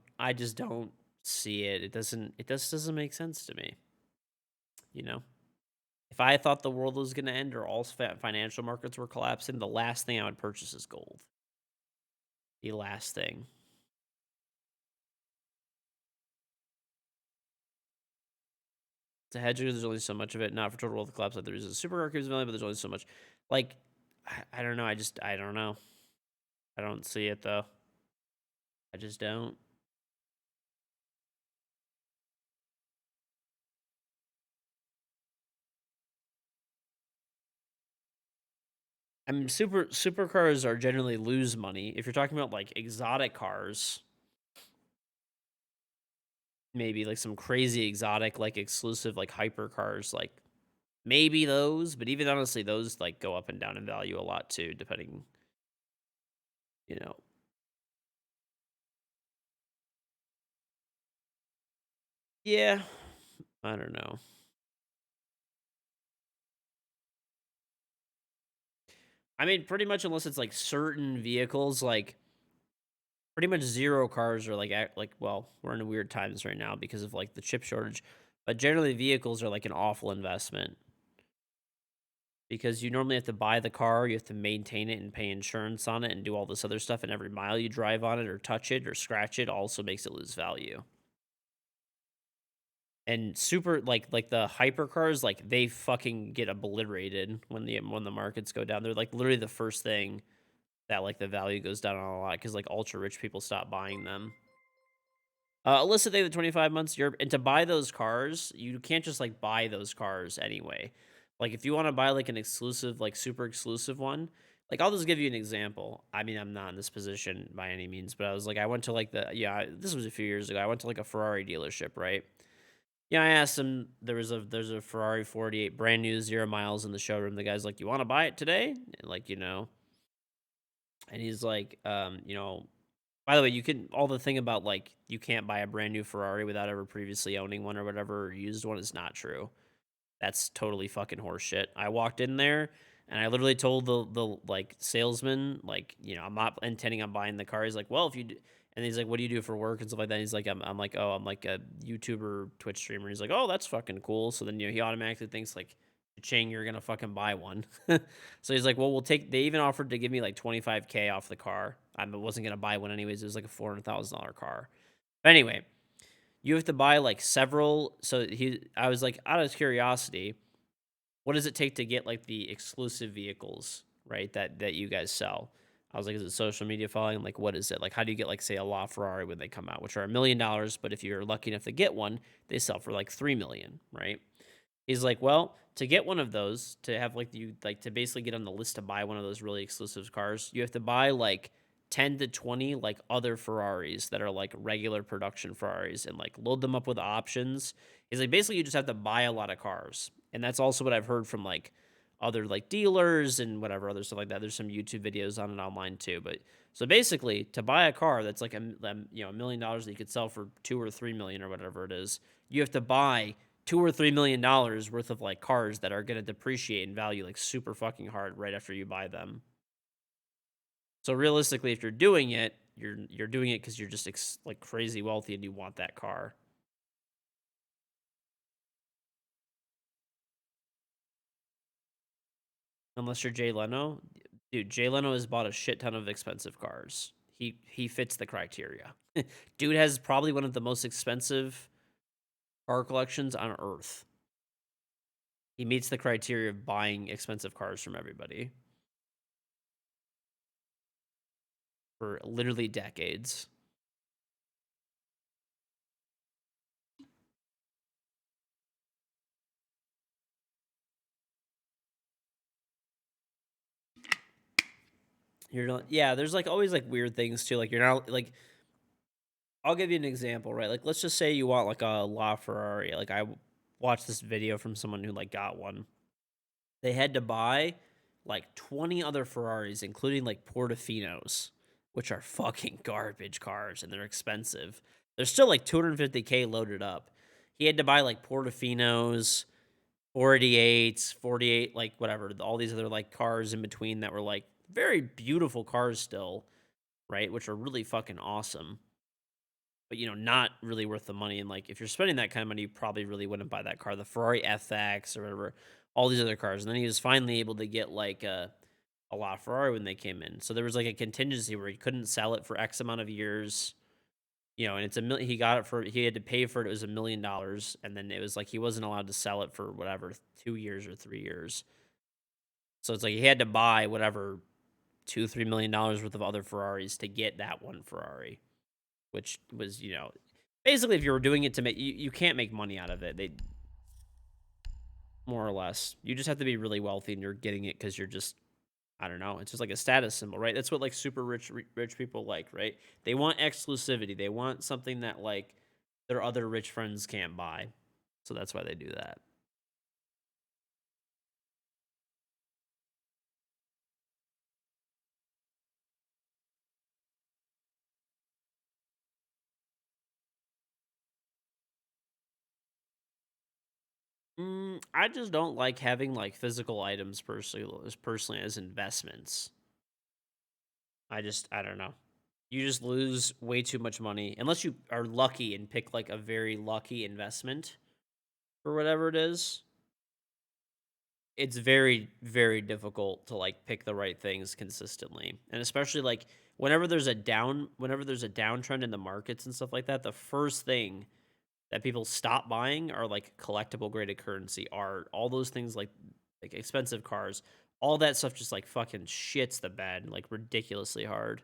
Speaker 1: see it. It just doesn't make sense to me. You know? If I thought the world was going to end or all financial markets were collapsing, the last thing I would purchase is gold. The last thing. It's a hedge because there's only so much of it. Not for total world collapse like there is a supercar keeps value, but there's only so much. Like, I don't know. I don't know. I don't see it though. I just don't. I mean, supercars are generally lose money. If you're talking about like exotic cars, maybe like some crazy exotic, like exclusive, like hypercars, like maybe those. But even honestly, those like go up and down in value a lot too, depending. You know. Yeah, I don't know. I mean, pretty much unless it's like certain vehicles, like pretty much zero cars are like well, we're in weird times right now because of like the chip shortage, but generally vehicles are like an awful investment because you normally have to buy the car, you have to maintain it and pay insurance on it and do all this other stuff, and every mile you drive on it or touch it or scratch it also makes it lose value. And super like the hypercars, like they fucking get obliterated when the markets go down. They're like literally the first thing that like the value goes down on a lot because like ultra rich people stop buying them. Alyssa, they have the 25 months Europe, and to buy those cars, you can't just like buy those cars anyway. Like if you want to buy like an exclusive, like super exclusive one, like I'll just give you an example. I mean, I'm not in this position by any means, but I was like, I went to like this was a few years ago. I went to like a Ferrari dealership, right? Yeah, I asked him. There's a Ferrari 48, brand new, 0 miles in the showroom. The guy's like, "You want to buy it today?" And like, and he's like, by the way, you can all the thing about like you can't buy a brand new Ferrari without ever previously owning one or whatever or used one is not true. That's totally fucking horseshit. I walked in there and I literally told the like salesman, like, I'm not intending on buying the car. He's like, well, if you do, and he's like, what do you do for work and stuff like that? He's like, I'm like, oh, I'm like a YouTuber, Twitch streamer. He's like, oh, that's fucking cool. So then he automatically thinks like, Chang, you're gonna fucking buy one. So he's like, well, we'll take. They even offered to give me like 25K off the car. I wasn't gonna buy one anyways. It was like a $400,000 car. But anyway, you have to buy like several. So I was like, out of curiosity, what does it take to get like the exclusive vehicles, right? That you guys sell. I was like, is it social media following? Like, what is it? Like, how do you get like, say, a LaFerrari when they come out, which are $1 million, but if you're lucky enough to get one, they sell for like 3 million, right? He's like, well, to get one of those, to have like to basically get on the list to buy one of those really exclusive cars, you have to buy like 10 to 20 like other Ferraris that are like regular production Ferraris and like load them up with options. He's like, basically you just have to buy a lot of cars. And that's also what I've heard from like other like dealers and whatever other stuff like that. There's some YouTube videos on it online too. But so basically to buy a car that's like $1 million that you could sell for 2 or 3 million or whatever it is, you have to buy $2 or $3 million worth of like cars that are going to depreciate in value like super fucking hard right after you buy them. So realistically, if you're doing it, you're doing it because you're just like crazy wealthy and you want that car. Unless you're Jay Leno, dude. Jay Leno has bought a shit ton of expensive cars. He fits the criteria. Dude has probably one of the most expensive car collections on earth. He meets the criteria of buying expensive cars from everybody for literally decades. Yeah, there's like always like weird things too. Like you're not like, I'll give you an example, right? Like let's just say you want like a LaFerrari. Like I watched this video from someone who like got one. They had to buy like 20 other Ferraris, including like Portofinos, which are fucking garbage cars and they're expensive. They're still like 250K loaded up. He had to buy like Portofinos, 48s, 48, like whatever, all these other like cars in between that were like very beautiful cars still, right? Which are really fucking awesome. But not really worth the money. And like if you're spending that kind of money, you probably really wouldn't buy that car. The Ferrari FX or whatever, all these other cars. And then he was finally able to get like a LaFerrari when they came in. So there was like a contingency where he couldn't sell it for X amount of years. And it's he got it for, he had to pay for it. It was $1 million. And then it was like, he wasn't allowed to sell it for whatever, 2 years or 3 years. So it's like he had to buy whatever $2-3 million worth of other Ferraris to get that one Ferrari, which was, basically if you were doing it to make, you can't make money out of it. They more or less, you just have to be really wealthy and you're getting it because you're just, I don't know. It's just like a status symbol, right? That's what like super rich people like, right? They want exclusivity. They want something that like their other rich friends can't buy. So that's why they do that. I just don't like having like physical items personally as investments. I don't know. You just lose way too much money unless you are lucky and pick like a very lucky investment for whatever it is. It's very very difficult to like pick the right things consistently. And especially like whenever there's a downtrend in the markets and stuff like that, the first thing that people stop buying are like collectible graded currency, art, all those things like expensive cars. All that stuff just like fucking shits the bed like ridiculously hard.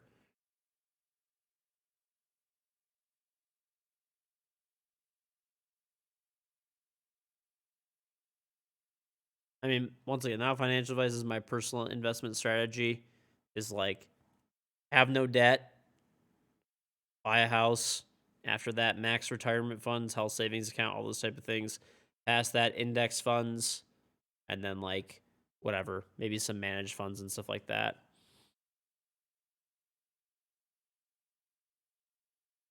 Speaker 1: I mean, once again, now financial advice is my personal investment strategy is like have no debt, buy a house. After that, max retirement funds, health savings account, all those type of things. Past that, index funds, and then like whatever, maybe some managed funds and stuff like that.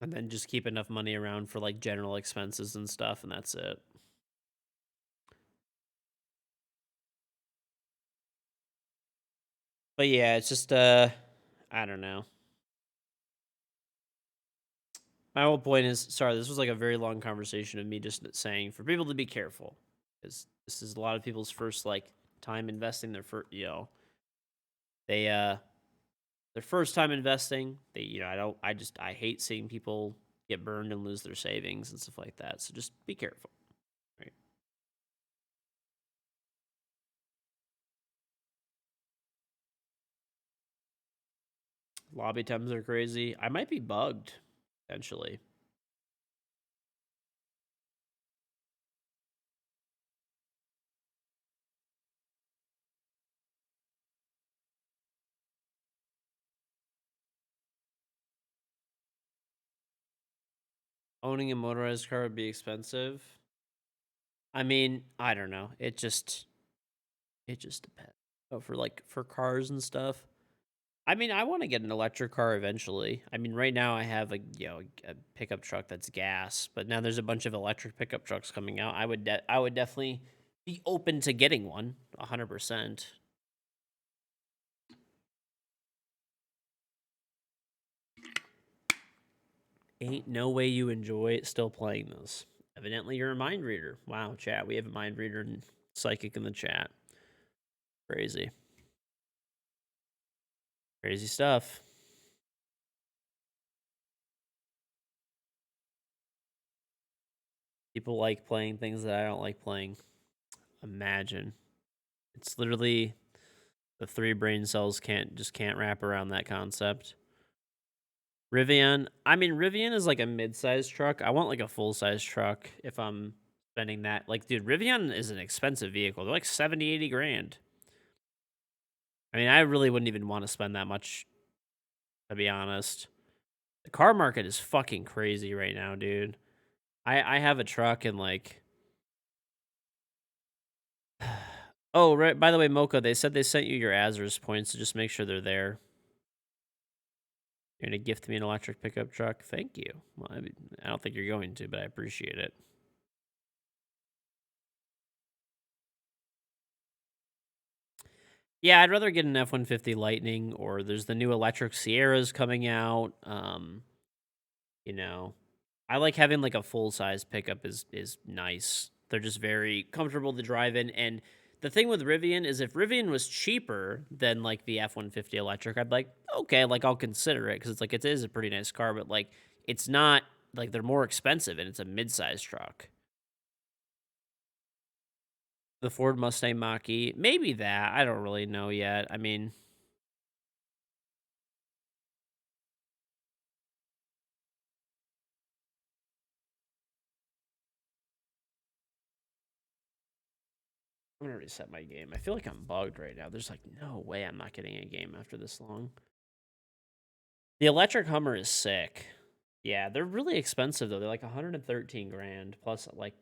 Speaker 1: And then just keep enough money around for like general expenses and stuff, and that's it. But yeah, it's just I don't know. My whole point is, sorry, this was like a very long conversation of me just saying for people to be careful, because this is a lot of people's first like time investing their first, they their first time investing. They, I hate seeing people get burned and lose their savings and stuff like that. So just be careful. Right. Lobby times are crazy. I might be bugged, potentially. Owning a motorized car would be expensive. I mean, I don't know. It just depends. But for cars and stuff, I mean, I want to get an electric car eventually. I mean, right now I have a pickup truck that's gas, but now there's a bunch of electric pickup trucks coming out. I would definitely be open to getting one, 100%. Ain't no way you enjoy it still playing this. Evidently, you're a mind reader. Wow, chat. We have a mind reader and psychic in the chat. Crazy. Crazy stuff. People like playing things that I don't like playing. Imagine. It's literally the three brain cells can't wrap around that concept. Rivian. I mean, Rivian is like a mid-sized truck. I want like a full-size truck if I'm spending that. Like, dude, Rivian is an expensive vehicle. They're like 70, 80 grand. I mean, I really wouldn't even want to spend that much, to be honest. The car market is fucking crazy right now, dude. I have a truck and like oh, right, by the way, Mocha, they said they sent you your Azers points, so just make sure they're there. You're gonna gift me an electric pickup truck? Thank you. Well, I don't think you're going to, but I appreciate it. Yeah, I'd rather get an F-150 Lightning, or there's the new electric Sierras coming out. You know, I like having like a full-size pickup is nice. They're just very comfortable to drive in. And the thing with Rivian is if Rivian was cheaper than like the F-150 electric, I'd like, okay, like I'll consider it because it's like it is a pretty nice car, but like it's not like they're more expensive and it's a mid-size truck. The Ford Mustang Mach-E, maybe that. I don't really know yet. I mean, I'm gonna reset my game. I feel like I'm bugged right now. There's like no way I'm not getting a game after this long. The electric Hummer is sick. Yeah, they're really expensive though. They're like 113 grand plus like,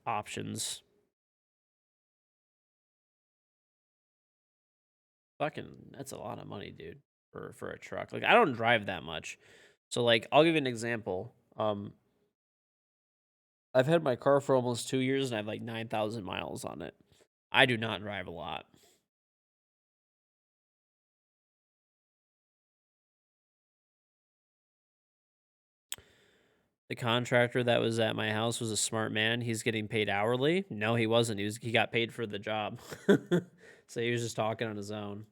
Speaker 1: options. Fucking that's a lot of money, dude, for a truck. Like I don't drive that much. So like I'll give you an example. I've had my car for almost 2 years and I have like 9,000 miles on it. I do not drive a lot. The contractor that was at my house was a smart man. He's getting paid hourly. No, he wasn't. He got paid for the job. So he was just talking on his own.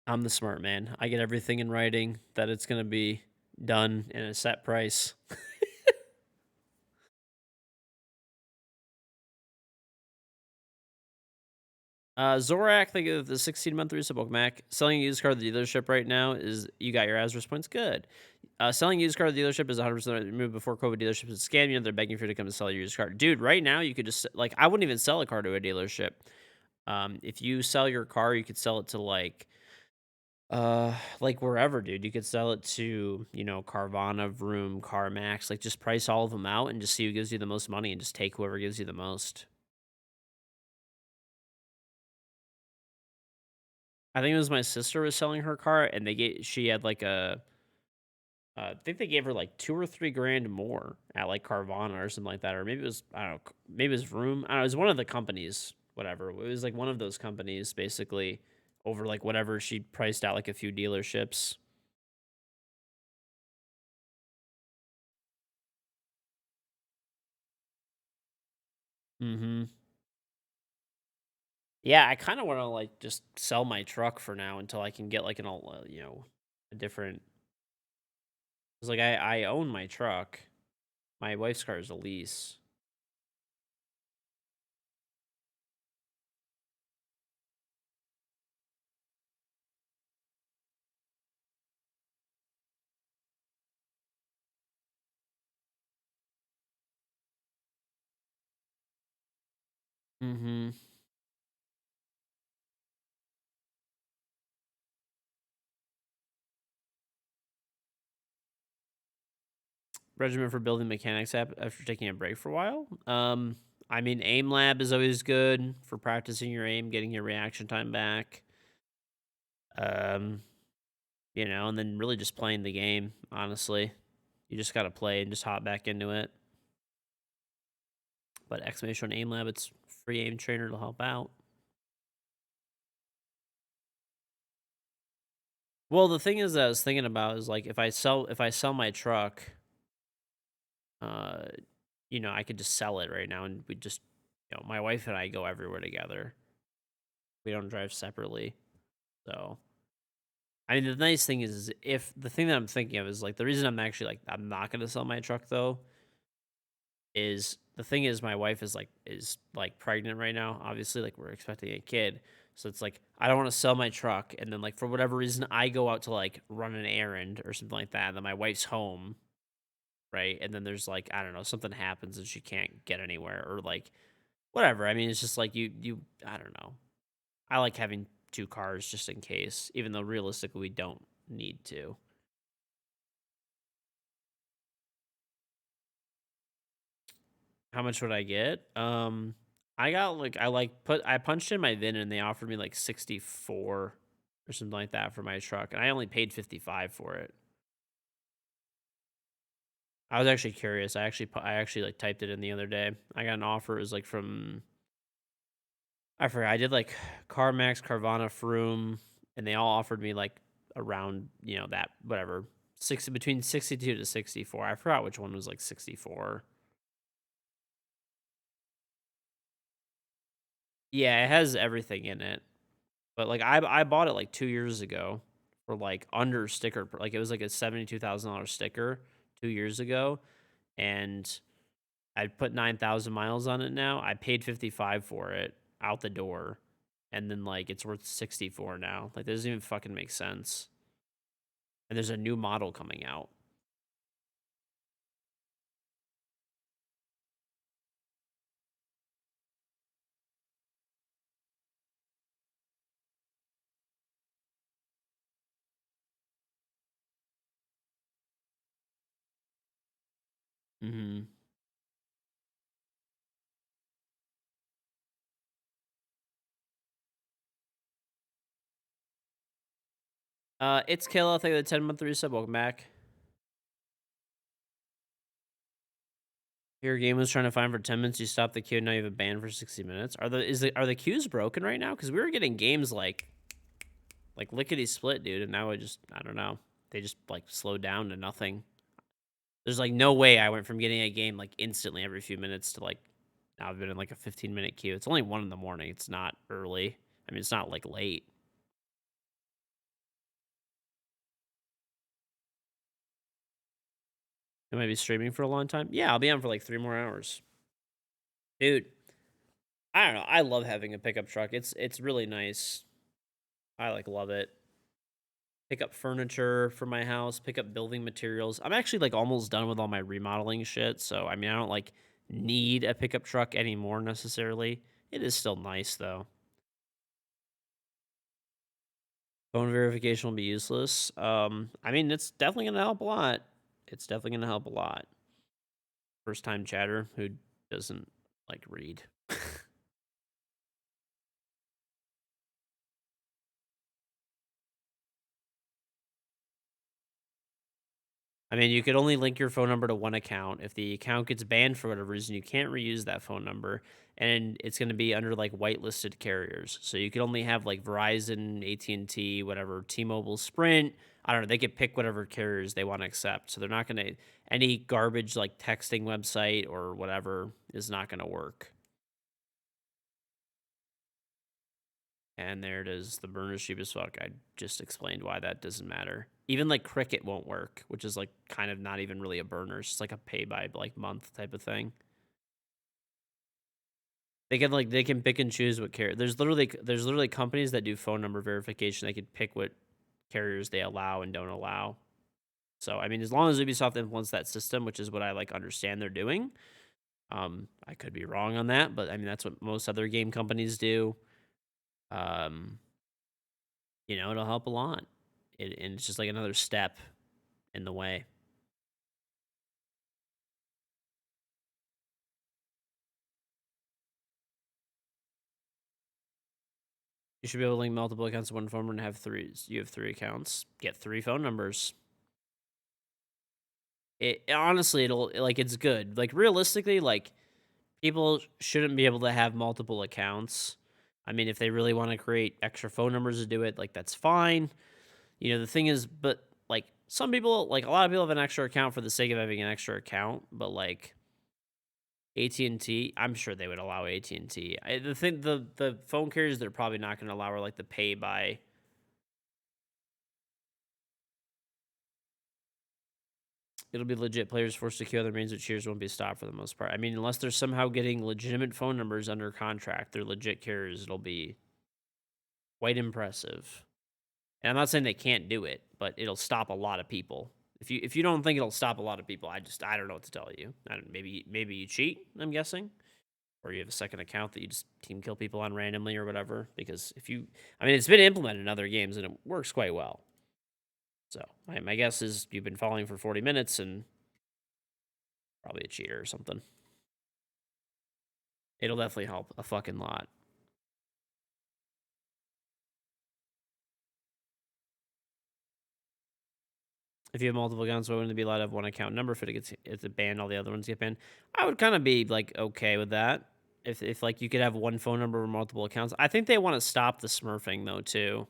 Speaker 1: I'm the smart man. I get everything in writing that it's going to be done in a set price. Zorak, thank you for the 16-month resub. Mac. Selling a used car at the dealership right now is you got your Azure points. Good. Selling a used car at the dealership is 100% removed before COVID. Dealerships is a scam. They're begging for you to come and sell your used car. Dude, right now you could just, like, I wouldn't even sell a car to a dealership. If you sell your car, you could sell it to, like wherever, dude. You could sell it to, Carvana, Vroom, CarMax. Like, just price all of them out and just see who gives you the most money and just take whoever gives you the most. I think it was my sister was selling her car, and she had like I think they gave her like 2 or 3 grand more at like Carvana or something like that, or maybe it was, I don't know, maybe it was Vroom. I don't know. It was one of the companies, whatever. It was like one of those companies, basically, over like whatever she priced out like a few dealerships. Mm-hmm. Yeah, I kind of want to like just sell my truck for now until I can get like a different. Cause like I own my truck. My wife's car is a lease. Mm-hmm. Regimen for building mechanics app after taking a break for a while. I mean, Aimlab is always good for practicing your aim, getting your reaction time back. Um, and then really just playing the game. Honestly, you just gotta play and just hop back into it. But exclamation on Aimlab, it's free aim trainer to help out. Well, the thing is that I was thinking about is like if I sell my truck, uh, I could just sell it right now, and we just, my wife and I go everywhere together. We don't drive separately, so. I mean, the nice thing is if the thing that I'm thinking of is like the reason I'm actually like I'm not gonna sell my truck though is the thing is my wife is pregnant right now. Obviously, like we're expecting a kid, so it's like I don't want to sell my truck and then like for whatever reason I go out to like run an errand or something like that, and then my wife's home, right? And then there's like I don't know something happens and she can't get anywhere or like whatever. I mean, it's just like you I don't know. I like having 2 cars just in case, even though realistically we don't need to. How much would I get? I got like I punched in my VIN and they offered me like 64 or something like that for my truck, and I only paid 55 for it. I was actually curious. I actually like typed it in the other day. I got an offer. It was like from I forgot. I did like CarMax, Carvana, Froome, and they all offered me like around that whatever 60 between 62 to 64. I forgot which one was like 64. Yeah, it has everything in it. But like I bought it like 2 years ago for like under like it was like a $72,000 sticker 2 years ago, and I put 9,000 miles on it now. I paid 55 for it out the door, and then like it's worth 64 now. Like, that doesn't even fucking make sense. And there's a new model coming out. Hmm. It's Kill. I'll take the 10-month resub. Welcome back. Your game was trying to find for 10 minutes. You stopped the queue. Now you have a ban for 60 minutes. Are the queues broken right now? Because we were getting games like lickety split, dude, and now I don't know. They just like slowed down to nothing. There's like no way I went from getting a game like instantly every few minutes to like now I've been in like a 15-minute queue. It's only 1 in the morning. It's not early. I mean, it's not like late. Am I be streaming for a long time? Yeah, I'll be on for like 3 more hours. Dude, I don't know. I love having a pickup truck. It's really nice. I like love it. Pick up furniture for my house, pick up building materials. I'm actually like almost done with all my remodeling shit, so I mean I don't like need a pickup truck anymore necessarily. It is still nice though. Phone verification will be useless. I mean it's definitely gonna help a lot. It's definitely gonna help a lot. First time chatter who doesn't like read. I mean, you could only link your phone number to one account. If the account gets banned for whatever reason, you can't reuse that phone number, and it's going to be under like whitelisted carriers. So you could only have like Verizon, AT&T, whatever, T-Mobile, Sprint. I don't know. They could pick whatever carriers they want to accept. So they're not going to any garbage like texting website or whatever is not going to work. And there it is. The burner's cheap as fuck. I just explained why that doesn't matter. Even like Cricket won't work, which is like kind of not even really a burner. It's just like a pay by like month type of thing. They can pick and choose what carrier. There's literally companies that do phone number verification. They could pick what carriers they allow and don't allow. So I mean, as long as Ubisoft implements that system, which is what I like understand they're doing. I could be wrong on that, but I mean that's what most other game companies do. It'll help a lot. And it's just like another step in the way. You should be able to link multiple accounts to one phone number and have three. You have 3 accounts. Get 3 phone numbers. Honestly, it's good. Like realistically, like people shouldn't be able to have multiple accounts. I mean, if they really want to create extra phone numbers to do it, like that's fine. The thing is, but like some people, like a lot of people have an extra account for the sake of having an extra account, but like AT&T, I'm sure they would allow AT&T. The phone carriers they're probably not going to allow are like the pay by. It'll be legit. Players forced to queue other means, but cheers won't be stopped for the most part. I mean, unless they're somehow getting legitimate phone numbers under contract, they're legit carriers. It'll be quite impressive. And I'm not saying they can't do it, but it'll stop a lot of people. If you don't think it'll stop a lot of people, I don't know what to tell you. Maybe you cheat. I'm guessing, or you have a second account that you just team kill people on randomly or whatever. Because it's been implemented in other games and it works quite well. So my guess is you've been following for 40 minutes and probably a cheater or something. It'll definitely help a fucking lot. If you have multiple accounts, why wouldn't it be allowed to have one account number if it's banned, all the other ones get banned? I would kind of be like okay with that. If like you could have one phone number or multiple accounts. I think they want to stop the smurfing though too.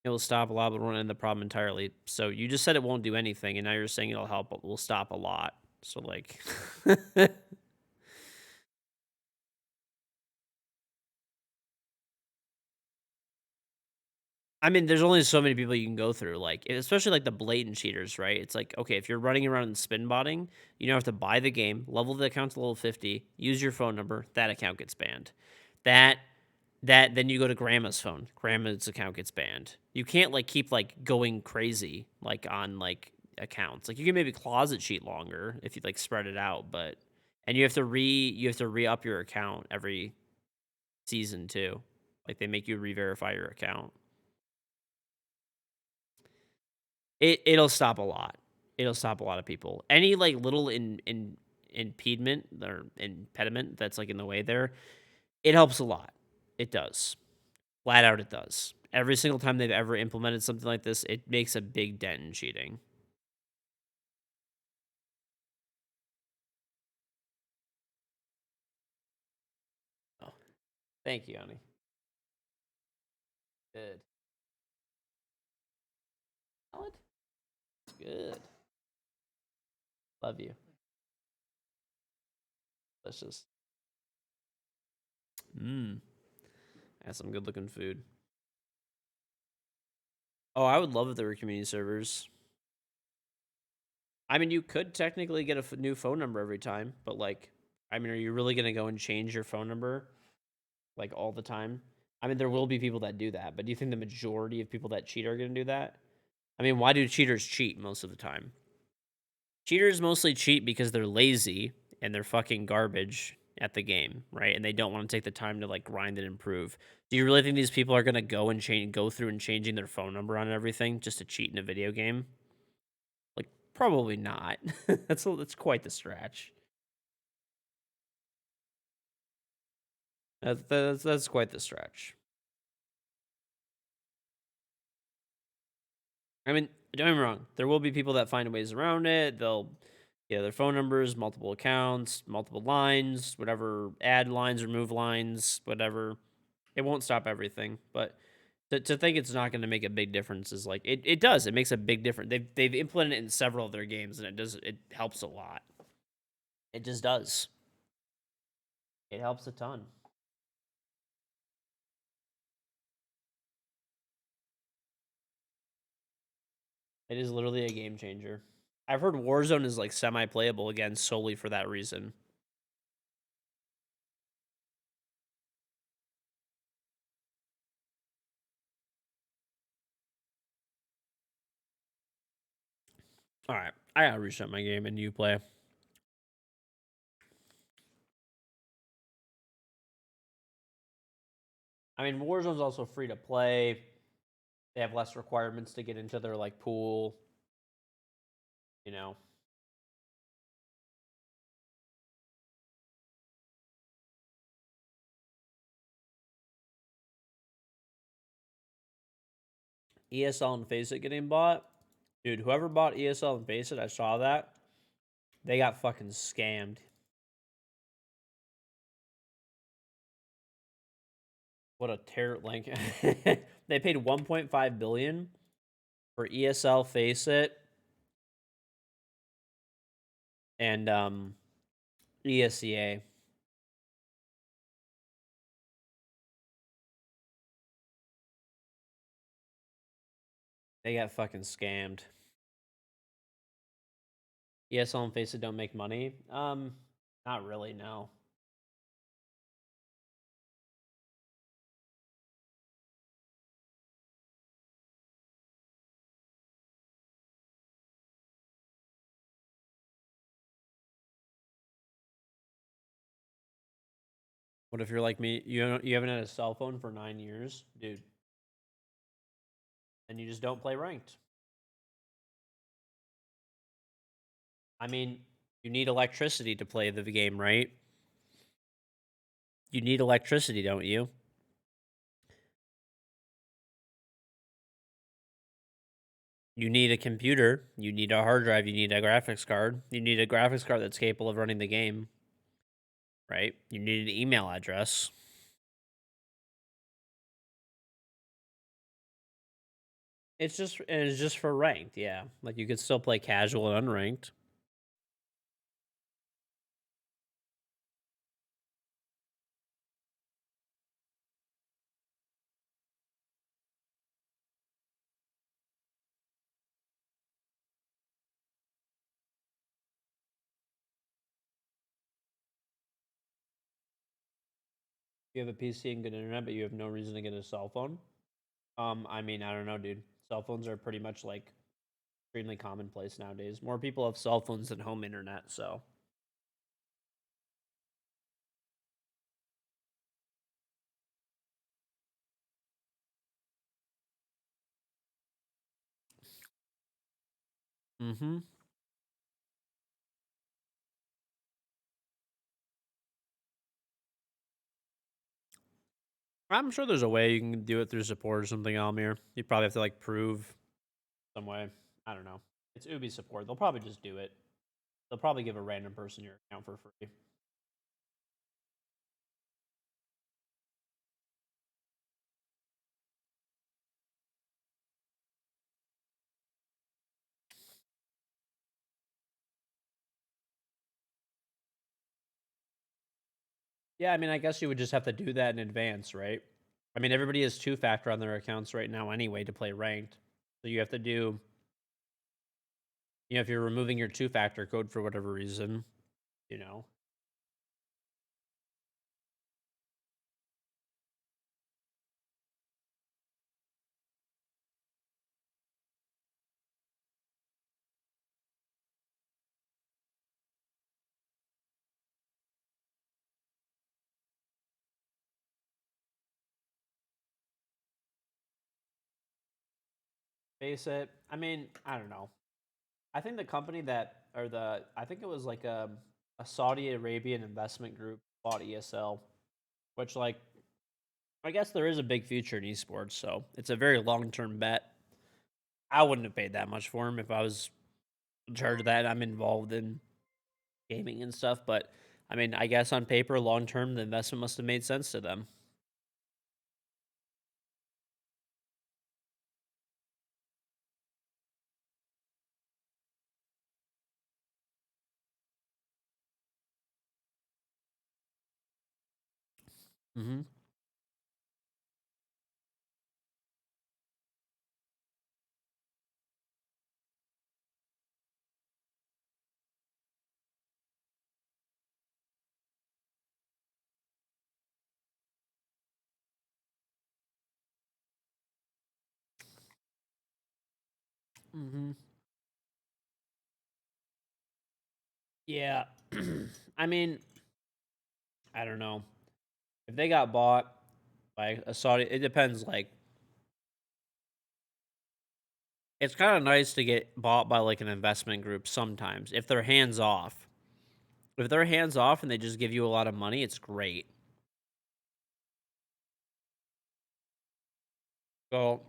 Speaker 1: It will stop a lot, but won't end the problem entirely. So you just said it won't do anything, and now you're saying it'll help, but will stop a lot. So like, I mean, there's only so many people you can go through, like especially like the blatant cheaters, right? It's like okay, if you're running around and spin botting, you have to buy the game, level the account to level 50, use your phone number, that account gets banned. That then you go to grandma's phone, grandma's account gets banned. You can't like keep like going crazy like on like accounts. Like you can maybe closet cheat longer if you like spread it out, but and you have to re-up your account every season too. Like they make you re-verify your account. It'll stop a lot. It'll stop a lot of people. Any like little impediment or impediment that's like in the way there, it helps a lot. It does. Flat out, it does. Every single time they've ever implemented something like this, it makes a big dent in cheating. Oh, thank you, honey. Good. Solid. Good. Love you. Delicious. That's some good looking food. Oh, I would love if there were community servers. I mean, you could technically get a new phone number every time, but like, I mean, are you really gonna go and change your phone number like all the time? I mean, there will be people that do that, but do you think the majority of people that cheat are gonna do that? I mean, why do cheaters cheat most of the time? Cheaters mostly cheat because they're lazy and they're fucking garbage at the game, right? And they don't want to take the time to like grind and improve. Do you really think these people are gonna go through and changing their phone number on everything just to cheat in a video game? Like, probably not. That's quite the stretch. That's quite the stretch. I mean, don't get me wrong. There will be people that find ways around it. They'll get their phone numbers, multiple accounts, multiple lines, whatever, add lines, remove lines, whatever. It won't stop everything, but to think it's not going to make a big difference is like it does. It makes a big difference. They've implemented it in several of their games, and it helps a lot. It just does. It helps a ton. It is literally a game changer. I've heard Warzone is like semi-playable again solely for that reason. All right, I gotta reset my game and you play. I mean, Warzone's also free to play. They have less requirements to get into their like pool. You know. ESL and Faceit getting bought. Dude, whoever bought ESL and Faceit, I saw that. They got fucking scammed. What a terror like they paid 1.5 billion for ESL Faceit and ESEA. They got fucking scammed. ESL and Faceit don't make money. Not really, no. What if you're like me? You haven't had a cell phone for 9 years, dude, and you just don't play ranked. I mean, you need electricity to play the game, right? You need electricity, don't you? You need a computer. You need a hard drive. You need a graphics card. You need a graphics card that's capable of running the game, right? You need an email address. It's just for ranked, yeah. Like you could still play casual and unranked. You have a PC and good internet, but you have no reason to get a cell phone. I mean, I don't know, dude. Cell phones are pretty much like extremely commonplace nowadays. More people have cell phones than home internet, so mm-hmm. I'm sure there's a way you can do it through support or something, Almir. You probably have to like prove some way. I don't know. It's Ubi support. They'll probably just do it. They'll probably give a random person your account for free. Yeah, I mean, I guess you would just have to do that in advance, right? I mean, everybody has two-factor on their accounts right now anyway to play ranked. So you have to do, if you're removing your two-factor code for whatever reason, you know. Face it. I mean, I don't know. I think the company that, or I think it was like a Saudi Arabian investment group bought ESL, which like, I guess there is a big future in esports, so it's a very long term bet. I wouldn't have paid that much for him if I was in charge of that. I'm involved in gaming and stuff, but I mean, I guess on paper, long term, the investment must have made sense to them. Mm-hmm. Mm-hmm. Yeah. I mean, I don't know. If they got bought by a Saudi, it depends. Like, it's kind of nice to get bought by like an investment group sometimes if they're hands off. If they're hands off and they just give you a lot of money, it's great. So,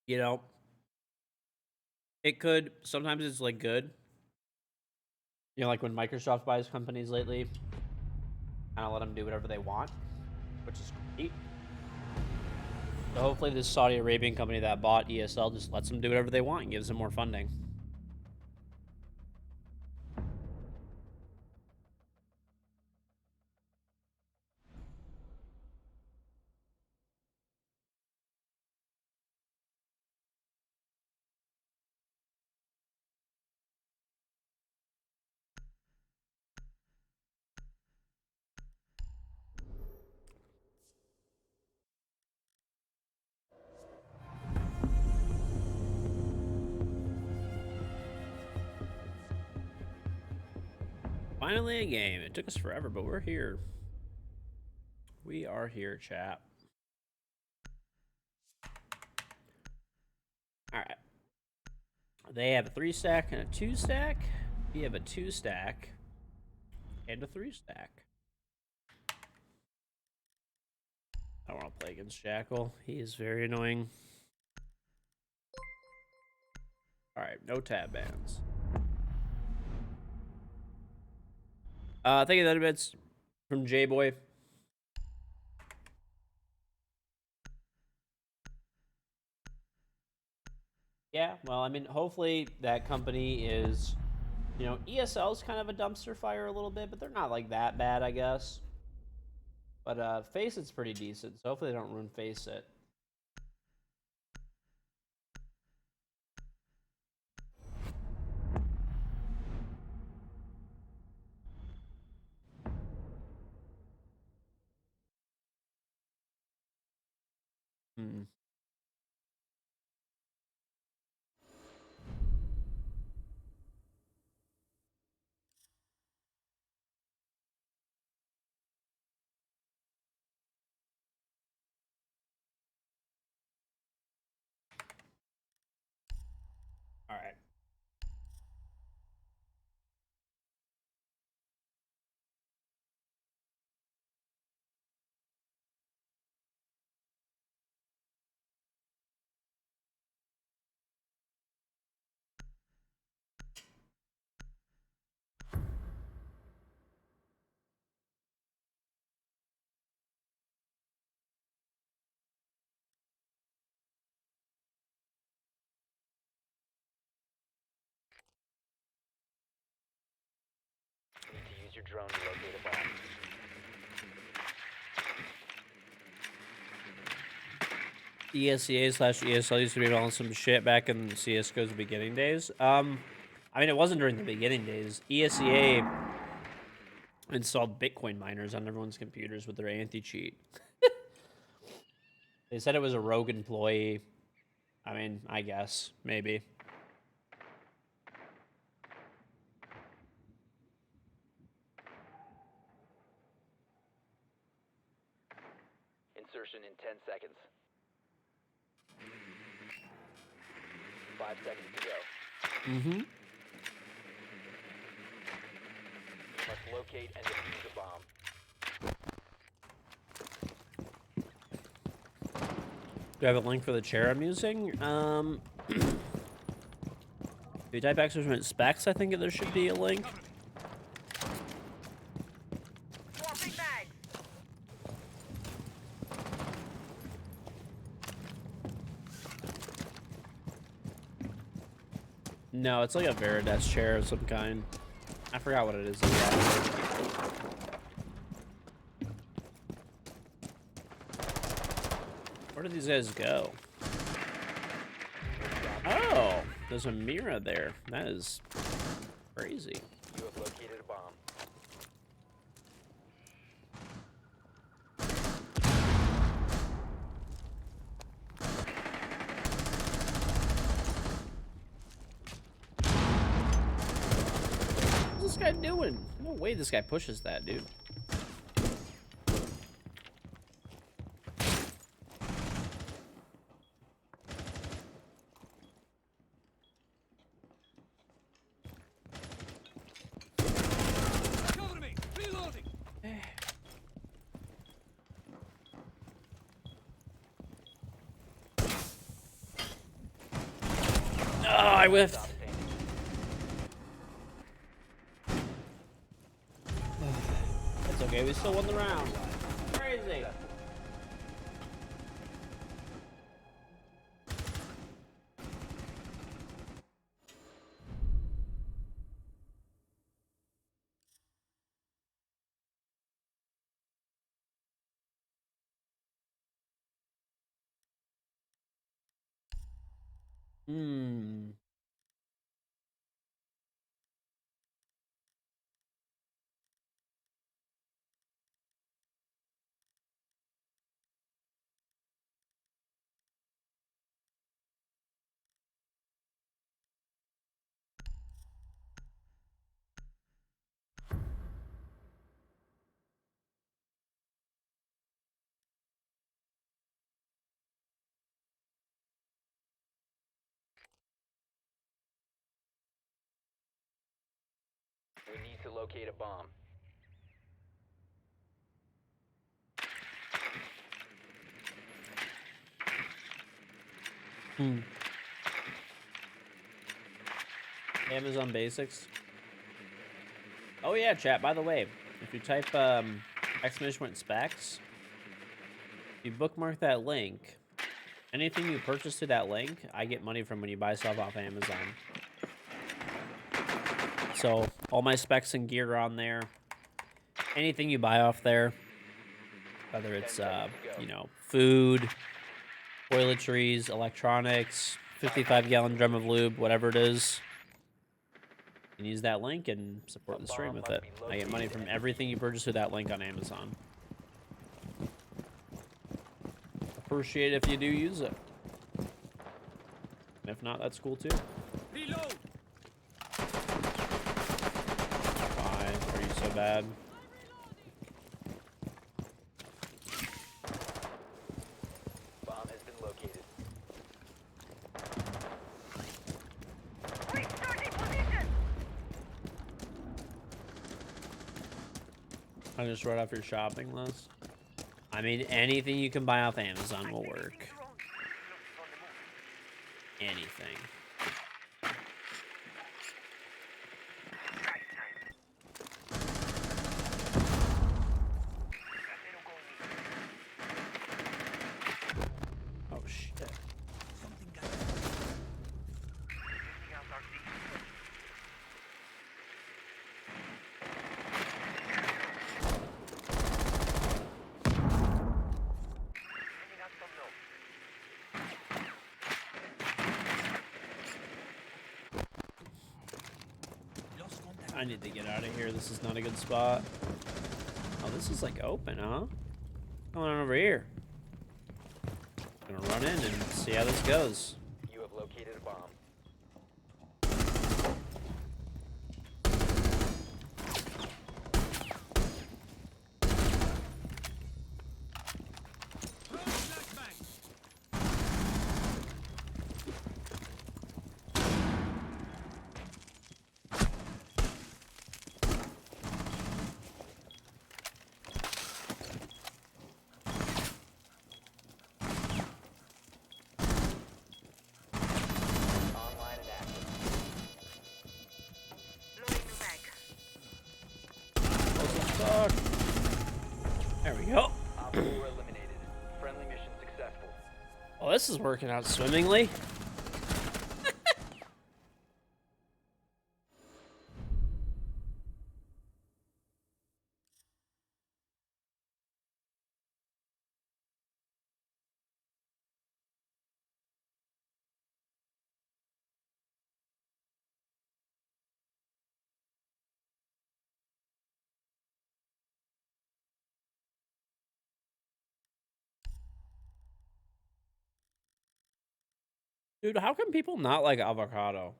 Speaker 1: you know, it could sometimes it's like good. You know, like when Microsoft buys companies lately, kind of let them do whatever they want, which is great. So hopefully, this Saudi Arabian company that bought ESL just lets them do whatever they want and gives them more funding. Finally, a game. It took us forever, but we're here. We are here, chat. All right. They have a 3-stack and a 2-stack. We have a 2-stack and a 3-stack. I don't want to play against Jackal. He is very annoying. All right, no tab bans. Thank you, that bits from J Boy. Yeah, well, I mean, hopefully that company is, you know, ESL's kind of a dumpster fire a little bit, but they're not like that bad, I guess. But Face It's pretty decent, so hopefully they don't ruin Face It. Hmm. All right.
Speaker 2: Need to use your drone to locate a bomb.
Speaker 1: ESCA/ESL used to be on some shit back in CSGO's beginning days. I mean, it wasn't during the beginning days. ESCA installed Bitcoin miners on everyone's computers with their anti-cheat. They said it was a rogue employee. I mean, I guess, maybe.
Speaker 2: Insertion in 10 seconds. 5 seconds to go.
Speaker 1: Mm-hmm.
Speaker 2: You must locate and defuse a bomb.
Speaker 1: Do I have a link for the chair I'm using? If you type Exosuit specs, I think there should be a link.
Speaker 4: Swapping mags.
Speaker 1: No, it's like a Veridesk chair of some kind. I forgot what it is exactly. Where did these guys go? Oh, there's a mirror there. That is crazy.
Speaker 2: You have located a bomb.
Speaker 1: What's this guy doing? No way this guy pushes that, dude.
Speaker 3: Cover me! Reloading!
Speaker 1: Oh, I whiffed.
Speaker 2: Stop standing.
Speaker 1: It's okay, we still won the round. Crazy. Hmm.
Speaker 2: We need to locate a bomb.
Speaker 1: Hmm. Amazon Basics. Oh yeah, chat. By the way, if you type exclamation specs, if you bookmark that link, anything you purchase to that link, I get money from when you buy stuff off Amazon. So all my specs and gear are on there. Anything you buy off there, whether it's you know, food, toiletries, electronics, 55-gallon drum of lube, whatever it is. You can use that link and support the stream with it. I get money from everything you purchase with that link on Amazon. Appreciate it if you do use it. If not, that's cool too.
Speaker 3: Reload!
Speaker 1: Why are you so bad?
Speaker 2: Bomb has been located.
Speaker 4: Restarting position.
Speaker 1: I just wrote off your shopping list. I mean, anything you can buy off Amazon will work. Anything. Oh shit.
Speaker 3: Something got lost contact.
Speaker 1: I need to get out of here. This is not a good spot. Oh, this is like open, huh? Come on over here. Gonna run in and see how this goes.
Speaker 2: You have located a bomb.
Speaker 3: Throwing flashbang.
Speaker 1: suck. There we go.
Speaker 2: Op 4 eliminated. Friendly mission successful.
Speaker 1: Well, this is working out swimmingly. Dude, how come people not like avocado?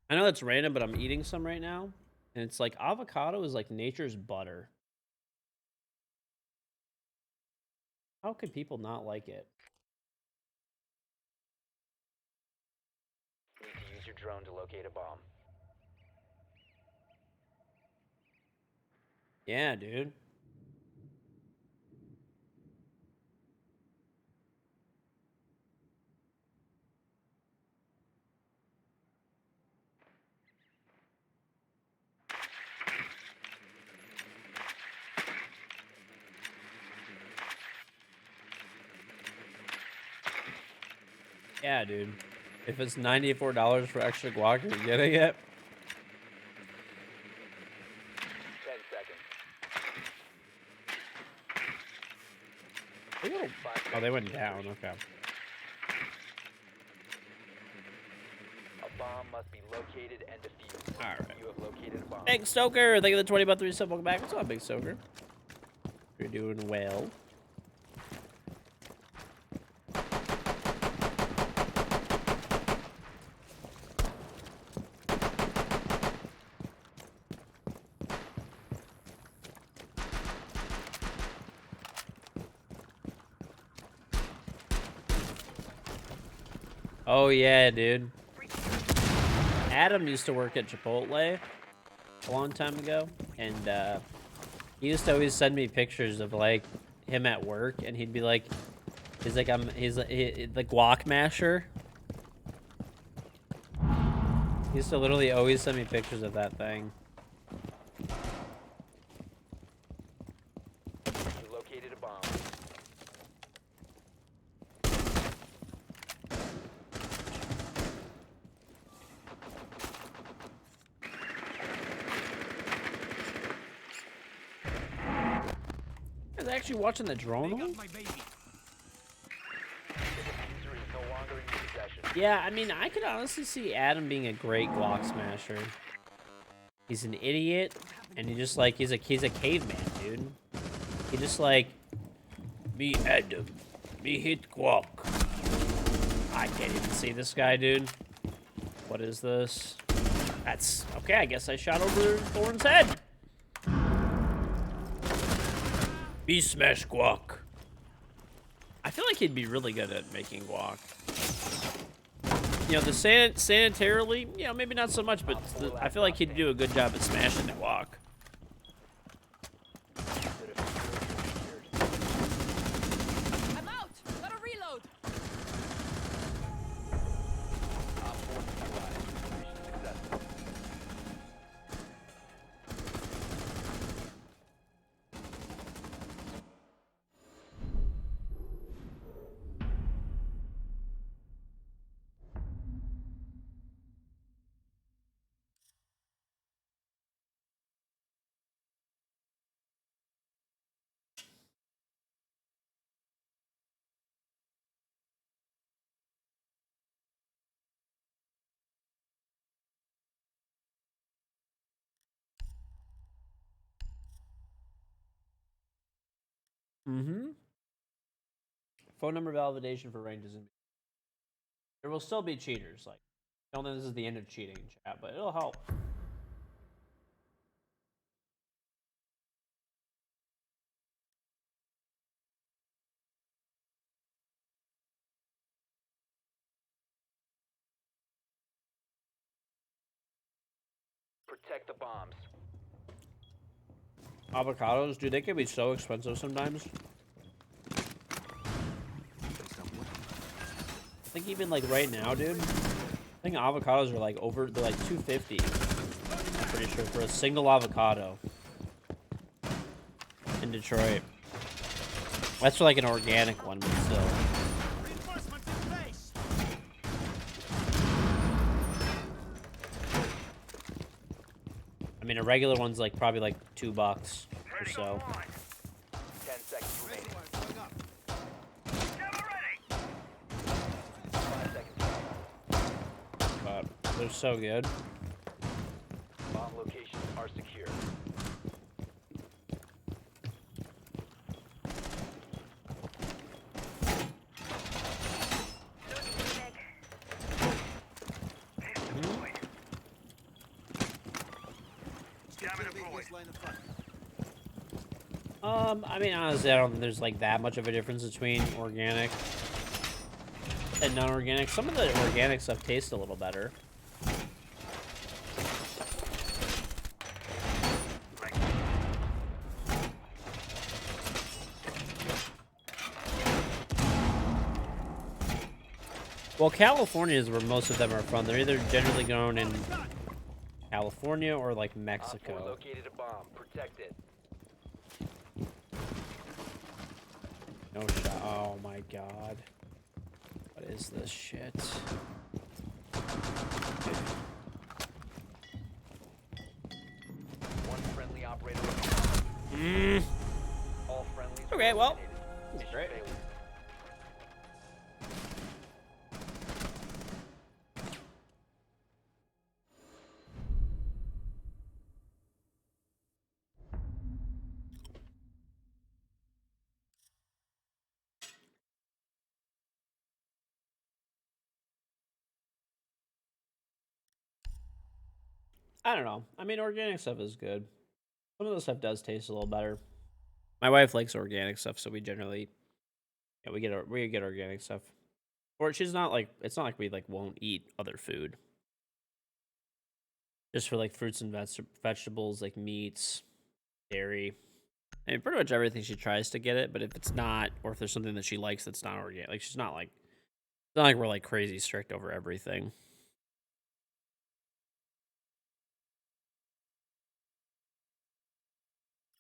Speaker 1: I know that's random, but I'm eating some right now. And it's like avocado is like nature's butter. How could people not like it?
Speaker 2: Need to use your drone to locate a bomb.
Speaker 1: Yeah, dude. Yeah, dude. If it's $94 for extra guac, you're getting it.
Speaker 2: 10 seconds.
Speaker 1: They go- Oh, they went down. Okay.
Speaker 2: A bomb must be located and defused.
Speaker 1: All right.
Speaker 2: You have located a bomb.
Speaker 1: Big Stoker, thank you for the 20 about 3 sub. Welcome back. What's up, Big Stoker? You're doing well. Oh yeah, dude. Adam used to work at Chipotle a long time ago, and he used to always send me pictures of like him at work, and he'd be like, he's the guac masher. He used to literally always send me pictures of that thing.
Speaker 2: You located a bomb.
Speaker 1: Is actually watching the drone?
Speaker 3: Pick up my baby.
Speaker 2: The diffuser is no longer in your possession.
Speaker 1: Yeah, I mean, I could honestly see Adam being a great guac smasher. He's an idiot, and he just like he's a caveman, dude. He just like me Adam, me hit guac. I can't even see this guy, dude. What is this? That's okay. I guess I shot over Thorn's head. Be smash guac. I feel like he'd be really good at making guac. You know, the sanitarily, you know, maybe not so much, but I feel like he'd do a good job at smashing the guac.
Speaker 2: The diffuser is secured.
Speaker 5: I'm out. Gotta reload.
Speaker 2: Op 4 neutralized. Mission successful.
Speaker 1: Mm-hmm. Phone number validation for ranges. There will still be cheaters. Like, I don't think this is the end of cheating, chat, but it'll help.
Speaker 2: Protect the bombs.
Speaker 1: Avocados, dude, they can be so expensive sometimes. I think even like right now, dude, think avocados are like they're like 250. I'm pretty sure for a single avocado in Detroit. That's for like an organic one, but still.
Speaker 3: Reinforcements in place.
Speaker 1: I mean, a regular one's like probably like $2 or
Speaker 4: Ready
Speaker 1: so.
Speaker 4: online.
Speaker 2: 10 seconds remaining.
Speaker 3: Razor wire going up.
Speaker 4: Camera ready.
Speaker 2: 5 seconds.
Speaker 1: But they're so good.
Speaker 2: Bomb locations are secure.
Speaker 4: Camera
Speaker 3: Big
Speaker 4: deployed.
Speaker 3: base line of fire.
Speaker 1: I mean, honestly, I don't think there's like that much of a difference between organic and non-organic. Some of the organic stuff tastes a little better. Well, California is where most of them are from. They're either generally grown in California or like
Speaker 2: Op 4
Speaker 1: Mexico.
Speaker 2: located a bomb. Protect it.
Speaker 1: No shot. Oh my god. What is this shit?
Speaker 2: One friendly operator. All friendlies.
Speaker 1: Okay,
Speaker 2: were
Speaker 1: well,
Speaker 2: eliminated. Mission
Speaker 1: great.
Speaker 2: failure.
Speaker 1: I don't know. I mean, organic stuff is good. Some of the stuff does taste a little better. My wife likes organic stuff, so we generally, yeah, we get organic stuff. Or she's not like, it's not like we like won't eat other food. Just for like fruits and vegetables, like meats, dairy. I mean, pretty much everything she tries to get it. But if it's not, or if there's something that she likes that's not organic, like she's not like, it's not like we're like crazy strict over everything.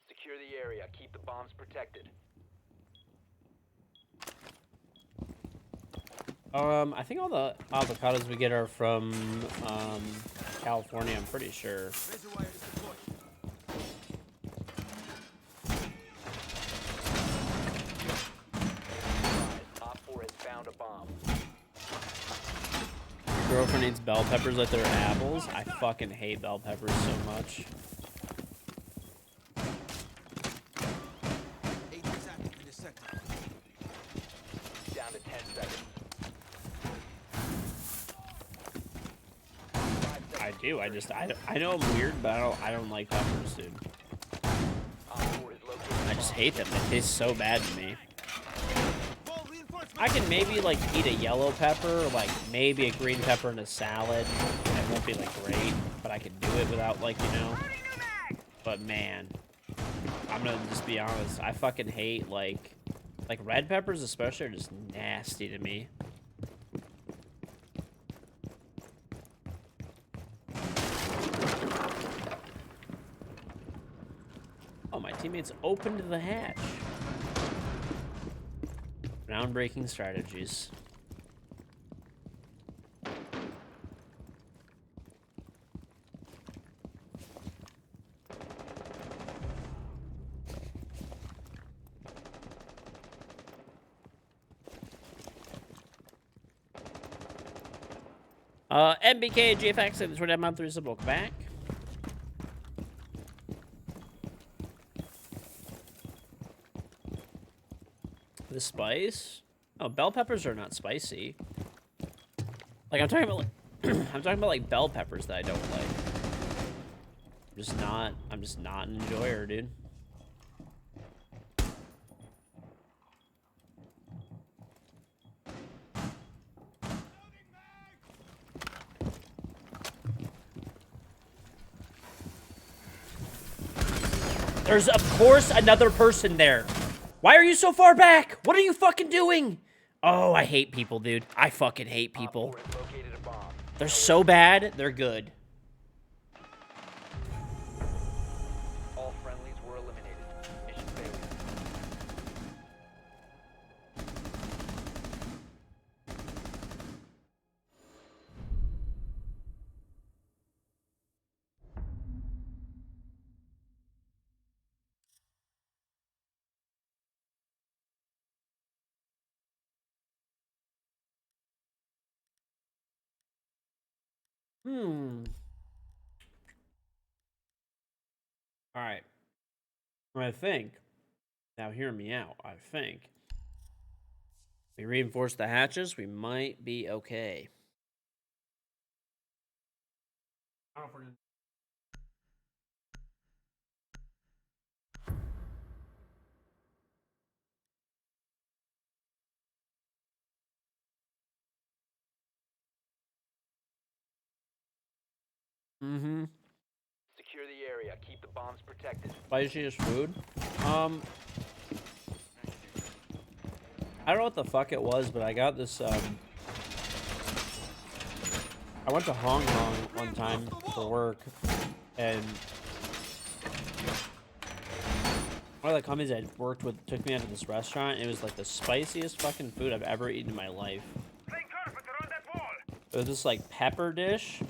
Speaker 2: Secure the area. Keep the bombs protected.
Speaker 1: I think all the avocados we get are from California. I'm pretty sure.
Speaker 3: Razor wire is deployed.
Speaker 2: Op 4 has found a bomb.
Speaker 1: Girlfriend eats bell peppers like they're apples. I fucking hate bell peppers so much.
Speaker 3: 8 is active in this sector.
Speaker 2: Down to 10 seconds.
Speaker 1: I do. I know I'm weird, but I don't like peppers, dude.
Speaker 2: Op 4 is located.
Speaker 1: I just hate them. They taste so bad to me.
Speaker 3: Wall reinforcements.
Speaker 1: I can maybe like eat a yellow pepper, or like maybe a green pepper in a salad. It won't be like great, but I can do it without like, you know. But man, I'm gonna just be honest. I fucking hate like red peppers especially are just nasty to me. Oh, my teammates opened the hatch. Groundbreaking strategies. MBK GFX and the Twitter month through some welcome back. The spice? Oh, bell peppers are not spicy. Like I'm talking about like I'm talking about like bell peppers that I don't like. I'm just not an enjoyer, dude. There's of course another person there. Why are you so far back? What are you fucking doing? Oh, I hate people, dude. I fucking hate
Speaker 2: Op
Speaker 1: people.
Speaker 2: 4 has located a bomb.
Speaker 1: They're so bad, they're good.
Speaker 2: All friendlies were eliminated. Mission failure.
Speaker 1: All right. I think, now hear me out, I think we reinforce the hatches, we might be okay. I don't know if we're gonna...
Speaker 2: Secure the area. Keep the bombs protected.
Speaker 1: Spiciest food? I don't know what the fuck it was, but I got this, I went to Hong Kong one time for work, and one of the companies I worked with took me out to this restaurant, and it was like the spiciest fucking food I've ever eaten in my life.
Speaker 4: Playing carpenter on that wall.
Speaker 1: It was this like pepper dish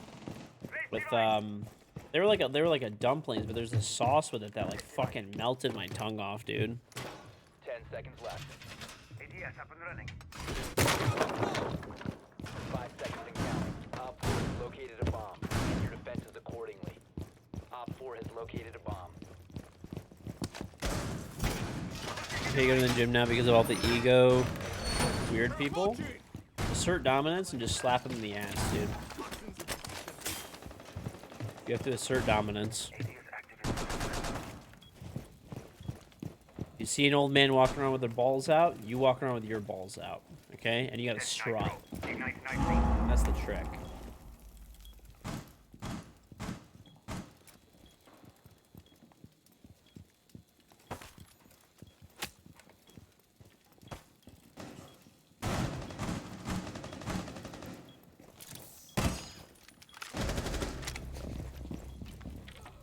Speaker 1: with
Speaker 4: Device.
Speaker 1: they were like a dumplings, but there's this sauce with it that like fucking melted my tongue off, dude.
Speaker 2: 10 seconds left.
Speaker 4: ADS up and running.
Speaker 2: 5 seconds and counting. Op 4 has located a bomb. Use your defenses accordingly. Op 4 has located a bomb.
Speaker 1: Okay, go to the gym now because of all the ego weird people. Assert dominance and just slap them in the ass, dude. You have to assert dominance.
Speaker 4: ADS activated.
Speaker 1: You see an old man walking around with their balls out, you walk around with your balls out, okay? And you gotta strut.
Speaker 4: Ignite nitro.
Speaker 1: That's the trick.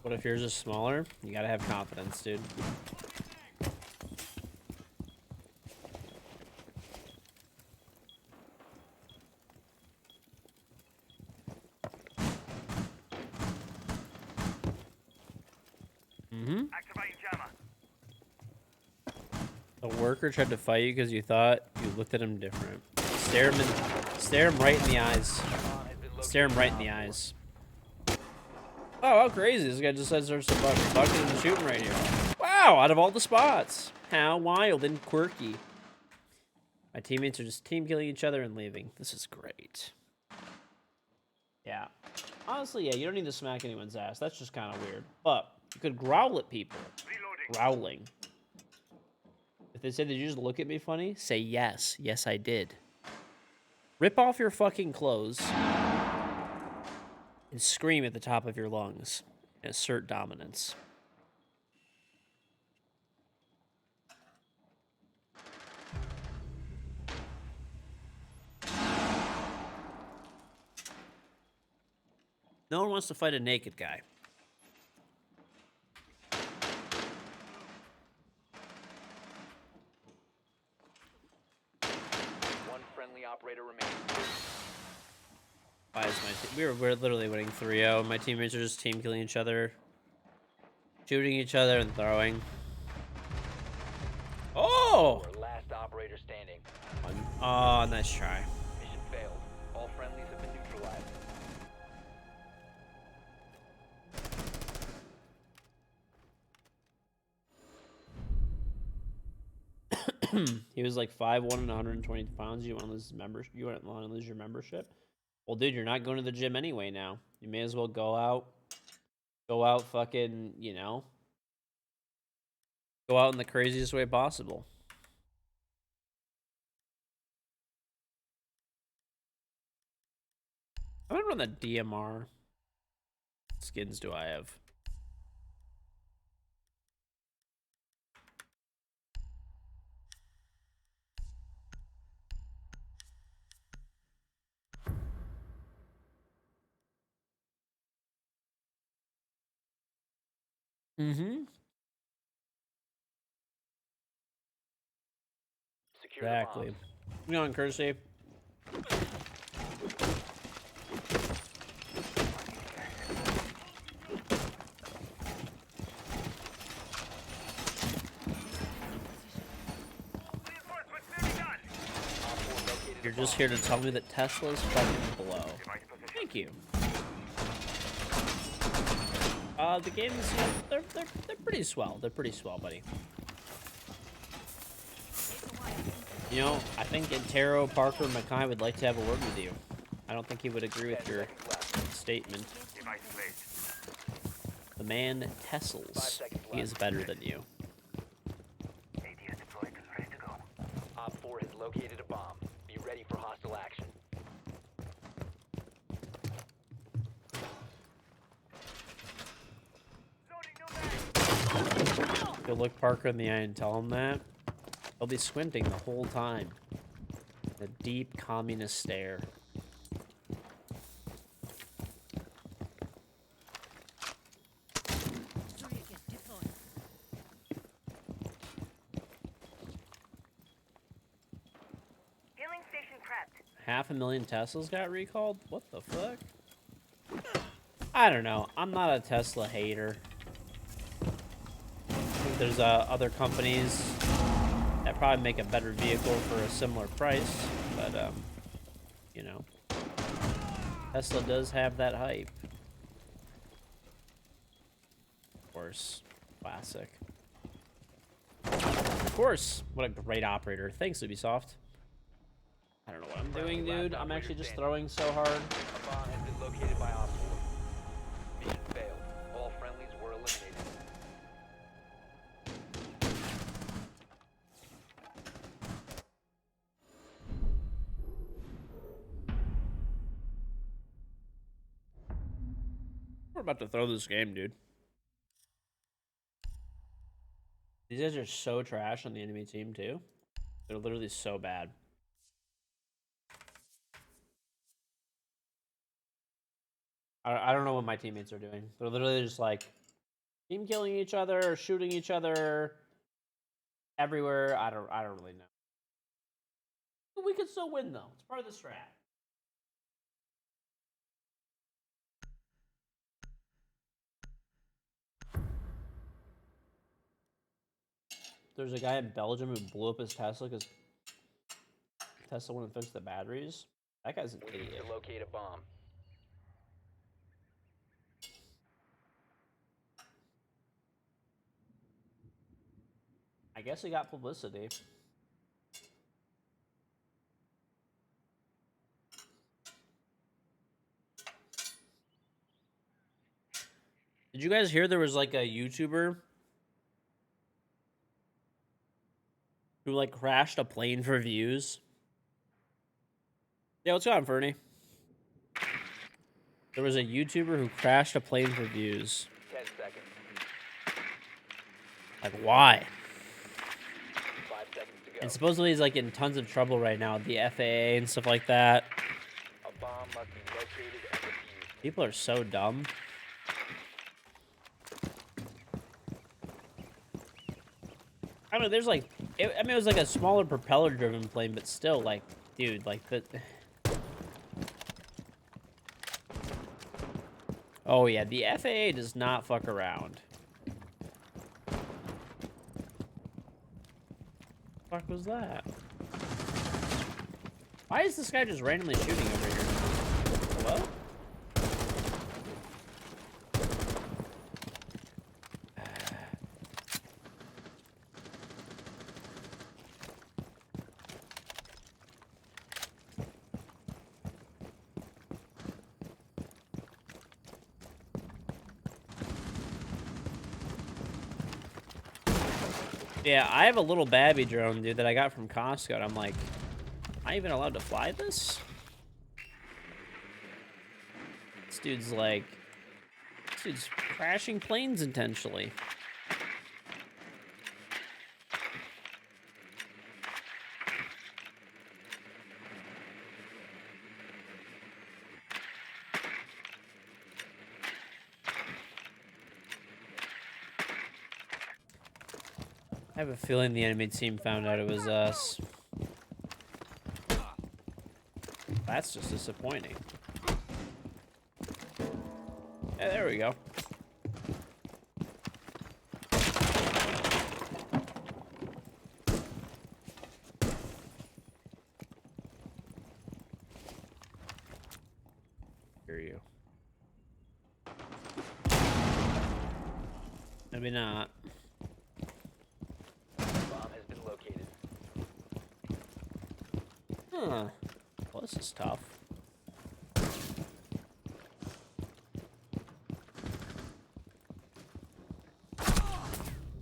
Speaker 1: What if yours is smaller? You gotta have confidence, dude.
Speaker 4: Activating jammer.
Speaker 1: A worker tried to fight you because you thought you looked at him different. Stare him right in the eyes.
Speaker 2: Bomb has been located.
Speaker 1: Stare him right in the eyes. Oh, how crazy. This guy just says there's some buckets and shooting right here. Wow, out of all the spots. How wild and quirky. My teammates are just team killing each other and leaving. This is great. Yeah. Honestly, yeah, you don't need to smack anyone's ass. That's just kind of weird. But you could growl at people.
Speaker 4: Reloading.
Speaker 1: Growling. If they said, did you just look at me funny? Say yes. Yes, I did. Rip off your fucking clothes and scream at the top of your lungs and assert dominance. No one wants to fight a naked guy.
Speaker 2: One friendly operator remains.
Speaker 1: Why is my we're literally winning 3-0. My teammates are just team killing each other, shooting each other and throwing. Oh!
Speaker 2: Or last operator standing.
Speaker 1: Oh, nice try.
Speaker 2: Mission failed. All friendlies have been neutralized.
Speaker 1: He was like 5'1" and 120 pounds. You want to lose his membership? You want to lose your membership? Well, dude, you're not going to the gym anyway now. You may as well go out fucking, you know, go out in the craziest way possible. I'm gonna run the DMR. Skins do I have? Mm-hmm.
Speaker 2: Secure the
Speaker 1: Exactly.
Speaker 2: bombs.
Speaker 1: You know, courtesy.
Speaker 4: Reinforcements nearly done.
Speaker 2: Op 4 located
Speaker 1: You're
Speaker 2: a
Speaker 1: just
Speaker 2: bomb.
Speaker 1: here to tell me that Tesla's fucking blow. Thank you. The games, they're pretty swell. They're pretty swell, buddy. You know, I think Intero, Parker, and Mackay would like to have a word with you. I don't think he would agree with
Speaker 2: 10
Speaker 1: your
Speaker 2: seconds left.
Speaker 1: statement.
Speaker 4: Device placed.
Speaker 1: The man
Speaker 2: 5
Speaker 1: Tessels.
Speaker 2: seconds
Speaker 1: He is
Speaker 2: left.
Speaker 1: better than you.
Speaker 4: ADS deployed and ready to go.
Speaker 2: Op 4 has located a bomb. Be ready for hostile action.
Speaker 4: Loading new mag.
Speaker 1: Go look Parker in the eye and tell him that. He'll be squinting the whole time. The deep communist stare.
Speaker 4: Healing station prepped.
Speaker 1: 500,000 Teslas got recalled? What the fuck? I don't know. I'm not a Tesla hater. I think there's other companies that probably make a better vehicle for a similar price, but you know, Tesla does have that hype. Of course, classic. Of course, what a great operator. Thanks, Ubisoft. I don't know what I'm doing, dude. I'm actually just throwing so hard.
Speaker 2: A bomb has been located by Op 4. Mission failed. All friendlies were eliminated.
Speaker 1: We're about to throw this game, dude. These guys are so trash on the enemy team, too. They're literally so bad. I don't know what my teammates are doing. They're literally just like team killing each other, shooting each other everywhere. I don't really know. We could still win though. It's part of the strat. There's a guy in Belgium who blew up his Tesla because Tesla wouldn't fix the batteries. That guy's an
Speaker 2: We need
Speaker 1: idiot.
Speaker 2: to locate a bomb.
Speaker 1: I guess he got publicity. Did you guys hear there was like a YouTuber who like crashed a plane for views? Yeah, what's going on, Fernie? There was a YouTuber who crashed a plane for views.
Speaker 2: 10 seconds.
Speaker 1: Like, why?
Speaker 2: 5 seconds to go.
Speaker 1: And supposedly he's like in tons of trouble right now with the FAA and stuff like that.
Speaker 2: A bomb must be located and defused.
Speaker 1: People are so dumb. I mean, there's like, I mean, it was like a smaller propeller-driven plane, but still, like, dude, like the. Oh yeah, the FAA does not fuck around. What the fuck was that? Why is this guy just randomly shooting over here? Hello? Yeah, I have a little babby drone, dude, that I got from Costco, and I'm like, am I even allowed to fly this? This dude's like, this dude's crashing planes intentionally. I have a feeling the enemy team found out it was us. That's just disappointing. Yeah, there we go. Hear you. Maybe not.
Speaker 2: Bomb has been located.
Speaker 1: Huh. Well, this is tough.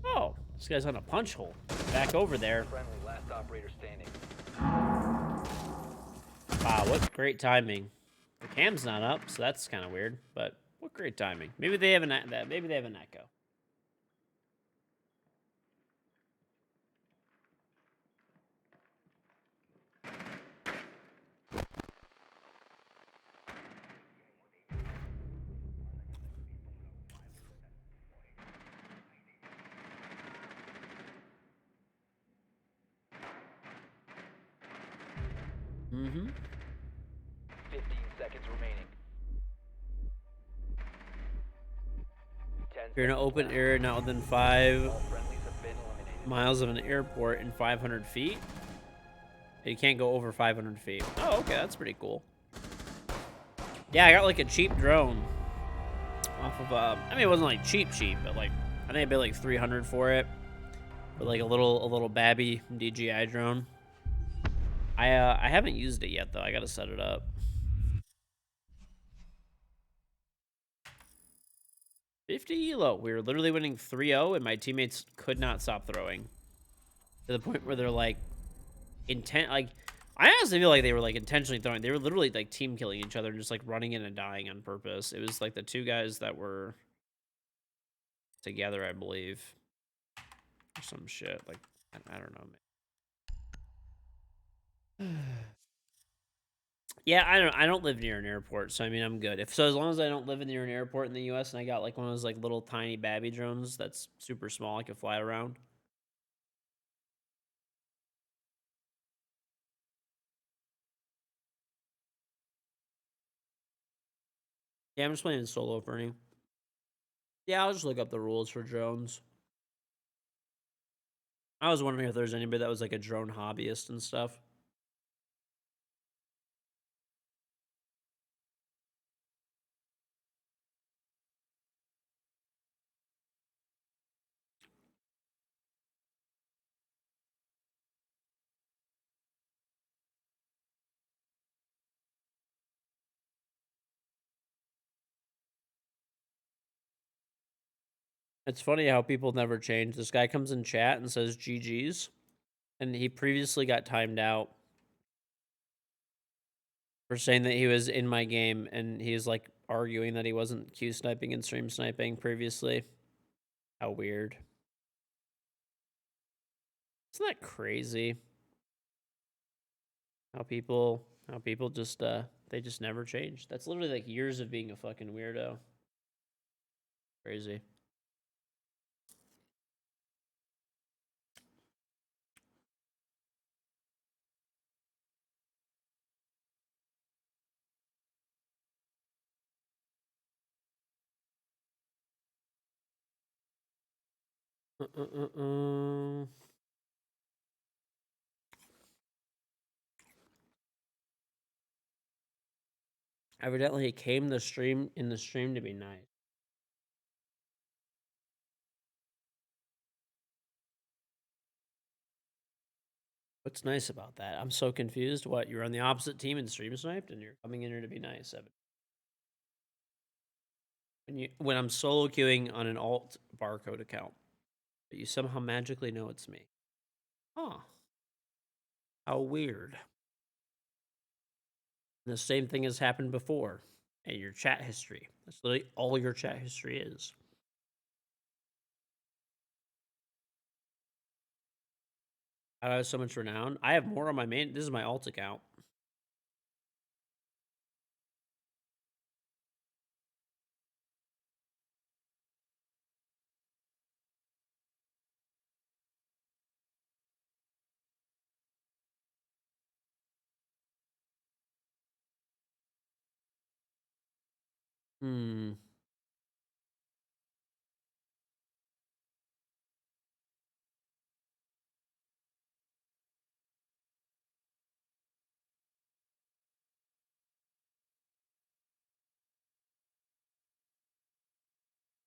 Speaker 1: Oh, this guy's on a punch hole. Back over there.
Speaker 2: Friendly, last operator standing.
Speaker 1: Wow, what great timing. The cam's not up, so that's kind of weird. But what great timing. Maybe they have an maybe they have an echo. Mm-hmm.
Speaker 2: 15 seconds remaining. 10
Speaker 1: You're in an
Speaker 2: seconds
Speaker 1: open
Speaker 2: left.
Speaker 1: area not within 5
Speaker 2: All friendlies have been eliminated.
Speaker 1: miles of an airport in 500 feet. You can't go over 500 feet. Oh, okay, that's pretty cool. Yeah, I got like a cheap drone off of, I mean, it wasn't like cheap, but like, I think I paid like 300 for it. But like a little babby DJI drone. I haven't used it yet though. I gotta set it up. 50 elo. We were literally winning 3-0 and my teammates could not stop throwing. To the point where they're like I honestly feel like they were like intentionally throwing. They were literally like team killing each other and just like running in and dying on purpose. It was like the two guys that were together, I believe. Or some shit. Like I don't know, man. Yeah, I don't live near an airport, so I mean I'm good. As long as I don't live near an airport in the US and I got like one of those like little tiny babby drones that's super small, I can fly around. Yeah, I'm just playing solo for now. Yeah, I'll just look up the rules for drones. I was wondering if there's anybody that was like a drone hobbyist and stuff. It's funny how people never change. This guy comes in chat and says GG's, and he previously got timed out for saying that he was in my game, and he's like arguing that he wasn't Q sniping and stream sniping previously. How weird. Isn't that crazy? How people just they just never change. That's literally like years of being a fucking weirdo. Crazy. Evidently, he came the stream to be nice. What's nice about that? I'm so confused. What, you're on the opposite team and stream sniped, and you're coming in here to be nice, Evan? When I'm solo queuing on an alt barcode account, but you somehow magically know it's me. Huh. How weird. And the same thing has happened before. And your chat history. That's literally all your chat history is. I have so much renown. I have more on my main. This is my alt account. Hmm.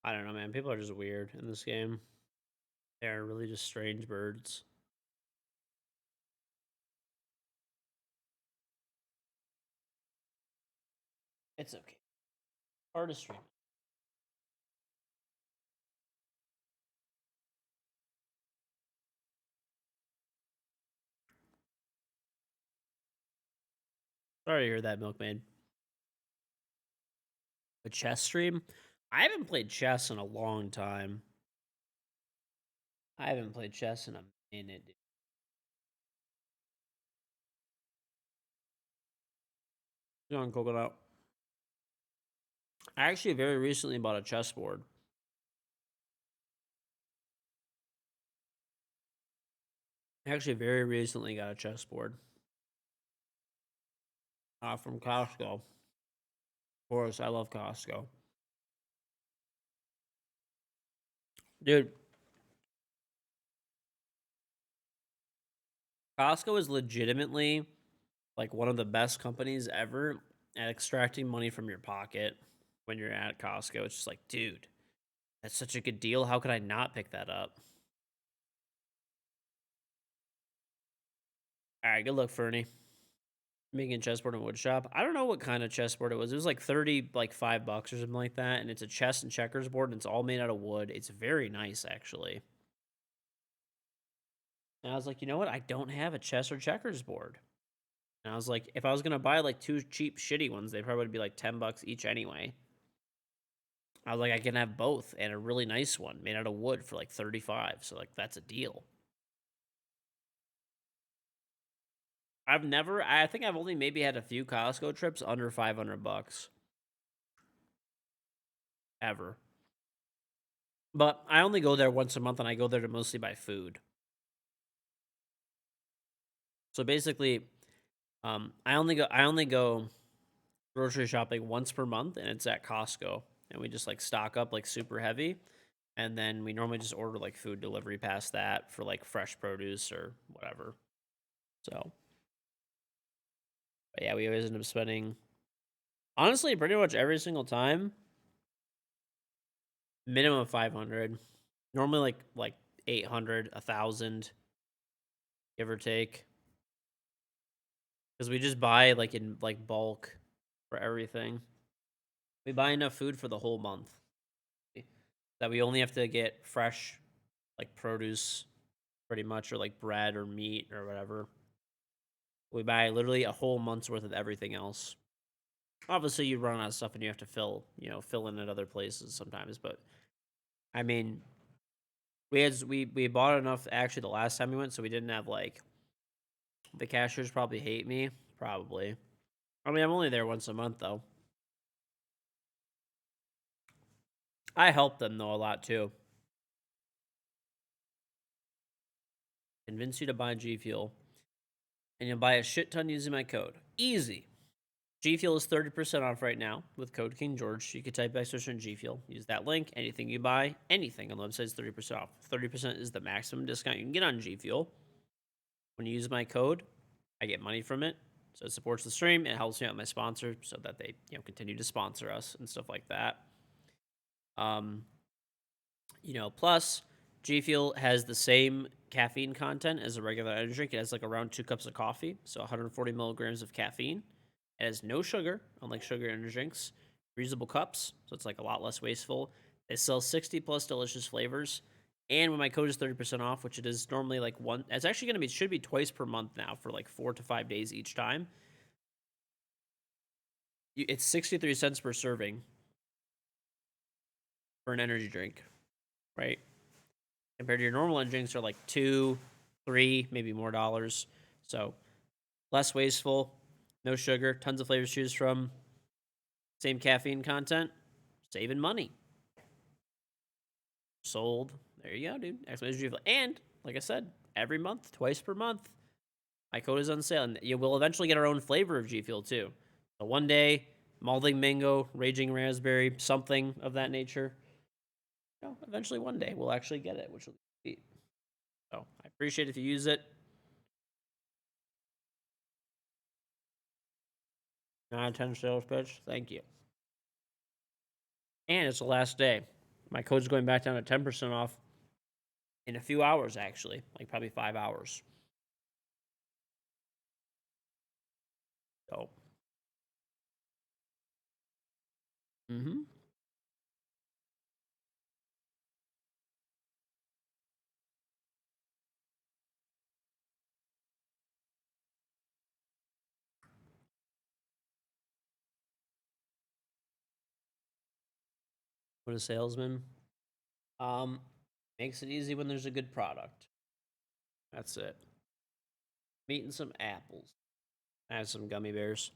Speaker 1: I don't know, man. People are just weird in this game. They're really just strange birds. It's okay. Artistry. Sorry to hear that, Milkmaid. A chess stream? I haven't played chess in a long time. I haven't played chess in a minute. Dude. Go on, Coconut. I actually very recently bought a chessboard. I actually very recently got a chessboard. From Costco. Of course, I love Costco. Dude, Costco is legitimately like one of the best companies ever at extracting money from your pocket when you're at Costco. It's just like, dude, that's such a good deal. How could I not pick that up? All right, good luck, Fernie. Making a chessboard in wood shop. I don't know what kind of chessboard it was. It was like 30, like $5 or something like that. And it's a chess and checkers board, and it's all made out of wood. It's very nice, actually. And I was like, you know what? I don't have a chess or checkers board. And I was like, if I was gonna buy like two cheap, shitty ones, they probably would be like $10 each anyway. I was like, I can have both and a really nice one made out of wood for like 35. So like that's a deal. I think I've only maybe had a few Costco trips under $500 ever. But I only go there once a month, and I go there to mostly buy food. So basically, I only go grocery shopping once per month, and it's at Costco, and we just like stock up like super heavy, and then we normally just order like food delivery past that for like fresh produce or whatever. So, but yeah, we always end up spending honestly pretty much every single time minimum of 500, normally like 800, 1,000, give or take, because we just buy like in like bulk for everything. We buy enough food for the whole month that we only have to get fresh, like produce, pretty much, or like bread or meat or whatever. We buy literally a whole month's worth of everything else. Obviously, you run out of stuff and you have to fill in at other places sometimes. But I mean, we bought enough actually the last time we went, so we didn't have like the cashiers probably hate me. Probably. I mean, I'm only there once a month though. I help them though a lot too. Convince you to buy G Fuel, and you'll buy a shit ton using my code. Easy. G Fuel is 30% off right now with code KingGeorge. You can type exclamation G Fuel. Use that link. Anything you buy, anything on the website is 30% off. 30% is the maximum discount you can get on G Fuel. When you use my code, I get money from it. So it supports the stream. It helps me out with my sponsor so that they continue to sponsor us and stuff like that. Plus G Fuel has the same caffeine content as a regular energy drink. It has like around 2 cups of coffee, so 140 milligrams of caffeine. It has no sugar, unlike sugar energy drinks. Reusable cups, so it's like a lot less wasteful. They sell 60 plus delicious flavors. And when my code is 30% off, which it is normally like one, it's actually going to be, should be twice per month now for like 4 to 5 days each time. It's 63 cents per serving for an energy drink, right? Compared to your normal energy drinks are like 2, 3, maybe more dollars. So less wasteful, no sugar, tons of flavors to choose from, same caffeine content, saving money. Sold. There you go, dude. Exclamation. And like I said, every month, twice per month, my code is on sale, and you will eventually get our own flavor of G Fuel too. So one day Malding mango, raging raspberry, something of that nature. You know, eventually one day we'll actually get it, which will be sweet. So I appreciate if you use it. Not a 10 sales pitch. Thank you. And it's the last day. My code's going back down to 10% off in a few hours, actually. Like probably 5 hours. So. Mm-hmm. What a salesman. Makes it easy when there's a good product. That's it. I'm eating some apples. I have some gummy bears.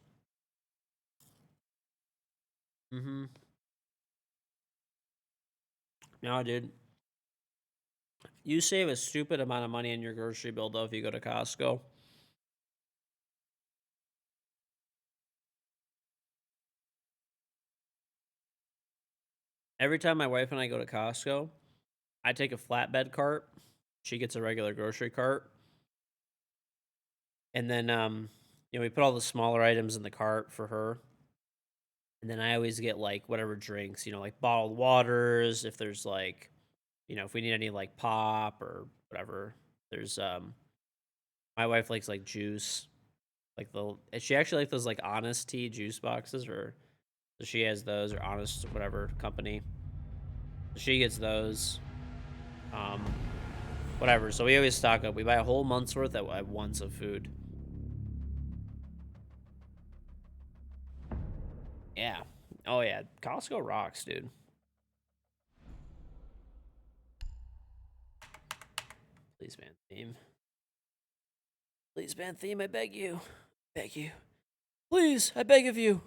Speaker 1: Mm-hmm. No, dude. You save a stupid amount of money on your grocery bill, though, if you go to Costco. Every time my wife and I go to Costco, I take a flatbed cart. She gets a regular grocery cart. And then, we put all the smaller items in the cart for her. And then I always get, like, whatever drinks, like bottled waters, if there's, like, if we need any, like, pop or whatever. There's, my wife likes, like, juice. Like, she actually likes those, like, Honest Tea juice boxes, or so she has those, or Honest, whatever company. So she gets those. Whatever. So we always stock up. We buy a whole month's worth at once of food. Yeah. Oh, yeah. Costco rocks, dude. Please ban theme. Please ban theme, I beg you. Beg you. Please, I beg of you.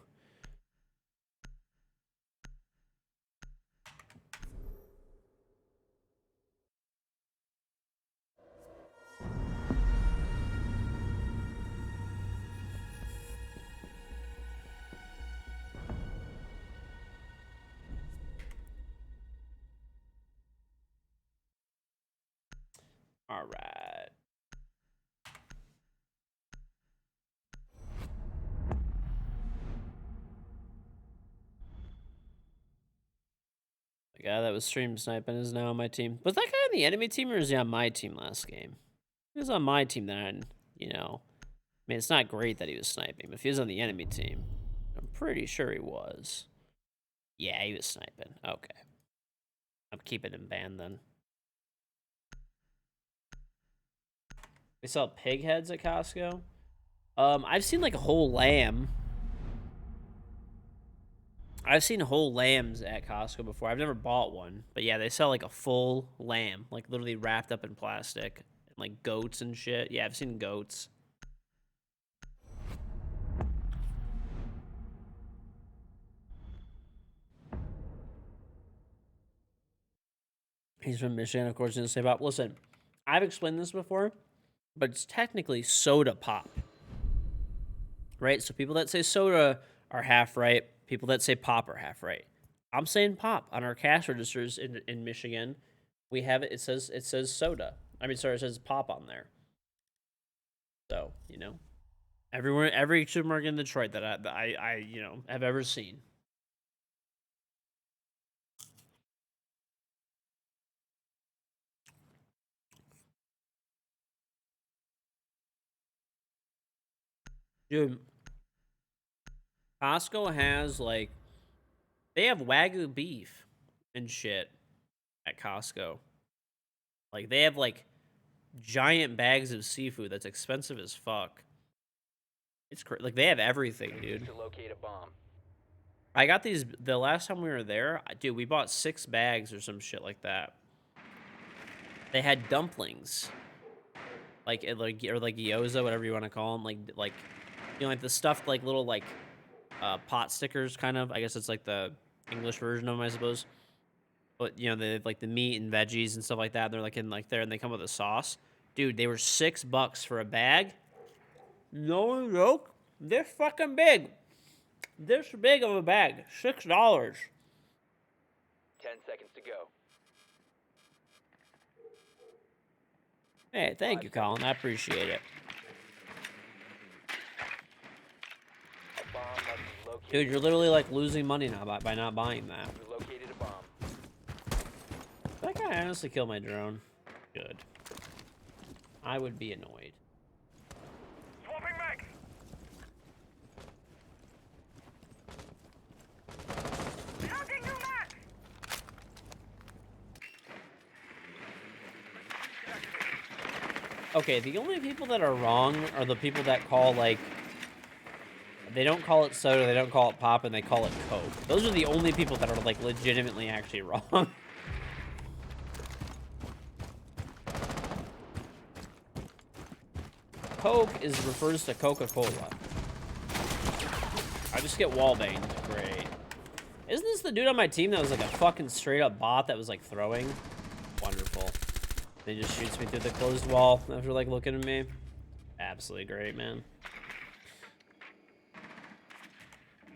Speaker 1: All right. The guy that was stream sniping is now on my team. Was that guy on the enemy team, or is he on my team last game? He was on my team then, I mean, it's not great that he was sniping, but if he was on the enemy team, I'm pretty sure he was. Yeah, he was sniping. Okay. I'm keeping him banned then. We sell pig heads at Costco. I've seen like a whole lamb. I've seen whole lambs at Costco before. I've never bought one, but yeah, they sell like a full lamb, like literally wrapped up in plastic, and like goats and shit. Yeah, I've seen goats. He's from Michigan, of course. He's gonna say about. Listen, I've explained this before, but it's technically soda pop, right? So people that say soda are half right. People that say pop are half right. I'm saying pop on our cash registers in Michigan. We have it. It says soda. I mean, sorry, it says pop on there. So everywhere, every supermarket in Detroit that I have ever seen. Dude, Costco has like they have Wagyu beef and shit at Costco. Like they have like giant bags of seafood that's expensive as fuck. It's like they have everything, dude.
Speaker 2: To locate a bomb.
Speaker 1: I got these the last time we were there, dude. We bought 6 bags or some shit like that. They had dumplings, like gyoza, whatever you want to call them, like like the stuffed like little like pot stickers, kind of. I guess it's like the English version of them, I suppose. But they have like the meat and veggies and stuff like that. They're like in like there, and they come with a sauce. Dude, they were $6 for a bag. No joke. They're fucking big. this big of a bag. $6.
Speaker 2: 10 seconds to go.
Speaker 1: Hey, thank you, Colin. I appreciate it.
Speaker 2: A bomb must be located.
Speaker 1: Dude, you're literally like losing money now by not buying that.
Speaker 2: You located a bomb.
Speaker 1: That guy honestly killed my drone. Good. I would be annoyed.
Speaker 4: Swapping mags. Counting new mags.
Speaker 1: Okay, the only people that are wrong are the people that call, like, they don't call it soda, they don't call it pop, and they call it Coke. Those are the only people that are, like, legitimately actually wrong. Coke refers to Coca-Cola. I just get wallbanged. Great. Isn't this the dude on my team that was, like, a fucking straight-up bot that was, like, throwing? Wonderful. They just shoots me through the closed wall after, like, looking at me. Absolutely great, man.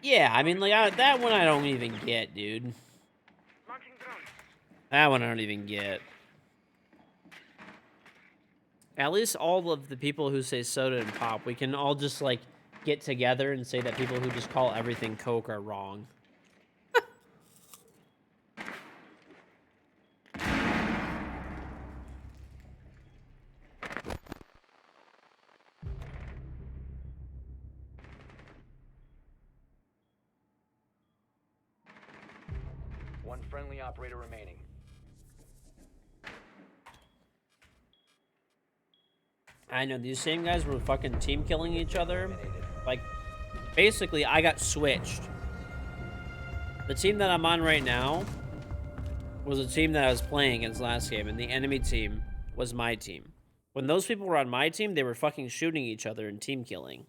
Speaker 1: Yeah, I mean, like, that one I don't even get, dude.
Speaker 4: Launching drone.
Speaker 1: That one I don't even get. At least all of the people who say soda and pop, we can all just, like, get together and say that people who just call everything Coke are wrong.
Speaker 2: One friendly operator remaining.
Speaker 1: I know, these same guys were fucking team killing each other.
Speaker 2: Eliminated.
Speaker 1: Like, basically, I got switched. The team that I'm on right now was a team that I was playing against last game, and the enemy team was my team. When those people were on my team, they were fucking shooting each other and team killing.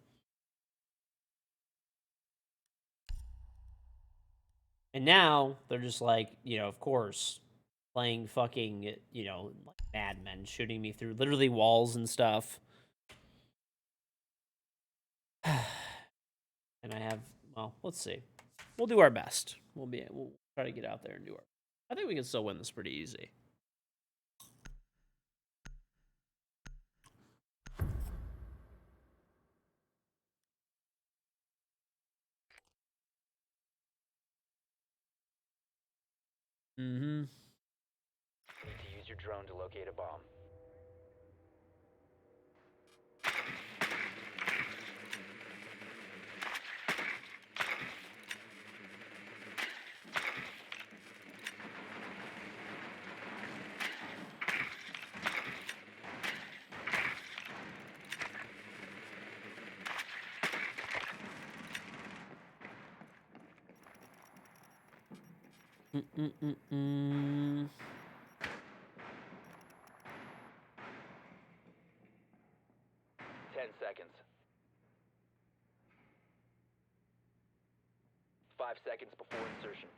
Speaker 1: And now, they're just like, you know, of course, playing fucking, you know, like Mad Men, shooting me through literally walls and stuff. And I have, well, let's see. We'll do our best. We'll try to get out there and do our. I think we can still win this pretty easy. Mm-hmm.
Speaker 2: Need to use your drone to locate a bomb.
Speaker 1: Mm-mm-mm-mm.
Speaker 2: 10 seconds. 5 seconds before insertion.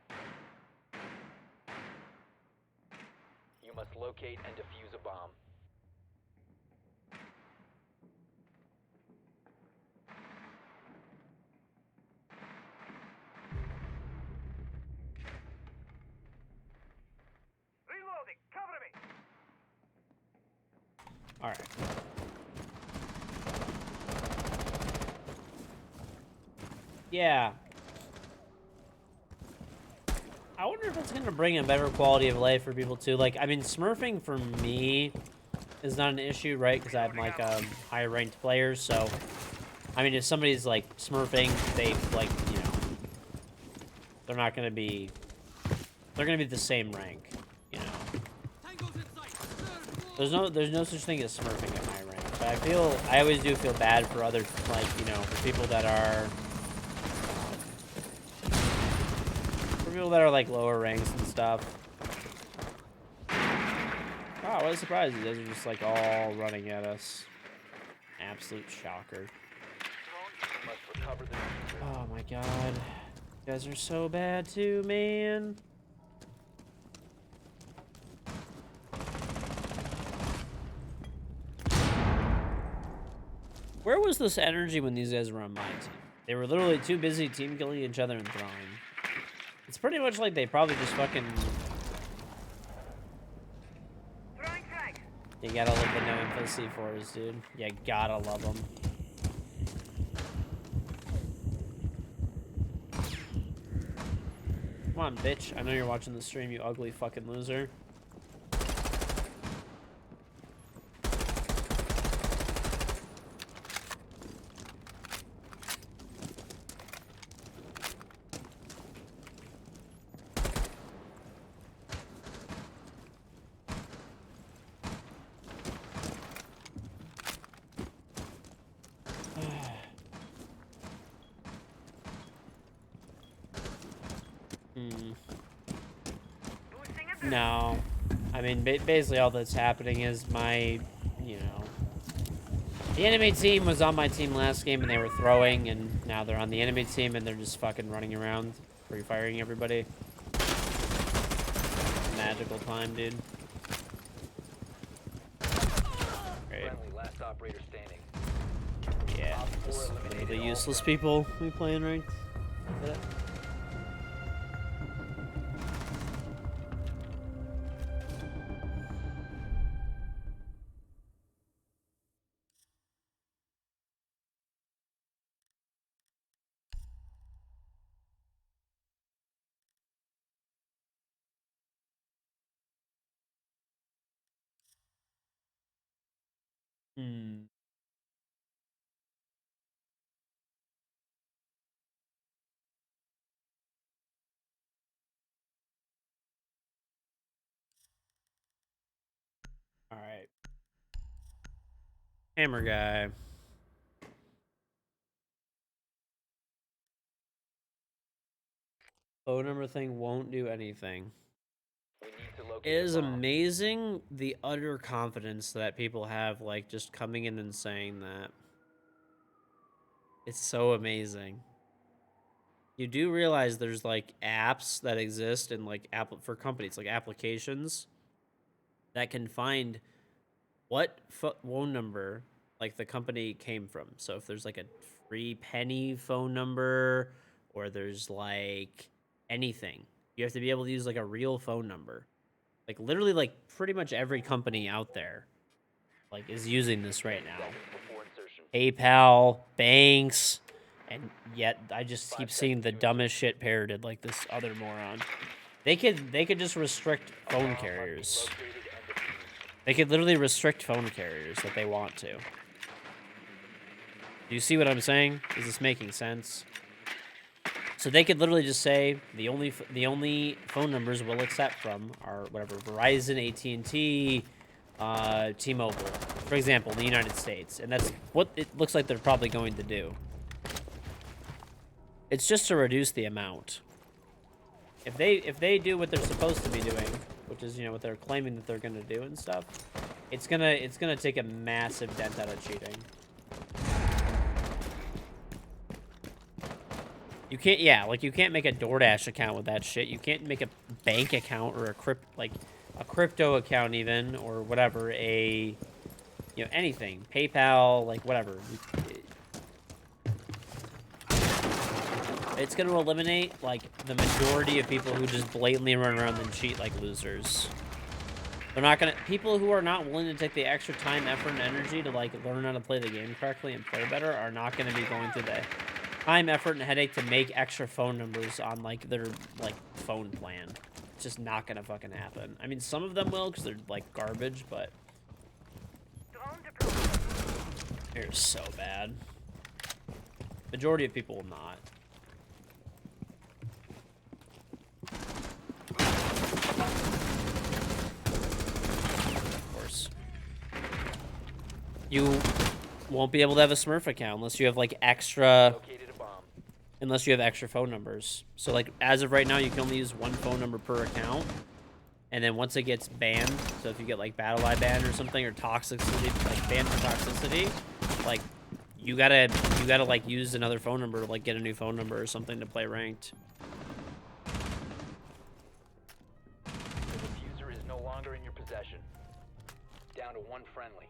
Speaker 2: You must locate and defuse a bomb.
Speaker 4: Reloading. Cover me.
Speaker 1: All right. Yeah. I wonder if it's going to bring a better quality of life for people too. Like, I mean, smurfing for me is not an issue, right? Because I'm like higher ranked players. So, I mean, if somebody's like smurfing, they like, you know, they're not going to be, they're going to be the same rank, you know.
Speaker 3: Tango's in sight.
Speaker 1: There's no such thing as smurfing at my rank. But I always do feel bad for other, like, you know, for people that are like lower ranks and stuff. Wow, what a surprise. You guys are just like all running at us. Absolute shocker.
Speaker 2: You must recover the diffuser.
Speaker 1: Oh my god. You guys are so bad too, man. Where was this energy when these guys were on my team? They were literally too busy team killing each other and throwing. It's pretty much like they probably just fucking...
Speaker 4: Throwing frag.
Speaker 1: You gotta love the no info C4s, dude. You gotta love them. Come on, bitch. I know you're watching the stream, you ugly fucking loser. No. I mean, basically all that's happening is my, you know... The enemy team was on my team last game and they were throwing, and now they're on the enemy team and they're just fucking running around, free-firing everybody. Magical time, dude. Great.
Speaker 2: Friendly, last operator standing.
Speaker 1: Yeah,
Speaker 2: Op 4
Speaker 1: just
Speaker 2: eliminated
Speaker 1: the
Speaker 2: all
Speaker 1: useless
Speaker 2: friendly.
Speaker 1: people we playing ranked. Get it? Hmm. All right. Hammer guy. Phone number thing won't do anything.
Speaker 2: We need to locate
Speaker 1: It
Speaker 2: the
Speaker 1: is
Speaker 2: bomb.
Speaker 1: amazing the utter confidence that people have, like, just coming in and saying that. It's so amazing. You do realize there's, like, apps that exist and, like, for companies, like, applications that can find what phone number, like, the company came from. So if there's, like, a free penny phone number or there's, like, anything, you have to be able to use, like, a real phone number. Like, literally, like, pretty much every company out there, like, is using this right now.
Speaker 2: Seconds before insertion.
Speaker 1: PayPal, banks, and yet I just
Speaker 2: 5
Speaker 1: keep seeing the
Speaker 2: seconds to
Speaker 1: dumbest shit parroted like this other moron. They could just restrict phone
Speaker 2: Bomb must be
Speaker 1: carriers.
Speaker 2: located and defused.
Speaker 1: They could literally restrict phone carriers that they want to. Do you see what I'm saying? Is this making sense? So they could literally just say the only phone numbers we'll accept from are whatever Verizon, AT&T, T-Mobile, for example, in the United States, and that's what it looks like they're probably going to do. It's just to reduce the amount. If they do what they're supposed to be doing, which is, you know, what they're claiming that they're gonna do and stuff, it's gonna take a massive dent out of cheating. You can't, yeah, like, you can't make a DoorDash account with that shit. You can't make a bank account or a crypto account even, or whatever, you know, anything. PayPal, like, whatever. It's gonna eliminate, like, the majority of people who just blatantly run around and cheat like losers. They're not gonna, people who are not willing to take the extra time, effort, and energy to, like, learn how to play the game correctly and play better are not gonna be going through the time, effort, and headache to make extra phone numbers on, like, their, like, phone plan. It's just not gonna fucking happen. I mean, some of them will, because they're, like, garbage, but
Speaker 4: Drone deployed.
Speaker 1: they're so bad. Majority of people will not. Of course. You won't be able to have a Smurf account unless you have, like, extra...
Speaker 2: Located a bomb.
Speaker 1: Unless you have extra phone numbers. So, like, as of right now, you can only use one phone number per account. And then once it gets banned, so if you get, like, Battle Eye banned or something, or toxicity, like, banned for toxicity, like, you gotta, like, use another phone number to, like, get a new phone number or something to play ranked.
Speaker 2: The diffuser is no longer in your possession. Down to one friendly.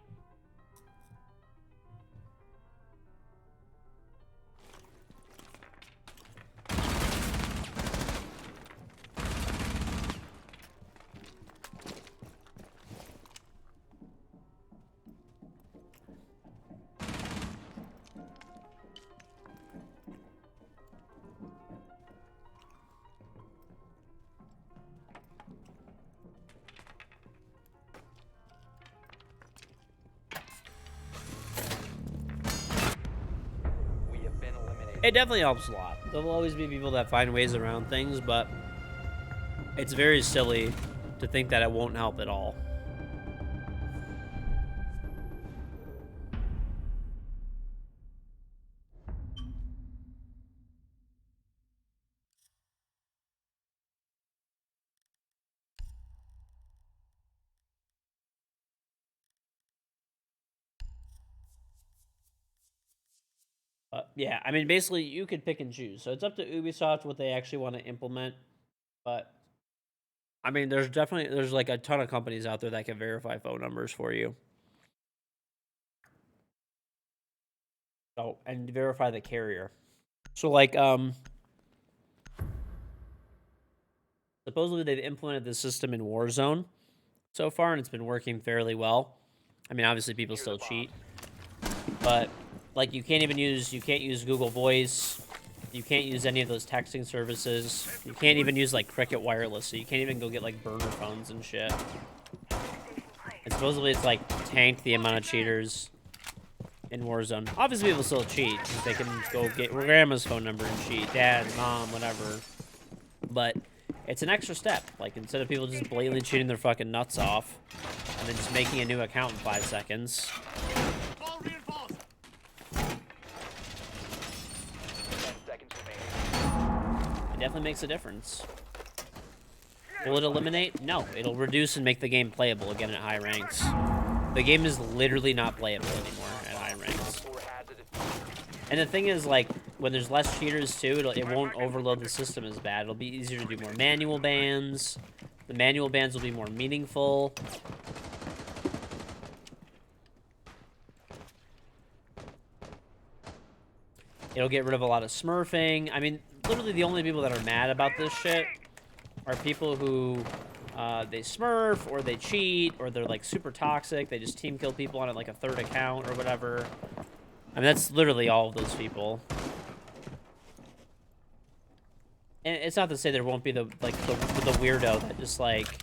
Speaker 1: It definitely helps a lot. There'll always be people that find ways around things, but it's very silly to think that it won't help at all. Yeah, I mean, basically, you could pick and choose. So it's up to Ubisoft what they actually want to implement. But I mean, there's like a ton of companies out there that can verify phone numbers for you. So and verify the carrier. So like supposedly they've implemented the system in Warzone so far, and it's been working fairly well. I mean, obviously people still cheat, but like you can't use Google Voice. You can't use any of those texting services. You can't even use like Cricket Wireless, so you can't even go get like burner phones and shit. And supposedly it's like tanked the amount of cheaters in Warzone. Obviously people still cheat because they can go get grandma's phone number and cheat, dad, mom, whatever. But it's an extra step. Like instead of people just blatantly cheating their fucking nuts off and then just making a new account in 5 seconds.
Speaker 3: All reinforced.
Speaker 2: 10 seconds remaining.
Speaker 1: It definitely makes a difference. Will it eliminate? No. It'll reduce and make the game playable again at high ranks. The game is literally not playable anymore at high ranks.
Speaker 2: 4 has a defuse.
Speaker 1: And the thing is, like, when there's less cheaters, too, it won't overload the system as bad. It'll be easier to do more manual bans. The manual bans will be more meaningful. It'll get rid of a lot of smurfing. I mean, literally the only people that are mad about this shit are people who they smurf or they cheat or they're like super toxic. They just team kill people on like a third account or whatever. I mean, that's literally all of those people. And it's not to say there won't be the weirdo that just like,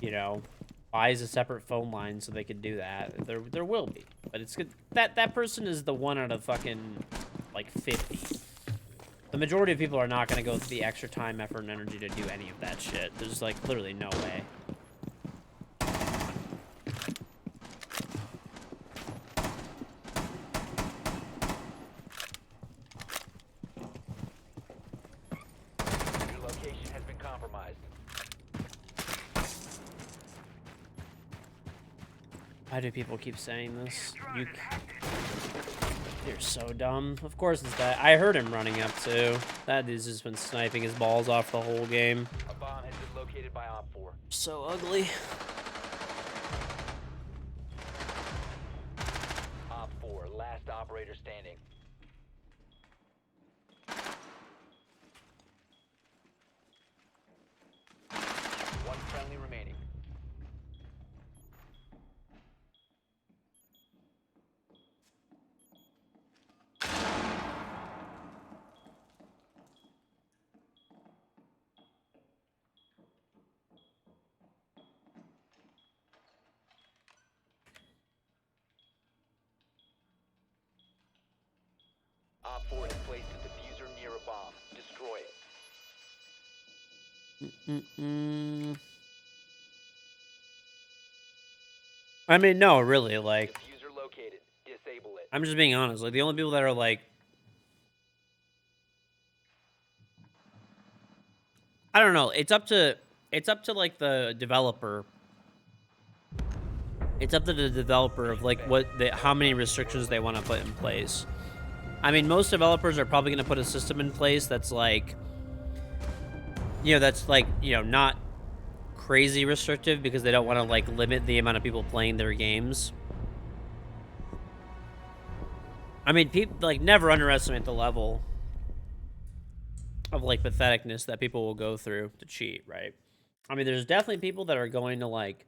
Speaker 1: you know, buys a separate phone line so they can do that. There will be, but it's good that person is the one out of fucking like 50. The majority of people are not going to go through the extra time, effort, and energy to do any of that shit. There's, like, literally no way.
Speaker 2: Your location has been compromised.
Speaker 1: Why do people keep saying this? You're so dumb. Of course it's that. I heard him running up, too. That dude's just been sniping his balls off the whole game.
Speaker 2: A bomb has been located by Op 4.
Speaker 1: So ugly.
Speaker 2: Op 4, last operator standing. One friendly remaining. Op 4 has placed a diffuser near a bomb. Destroy it.
Speaker 1: I mean, no, really, like,
Speaker 2: Diffuser located. Disable it.
Speaker 1: I'm just being honest. Like, the only people that are, like, I don't know. It's up to like the developer. It's up to the developer of like how many restrictions they want to put in place. I mean, most developers are probably going to put a system in place that's like, not crazy restrictive because they don't want to like limit the amount of people playing their games. I mean, people like never underestimate the level of like patheticness that people will go through to cheat, right? I mean, there's definitely people that are going to like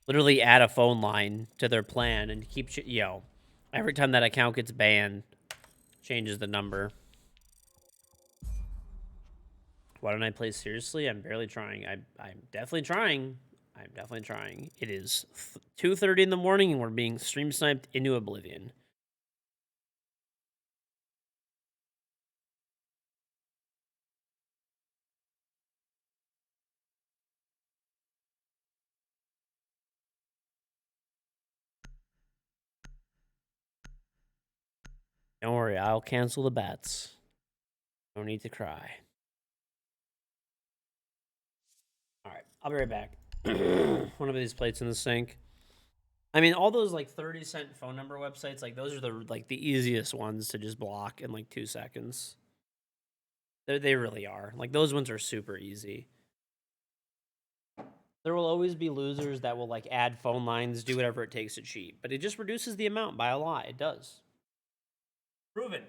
Speaker 1: literally add a phone line to their plan and keep, every time that account gets banned, changes the number. Why don't I play seriously? I'm barely trying. I'm definitely trying. I'm definitely trying. It is 2:30 in the morning and we're being stream sniped into oblivion. Don't worry, I'll cancel the bets. No need to cry. All right, I'll be right back. One of these plates in the sink. I mean, all those like 30-cent phone number websites, like those are the easiest ones to just block in like 2 seconds. They really are. Like those ones are super easy. There will always be losers that will like add phone lines, do whatever it takes to cheat, but it just reduces the amount by a lot. It does. Proven.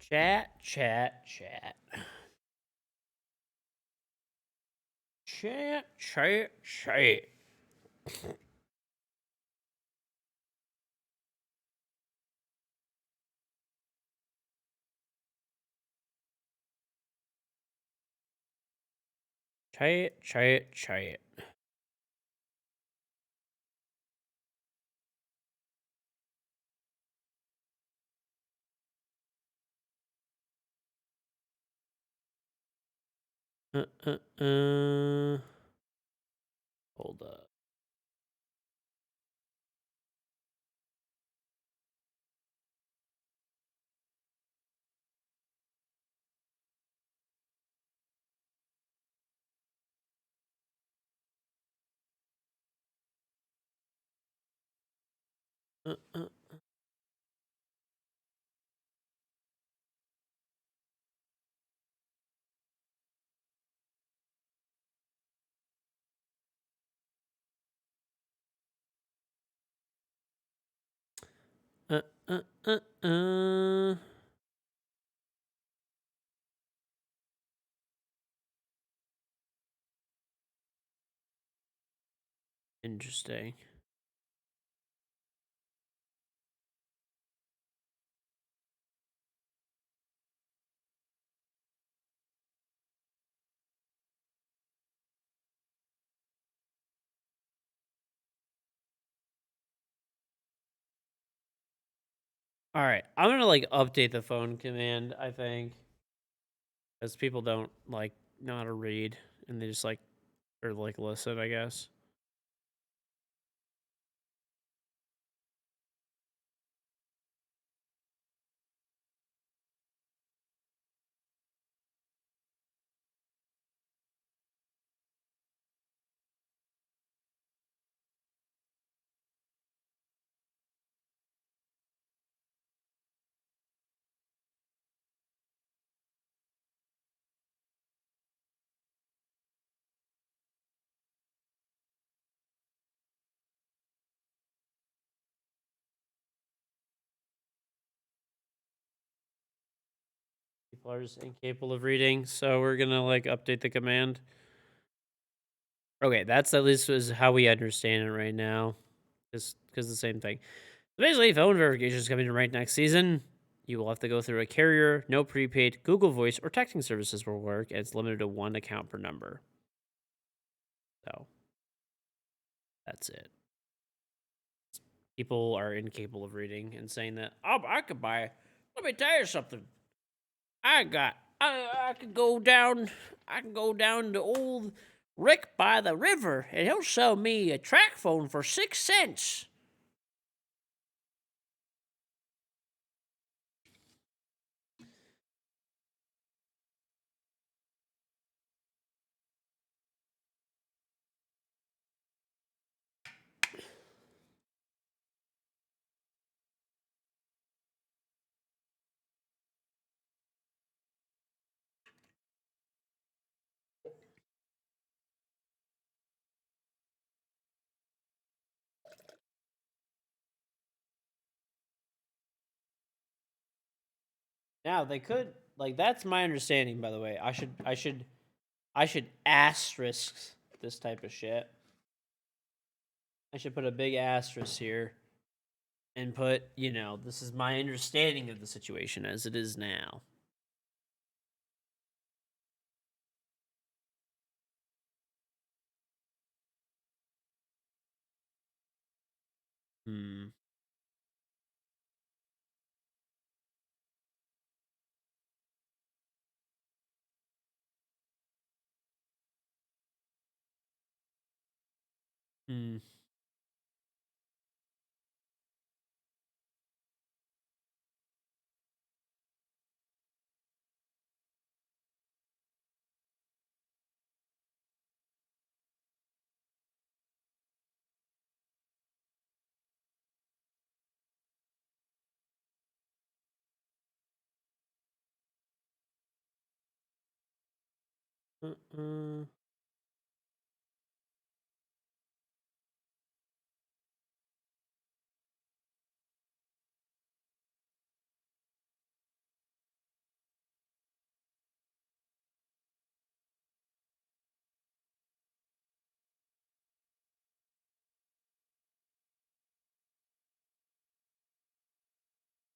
Speaker 1: Chat, chat, chat. Chat, chat, chat. Chat, chat, chat. Hold up. Uh, uh, uh, uh, uh, uh. Interesting. All right, I'm gonna like update the phone command. I think because people don't like know how to read and they just like or like listen. I guess. People are just incapable of reading, so we're gonna like update the command. Okay, that's at least is how we understand it right now. Just because the same thing. Basically, phone verification is coming right next season. You will have to go through a carrier, no prepaid, Google Voice, or texting services will work, and it's limited to 1 account per number. So that's it. People are incapable of reading and saying that, oh, I could buy. Let me tell you something. I could go down. I can go down to old Rick by the river, and he'll sell me a track phone for 6 cents. Now they could like that's my understanding. By the way, I should asterisk this type of shit. I should put a big asterisk here and put, this is my understanding of the situation as it is now. Hmm. Hmm. Uh-uh.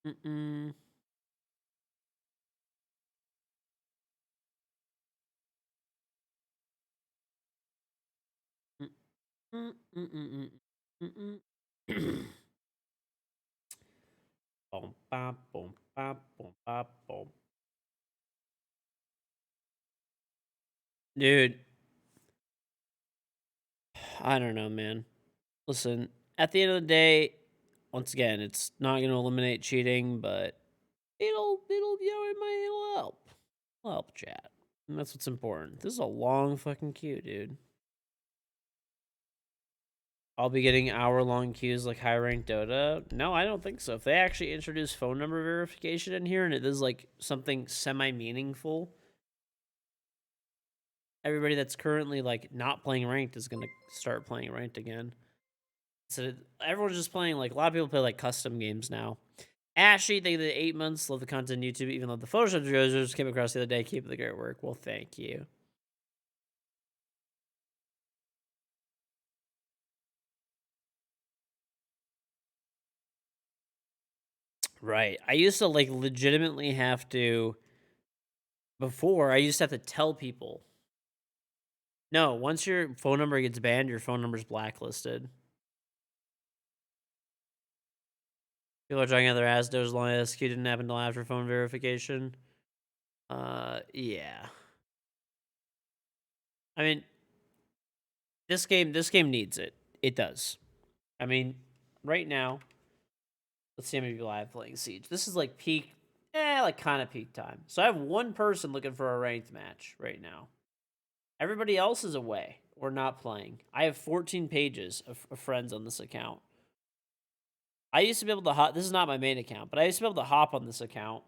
Speaker 1: Mm-mm. Mm-mm. Mm-mm. Boom, bop, boom, bop, boom, bop, boom. Dude, I don't know, man. Listen, at the end of the day, once again, it's not going to eliminate cheating, but it'll help. It'll help chat. And that's what's important. This is a long fucking queue, dude. I'll be getting hour-long queues like high-ranked Dota. No, I don't think so. If they actually introduce phone number verification in here and it is like something semi-meaningful, everybody that's currently like not playing ranked is gonna start playing ranked again. So everyone's just playing like a lot of people play like custom games now. Ashy, thank you for the 8 months. Love the content on YouTube, even though the Photoshop tutorials just came across the other day. Keep up the great work. Well, thank you. Right. I used to like legitimately have to. Before, I used to have to tell people. No, once your phone number gets banned, your phone number's blacklisted. People are trying out their ass doors as long as SQ didn't happen until after phone verification. Yeah. I mean, this game needs it. It does. I mean, right now, let's see how many people I have playing Siege. This is like peak, like kind of peak time. So I have one person looking for a ranked match right now. Everybody else is away or not playing. I have 14 pages of friends on this account. I used to be able to hop. This is not my main account, but I used to be able to hop on this account.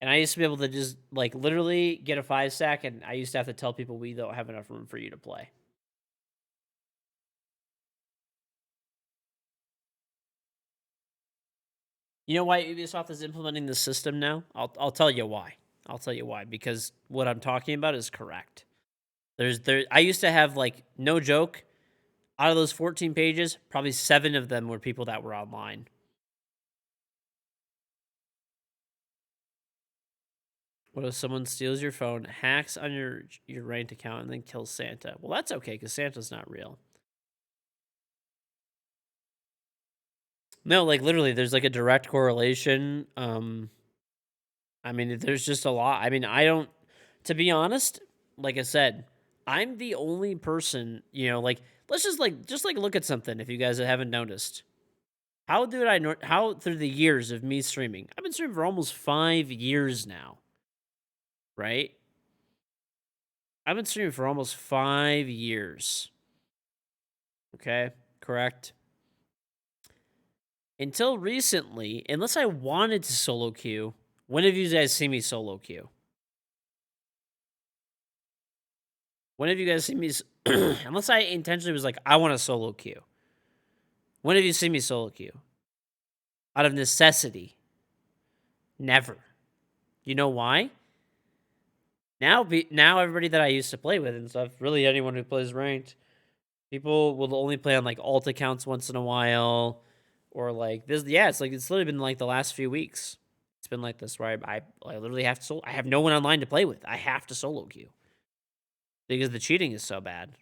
Speaker 1: And I used to be able to just like literally get a 5-stack, and I used to have to tell people we don't have enough room for you to play. You know why Ubisoft is implementing the system now? I'll tell you why. I'll tell you why, because what I'm talking about is correct. I used to have like no joke, out of those 14 pages, probably 7 of them were people that were online. What if someone steals your phone, hacks on your ranked account, and then kills Santa? Well, that's okay because Santa's not real. No, like literally, there's like a direct correlation. I mean, there's just a lot. I mean, I don't. To be honest, like I said, I'm the only person. Like let's just like look at something. If you guys haven't noticed, how did I know? How through the years of me streaming, I've been streaming for almost 5 years now, right? I've been streaming for almost 5 years. Okay, correct. Until recently, unless I wanted to solo queue, when have you guys seen me solo queue? When have you guys seen me? Unless I intentionally was like, I want a solo queue. When have you seen me solo queue? Out of necessity. Never. You know why? Now everybody that I used to play with and stuff, really anyone who plays ranked, people will only play on like alt accounts once in a while, or like this. Yeah, it's literally been like the last few weeks. It's been like this where I literally have to I have no one online to play with. I have to solo queue because the cheating is so bad.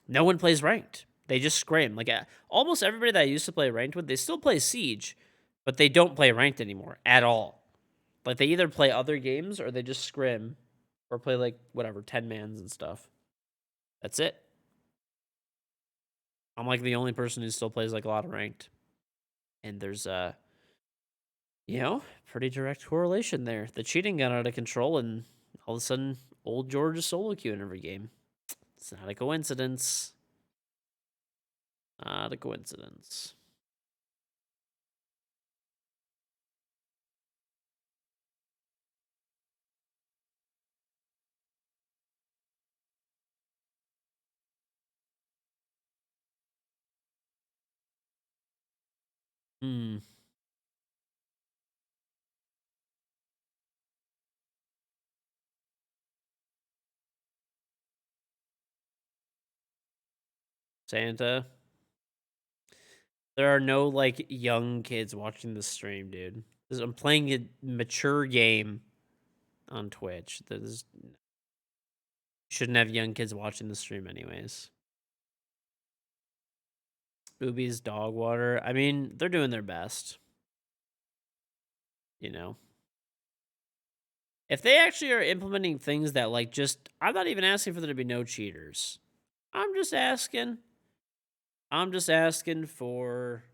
Speaker 1: No one plays ranked. They just scrim. Like almost everybody that I used to play ranked with, they still play Siege, but they don't play ranked anymore at all. Like they either play other games or they just scrim or play like whatever 10 mans and stuff. That's it. I'm like the only person who still plays like a lot of ranked. And there's pretty direct correlation there. The cheating got out of control and all of a sudden old George is solo queuing every game. It's not a coincidence. Not a coincidence. Hmm. Santa. There are no like young kids watching the stream, dude. I'm playing a mature game on Twitch. There's shouldn't have young kids watching the stream anyways. Boobies, dog water. I mean, they're doing their best. You know. If they actually are implementing things that like just I'm not even asking for there to be no cheaters. I'm just asking for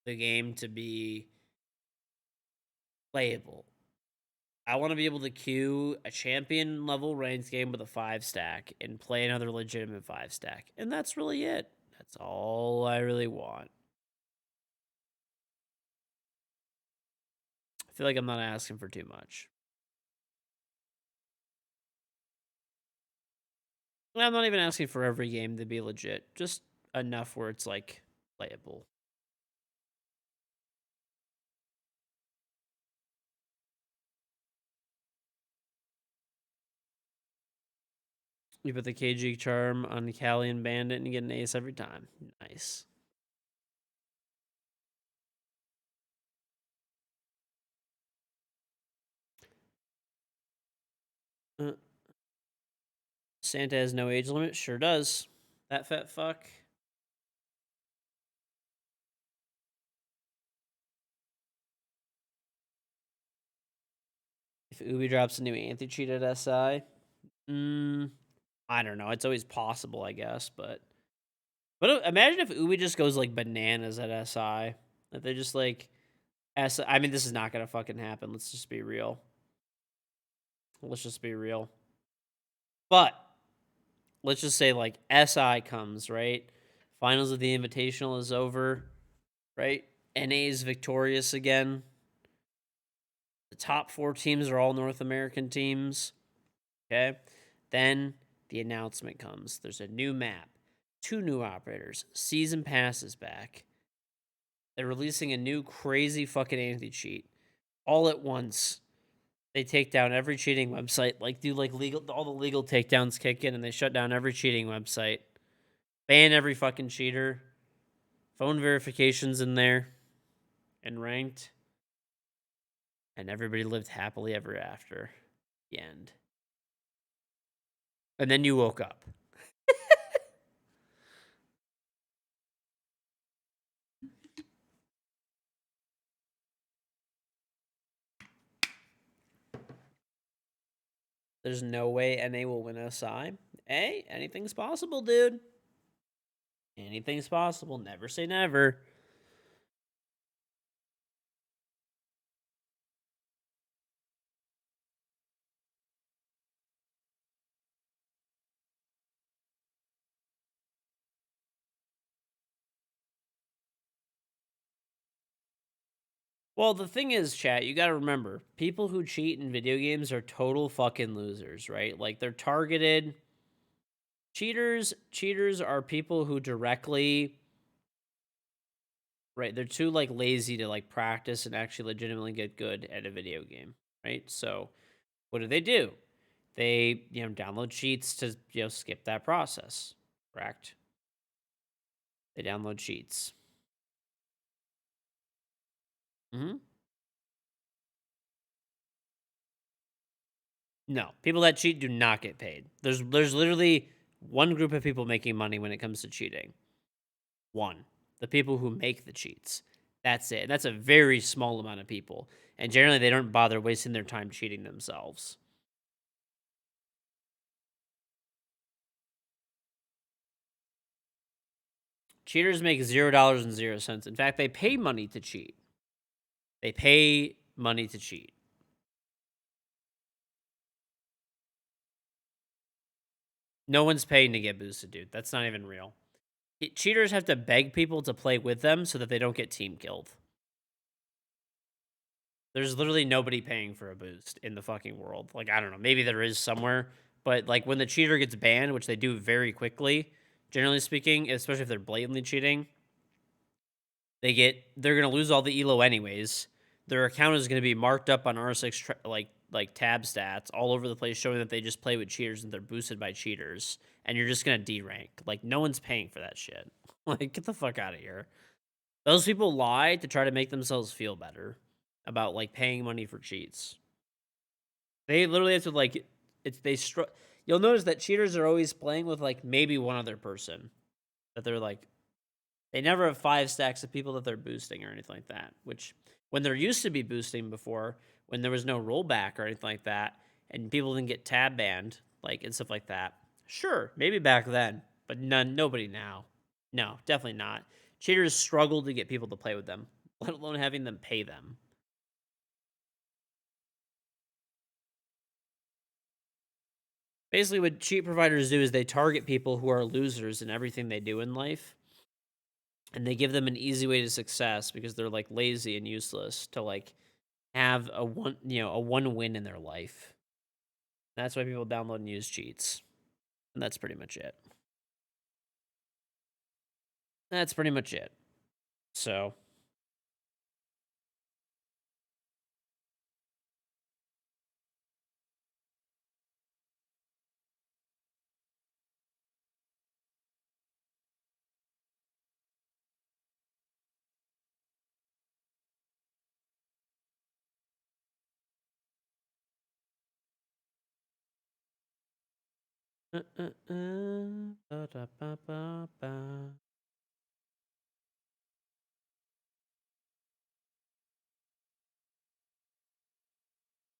Speaker 1: the game to be playable. I want to be able to queue a champion level ranked game with a 5-stack and play another legitimate 5-stack. And that's really it. That's all I really want. I feel like I'm not asking for too much. I'm not even asking for every game to be legit. Just enough where it's like playable. You put the KG charm on Callie and Bandit and you get an ace every time. Nice. Santa has no age limit. Sure does. That fat fuck. If Ubi drops a new anti-cheat at SI, I don't know. It's always possible, I guess, but imagine if Ubi just goes like bananas at SI. That they just like SI. I mean, this is not gonna fucking happen. Let's just be real. Let's just be real. But let's just say like SI comes, right? Finals of the Invitational is over, right? NA is victorious again. The top 4 teams are all North American teams. Okay. Then the announcement comes. There's a new map, 2 new operators, season passes back. They're releasing a new crazy fucking anti-cheat all at once. They take down every cheating website, like do like legal, all the legal takedowns kick in, and they shut down every cheating website, ban every fucking cheater, phone verifications in there, and ranked, and everybody lived happily ever after. The end. And then you woke up. There's no way NA will win SI. Hey, anything's possible, dude. Anything's possible. Never say never. Well, the thing is, chat, you got to remember, people who cheat in video games are total fucking losers, right? Like they're targeted. Cheaters are people who directly, right? They're too like lazy to like practice and actually legitimately get good at a video game, right? So, what do? They, download cheats to, skip that process. Correct? They download cheats. No, people that cheat do not get paid. There's literally one group of people making money when it comes to cheating. One, the people who make the cheats. That's it. That's a very small amount of people. And generally they don't bother wasting their time cheating themselves. Cheaters make $0.00. In fact, they pay money to cheat. They pay money to cheat. No one's paying to get boosted, dude. That's not even real. Cheaters have to beg people to play with them so that they don't get team killed. There's literally nobody paying for a boost in the fucking world. Like, I don't know. Maybe there is somewhere. But, like, when the cheater gets banned, which they do very quickly, generally speaking, especially if they're blatantly cheating, they're going to lose all the elo anyways. Their account is going to be marked up on R6, like tab stats all over the place, showing that they just play with cheaters and they're boosted by cheaters. And you're just going to D-rank. Like, no one's paying for that shit. Like, get the fuck out of here. Those people lie to try to make themselves feel better about like paying money for cheats. They literally have to like you'll notice that cheaters are always playing with like maybe one other person that they're like they never have 5 stacks of people that they're boosting or anything like that, which when there used to be boosting before, when there was no rollback or anything like that, and people didn't get tab banned, like and stuff like that. Sure, maybe back then, but nobody now. No, definitely not. Cheaters struggle to get people to play with them, let alone having them pay them. Basically, what cheat providers do is they target people who are losers in everything they do in life, and they give them an easy way to success because they're like lazy and useless to like have a one win in their life. That's why people download and use cheats. And that's pretty much it. That's pretty much it. So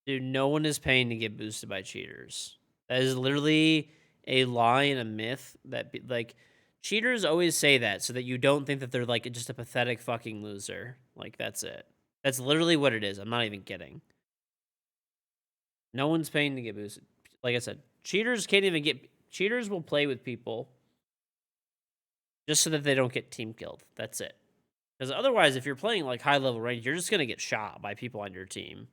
Speaker 1: dude, no one is paying to get boosted by cheaters. That is literally a lie and a myth that like cheaters always say that so that you don't think that they're like just a pathetic fucking loser. Like that's it. That's literally what it is. I'm not even kidding. No one's paying to get boosted. Like I said, cheaters can't even get cheaters will play with people just so that they don't get team killed. That's it. Because otherwise, if you're playing like high level range, you're just gonna get shot by people on your team.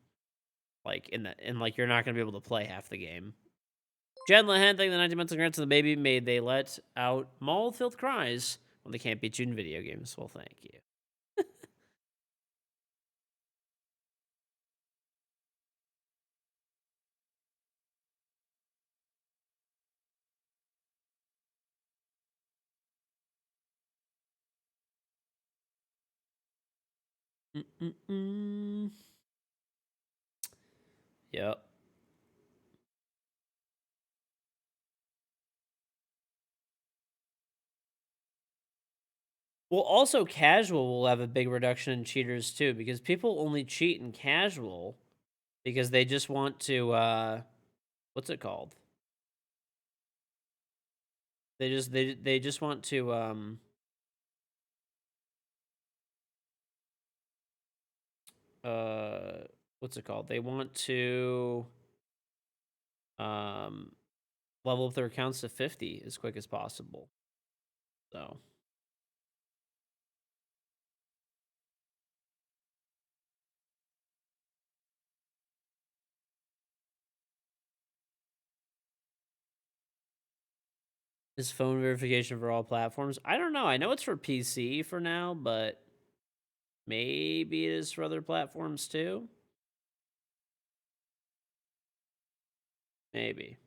Speaker 1: Like and like you're not gonna be able to play half the game. Jen Lehen, thank the 90 months of grants to the baby. Made they let out mall-filled cries when they can't beat you in video games. Well, thank you. Yep. Well, also casual will have a big reduction in cheaters too, because people only cheat in casual because they just want to what's it called? They just want to what's it called? They want to um level up their accounts to 50 as quick as possible. So 'Is phone verification for all platforms? I don't know. I know it's for PC for now, but maybe it is for other platforms too. Maybe.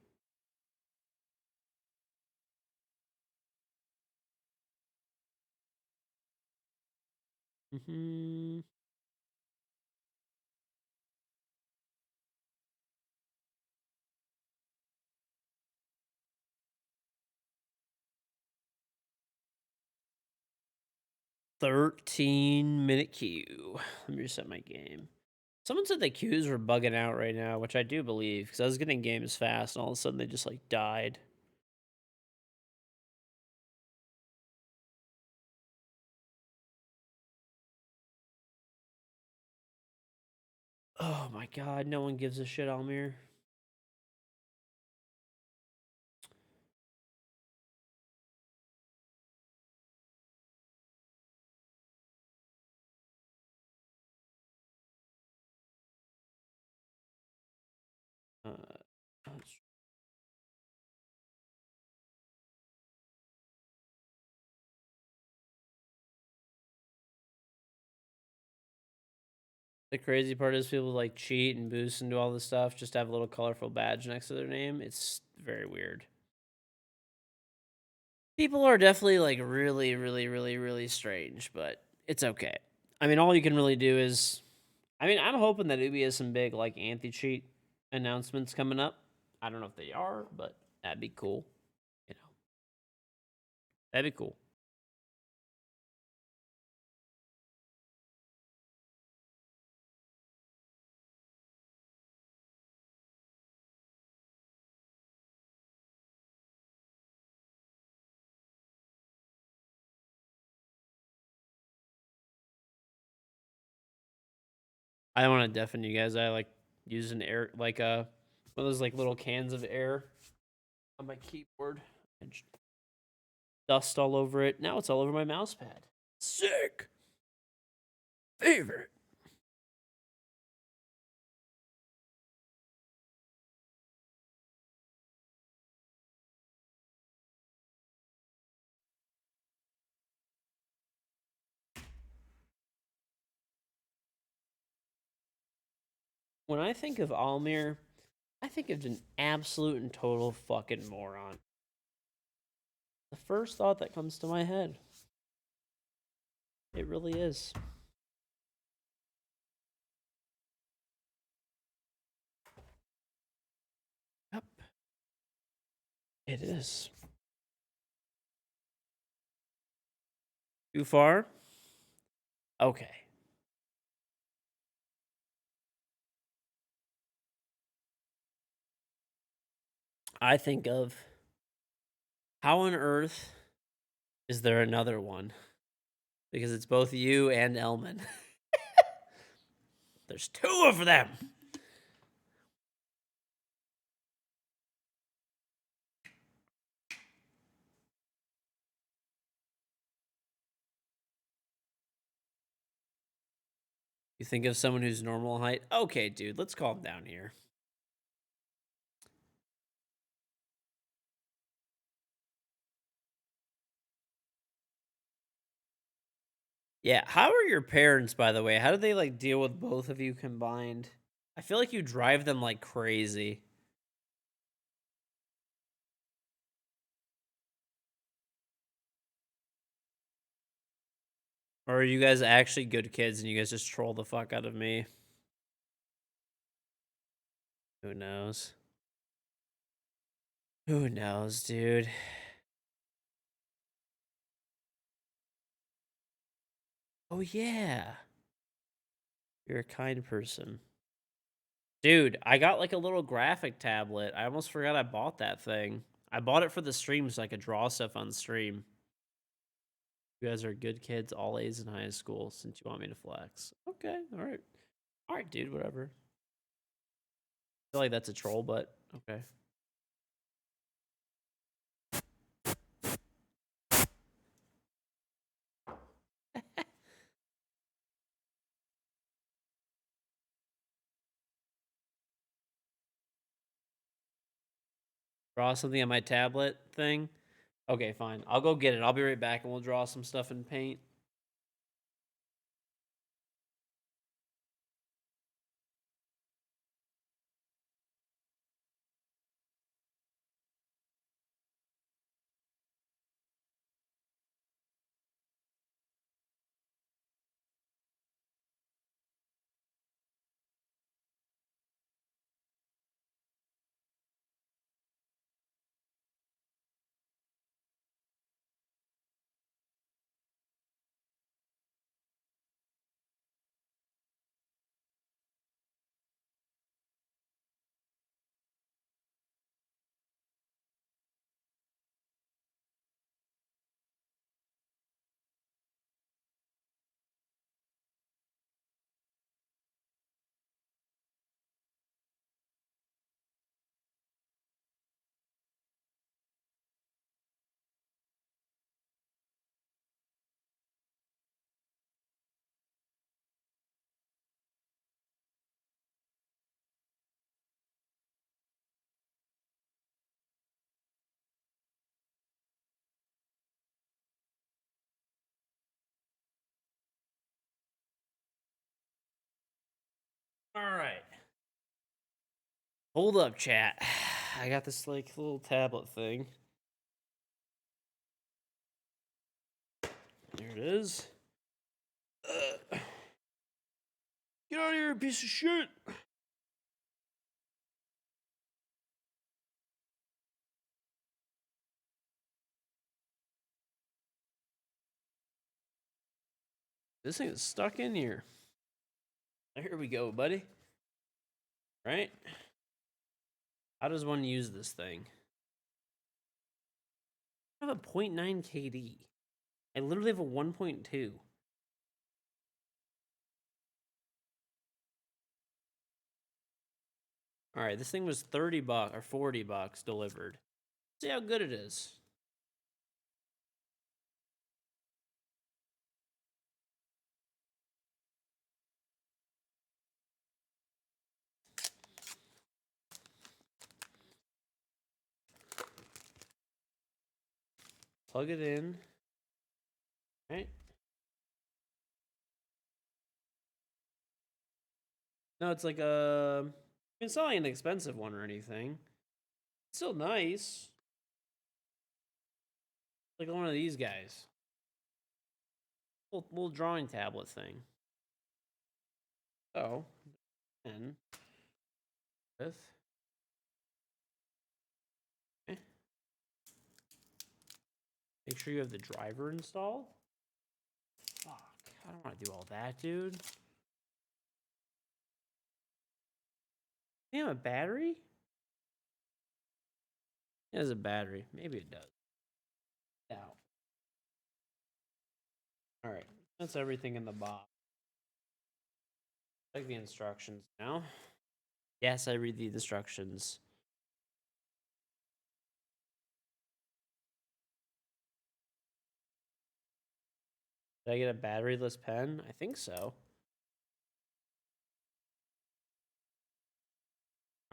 Speaker 1: Mm-hmm. $13-minute queue. Let me reset my game. Someone said the queues were bugging out right now, which I do believe, because I was getting games fast, and all of a sudden they just like died. Oh my god, no one gives a shit, Almir. Uh, the crazy part is people like cheat and boost and do all this stuff just to have a little colorful badge next to their name. It's very weird. People are definitely like really, really, really, really strange, but It's okay. I mean, all you can really do is, I mean, I'm hoping that Ubi has some big like anti-cheat announcements coming up. I don't know if they are, but that'd be cool. You know, that'd be cool. I don't want to deafen you guys. I like using air, like one of those like little cans of air on my keyboard. And dust all over it. Now it's all over my mouse pad. Sick. Favorite. When I think of Almir, I think of an absolute and total fucking moron. The first thought that comes to my head. It really is. Yep. It is. Too far? Okay. I think of how on earth is there another one? Because it's both you and Elman. There's two of them. You think of someone who's normal height? Okay, dude, let's calm down here. Yeah, how are your parents, by the way? How do they like deal with both of you combined? I feel like you drive them like crazy. Or are you guys actually good kids and you guys just troll the fuck out of me? Who knows? Who knows, dude? Oh, yeah. You're a kind person. Dude, I got like a little graphic tablet. I almost forgot I bought that thing. I bought it for the stream so I could draw stuff on stream. You guys are good kids, all A's in high school, since you want me to flex. Okay, all right. All right, dude, whatever. I feel like that's a troll, but okay. Draw something on my tablet thing? Okay, fine. I'll go get it. I'll be right back and we'll draw some stuff in paint. All right. Hold up, chat. I got this like little tablet thing. There it is. Get out of here, piece of shit! This thing is stuck in here. Here we go, buddy. Right? How does one use this thing? I have a 0.9 KD. I literally have a 1.2. All right, this thing was 30 bucks or 40 bucks delivered. See how good it is. Plug it in. Right? No, it's like a... It's not like an expensive one or anything. It's still nice. Like one of these guys. Little drawing tablet thing. So, and with... Okay. Make sure you have the driver installed. Fuck, I don't want to do all that, dude. Damn, a battery? It has a battery. Maybe it does. No. Alright, that's everything in the box. Check the instructions now. Yes, I read the instructions. Did I get a batteryless pen? I think so.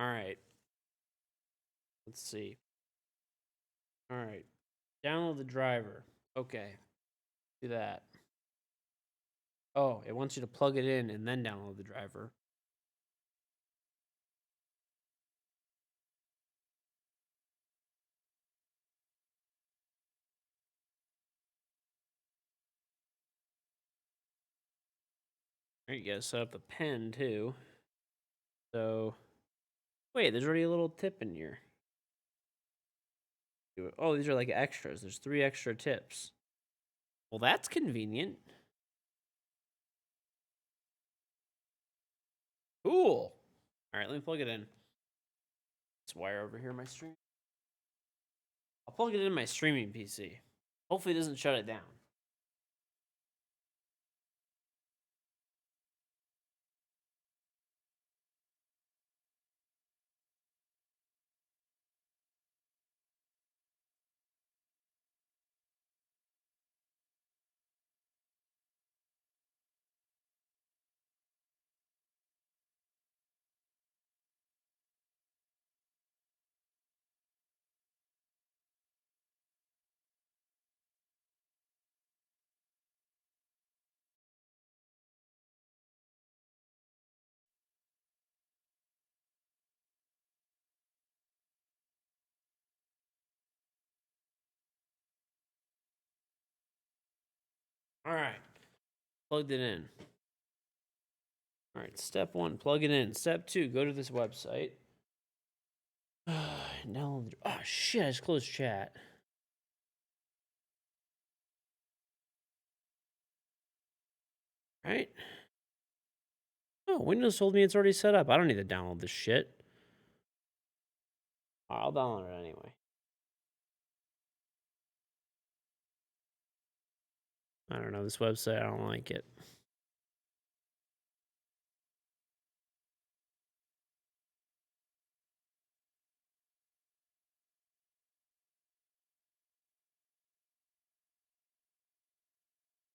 Speaker 1: Alright. Let's see. Alright. Download the driver. Okay. Do that. Oh, it wants you to plug it in and then download the driver. Alright, you gotta set up the pen too. So, wait, there's already a little tip in here. Oh, these are like extras. There's 3 extra tips. Well, that's convenient. Cool. All right, let me plug it in. This wire over here, my stream. I'll plug it in my streaming PC. Hopefully it doesn't shut it down. All right. Plugged it in. All right, step 1, plug it in. Step 2, go to this website. Download the... Oh, shit, I just closed chat. Right? Oh, Windows told me it's already set up. I don't need to download this shit. I'll download it anyway. I don't know, this website, I don't like it.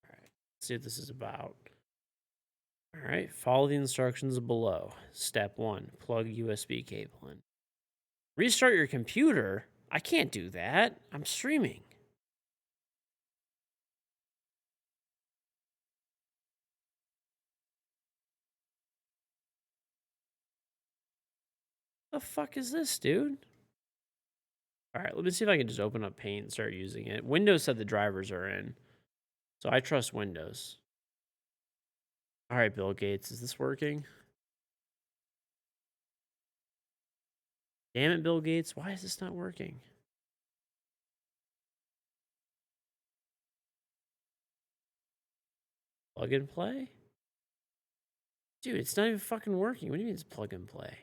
Speaker 1: All right, let's see what this is about. All right, follow the instructions below. Step 1, plug USB cable in. Restart your computer? I can't do that. I'm streaming. The fuck is this, dude? All right, let me see if I can just open up Paint and start using it. Windows said the drivers are in, so I trust Windows. All right, Bill Gates, is this working? Damn it, Bill Gates, why is this not working? Plug and play? Dude, it's not even fucking working. What do you mean it's plug and play?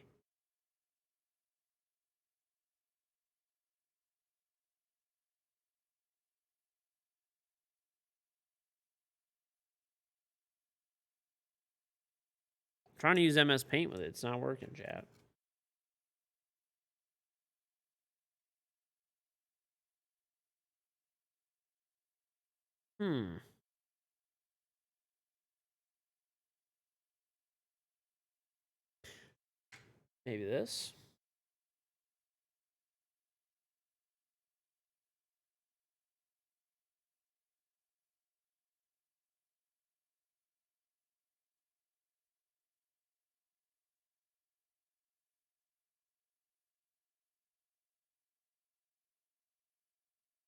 Speaker 1: I'm trying to use MS Paint with it. It's not working, chat. Hmm. Maybe this.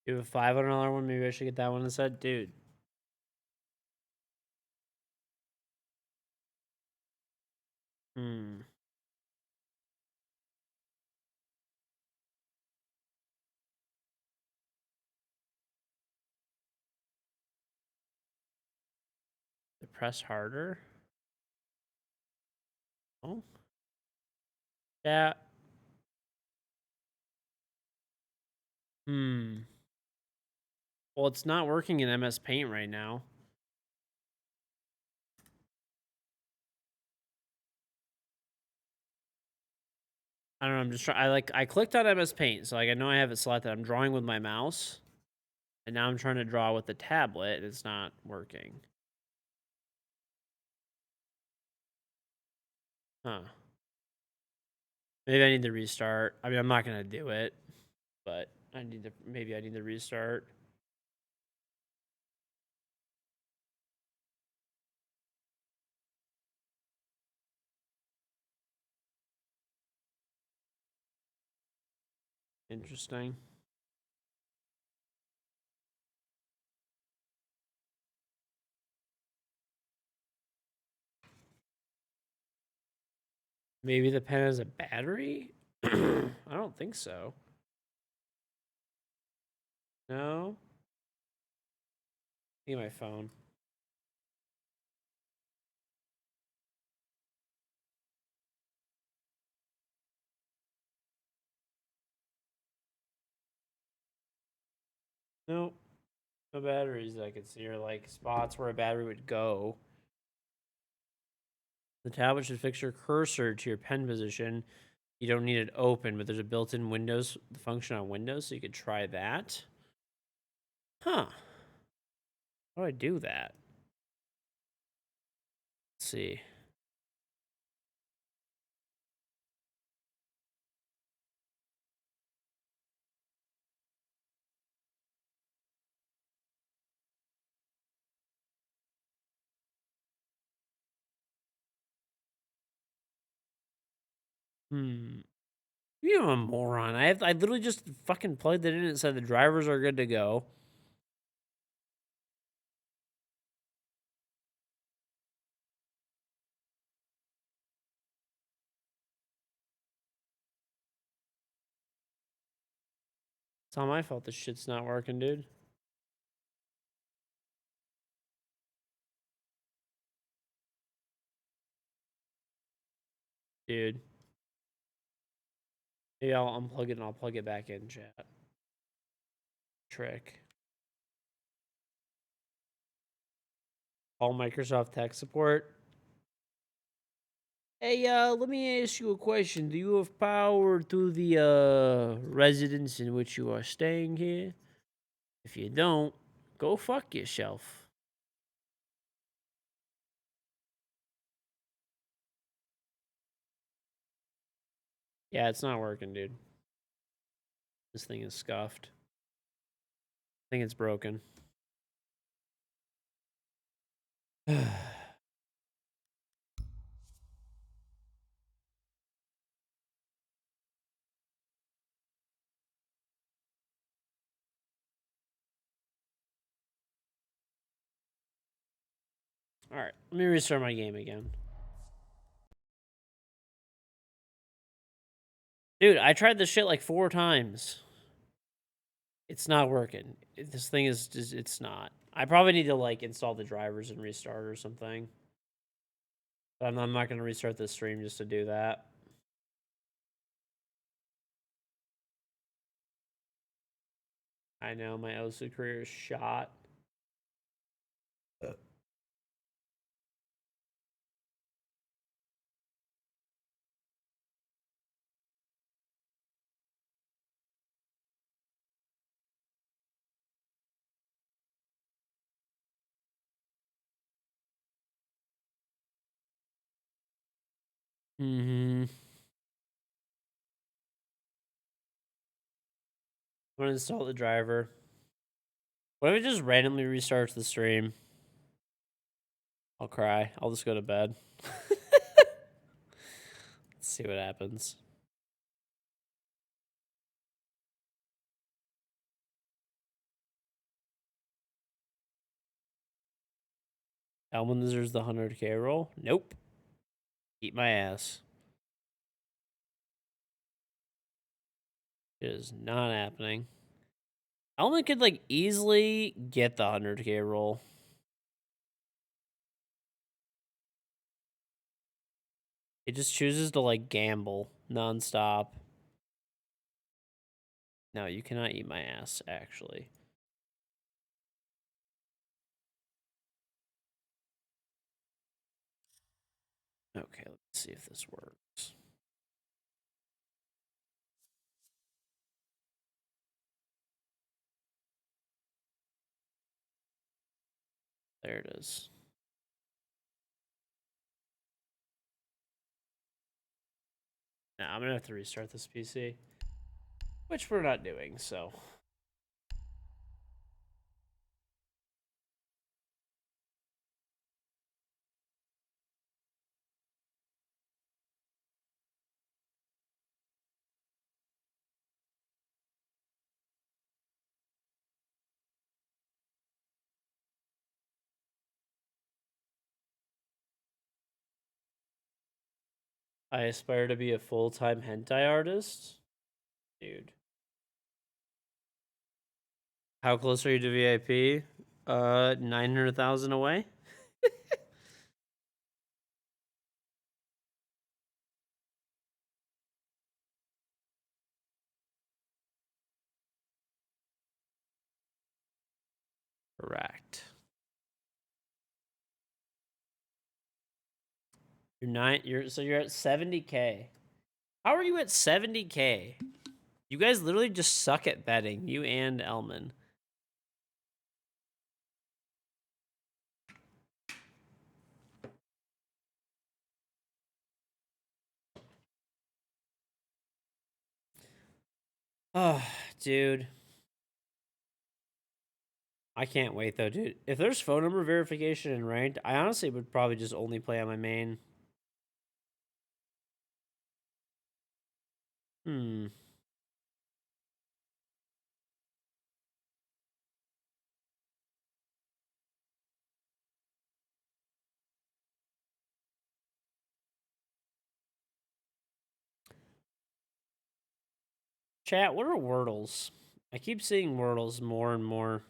Speaker 1: You have a $500 one. Maybe I should get that one instead, dude. Hmm. Press harder. Oh. Yeah. Hmm. Well, it's not working in MS Paint right now. I don't know. I'm just trying. I clicked on MS Paint, so like I know I have it selected. I'm drawing with my mouse, and now I'm trying to draw with the tablet, and it's not working. Huh. Maybe I need to restart. I mean, I'm not gonna do it, but maybe I need to restart. Interesting. Maybe the pen has a battery? I don't think so. No? Give me my phone. Nope. No batteries that I could see, or like spots where a battery would go. The tablet should fix your cursor to your pen position. You don't need it open, but there's a built-in Windows function on Windows, so you could try that. Huh. How do I do that? Let's see. Hmm. I'm a moron. I literally just fucking plugged it in and said the drivers are good to go. It's not my fault this shit's not working, dude. Dude. Maybe I'll unplug it and I'll plug it back in, chat. Trick. Call Microsoft tech support. Hey, let me ask you a question. Do you have power to the residence in which you are staying here? If you don't, go fuck yourself. Yeah, it's not working, dude. This thing is scuffed. I think it's broken. All right, let me restart my game again. Dude, I tried this shit like 4 times. It's not working. This thing is just, it's not. I probably need to like install the drivers and restart or something. But I'm not going to restart this stream just to do that. I know my OSU career is shot. Mm-hmm. I'm going to install the driver. What if it just randomly restarts the stream? I'll cry. I'll just go to bed. Let's see what happens. Elman deserves the 100K roll? Nope. Eat my ass. It is not happening. Elman could like easily get the 100K roll. It just chooses to like gamble nonstop. No, you cannot eat my ass, actually. Okay, let's see if this works. There it is. Now I'm gonna have to restart this PC, which we're not doing, so. I aspire to be a full-time hentai artist? Dude. How close are you to VIP? 900,000 away? Correct. So you're at 70K. How are you at 70K? You guys literally just suck at betting, you and Elman. Oh, dude. I can't wait though, dude. If there's phone number verification in ranked, I honestly would probably just only play on my main. Hmm. Chat, what are Wordles? I keep seeing Wordles more and more.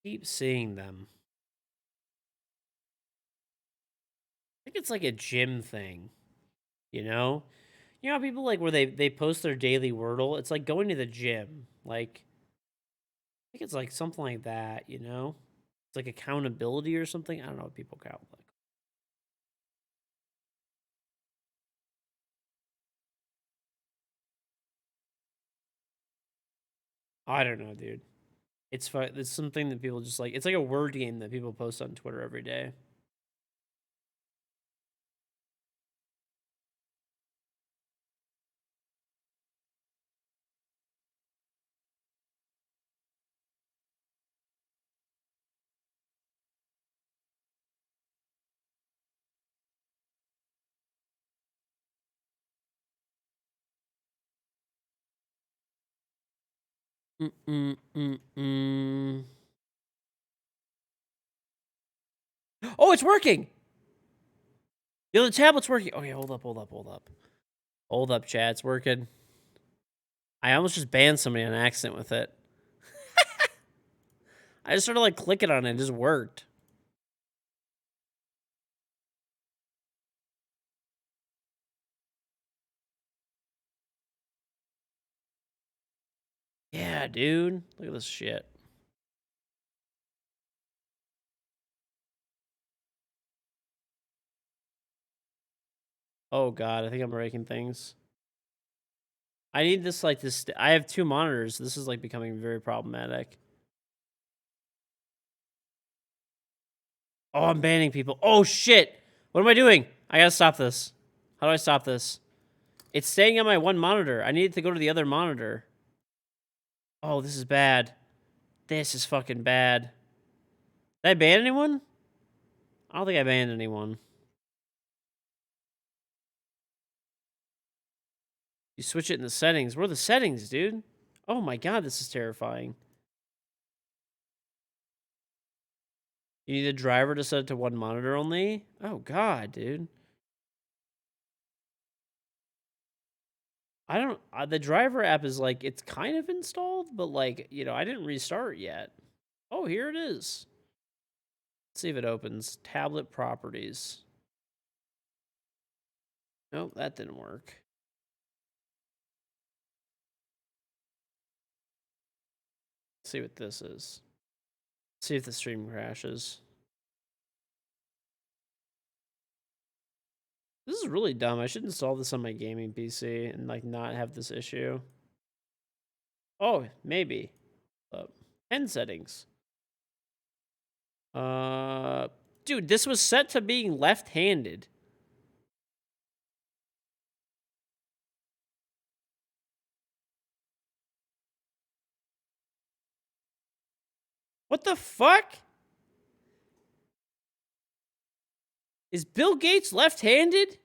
Speaker 1: Keep seeing them. I think it's like a gym thing, you know? You know how people like where they post their daily Wordle? It's like going to the gym. Like I think it's like something like that, you know? It's like accountability or something. I don't know what people count like. I don't know, dude. It's fun. It's something that people just like. It's like a word game that people post on Twitter every day. Mm-mm-mm-mm. Oh, it's working! The other tablet's working. Okay, hold up. Hold up, chat. It's working. I almost just banned somebody on accident with it. I just started, like, clicking on it. It just worked. Yeah, dude. Look at this shit. Oh, God. I think I'm breaking things. I need this, like, this. I have 2 monitors. This is, like, becoming very problematic. Oh, I'm banning people. Oh, shit. What am I doing? I gotta stop this. How do I stop this? It's staying on my one monitor. I need to go to the other monitor. Oh, this is bad. This is fucking bad. Did I ban anyone? I don't think I banned anyone. You switch it in the settings. Where are the settings, dude? Oh my god, this is terrifying. You need a driver to set it to one monitor only? Oh god, dude. I don't... the driver app is like, it's kind of installed, but like, you know, I didn't restart yet. Oh, here it is. Let's see if it opens. Tablet properties. Nope, that didn't work. Let's see what this is. See if the stream crashes. This is really dumb. I should install this on my gaming PC and like not have this issue. Oh, maybe. 10 settings. Dude, this was set to being left-handed. What the fuck? Is Bill Gates left-handed?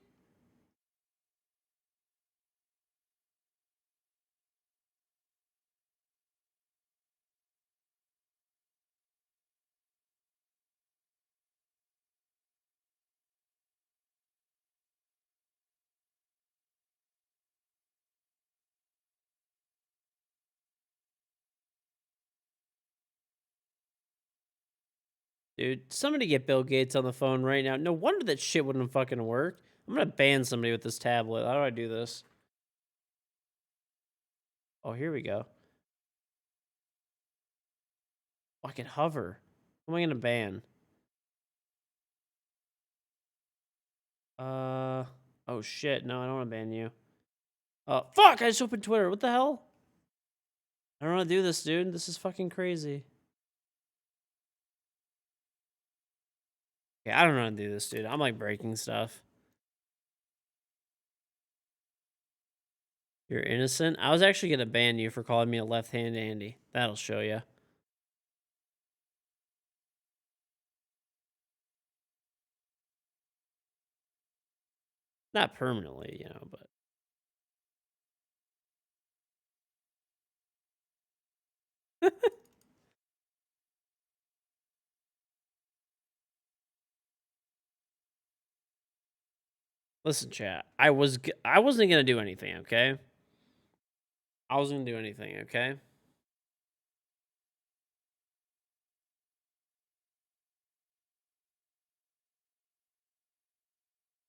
Speaker 1: Dude, somebody get Bill Gates on the phone right now. No wonder that shit wouldn't fucking work. I'm gonna ban somebody with this tablet. How do I do this? Oh, here we go. Oh, I can hover. Who am I gonna ban? Oh shit. No, I don't wanna ban you. Fuck! I just opened Twitter. What the hell? I don't wanna do this, dude. This is fucking crazy. Yeah, I don't know how to do this, dude. I'm like breaking stuff. You're innocent? I was actually gonna ban you for calling me a left-hand Andy. That'll show you. Not permanently, you know, but... Listen, chat. I wasn't gonna do anything, okay? I wasn't gonna do anything, okay?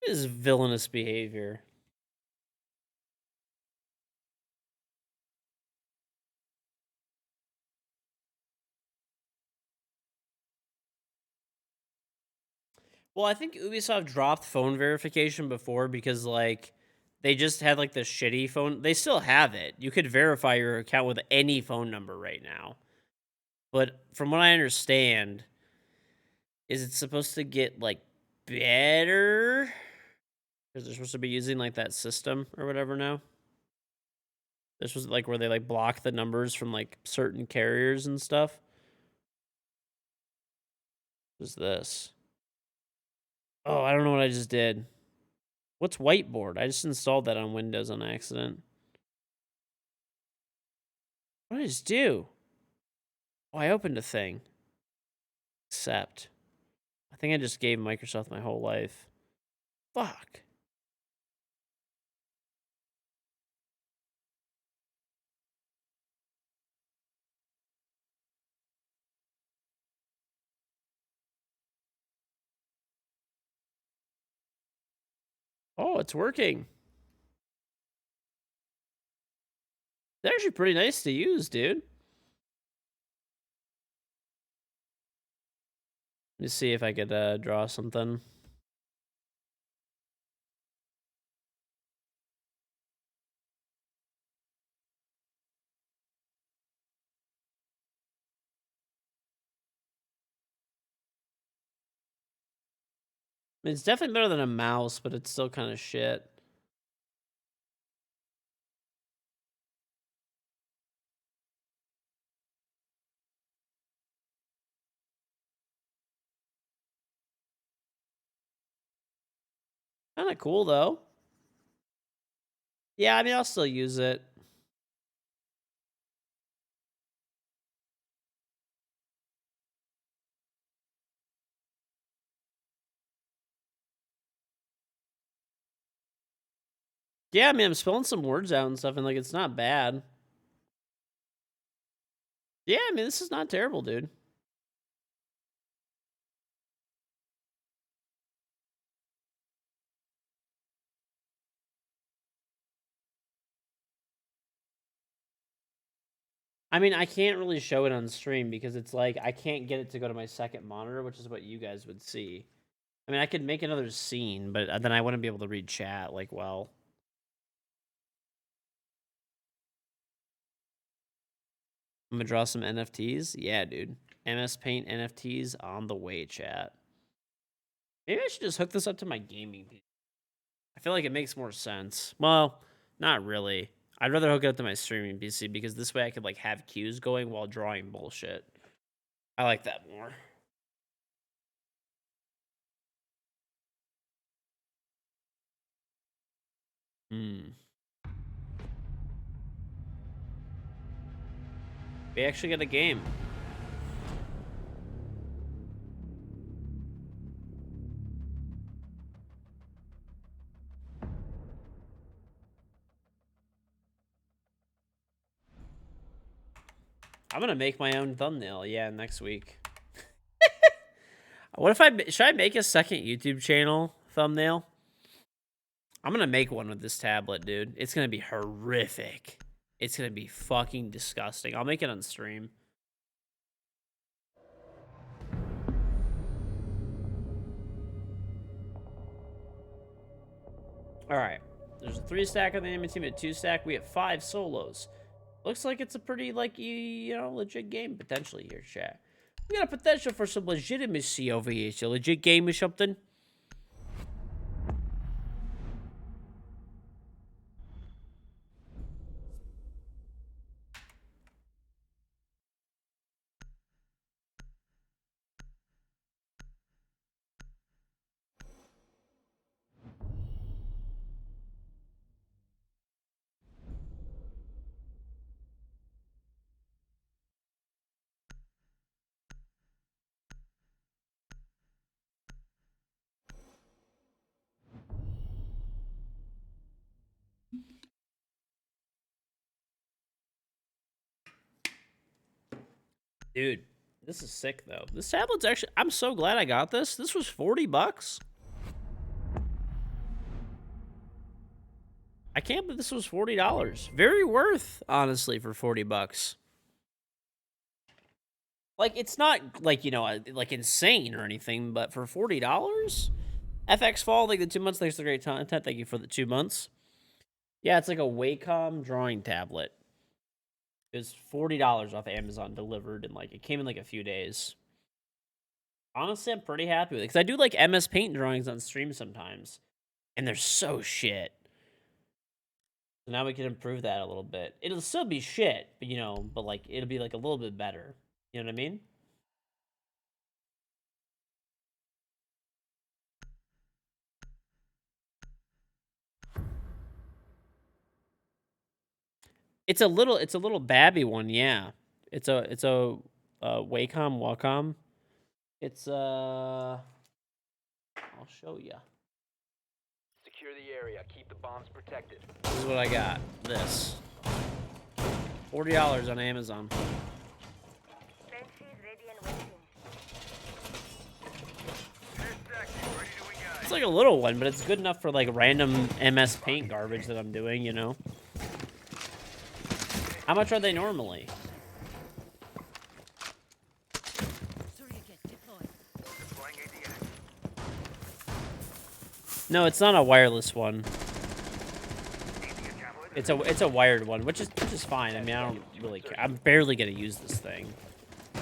Speaker 1: This is villainous behavior. Well, I think Ubisoft dropped phone verification before because, like, they just had, like, the shitty phone. They still have it. You could verify your account with any phone number right now. But from what I understand, is it supposed to get, like, better? Because they're supposed to be using, like, that system or whatever now. This was, like, where they, like, block the numbers from, like, certain carriers and stuff. What is this? Oh, I don't know what I just did. What's whiteboard? I just installed that on Windows on accident. What did I just do? Oh, I opened a thing. Accept. I think I just gave Microsoft my whole life. Fuck. Oh, it's working. They're actually pretty nice to use, dude. Let me see if I could draw something. I mean, it's definitely better than a mouse, but it's still kind of shit. Kind of cool, though. Yeah, I mean, I'll still use it. Yeah, I mean, I'm spelling some words out and stuff, and, like, it's not bad. Yeah, I mean, this is not terrible, dude. I mean, I can't really show it on stream because it's like I can't get it to go to my second monitor, which is what you guys would see. I mean, I could make another scene, but then I wouldn't be able to read chat like well. I'm gonna draw some NFTs. Yeah, dude. MS Paint NFTs on the way, chat. Maybe I should just hook this up to my gaming PC. I feel like it makes more sense. Well, not really. I'd rather hook it up to my streaming PC because this way I could like have cues going while drawing bullshit. I like that more. We actually got a game. I'm gonna make my own thumbnail. Yeah, next week. What if should I make a second YouTube channel thumbnail? I'm gonna make one with this tablet, dude. It's gonna be horrific. It's gonna be fucking disgusting. I'll make it on stream. All right. There's a 3-stack on the enemy team, a 2-stack. We have 5 solos. Looks like it's a pretty, like, you know, legit game potentially here, chat. We got a potential for some legitimacy over here. It's a legit game or something. Dude, this is sick, though. This tablet's actually... I'm so glad I got this. This was $40. I can't believe this was $40. Very worth, honestly, for $40. Like, it's not, like, you know, like, insane or anything, but for $40? FX Fall, like, the 2 months, thanks for the great content. Thank you for the 2 months. Yeah, it's like a Wacom drawing tablet. It was $40 off Amazon delivered, and, like, it came in, like, a few days. Honestly, I'm pretty happy with it, because I do, like, MS Paint drawings on stream sometimes, and they're so shit. So now we can improve that a little bit. It'll still be shit, but, you know, but, like, it'll be, like, a little bit better. You know what I mean? It's a little babby one, yeah. It's a Wacom. It's I'll show you.
Speaker 2: Secure the area. Keep the bombs protected.
Speaker 1: This is what I got. This $40 on Amazon. It's like a little one, but it's good enough for like random MS Paint garbage that I'm doing, you know. How much are they normally? No, it's not a wireless one. It's a wired one, which is fine. I mean, I don't really care. I'm barely gonna use this thing,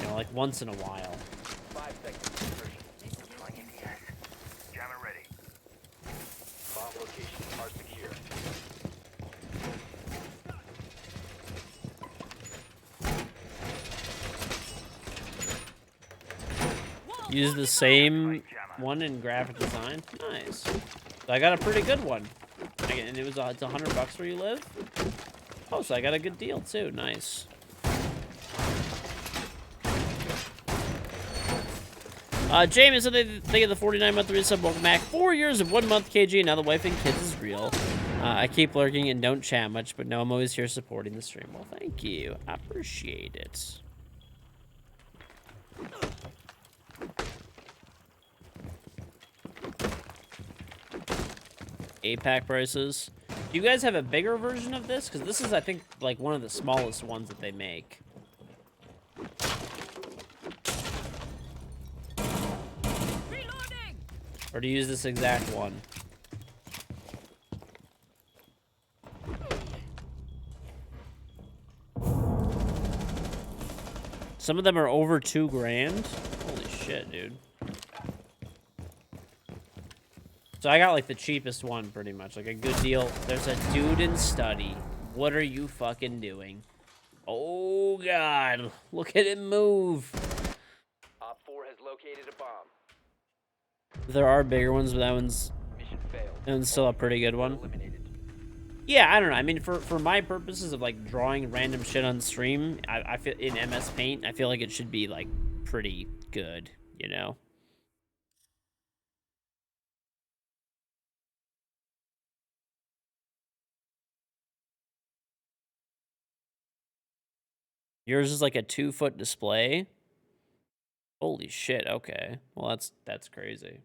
Speaker 1: you know, like once in a while.
Speaker 2: 5 seconds. Insertion.
Speaker 4: Jammer ready.
Speaker 2: Bomb locations are secure.
Speaker 1: Use the same one in graphic design. Nice. So I got a pretty good one, and it's $100 where you live. Oh, so I got a good deal too. Nice. James, so they get the 49-month resub. Welcome back. 4 years of 1 month KG. Now the wife and kids is real. I keep lurking and don't chat much, but no, I'm always here supporting the stream. Well, thank you. I appreciate it. APAC prices. Do you guys have a bigger version of this? Because this is, I think, like one of the smallest ones that they make.
Speaker 5: Reloading!
Speaker 1: Or to use this exact one. Some of them are over $2 grand. Holy shit, dude. So I got like the cheapest one pretty much, like a good deal. There's a dude in study. What are you fucking doing? Oh God, look at him move.
Speaker 2: Op 4 has located a bomb.
Speaker 1: There are bigger ones, but that one's still a pretty good one. Yeah, I don't know. I mean, for my purposes of like drawing random shit on stream, I feel in MS Paint, I feel like it should be like pretty good, you know? Yours is like a 2-foot display. Holy shit, okay. Well, that's crazy.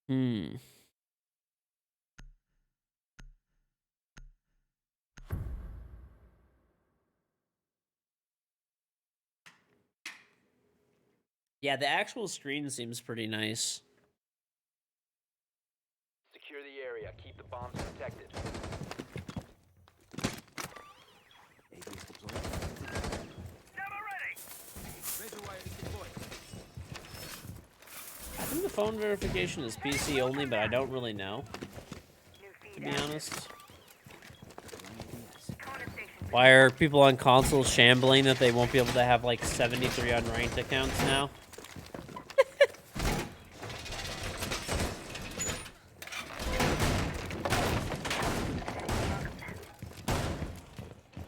Speaker 1: Hmm. Yeah, the actual screen seems pretty nice.
Speaker 2: Secure the area. Keep the bombs protected.
Speaker 3: ADS deployed.
Speaker 4: Jammer ready.
Speaker 3: Razor wire is deployed.
Speaker 1: I think the phone verification is PC only, but I don't really know, to be honest. Why are people on console shambling that they won't be able to have like 73 unranked accounts now?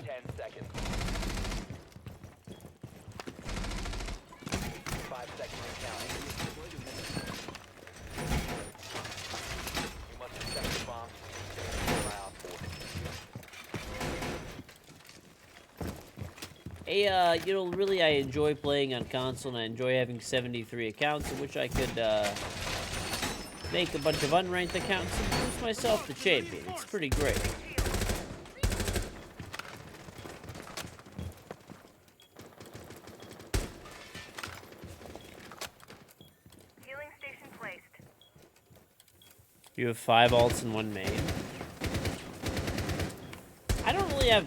Speaker 2: 10 seconds. 5 seconds and counting. You must protect the bomb. Round 4.
Speaker 1: Hey, you know, really, I enjoy playing on console, and I enjoy having 73 accounts, in which I could make a bunch of unranked accounts and boost myself to champion. It's pretty great.
Speaker 4: Healing station placed.
Speaker 1: You have 5 alts and 1 main. I don't really have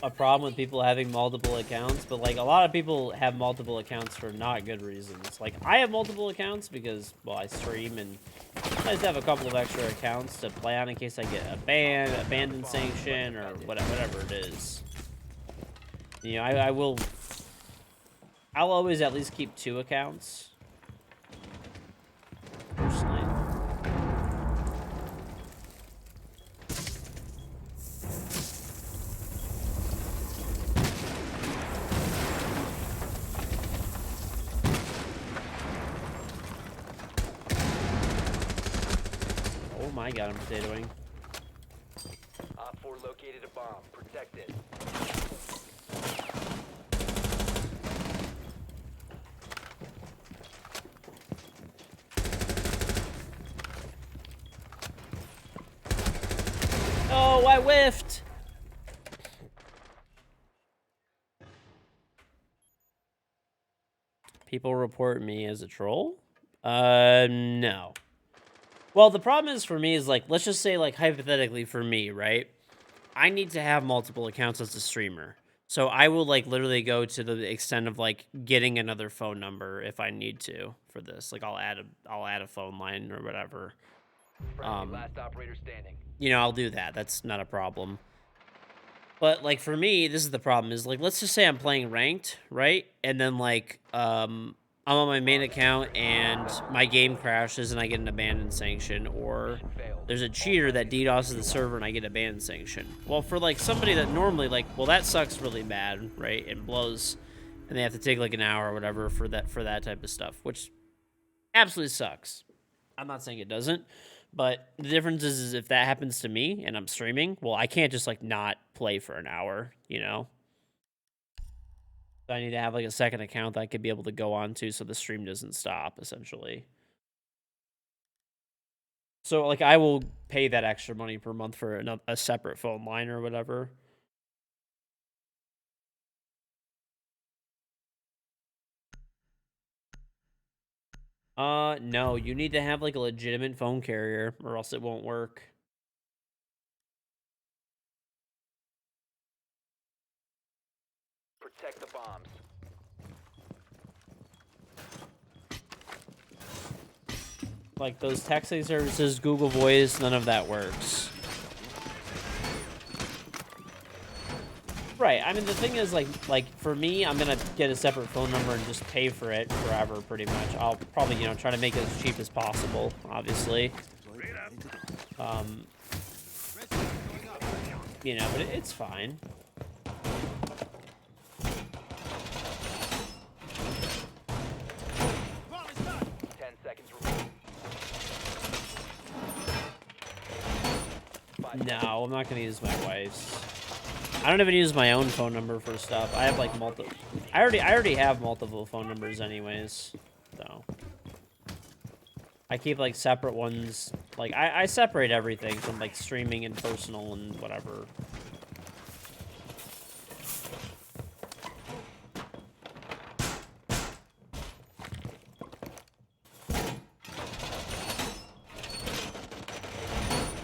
Speaker 1: a problem with people having multiple accounts, but like a lot of people have multiple accounts for not good reasons. Like I have multiple accounts because, well, I stream and I just have a couple of extra accounts to play on in case I get a ban, abandon sanction, or whatever it is. You know, I'll always at least keep 2 accounts. I got him potatoing.
Speaker 2: Op 4 located a bomb. Protect it.
Speaker 1: Oh, I whiffed! People report me as a troll? No. Well, the problem is for me is, like, let's just say, like, hypothetically for me, right? I need to have multiple accounts as a streamer. So I will, like, literally go to the extent of, like, getting another phone number if I need to for this. Like, I'll add a phone line or whatever.
Speaker 2: Friendly, last operator standing.
Speaker 1: You know, I'll do that. That's not a problem. But, like, for me, this is the problem, is, like, let's just say I'm playing ranked, right? And then, like, I'm on my main account and my game crashes and I get an abandoned sanction, or there's a cheater that DDoSes the server and I get a abandoned sanction. Well, for, like, somebody that normally, like, well, that sucks really bad, right? It blows, and they have to take, like, an hour or whatever for that type of stuff, which absolutely sucks. I'm not saying it doesn't. But the difference is if that happens to me and I'm streaming, well, I can't just, like, not play for an hour, you know? So I need to have, like, a second account that I could be able to go on to so the stream doesn't stop, essentially. So, like, I will pay that extra money per month for a separate phone line or whatever. No, you need to have, like, a legitimate phone carrier or else it won't work.
Speaker 2: Protect the bombs.
Speaker 1: Like, those texting services, Google Voice, none of that works. Right. I mean, the thing is, like for me, I'm gonna get a separate phone number and just pay for it forever, pretty much. I'll probably, you know, try to make it as cheap as possible, obviously. You know, but it's fine.
Speaker 3: Bomb is done.
Speaker 2: 10 seconds remaining.
Speaker 1: No, I'm not gonna use my wife's. I don't even use my own phone number for stuff. I have, like, multiple. I already have multiple phone numbers anyways, so I keep, like, separate ones. Like, I separate everything from, like, streaming and personal and whatever.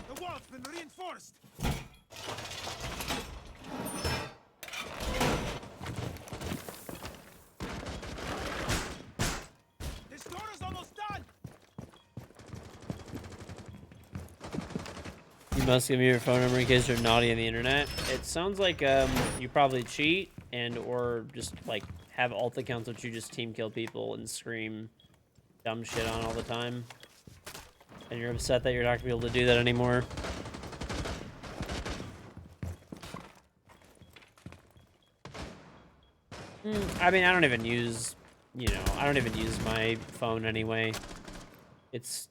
Speaker 3: The wall's been reinforced. This door is almost done.
Speaker 1: You must give me your phone number in case you're naughty on the internet. It sounds like you probably cheat and or just, like, have alt accounts that you just team kill people and scream dumb shit on all the time. And you're upset that you're not gonna be able to do that anymore. I mean, I don't even use, you know, I don't even use my phone anyway. It's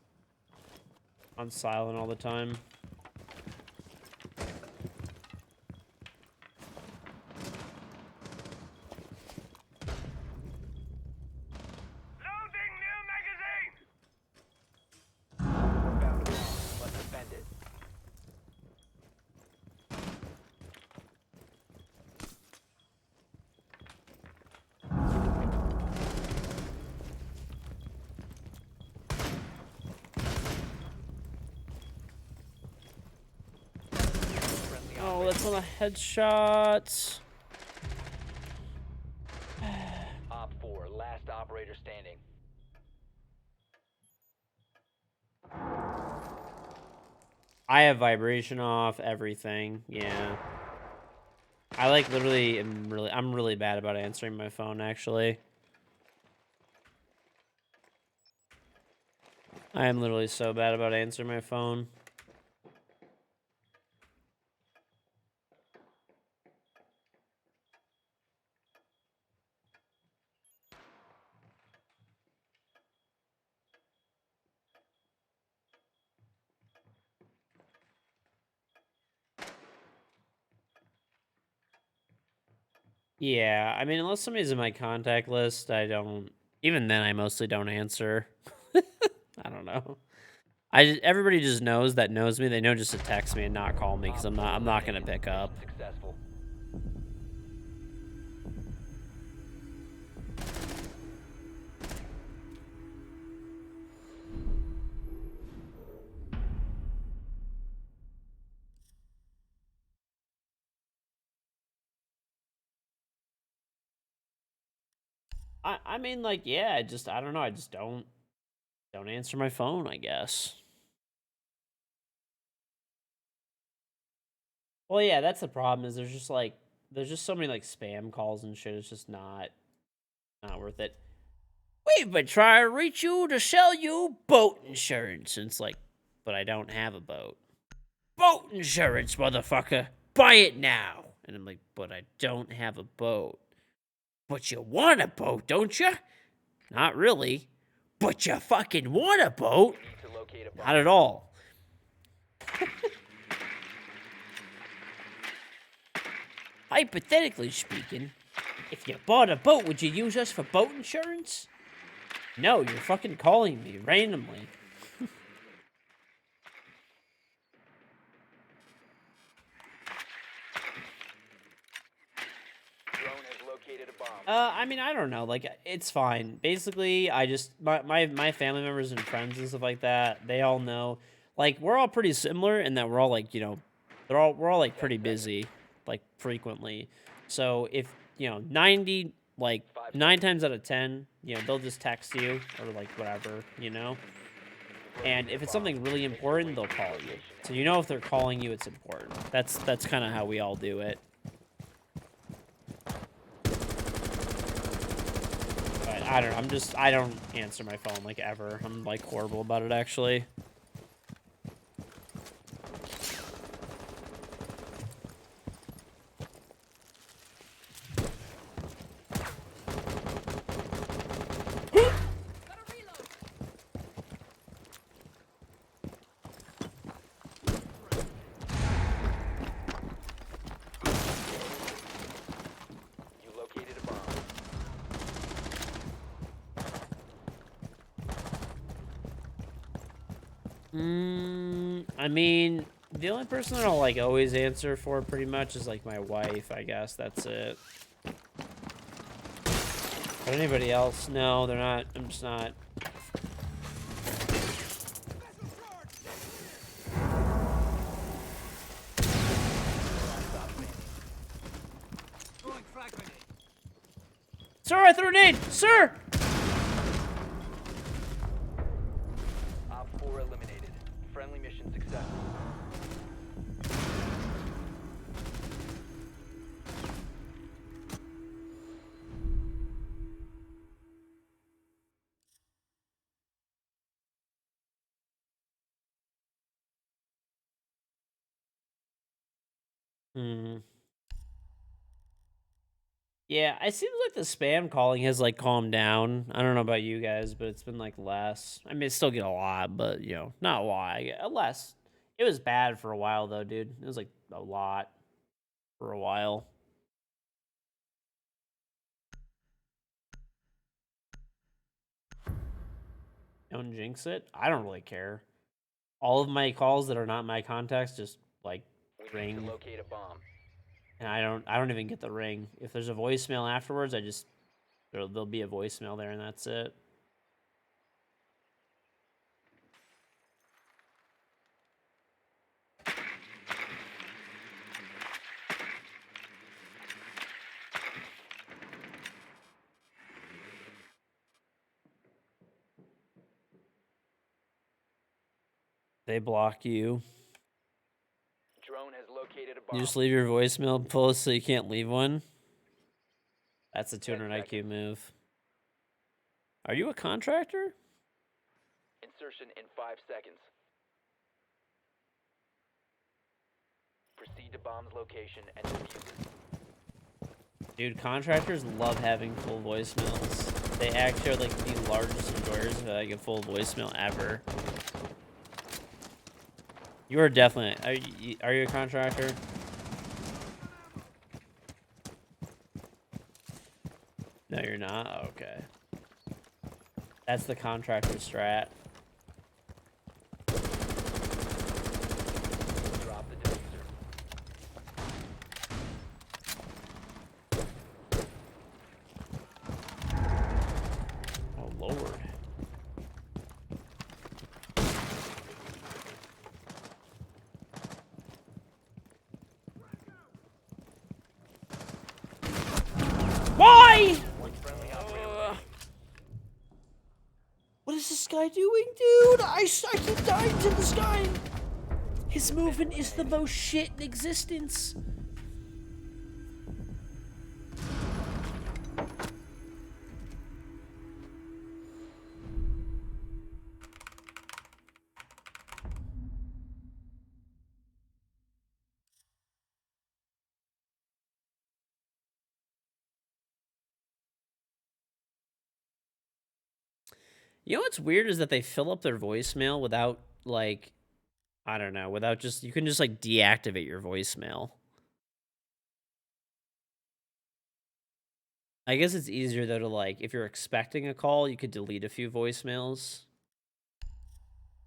Speaker 1: on silent all the time.
Speaker 4: Loading new magazine!
Speaker 2: Found a bomb. Must defend it. Friendly
Speaker 1: Oh, that's on a headshot.
Speaker 2: Op 4, last operator standing.
Speaker 1: I have vibration off, everything. Yeah. I, like, literally I'm really bad about answering my phone, actually. I am literally so bad about answering my phone. Yeah, I mean, unless somebody's in my contact list, I don't. Even then, I mostly don't answer. I don't know. Everybody just knows that knows me. They know just to text me and not call me because I'm not gonna pick up.
Speaker 2: Successful.
Speaker 1: I mean, like, yeah, I don't know. I just don't answer my phone, I guess. Well, yeah, that's the problem. Is there's just so many like spam calls and shit. It's just not worth it. We've been trying to reach you to sell you boat insurance. And it's like, but I don't have a boat. Boat insurance, motherfucker. Buy it now. And I'm like, but I don't have a boat. But you want a boat, don't you? Not really. But you fucking want a boat?
Speaker 2: Need to locate a bomb.
Speaker 1: Not at all. Hypothetically speaking, if you bought a boat, would you use us for boat insurance? No, you're fucking calling me randomly.
Speaker 2: Drone has located a bomb.
Speaker 1: I mean, I don't know. Like, it's fine. Basically, I just my family members and friends and stuff like that. They all know. Like, we're all pretty similar in that we're all like, we're all like pretty busy, like frequently. So if 9 times out of 10, they'll just text you or like whatever, And if it's something really important, they'll call you. So if they're calling you, it's important. That's kind of how we all do it. But I don't know. I don't answer my phone like ever. I'm like horrible about it actually.
Speaker 2: You located a bomb.
Speaker 1: I mean, the only person that I'll like always answer for pretty much is like my wife, I guess. That's it. But anybody else? No, they're not. I'm just not.
Speaker 3: Throwing frag grenade.
Speaker 1: Sir, I threw a nade! Sir!
Speaker 2: Op 4 eliminated. Friendly mission successful.
Speaker 1: Yeah, it seems like the spam calling has like calmed down. I don't know about you guys, but it's been like less. I mean, I still get a lot, but not a lot. I get less. It was bad for a while though, dude. It was like a lot for a while. Don't jinx it. I don't really care. All of my calls that are not my contacts just like
Speaker 2: We need
Speaker 1: ring,
Speaker 2: to locate a bomb.
Speaker 1: and I don't even get the ring. If there's a voicemail afterwards, there'll be a voicemail there, and that's it. They block you.
Speaker 2: Drone has located a bomb.
Speaker 1: You just leave your voicemail post so you can't leave one. That's a 200 IQ
Speaker 2: seconds.
Speaker 1: move. Are you a contractor?
Speaker 2: Insertion in 5 seconds. Proceed to bomb's location and defuse it.
Speaker 1: Dude, contractors love having full voicemails. They actually are like the largest enjoyers of like a full voicemail ever. You are definitely. Are you a contractor? No, you're not? Okay. That's the contractor strat.
Speaker 2: Drop the diffuser.
Speaker 1: Oh, Lord. Why?
Speaker 2: One friendly operator.
Speaker 1: What is this guy doing, dude? I keep dying to this guy. His movement is the most shit in existence. You know what's weird is that they fill up their voicemail without, like, I don't know, without just, you can just, like, deactivate your voicemail. I guess it's easier, though, to, like, if you're expecting a call, you could delete a few voicemails.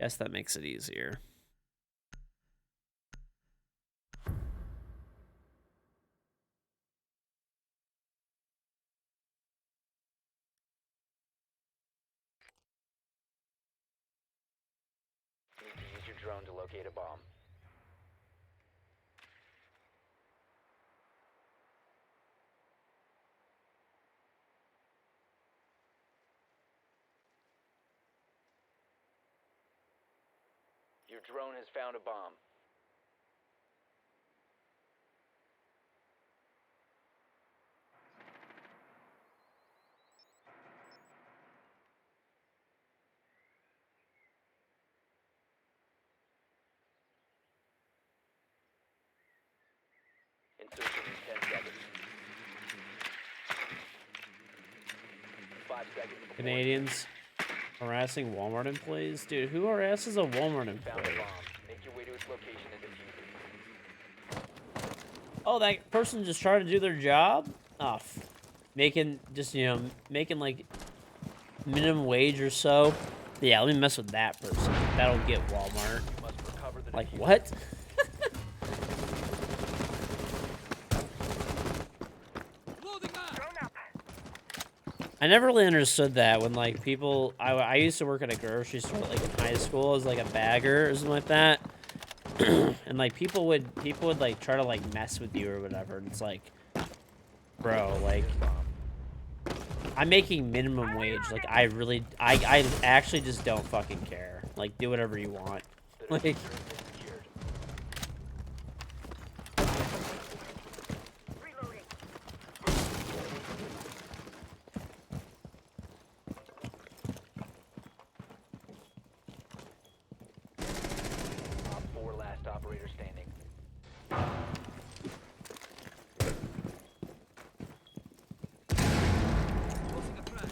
Speaker 1: Guess that makes it easier.
Speaker 2: Need to use your drone to locate a bomb. Your drone has found a bomb. Insertion in 10 seconds. 5 seconds before
Speaker 1: Canadians harassing Walmart employees? Dude, who harasses a Walmart
Speaker 2: found a
Speaker 1: employee?
Speaker 2: bomb. Make your way to its location and defuse it.
Speaker 1: Oh, that person just tried to do their job? Oh, making, just, you know, making, like, minimum wage or so. Yeah, let me mess with that person. That'll get Walmart.
Speaker 2: You must recover the
Speaker 1: Like,
Speaker 2: diffuser.
Speaker 1: what?
Speaker 3: Loading up.
Speaker 1: I never really understood that when, like, people... I used to work at a grocery store, like, in high school as, like, a bagger or something like that. And, like, people would, like, try to, like, mess with you or whatever. And it's like, bro, like... I'm making minimum wage. Like, I actually just don't fucking care. Like, do whatever you want.
Speaker 2: The
Speaker 1: Like,
Speaker 2: diffuser has been secured. Op 4 last operator standing.
Speaker 3: Closing a crack.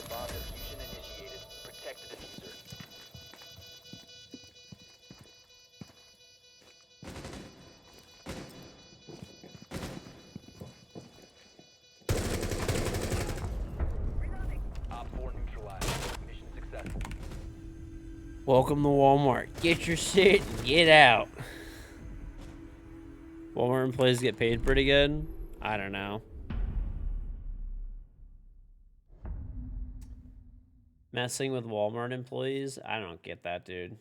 Speaker 2: Bomb diffusion initiated. Protect the diffuser. Op 4 neutralized. Mission successful.
Speaker 1: welcome to Walmart. Get your shit and get out. Walmart employees get paid pretty good? I don't know. Messing with Walmart employees? I don't get that, dude.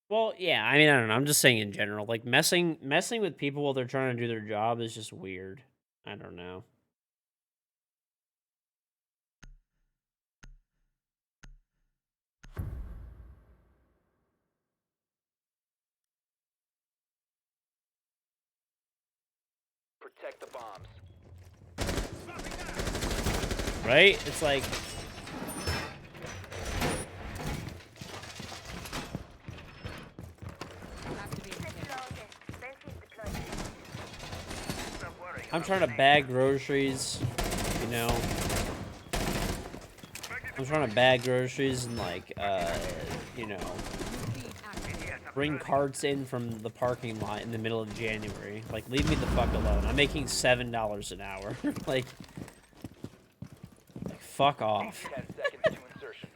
Speaker 1: Well, yeah, I mean, I don't know. I'm just saying in general. Like, messing with people while they're trying to do their job is just weird. I don't know.
Speaker 2: Protect the bombs.
Speaker 1: Right? It's like... I'm trying to bag groceries, you know. I'm trying to bag groceries and like, you know, bring carts in from the parking lot in the middle of January. Like, leave me the fuck alone. I'm making $7 an hour. like, fuck off.
Speaker 2: 10 seconds to insertion.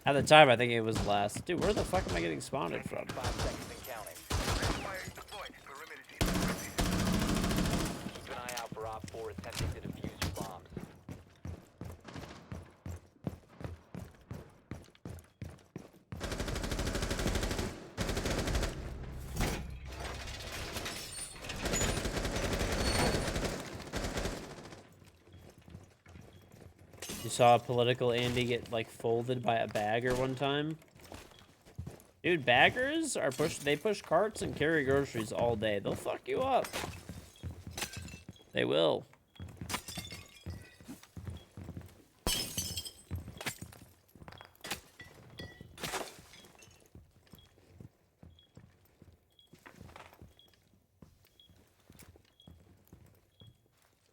Speaker 1: At the time, I think it was less. Dude, where the fuck am I getting spawned from?
Speaker 2: 5 seconds and counting. Keep an eye out for Op 4 attempting to defuse your bombs.
Speaker 1: You saw a political Andy get like folded by a bagger one time? Dude, baggers are they push carts and carry groceries all day. They'll fuck you up. They will.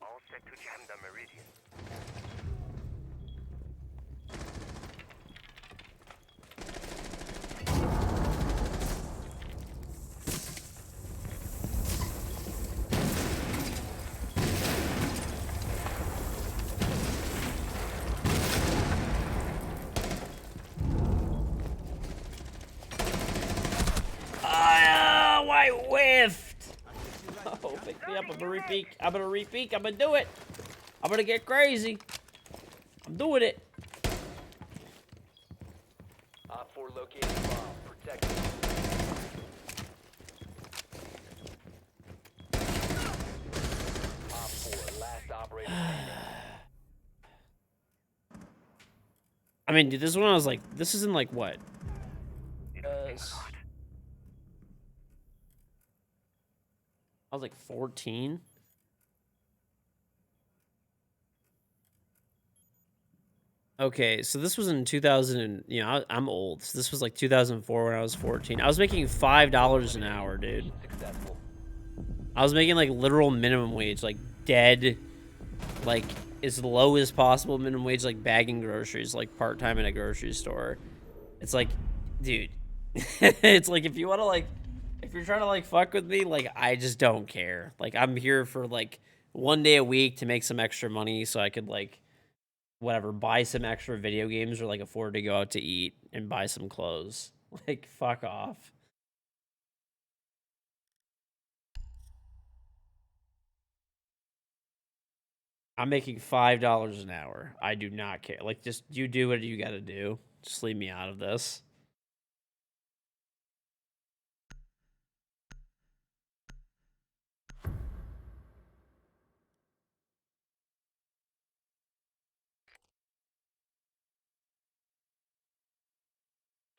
Speaker 4: All set to jam the meridian.
Speaker 1: I whiffed. Oh, pick me up. I'm gonna repeat. I'm gonna repeat. I'm gonna do it. I'm gonna get crazy. I'm doing it.
Speaker 2: Op 4 located a bomb. Protect it. Op 4, last operator standing.
Speaker 1: I mean, dude, this is when I was like, this is in like what? I was like 14. Okay, so this was in 2000 and, you know, I'm old. So this was like 2004 when I was 14. I was making $5 an hour, dude.
Speaker 2: Successful.
Speaker 1: I was making like literal minimum wage, like dead, like as low as possible minimum wage, like bagging groceries, like part-time in a grocery store. It's like, dude, it's like if you want to like, if you're trying to like fuck with me, like I just don't care. Like I'm here for like 1 day a week to make some extra money so I could like, whatever, buy some extra video games or like afford to go out to eat and buy some clothes. Like fuck off. I'm making $5 an hour. I do not care. Like, just you do what you gotta do. Just leave me out of this.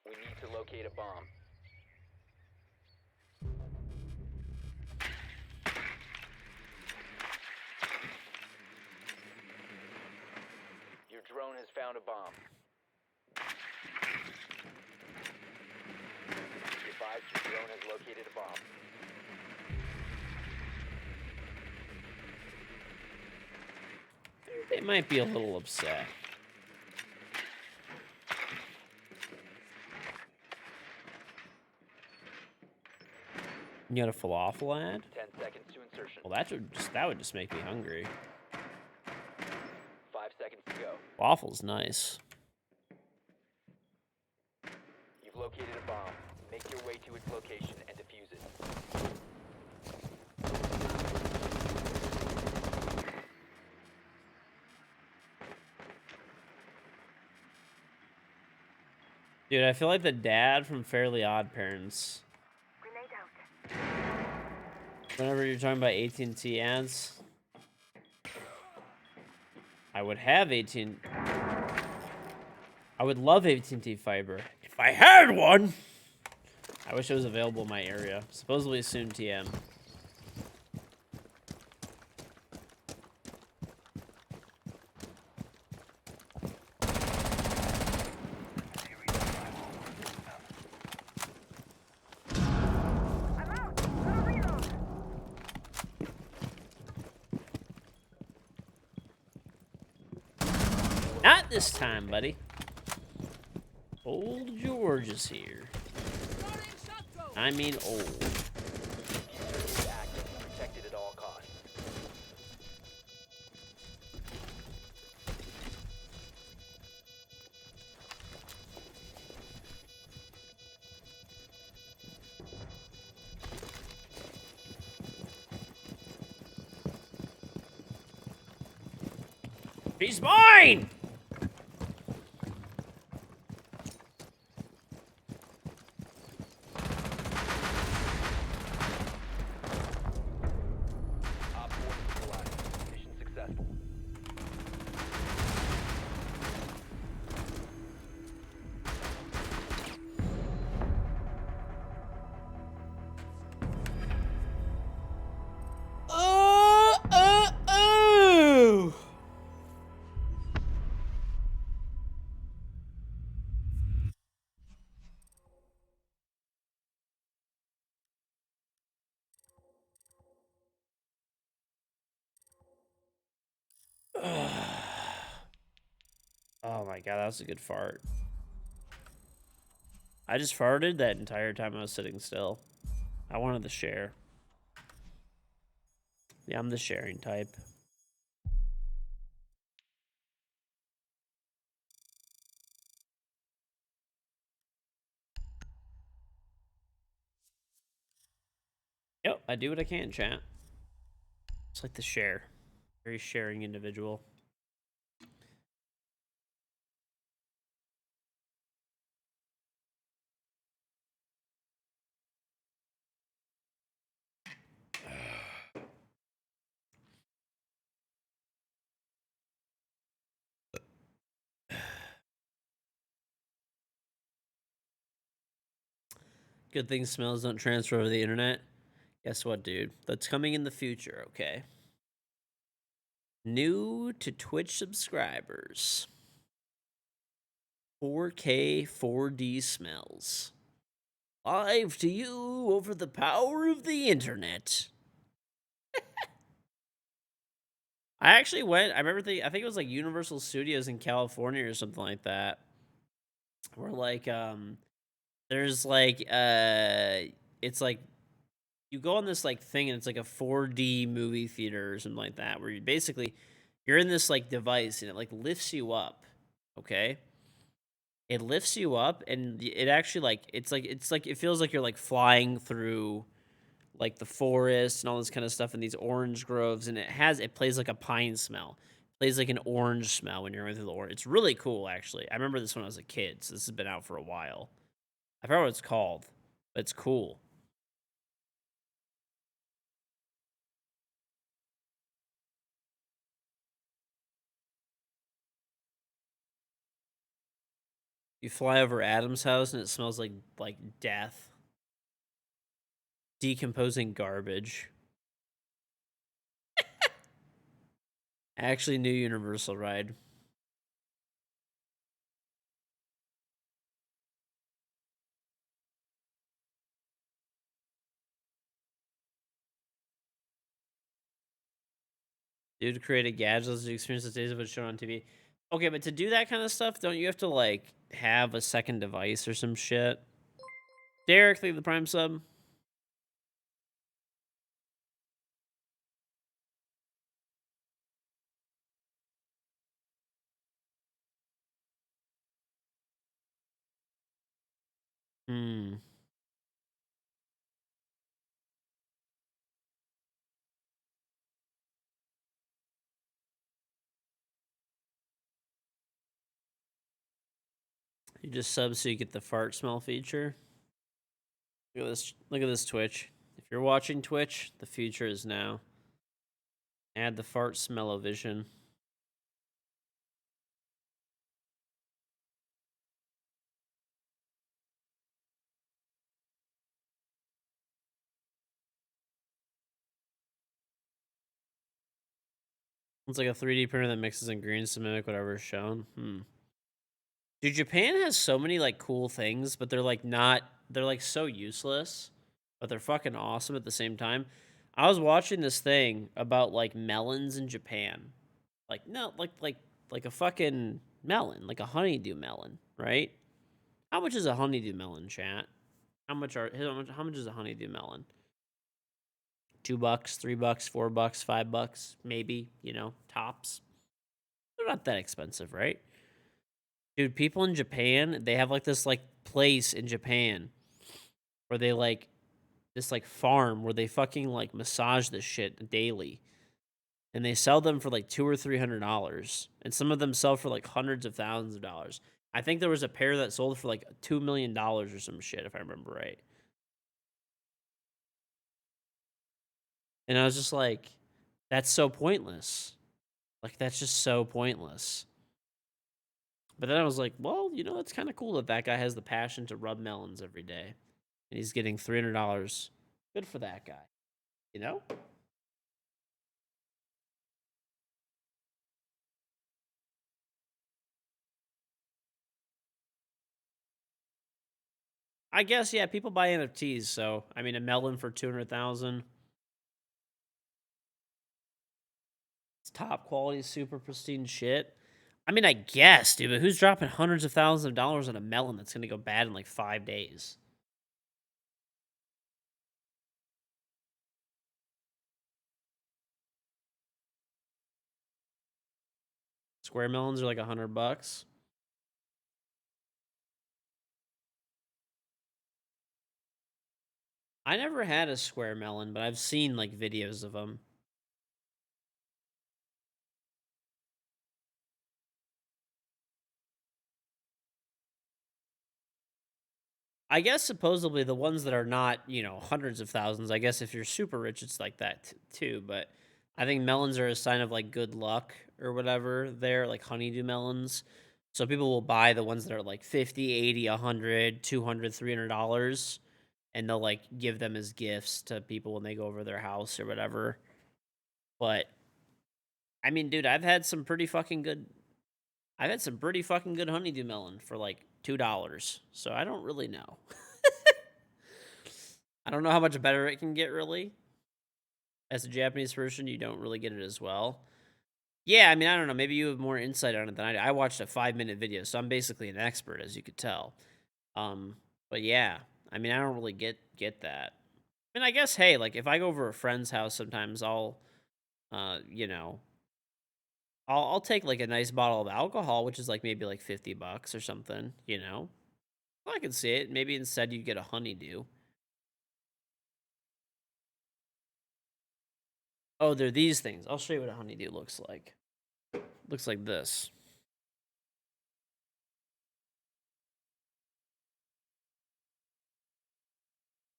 Speaker 2: We need to locate a bomb. Your drone has found a bomb. Advise your drone has located a bomb.
Speaker 1: They might be a little upset. You got a falafel ad?
Speaker 2: 10 seconds to insertion.
Speaker 1: Well, that would just make me hungry.
Speaker 2: 5 seconds to go.
Speaker 1: Waffle's nice.
Speaker 2: You've located a bomb. Make your way to its location and defuse it.
Speaker 1: Dude, I feel like the dad from Fairly Odd Parents. Whenever you're talking about AT&T ads, I would have I would love AT&T fiber if I had one. I wish it was available in my area. Supposedly soon, TM. this time, buddy. Old George is here. I mean old.
Speaker 2: Active, protected at all costs.
Speaker 1: He's mine!
Speaker 2: Op 4 neutralized. Mission successful.
Speaker 1: Oh! Oh my god, that was a good fart. I just farted that entire time I was sitting still. I wanted to share. Yeah, I'm the sharing type. Yep, I do what I can, chat. It's like the share. Very sharing individual. Good thing smells don't transfer over the internet. Guess what, dude? That's coming in the future, okay? New to Twitch subscribers. 4K 4D smells. Live to you over the power of the internet. I actually went, I remember I think it was like Universal Studios in California or something like that. Where like there's like it's like you go on this like thing and it's like a 4D movie theater or something like that where you basically you're in this like device and it like lifts you up, okay? It lifts you up and it actually like it's like it feels like you're like flying through like the forest and all this kind of stuff in these orange groves, and it plays like a pine smell. It plays like an orange smell when you're going through the orange. It's really cool actually. I remember this when I was a kid, so this has been out for a while. I forgot what it's called, but it's cool. You fly over Adam's house and it smells like death. Decomposing garbage. Actually, new Universal ride. Dude created gadgets to experience the days of it shown on TV. Okay, but to do that kind of stuff, don't you have to like have a second device or some shit? Derek, leave the Prime sub. Hmm. You just sub so you get the fart smell feature. Look at this. Look at this Twitch. If you're watching Twitch, the future is now. Add the fart smell-o-vision. It's like a 3D printer that mixes ingredients to mimic whatever is shown. Dude, Japan has so many like cool things, but they're like not. They're like so useless, but they're fucking awesome at the same time. I was watching this thing about like melons in Japan. Like no, like a fucking melon, like a honeydew melon, right? How much is a honeydew melon, chat? How much is a honeydew melon? $2, $3, $4, $5, maybe, tops. They're not that expensive, right? Dude, people in Japan, they have like this like place in Japan where they like this like farm where they fucking like massage this shit daily. And they sell them for like $200 or $300. And some of them sell for like hundreds of thousands of dollars. I think there was a pair that sold for like $2 million or some shit, if I remember right. And I was just like, that's so pointless. Like, that's just so pointless. But then I was like, well, it's kind of cool that guy has the passion to rub melons every day. And he's getting $300. Good for that guy. You know? I guess, yeah, people buy NFTs, so, I mean, a melon for $200,000. It's top quality, super pristine shit. I mean, I guess, dude, but who's dropping hundreds of thousands of dollars on a melon that's gonna go bad in like 5 days? Square melons are like $100. I never had a square melon, but I've seen like videos of them. I guess supposedly the ones that are not, hundreds of thousands, I guess if you're super rich, it's like that too. But I think melons are a sign of like good luck or whatever. They're like honeydew melons. So people will buy the ones that are like 50, 80, 100, 200, $300, and they'll like give them as gifts to people when they go over their house or whatever. But I mean, dude, I've had some pretty fucking good honeydew melon for like $2. So I don't really know. I don't know how much better it can get, really. As a Japanese person, you don't really get it as well. Yeah, I mean, I don't know. Maybe you have more insight on it than I do. I watched a 5-minute video, so I'm basically an expert, as you could tell. But yeah, I mean, I don't really get that. I mean, I guess, hey, like, if I go over a friend's house, sometimes I'll take like a nice bottle of alcohol, which is like maybe like $50 or something, Well, I can see it. Maybe instead you get a honeydew. Oh, they're these things. I'll show you what a honeydew looks like. Looks like this.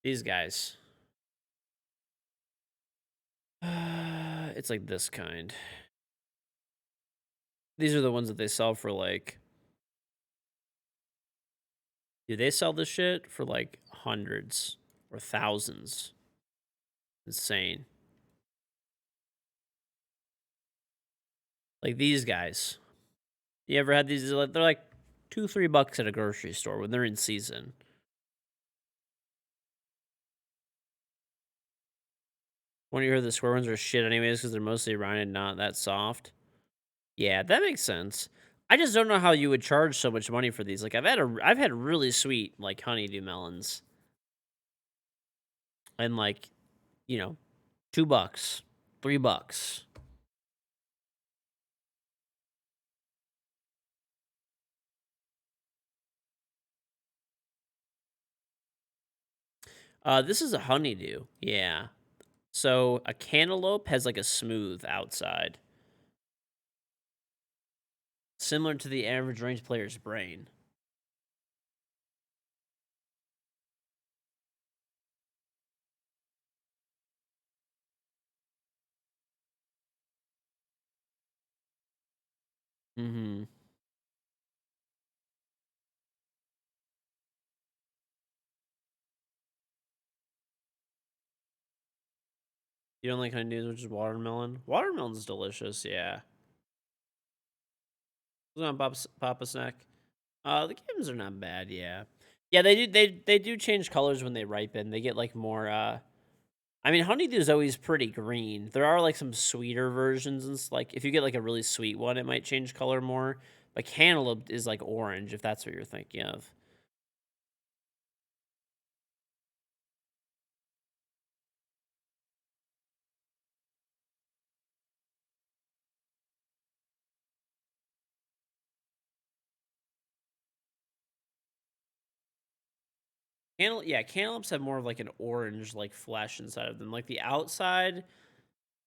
Speaker 1: These guys. It's like this kind. These are the ones that they sell for like... Do they sell this shit for like hundreds or thousands? Insane. Like these guys. You ever had these? They're like $2, $3 at a grocery store when they're in season. When you hear the square ones are shit anyways because they're mostly round and not that soft. Yeah, that makes sense. I just don't know how you would charge so much money for these. Like I've had really sweet like honeydew melons. And like, $2, $3. This is a honeydew. Yeah. So a cantaloupe has like a smooth outside. Similar to the average range player's brain. Mm-hmm. You don't like honeydews, which is watermelon? Watermelon's delicious, yeah. Was on Papa Snack. The games are not bad, yeah. Yeah, they do change colors when they ripen. They get like more I mean, honeydew is always pretty green. There are like some sweeter versions, and like if you get like a really sweet one, it might change color more. But cantaloupe is like orange, if that's what you're thinking of. Cantaloupes have more of like an orange like flesh inside of them. Like the outside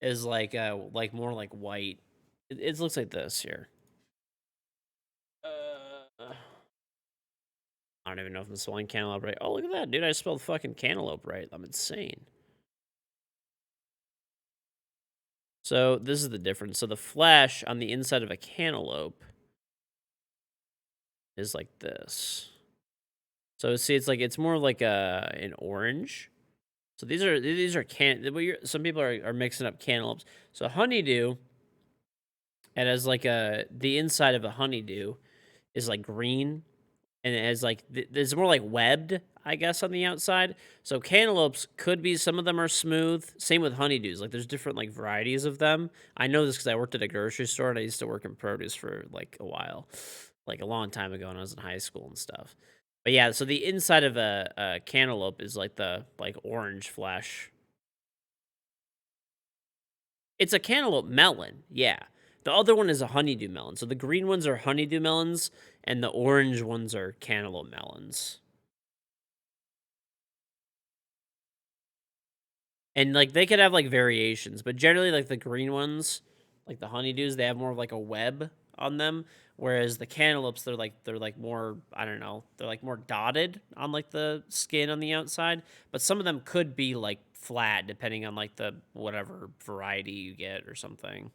Speaker 1: is like more like white. It looks like this here. I don't even know if I'm spelling cantaloupe right. Oh, look at that, dude! I spelled fucking cantaloupe right. I'm insane. So this is the difference. So the flesh on the inside of a cantaloupe is like this. So see, it's more like an orange. So these are some people are mixing up cantaloupes. So honeydew, it has like the inside of a honeydew is like green, and it has like it's more like webbed, I guess, on the outside. So cantaloupes could be, some of them are smooth. Same with honeydews. Like there's different like varieties of them. I know this because I worked at a grocery store and I used to work in produce for like a while, like a long time ago when I was in high school and stuff. But yeah, so the inside of a cantaloupe is like the orange flesh. It's a cantaloupe melon, yeah. The other one is a honeydew melon. So the green ones are honeydew melons, and the orange ones are cantaloupe melons. And like they could have like variations, but generally like the green ones, like the honeydews, they have more of like a web on them, whereas the cantaloupes they're like more, I don't know, they're like more dotted on like the skin on the outside, but some of them could be like flat depending on like the whatever variety you get or something.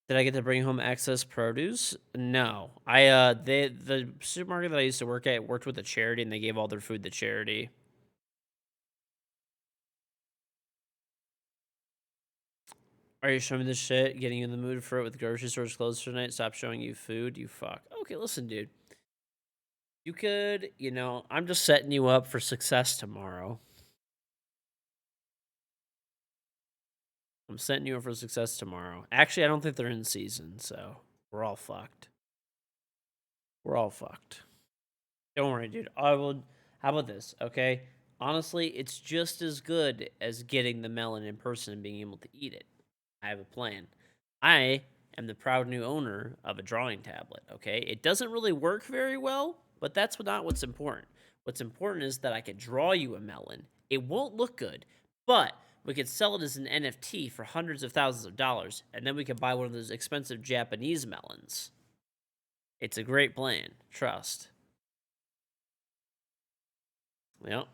Speaker 1: Did I get to bring home excess produce? No. The supermarket that I used to work at worked with a charity and they gave all their food to charity. Are you showing me this shit? Getting you in the mood for it with grocery stores closed tonight? Stop showing you food, you fuck. Okay, listen, dude. You could, I'm just setting you up for success tomorrow. I'm setting you up for success tomorrow. Actually, I don't think they're in season, so we're all fucked. We're all fucked. Don't worry, dude. How about this, okay? Honestly, it's just as good as getting the melon in person and being able to eat it. I have a plan. I am the proud new owner of a drawing tablet, okay? It doesn't really work very well, but that's not what's important. What's important is that I could draw you a melon. It won't look good, but we could sell it as an NFT for hundreds of thousands of dollars, and then we could buy one of those expensive Japanese melons. It's a great plan. Trust. Yep.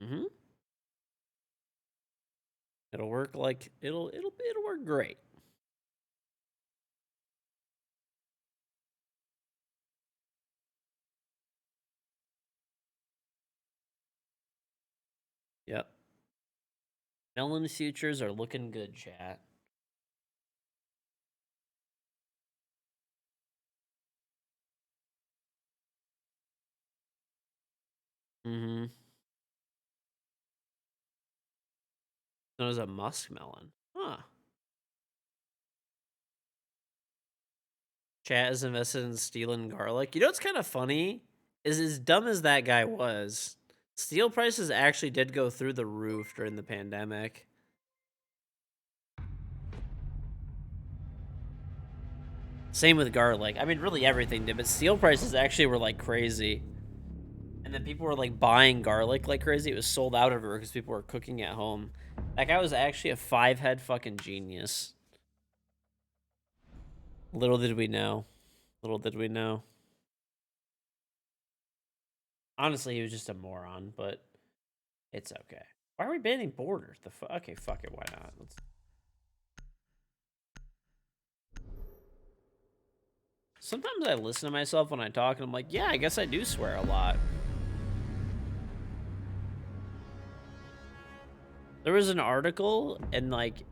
Speaker 1: Mm-hmm. It'll work like it'll work great. Yep. Melon futures are looking good, chat. Mm-hmm. Known as a muskmelon. Huh. Chat is invested in steel and garlic. You know what's kind of funny? Is as dumb as that guy was, steel prices actually did go through the roof during the pandemic. Same with garlic. I mean, really everything did, but steel prices actually were like crazy. And then people were like buying garlic like crazy. It was sold out everywhere because people were cooking at home. That guy was actually a 5-head fucking genius. Little did we know. Little did we know. Honestly, he was just a moron, but it's okay. Why are we banning borders? Okay, fuck it. Why not? Sometimes I listen to myself when I talk, and I'm like, yeah, I guess I do swear a lot. There was an article, and like,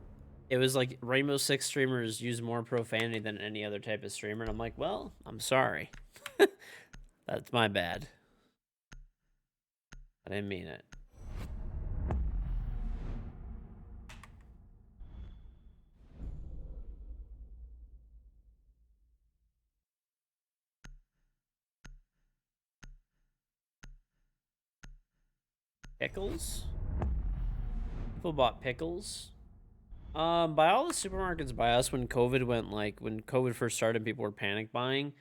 Speaker 1: it was like Rainbow Six streamers use more profanity than any other type of streamer, and I'm like, well, I'm sorry. That's my bad. I didn't mean it. Pickles? People bought pickles. By all the supermarkets by us when COVID went, like, when COVID first started, people were panic buying.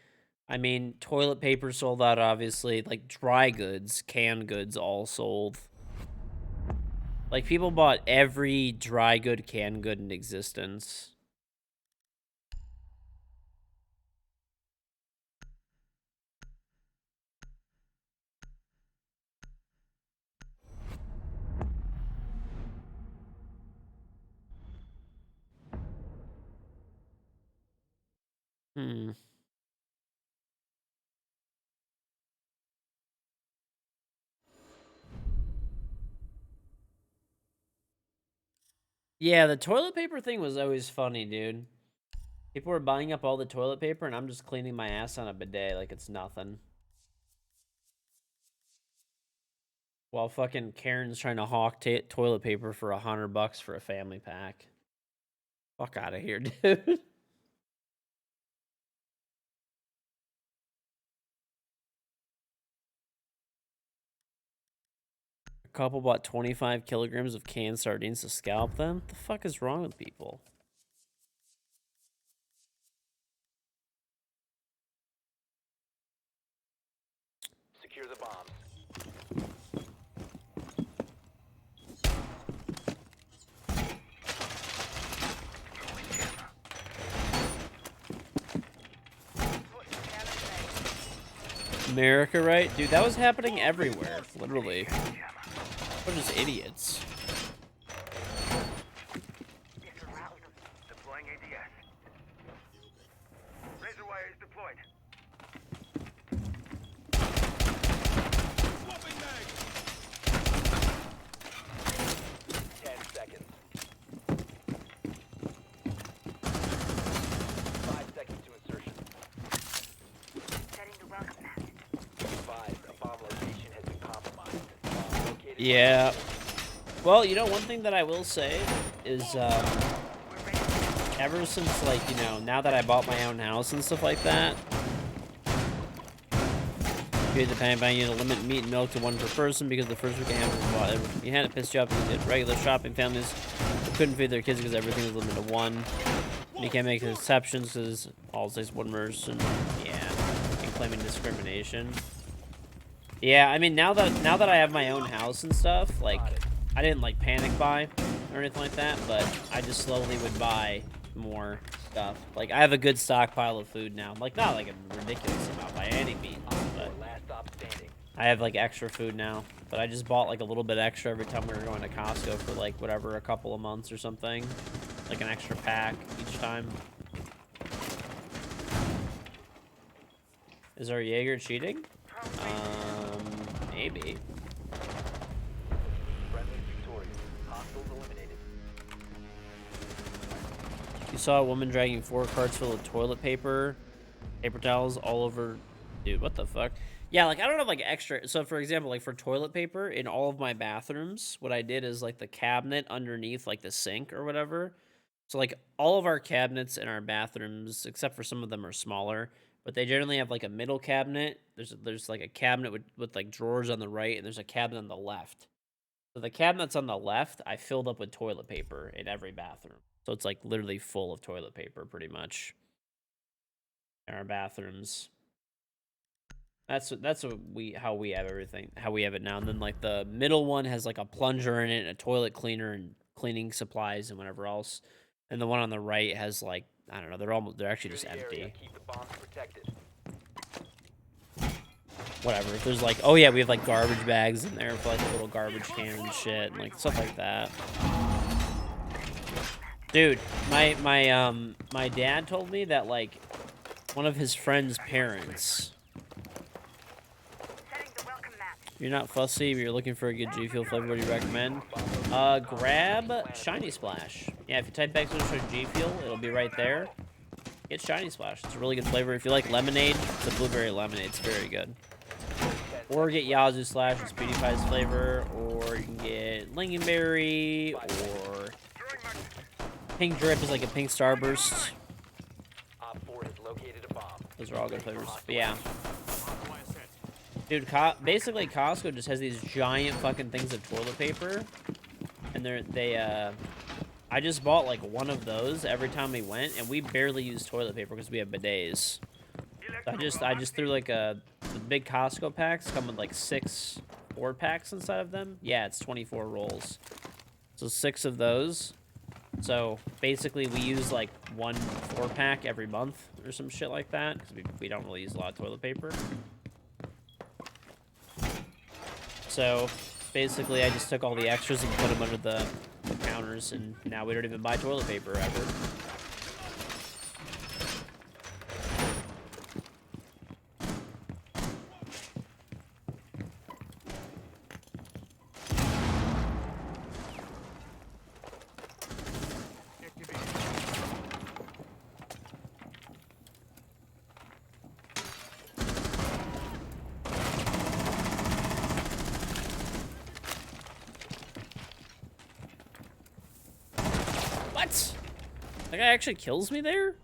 Speaker 1: I mean, toilet paper sold out, obviously. Like, dry goods, canned goods all sold. Like, people bought every dry good, canned good in existence. Hmm. Yeah, the toilet paper thing was always funny, dude. People were buying up all the toilet paper, and I'm just cleaning my ass on a bidet like it's nothing. While fucking Karen's trying to hawk toilet paper for $100 for a family pack. Fuck out of here, dude. A couple bought 25 kilograms of canned sardines to scalp them. What the fuck is wrong with people?
Speaker 2: Secure the bombs.
Speaker 1: America, right? Dude, that was happening everywhere, literally. We're just idiots.
Speaker 4: Deploying ADS. Razor wire is deployed.
Speaker 3: Swapping mag!
Speaker 2: 10 seconds. 5 seconds to insertion.
Speaker 4: Setting the welcome mat.
Speaker 2: Advise, a bomb location has been compromised. Bomb located.
Speaker 1: Yeah. Well, you know, one thing that I will say is, ever since, like, you know, now that I bought my own house and stuff like that, you had to pay buying you to limit meat and milk to one per person because the first week I had was bought. You had to piss you off because you did regular shopping families who couldn't feed their kids because everything was limited to one. And you can't make exceptions because all says one person. Yeah, and claiming discrimination. Yeah, I mean, now that I have my own house and stuff, like, I didn't like panic buy or anything like that, but I just slowly would buy more stuff. Like, I have a good stockpile of food now. Like, not like a ridiculous amount by any means, but
Speaker 2: Last stop standing.
Speaker 1: I have like extra food now. But I just bought like a little bit extra every time we were going to Costco for like whatever, a couple of months or something. Like an extra pack each time. Is our Jaeger cheating? Maybe.
Speaker 2: Friendly victorious. Hostiles eliminated.
Speaker 1: You saw a woman dragging 4 carts full of toilet paper, paper towels all over. Dude, what the fuck? Yeah, like, I don't have, like, extra. So, for example, like, for toilet paper, in all of my bathrooms, what I did is, like, the cabinet underneath, like, the sink or whatever. So, like, all of our cabinets in our bathrooms, except for some of them are smaller, but they generally have, like, a middle cabinet. There's like, a cabinet with, like, drawers on the right, and there's a cabinet on the left. So the cabinets on the left, I filled up with toilet paper in every bathroom. So it's, like, literally full of toilet paper, pretty much, in our bathrooms. That's how we have everything, how we have it now. And then, like, the middle one has, like, a plunger in it, and a toilet cleaner, and cleaning supplies, and whatever else. And the one on the right has, like, I don't know, they're actually just
Speaker 2: Secure the area.
Speaker 1: empty.
Speaker 2: Keep the bombs protected.
Speaker 1: Whatever. If there's, like, oh yeah, we have, like, garbage bags in there for, like, a little garbage can and shit, and, like, stuff like that. Dude, my dad told me that, like, one of his friend's parents.
Speaker 4: Setting the welcome mat.
Speaker 1: You're not fussy, but you're looking for a good G Fuel flavor. What do you recommend? Grab Shiny Splash. Yeah, if you type back search G Fuel, it'll be right there. Get Shiny Splash. It's a really good flavor. If you like lemonade, it's a blueberry lemonade. It's very good. Or get Yazoo Slash with Speedy Pie's flavor, or you can get Lingonberry, or Pink Drip is like a pink starburst.
Speaker 2: Op 4 has located a bomb.
Speaker 1: Those are all good flavors. But yeah. Dude, basically Costco just has these giant fucking things of toilet paper, and I just bought like one of those every time we went, and we barely use toilet paper because we have bidets. So I just threw like the big Costco packs come with like 6 4-packs inside of them. Yeah, it's 24 rolls. So 6 of those. So basically we use like 1 4-pack every month or some shit like that because we don't really use a lot of toilet paper. So basically I just took all the extras and put them under the counters, and now we don't even buy toilet paper ever. What? That guy actually kills me there?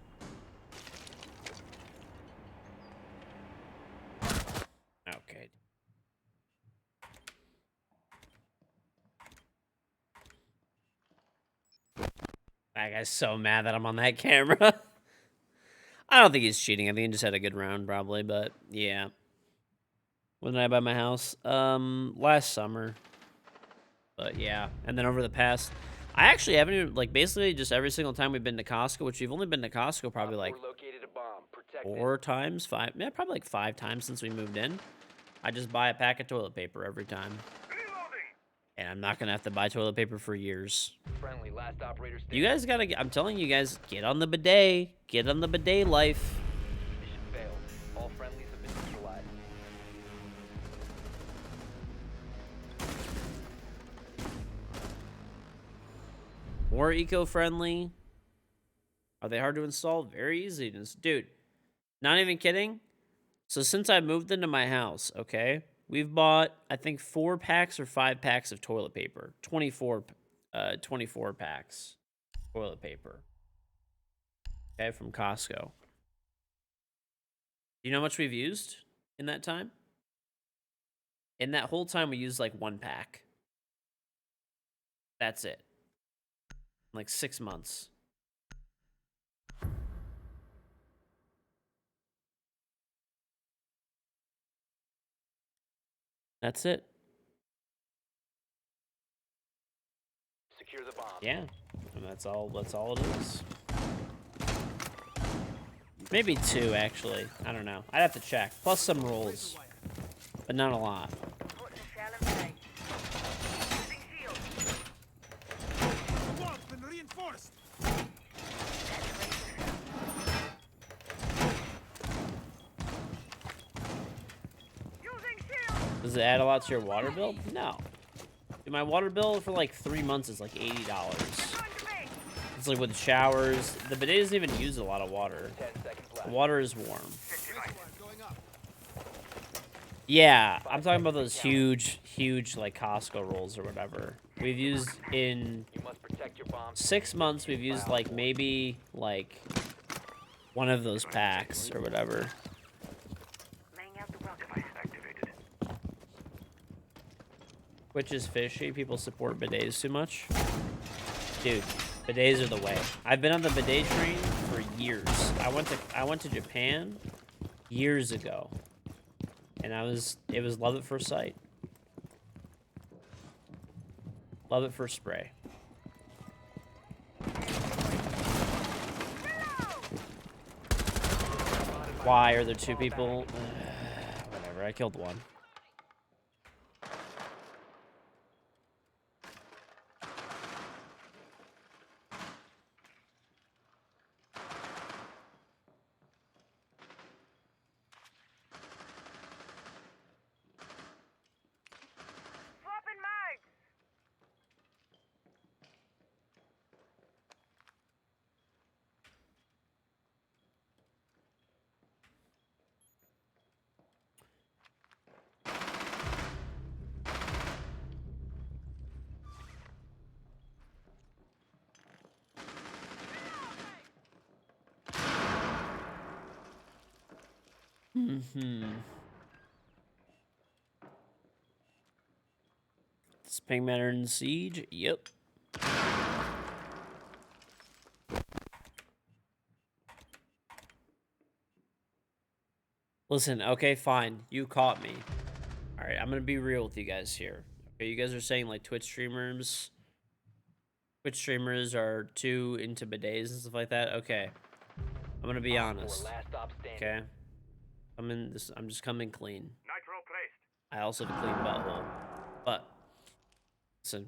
Speaker 1: Okay. That guy's so mad that I'm on that camera. I don't think he's cheating. I think he just had a good round, probably, but yeah. When did I buy my house? Last summer. But yeah. And then over the past, I actually haven't even, like, basically just every single time we've been to Costco, which we've only been to Costco probably like
Speaker 2: Located a bomb. Protect it.
Speaker 1: 4 times, 5, yeah, probably like 5 times since we moved in. I just buy a pack of toilet paper every time.
Speaker 4: Reloading.
Speaker 1: And I'm not gonna have to buy toilet paper for years.
Speaker 2: Friendly. Last operator standing.
Speaker 1: You guys gotta, I'm telling you guys, get on the bidet. Get on the bidet life.
Speaker 2: Mission failed. All friendlies have been neutralized.
Speaker 1: More eco-friendly. Are they hard to install? Very easy to install. Dude, not even kidding. So since I moved into my house, okay, we've bought, I think, 4 packs or 5 packs of toilet paper. 24 packs toilet paper. Okay, from Costco. You know how much we've used in that time? In that whole time, we used like 1 pack. That's it. Like 6 months. That's it.
Speaker 2: Secure the bomb.
Speaker 1: Yeah. And that's all it is. Maybe 2, actually. I don't know. I'd have to check. Plus some rolls. But not a lot.
Speaker 4: Putting a shell in play. Using shield.
Speaker 3: The wall's been reinforced.
Speaker 4: Using shield.
Speaker 1: Does it add a lot to your water bill? No. Dude, my water bill for like 3 months is like $80.
Speaker 4: Going to me.
Speaker 1: It's like with showers. The bidet doesn't even use a lot of water.
Speaker 2: 10 seconds left.
Speaker 1: The water is warm.
Speaker 3: Reservoir going up.
Speaker 1: Yeah, I'm talking about those huge like Costco rolls or whatever. We've used in
Speaker 2: You must protect your bomb.
Speaker 1: 6 months, we've used like maybe like one of those packs or whatever.
Speaker 4: Laying out the well device. Activated.
Speaker 1: Which is fishy. People support bidets too much. Dude, bidets are the way. I've been on the bidet train for years. I went to Japan years ago. And it was love at first sight. Love at first spray. Why are there 2 people? Whatever, I killed 1.
Speaker 4: Swapping mags.
Speaker 1: Hmm. Ping Matter in Siege. Yep. Listen, okay, fine. You caught me. All right, I'm going to be real with you guys here. Okay, you guys are saying like Twitch streamers are too into bidets and stuff like that. Okay. I'm going to be honest.
Speaker 2: Last stop standing.
Speaker 1: Okay? I'm just coming clean.
Speaker 4: Nitro placed.
Speaker 1: I also have a clean butthole. But listen,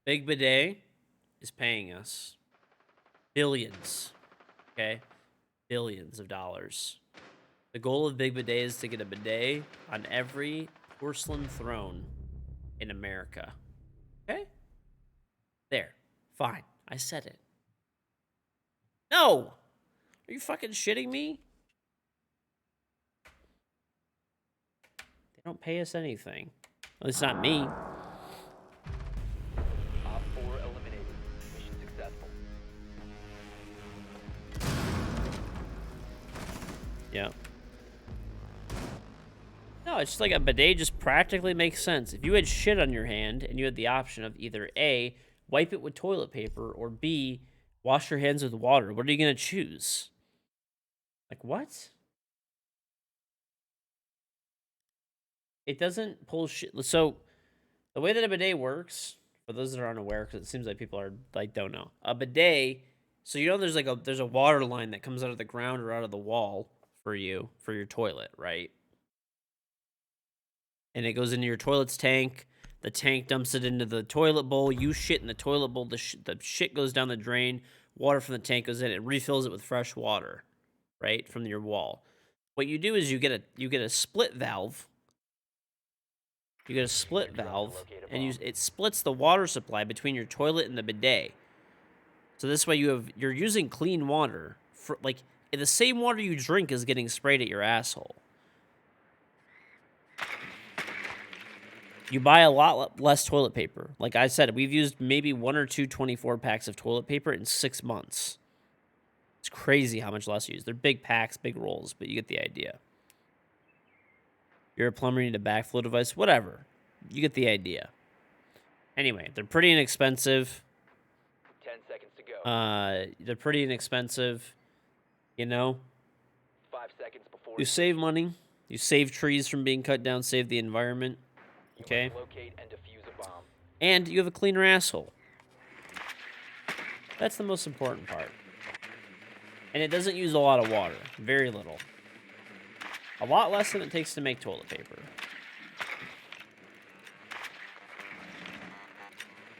Speaker 1: Big Bidet is paying us billions. Okay? Billions of dollars. The goal of Big Bidet is to get a bidet on every porcelain throne in America. Okay? There. Fine. I said it. No! Are you fucking shitting me? They don't pay us anything. At least not me.
Speaker 2: Op 4 eliminated. Mission successful.
Speaker 1: Yeah. No, it's just like a bidet just practically makes sense. If you had shit on your hand and you had the option of either A, wipe it with toilet paper, or B, wash your hands with water, what are you going to choose? Like, what? It doesn't pull shit. So, the way that a bidet works, for those that are unaware, because it seems like people are, like, don't know. A bidet, so you know there's a water line that comes out of the ground or out of the wall for you, for your toilet, right? And it goes into your toilet's tank. The tank dumps it into the toilet bowl. You shit in the toilet bowl. The shit goes down the drain. Water from the tank goes in. It refills it with fresh water, right, from your wall. What you do is you get a split valve. You get a split valve, and it splits the water supply between your toilet and the bidet. So this way you're using clean water. For, like, the same water you drink is getting sprayed at your asshole. You buy a lot less toilet paper. Like I said, we've used maybe 1 or 2 24 packs of toilet paper in 6 months. It's crazy how much less you use. They're big packs, big rolls, but you get the idea. You're a plumber, you need a backflow device, whatever. You get the idea. Anyway, they're pretty inexpensive.
Speaker 2: 10 seconds to go.
Speaker 1: They're pretty inexpensive, you know?
Speaker 2: 5 seconds before.
Speaker 1: You save money. You save trees from being cut down, save the environment. Okay.
Speaker 2: Locate and defuse a bomb.
Speaker 1: And you have a cleaner asshole. That's the most important part. And it doesn't use a lot of water. Very little. A lot less than it takes to make toilet paper.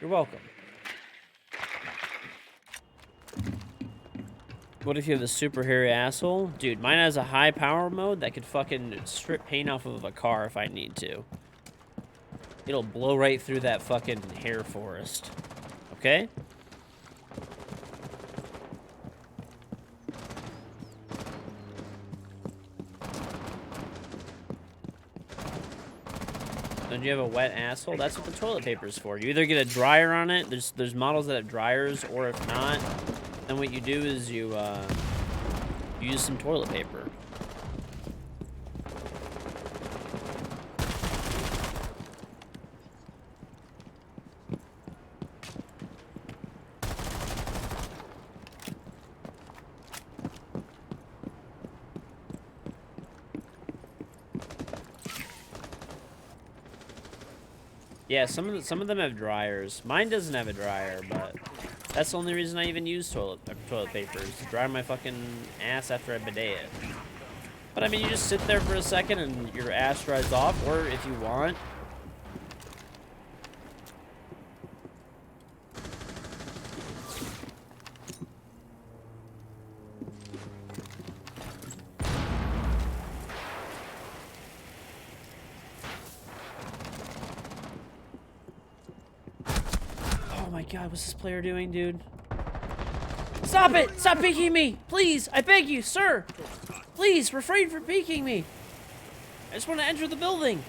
Speaker 1: You're welcome. What if you have a super hairy asshole? Dude, mine has a high power mode that could fucking strip paint off of a car if I need to. It'll blow right through that fucking hair forest. Okay? Don't you have a wet asshole? That's what the toilet paper's for. You either get a dryer on it. There's models that have dryers, or if not, then what you do is you use some toilet paper. Yeah, some of them have dryers. Mine doesn't have a dryer, but that's the only reason I even use toilet paper is to dry my fucking ass after I bidet it. But I mean, you just sit there for a second and your ass dries off, or if you want. God, what's this player doing, dude? Stop it! Stop peeking me! Please! I beg you, sir! Please, refrain from peeking me! I just want to enter the building!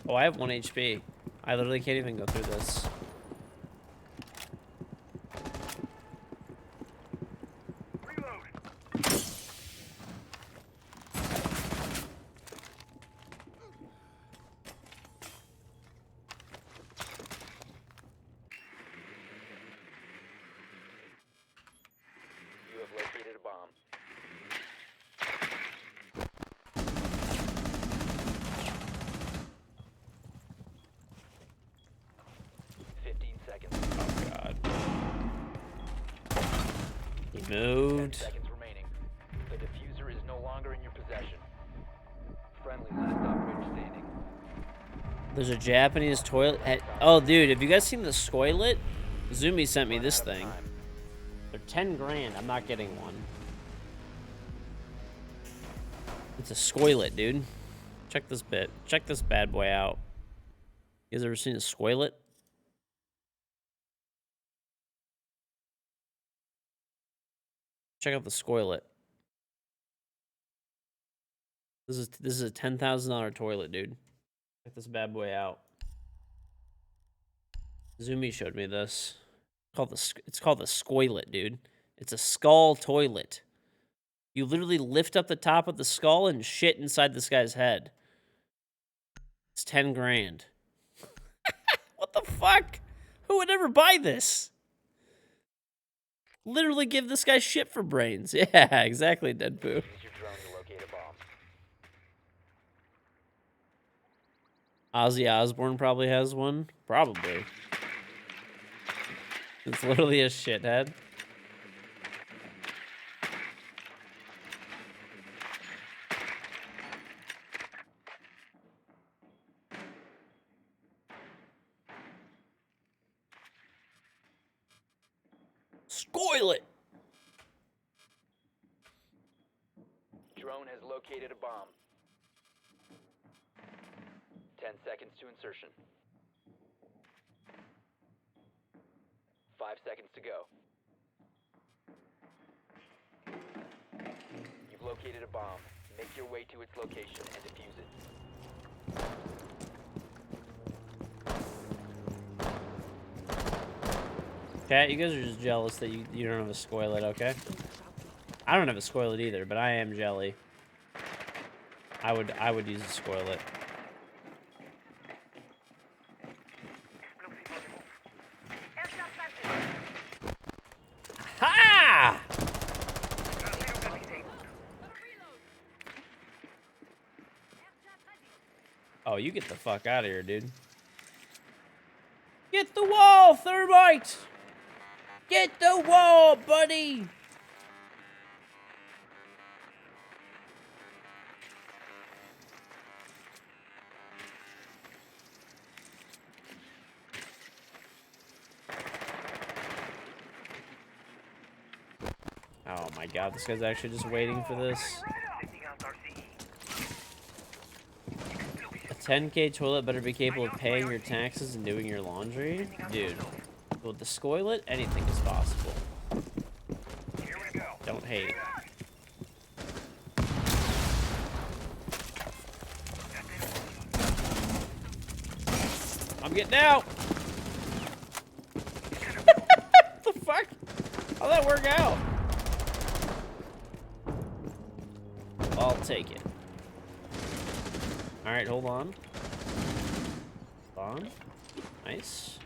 Speaker 1: Oh, I have 1 HP. I literally can't even go through this.
Speaker 2: 10
Speaker 1: Mood.
Speaker 2: seconds remaining. The diffuser is no longer in your possession. Friendly last operator standing.
Speaker 1: There's a Japanese toilet. Oh, dude, have you guys seen the Scoilet? Zumi sent me
Speaker 2: Run
Speaker 1: this
Speaker 2: out of
Speaker 1: thing.
Speaker 2: time.
Speaker 1: They're 10 grand. I'm not getting one. It's a Scoilet, dude. Check this bit. Check this bad boy out. You guys ever seen a Scoilet? Check out the Scoilet. This is a $10,000 toilet, dude. Check this bad boy out. Zumi showed me this. It's called the Scoilet, dude. It's a skull toilet. You literally lift up the top of the skull and shit inside this guy's head. It's 10 grand. What the fuck? Who would ever buy this? Literally give this guy shit for brains. Yeah, exactly, Deadpoo.
Speaker 2: Use your drone to locate a bomb.
Speaker 1: Ozzy Osbourne probably has one. Probably. It's literally a shithead. Scoilet!
Speaker 2: Drone has located a bomb. 10 seconds to insertion. 5 seconds to go. You've located a bomb. Make your way to its location and defuse it.
Speaker 1: Cat, you guys are just jealous that you don't have a Scoilet, okay? I don't have a Scoilet either, but I am jelly. I would use a Scoilet. Ha! Oh, you get the fuck out of here, dude. Get the wall, Thermite! Get the wall, buddy! Oh my god, this guy's actually just waiting for this. A 10K toilet better be capable of paying your taxes and doing your laundry? Dude, with the Scoilet, anything is possible. Don't hate. I'm getting out! What the fuck? How'd that work out? I'll take it. Alright, hold on. Hold on. Nice.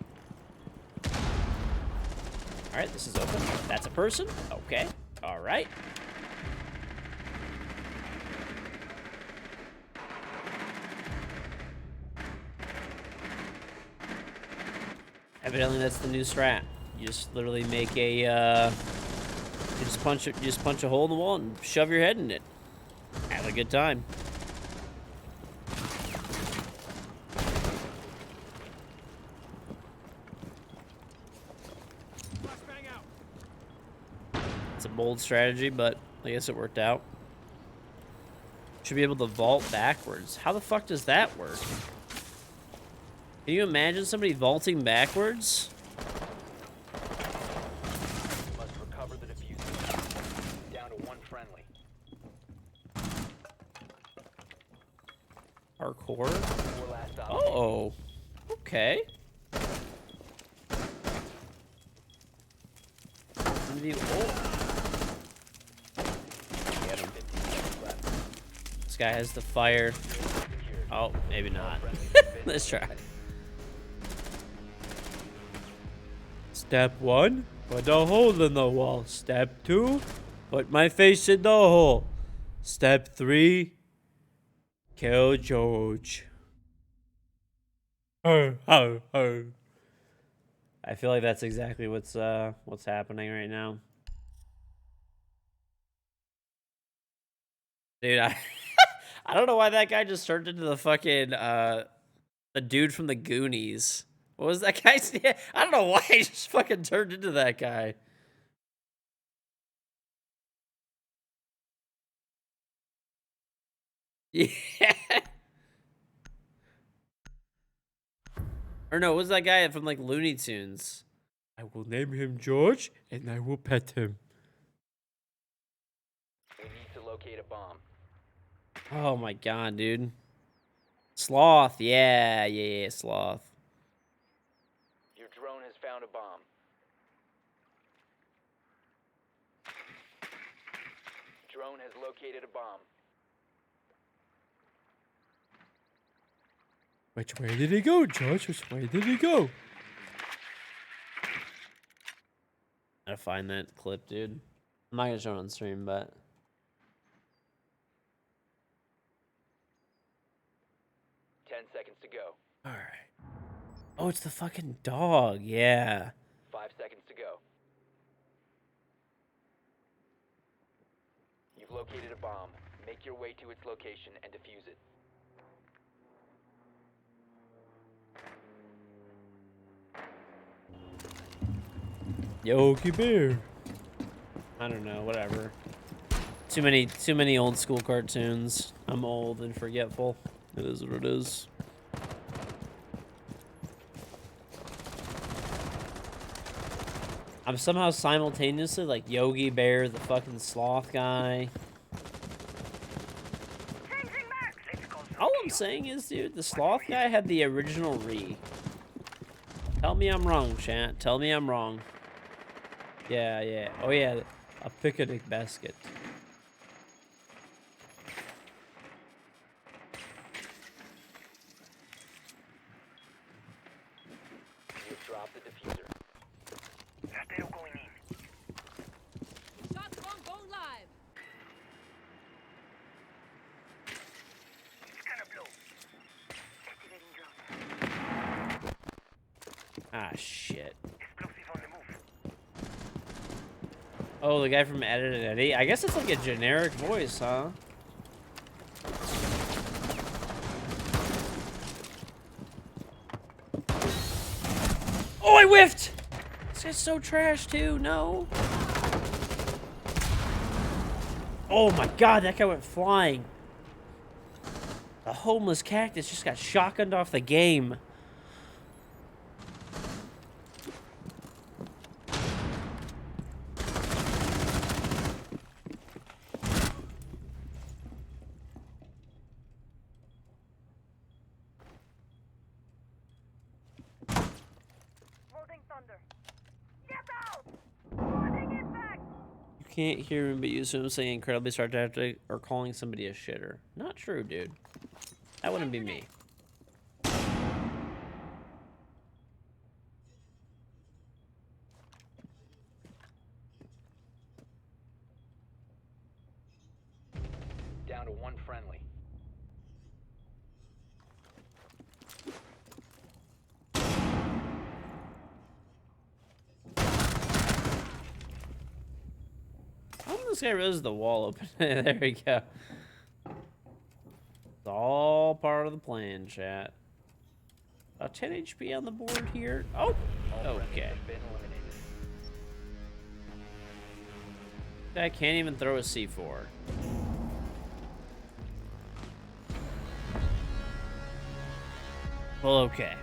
Speaker 1: Alright, this is open. That's a person. Okay. Alright. Evidently that's the new strat. You just literally make a you just punch a hole in the wall and shove your head in it. Have a good time. It's a bold strategy, but I guess it worked out. Should be able to vault backwards. How the fuck does that work? Can you imagine somebody vaulting backwards?
Speaker 2: Must recover the diffuser. Down to one friendly.
Speaker 1: Parkour?
Speaker 2: 4 last operator.
Speaker 1: Oh, okay. Get him.
Speaker 2: 15 seconds left.
Speaker 1: This guy has the fire. Oh, maybe not. Let's try. Step 1, put a hole in the wall. Step 2, put my face in the hole. Step 3, kill George. I feel like that's exactly what's happening right now. Dude, I don't know why that guy just turned into the fucking the dude from the Goonies. What was that guy's name? I don't know why he just fucking turned into that guy. Yeah. Or no, what was that guy from like Looney Tunes? I will name him George and I will pet him.
Speaker 2: We need to locate a bomb.
Speaker 1: Oh my god, dude. Sloth, yeah, sloth.
Speaker 2: Your drone has found a bomb. Drone has located a bomb.
Speaker 1: Which way did he go, George? Which way did he go? Gotta find that clip, dude. I'm not gonna show it on stream, but
Speaker 2: 10 seconds to go.
Speaker 1: all right. Oh, it's the fucking dog. Yeah.
Speaker 2: 5 seconds to go. You've located a bomb. Make your way to its location and defuse it.
Speaker 1: Yogi Bear. I don't know. Whatever. Too many old school cartoons. I'm old and forgetful. It is what it is. I'm somehow simultaneously like Yogi Bear, the fucking sloth guy.
Speaker 4: Changing max. Let's go.
Speaker 1: All I'm saying is, dude, the sloth guy had the original Re. Tell me I'm wrong, chat. Tell me I'm wrong. Yeah. Oh yeah, a picnic basket.
Speaker 2: You've dropped the diffuser.
Speaker 4: Rastero going in.
Speaker 5: Shots won't go live.
Speaker 4: It's gonna blow. Activating drone.
Speaker 1: Ah, shit.
Speaker 4: Explosive on the move.
Speaker 1: Oh, the guy from Ed, Edd n Eddy? I guess it's like a generic voice, huh? Oh, I whiffed! This guy's so trash, too. No. Oh my god, that guy went flying. The homeless cactus just got shotgunned off the game.
Speaker 4: Loading thunder. Get out! Putting it back.
Speaker 1: You can't hear him, but you assume saying incredibly sarcastic or calling somebody a shitter. Not true, dude. That wouldn't be me.
Speaker 2: Down to one friendly.
Speaker 1: How come this guy really is the wall open? There we go. It's all part of the plan, chat. 10 HP on the board here. Oh,
Speaker 2: All friendlies
Speaker 1: okay.
Speaker 2: have been eliminated.
Speaker 1: I can't even throw a C4. Well, okay.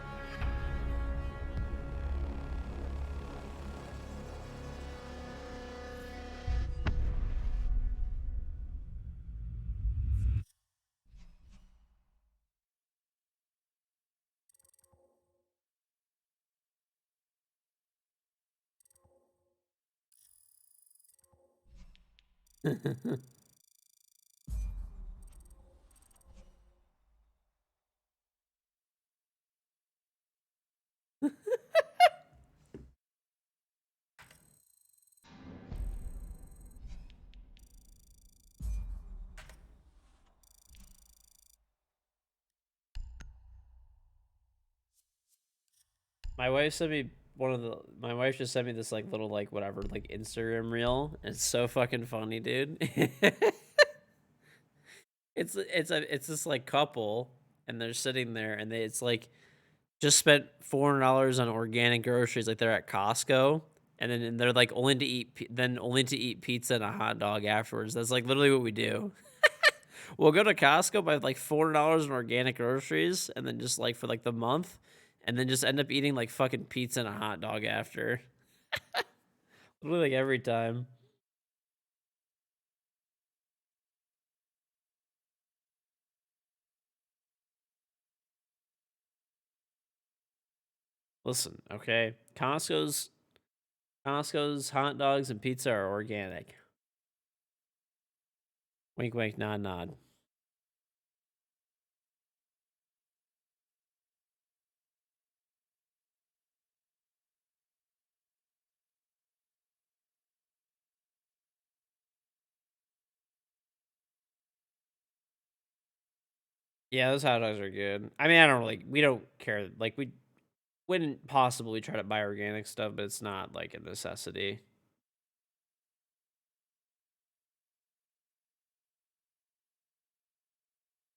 Speaker 1: My wife sent me my wife just sent me this like little like whatever like Instagram reel. It's so fucking funny, dude. It's this like couple, and they're sitting there, and it's like just spent $400 on organic groceries, like they're at Costco, and then they're like only to eat pizza and a hot dog afterwards. That's like literally what we do. We'll go to Costco, buy like $400 in organic groceries, and then just like for like the month, and then just end up eating like fucking pizza and a hot dog after. Literally like every time. Listen, okay. Costco's hot dogs and pizza are organic. Wink, wink, nod, nod. Yeah, those hot dogs are good. I mean, we don't care. Like, we wouldn't possibly try to buy organic stuff, but it's not like a necessity.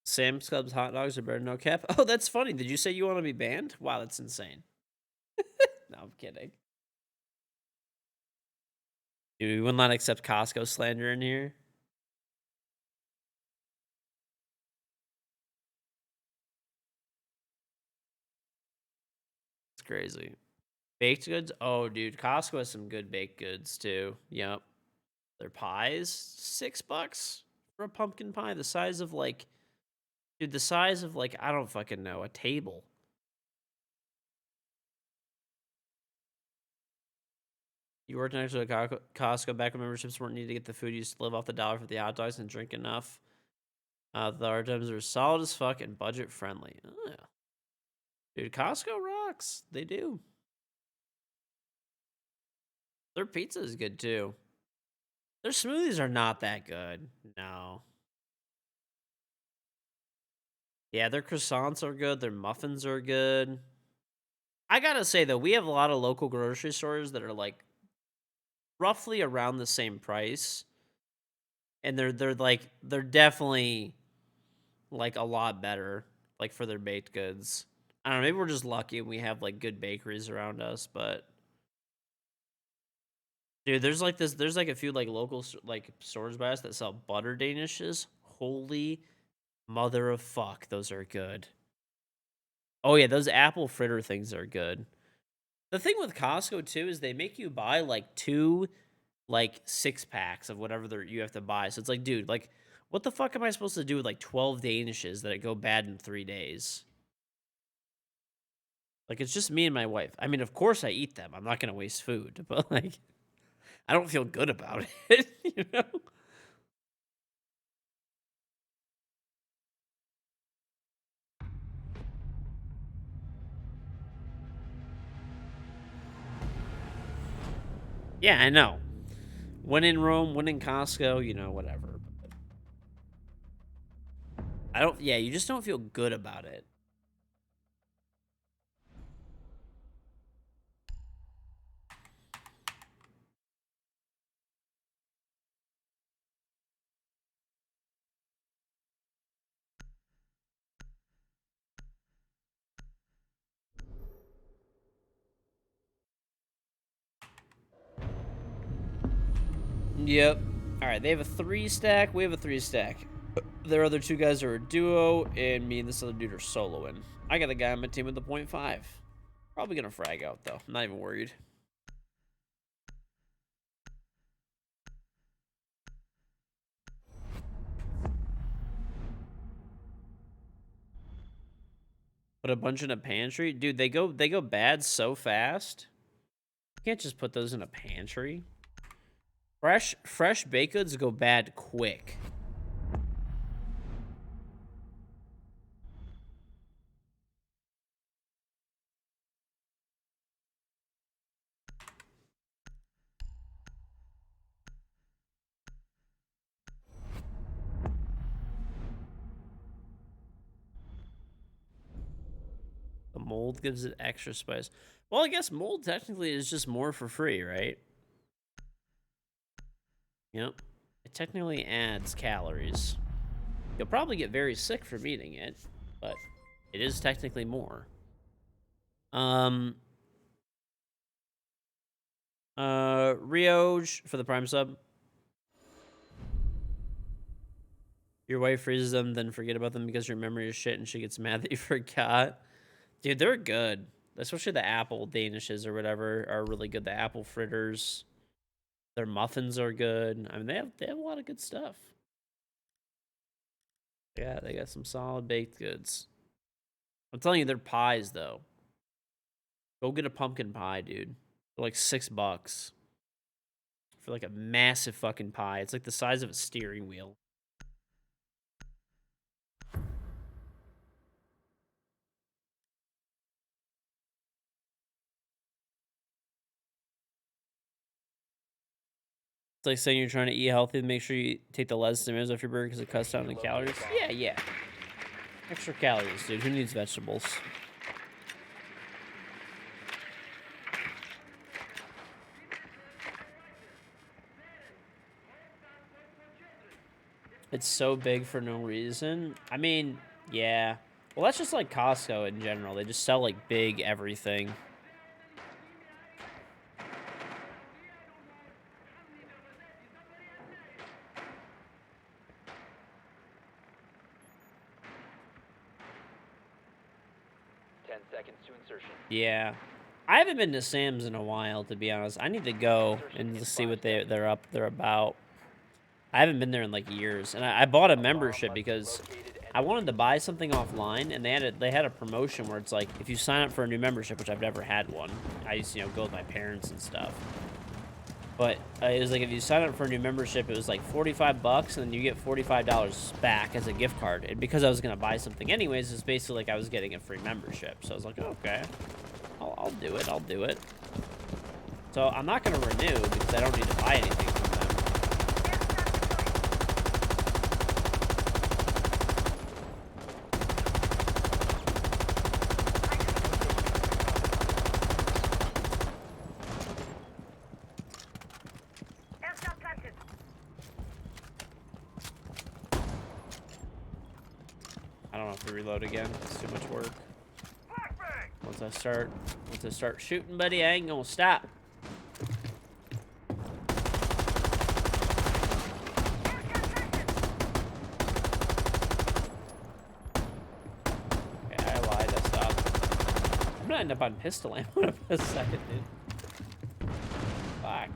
Speaker 1: Sam's Club's hot dogs are better than no cap. Oh, that's funny. Did you say you want to be banned? Wow, that's insane. No, I'm kidding. Dude, we will not accept Costco slander in here. It's crazy. Baked goods? Oh, dude, Costco has some good baked goods too. Yep. Their pies, $6 for a pumpkin pie, the size of like, dude, the size of like, I don't fucking know, a table. You worked next to a Costco back when memberships weren't needed to get the food. You used to live off the dollar for the hot dogs and drink enough. The hard times are solid as fuck and budget friendly. Oh, yeah. Dude, Costco rocks. They do. Their pizza is good too. Their smoothies are not that good. No. Yeah, their croissants are good. Their muffins are good. I gotta say though, we have a lot of local grocery stores that are like roughly around the same price, and they're definitely like a lot better, like for their baked goods. I don't know. Maybe we're just lucky and we have like good bakeries around us, but dude, there's like a few like local like stores by us that sell butter danishes. Holy mother of fuck, those are good. Oh yeah, those apple fritter things are good. The thing with Costco too is they make you buy like two like 6-packs of whatever you have to buy. So it's like, dude, like what the fuck am I supposed to do with like 12 danishes that go bad in 3 days? Like it's just me and my wife. I mean, of course I eat them. I'm not going to waste food, but like I don't feel good about it, you know? Yeah, I know. When in Rome, when in Costco, you know, whatever. Yeah, you just don't feel good about it. Yep. All right, they have a 3-stack. We have a 3-stack. Their other 2 guys are a duo, and me and this other dude are soloing. I got a guy on my team with the .5. Probably gonna frag out though. I'm not even worried. Put a bunch in a pantry, dude. They go bad so fast. You can't just put those in a pantry. Fresh baked goods go bad quick. The mold gives it extra spice. Well, I guess mold technically is just more for free, right? Yep. It technically adds calories. You'll probably get very sick from eating it, but it is technically more. Rioj for the Prime sub. Your wife freezes them, then forget about them because your memory is shit and she gets mad that you forgot. Dude, they're good. Especially the apple danishes or whatever are really good. The apple fritters. Their muffins are good. I mean, they have a lot of good stuff. Yeah, they got some solid baked goods. I'm telling you, they're pies, though. Go get a pumpkin pie, dude. They're like $6 for like a massive fucking pie. It's like the size of a steering wheel. It's like saying you're trying to eat healthy. Make sure you take the lettuce and tomatoes off your burger because it cuts down the calories. Yeah. Extra calories, dude. Who needs vegetables? It's so big for no reason. I mean, yeah. Well, that's just like Costco in general. They just sell like big everything. Yeah. I haven't been to Sam's in a while, to be honest. I need to go and just see what they're about. I haven't been there in like years, and I bought a membership because I wanted to buy something offline, and they had a promotion where it's like if you sign up for a new membership, which I've never had one. I used to go with my parents and stuff. But it was like if you sign up for a new membership, it was like $45, and then you get $45 back as a gift card. And because I was gonna buy something anyways, it's basically like I was getting a free membership. So I was like, okay, I'll do it. I'll do it. So I'm not gonna renew because I don't need to buy anything from them. I don't have to reload again. It's too much work. Once I start shooting, buddy, I ain't gonna stop. Okay, I lied. I stopped. I'm gonna end up on pistol ammo in a second, dude. Fuck.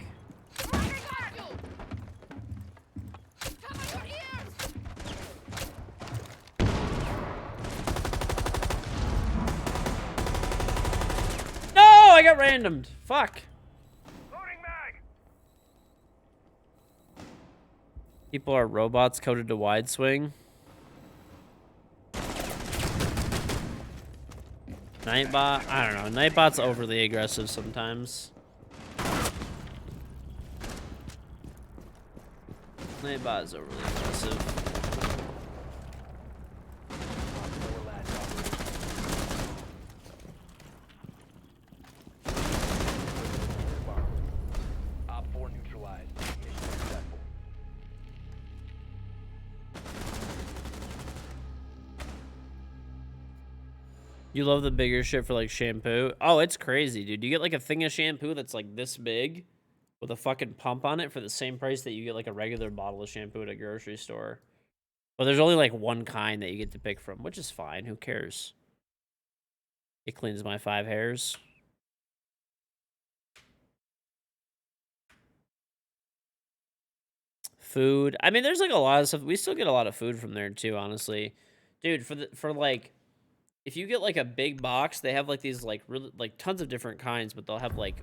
Speaker 1: I got randomed. Fuck.
Speaker 4: Loading mag.
Speaker 1: People are robots coded to wide swing. Nightbot? I don't know. Nightbot's overly aggressive sometimes. Nightbot is overly aggressive. You love the bigger shit for like shampoo? Oh, it's crazy, dude. You get like a thing of shampoo that's like this big with a fucking pump on it for the same price that you get like a regular bottle of shampoo at a grocery store. But there's only like one kind that you get to pick from, which is fine. Who cares? It cleans my 5 hairs. Food. I mean, there's like a lot of stuff. We still get a lot of food from there too, honestly. Dude, for like if you get like a big box, they have like these like really like tons of different kinds, but they'll have like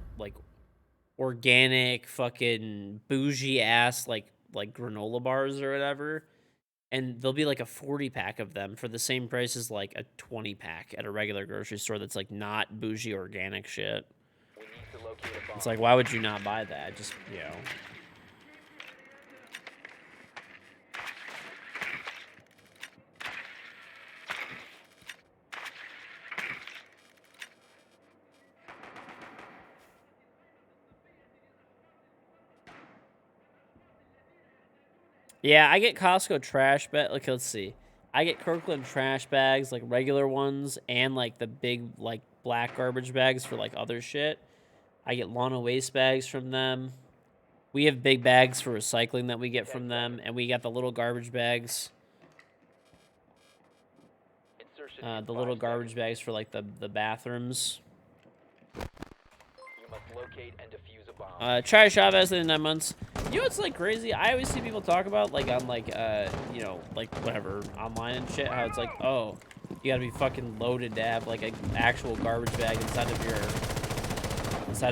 Speaker 1: organic fucking bougie ass like granola bars or whatever. And there'll be like a 40 pack of them for the same price as like a 20 pack at a regular grocery store that's like not bougie organic shit. It's like, why would you not buy that? Just, you know. Yeah, I get Costco trash bag. Like, let's see. I get Kirkland trash bags, like regular ones, and like the big like black garbage bags for like other shit. I get lawn and waste bags from them. We have big bags for recycling that we get from them, and we got the little garbage bags.
Speaker 2: Insertion in
Speaker 1: The
Speaker 2: 5
Speaker 1: little
Speaker 2: seconds.
Speaker 1: garbage bags for like the bathrooms.
Speaker 2: You must locate and defuse a bomb.
Speaker 1: Try Chavez in 9 months. You know what's like crazy? I always see people talk about like on like you know, like whatever online and shit, how it's like, oh, you gotta be fucking loaded to have like an actual garbage bag inside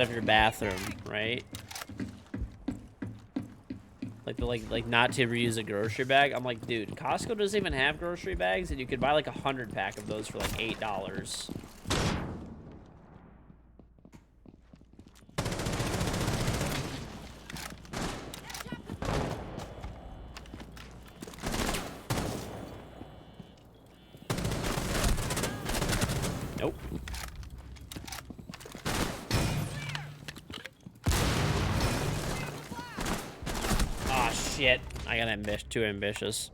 Speaker 1: of your bathroom, right? Like not to reuse a grocery bag. I'm like, dude, Costco doesn't even have grocery bags, and you could buy like 100 pack of those for like $8. Nope. Ah, shit. I got too ambitious.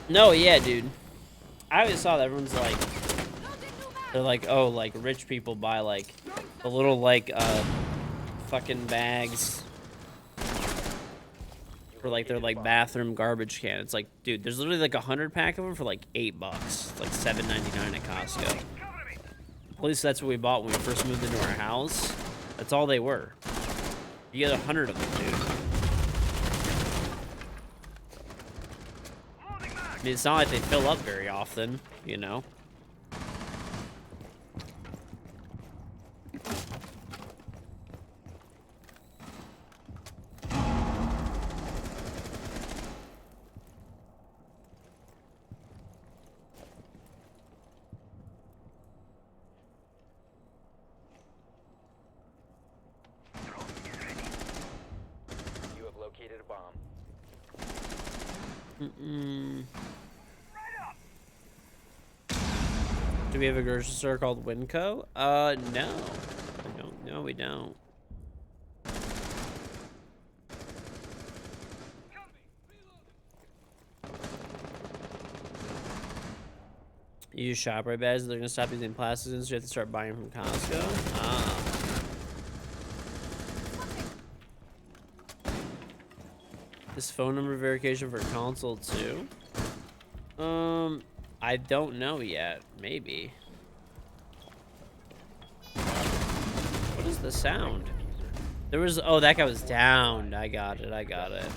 Speaker 1: No, yeah, dude. I always saw that everyone's like, they're like, oh, like rich people buy like the little like fucking bags for like their like bathroom garbage can. It's like, dude, there's literally like 100 pack of them for like $8. It's like $7.99 at Costco. At least that's what we bought when we first moved into our house. That's all they were. You get 100 of them, dude. I mean, it's not like they fill up very often, you know?
Speaker 2: You have located a bomb.
Speaker 1: Do we have a grocery store called Winco? No. I don't. No, we don't. You use ShopRite bags, they're gonna stop using plastics, and so you have to start buying from Costco. Ah. Is phone number verification for console too? I don't know yet. Maybe. What is the sound? There was, oh, that guy was downed. I got it. I got it.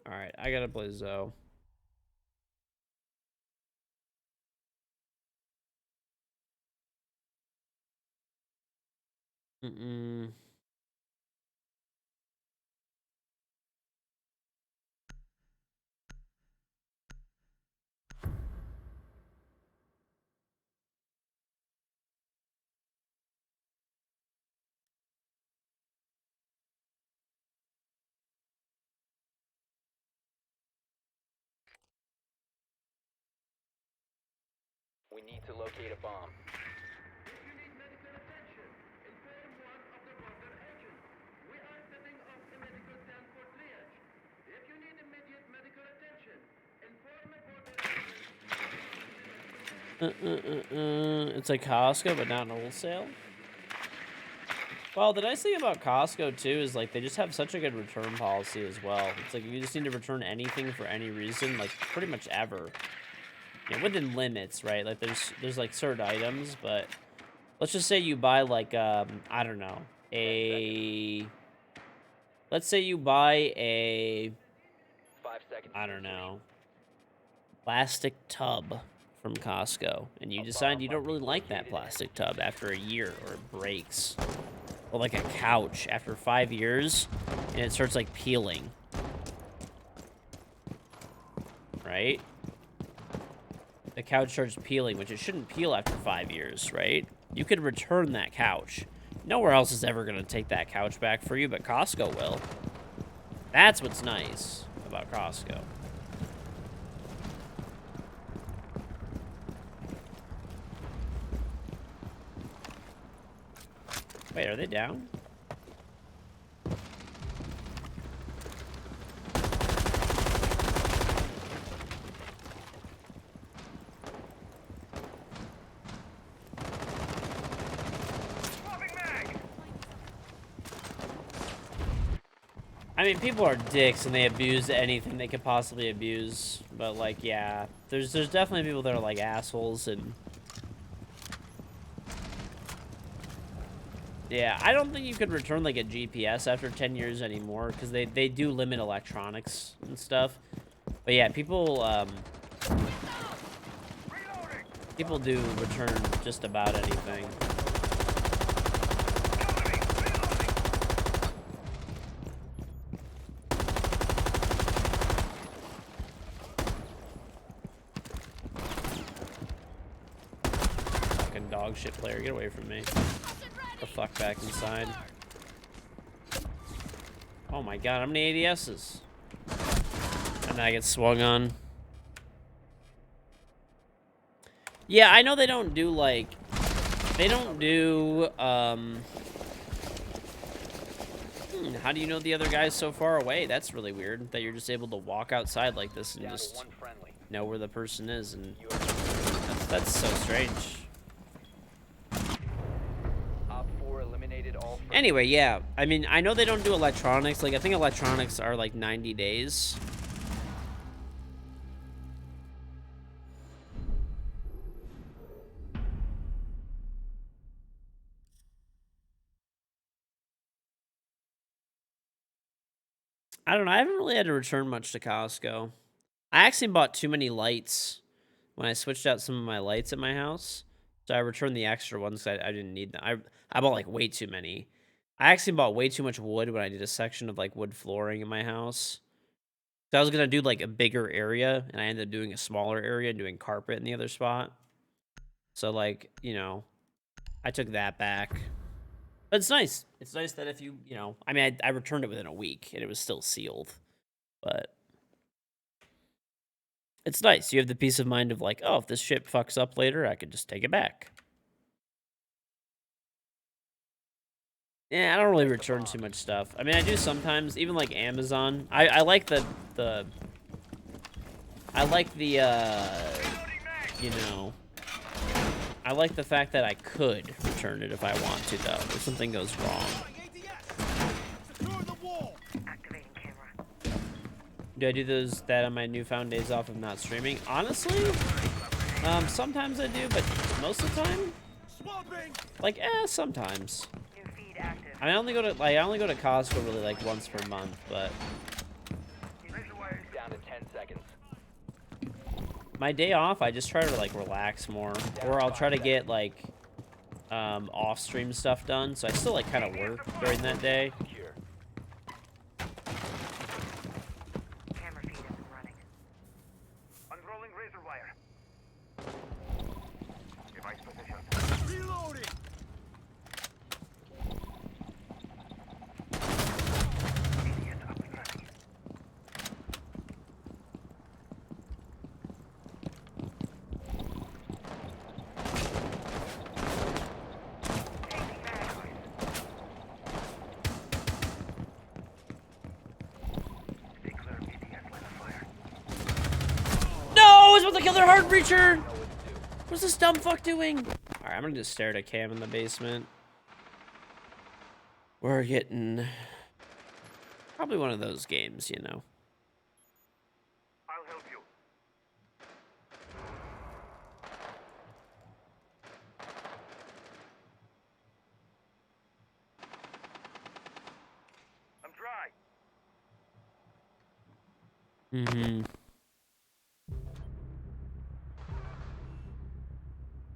Speaker 1: All right, I gotta play Zoe.
Speaker 2: We need to locate a bomb.
Speaker 1: It's like Costco, but not wholesale. Well, the nice thing about Costco too is like they just have such a good return policy as well. It's like you just need to return anything for any reason, like pretty much ever. Yeah, within limits, right? Like there's like certain items, but let's just say you buy like I don't know, let's say you buy a
Speaker 2: 5 seconds.
Speaker 1: I don't know, plastic tub from Costco, and you decide you don't really like that plastic tub after a year, or it breaks. Or like a couch after 5 years, and it starts like peeling. Right? the couch starts peeling, which it shouldn't peel after 5 years, right? You could return that couch. Nowhere else is ever going to take that couch back for you, but Costco will. That's what's nice about Costco. Wait, are they down? I mean, people are dicks and they abuse anything they could possibly abuse. But, like, yeah. There's definitely people that are, like, assholes and... Yeah, I don't think you could return, like, a GPS after 10 years anymore. Because they do limit electronics and stuff. But, yeah, people, people do return just about anything. Dog shit player, get away from me. Get the fuck back inside. Oh my god, how many ADSs? And then I get swung on. Yeah, I know they don't do like... They don't do, how do you know the other guy's so far away? That's really weird, that you're just able to walk outside like this and just know where the person is, and... That's so strange. Anyway, yeah. I mean, I know they don't do electronics. Like, I think electronics are, like, 90 days. I don't know. I haven't really had to return much to Costco. I actually bought too many lights when I switched out some of my lights at my house. So I returned the extra ones because I didn't need them. I bought, like, way too many. I actually bought way too much wood when I did a section of, like, wood flooring in my house. So I was going to do, like, a bigger area, and I ended up doing a smaller area and doing carpet in the other spot. So, like, you know, I took that back. But it's nice. It's nice that if you, you know, I mean, I returned it within a week, and it was still sealed. But it's nice. You have the peace of mind of, like, oh, if this shit fucks up later, I could just take it back. Yeah, I don't really return too much stuff. I mean, I do sometimes, even like Amazon. I like the you know, I like the fact that I could return it if I want to, though, if something goes wrong. Do I do that on my newfound days off of not streaming? Honestly, sometimes I do, but most of the time, like, sometimes. I only go to Costco really like once per month, but
Speaker 2: Down to 10 seconds.
Speaker 1: my day off, I just try to like relax more, or I'll try to get like off-stream stuff done. So I still like kind of work during that day.
Speaker 2: Secure.
Speaker 4: Camera feed isn't running. Unrolling razor wire. Device position.
Speaker 3: Reloading!
Speaker 4: Idiot up and running. Taking magazine. Stay clear of ADS line of fire.
Speaker 1: No, I was about to kill their heart breacher. What's this dumb fuck doing? All right, I'm gonna just stare at a cam in the basement. We're getting probably one of those games, you know.
Speaker 4: I'll help you. I'm dry.
Speaker 1: Mm-hmm.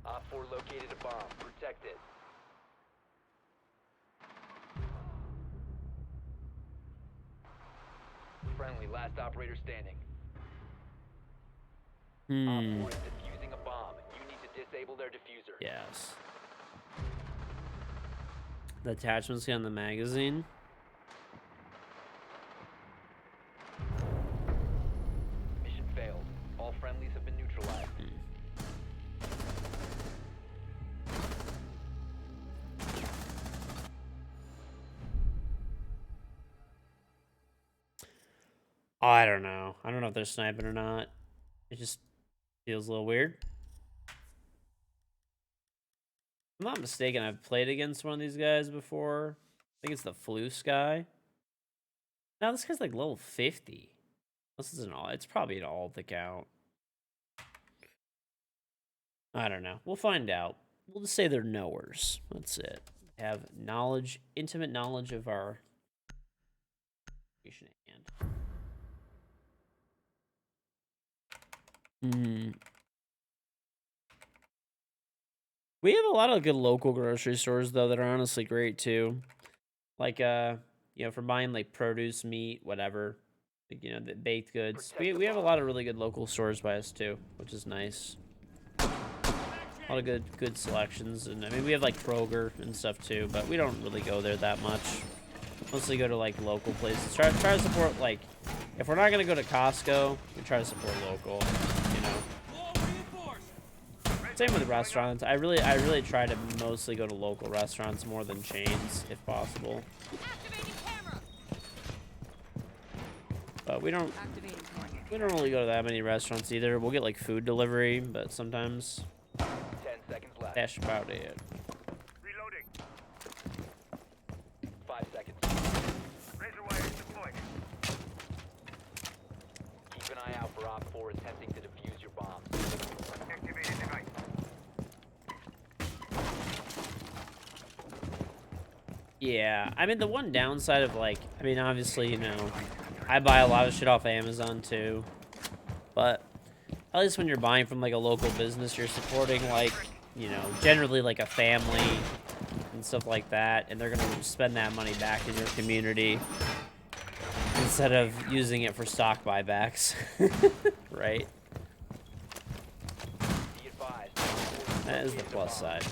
Speaker 2: Op 4 located a bomb. Protect it. Friendly, last operator standing. Op 4 is defusing a Disable their diffuser.
Speaker 1: Yes. The attachments get on the magazine.
Speaker 2: Mission failed. All friendlies have been neutralized.
Speaker 1: I don't know. I don't know if they're sniping or not. It just feels a little weird. If I'm not mistaken, I've played against one of these guys before. I think it's the Flus guy. Now this guy's like level 50. This is an all. It's probably an alt account. I don't know. We'll find out. We'll just say they're knowers. That's it. They have knowledge, intimate knowledge of our situation at hand. We have a lot of good local grocery stores though that are honestly great too. Like you know, for buying like produce, meat, whatever. Like, you know, the baked goods. We have a lot of really good local stores by us too, which is nice. A lot of good selections, and I mean we have like Kroger and stuff too, but we don't really go there that much. Mostly go to like local places. Try to support, like, if we're not gonna go to Costco, we try to support local. You know. Same with restaurants. I really try to mostly go to local restaurants more than chains, if possible.
Speaker 5: Activating camera.
Speaker 1: But we don't really go to that many restaurants either. We'll get like food delivery, but sometimes
Speaker 2: 10 seconds left.
Speaker 1: that's about it.
Speaker 4: Reloading.
Speaker 2: 5 seconds.
Speaker 4: Razor wire is deployed.
Speaker 2: Keep an eye out for Op 4 attempting to defuse your bomb.
Speaker 4: Activated device.
Speaker 1: Yeah, I mean the one downside of like, I mean obviously, you know, I buy a lot of shit off Amazon too, but at least when you're buying from like a local business, you're supporting like, you know, generally like a family and stuff like that, and they're gonna spend that money back in your community instead of using it for stock buybacks, right?
Speaker 2: Be advised.
Speaker 1: That is the plus side.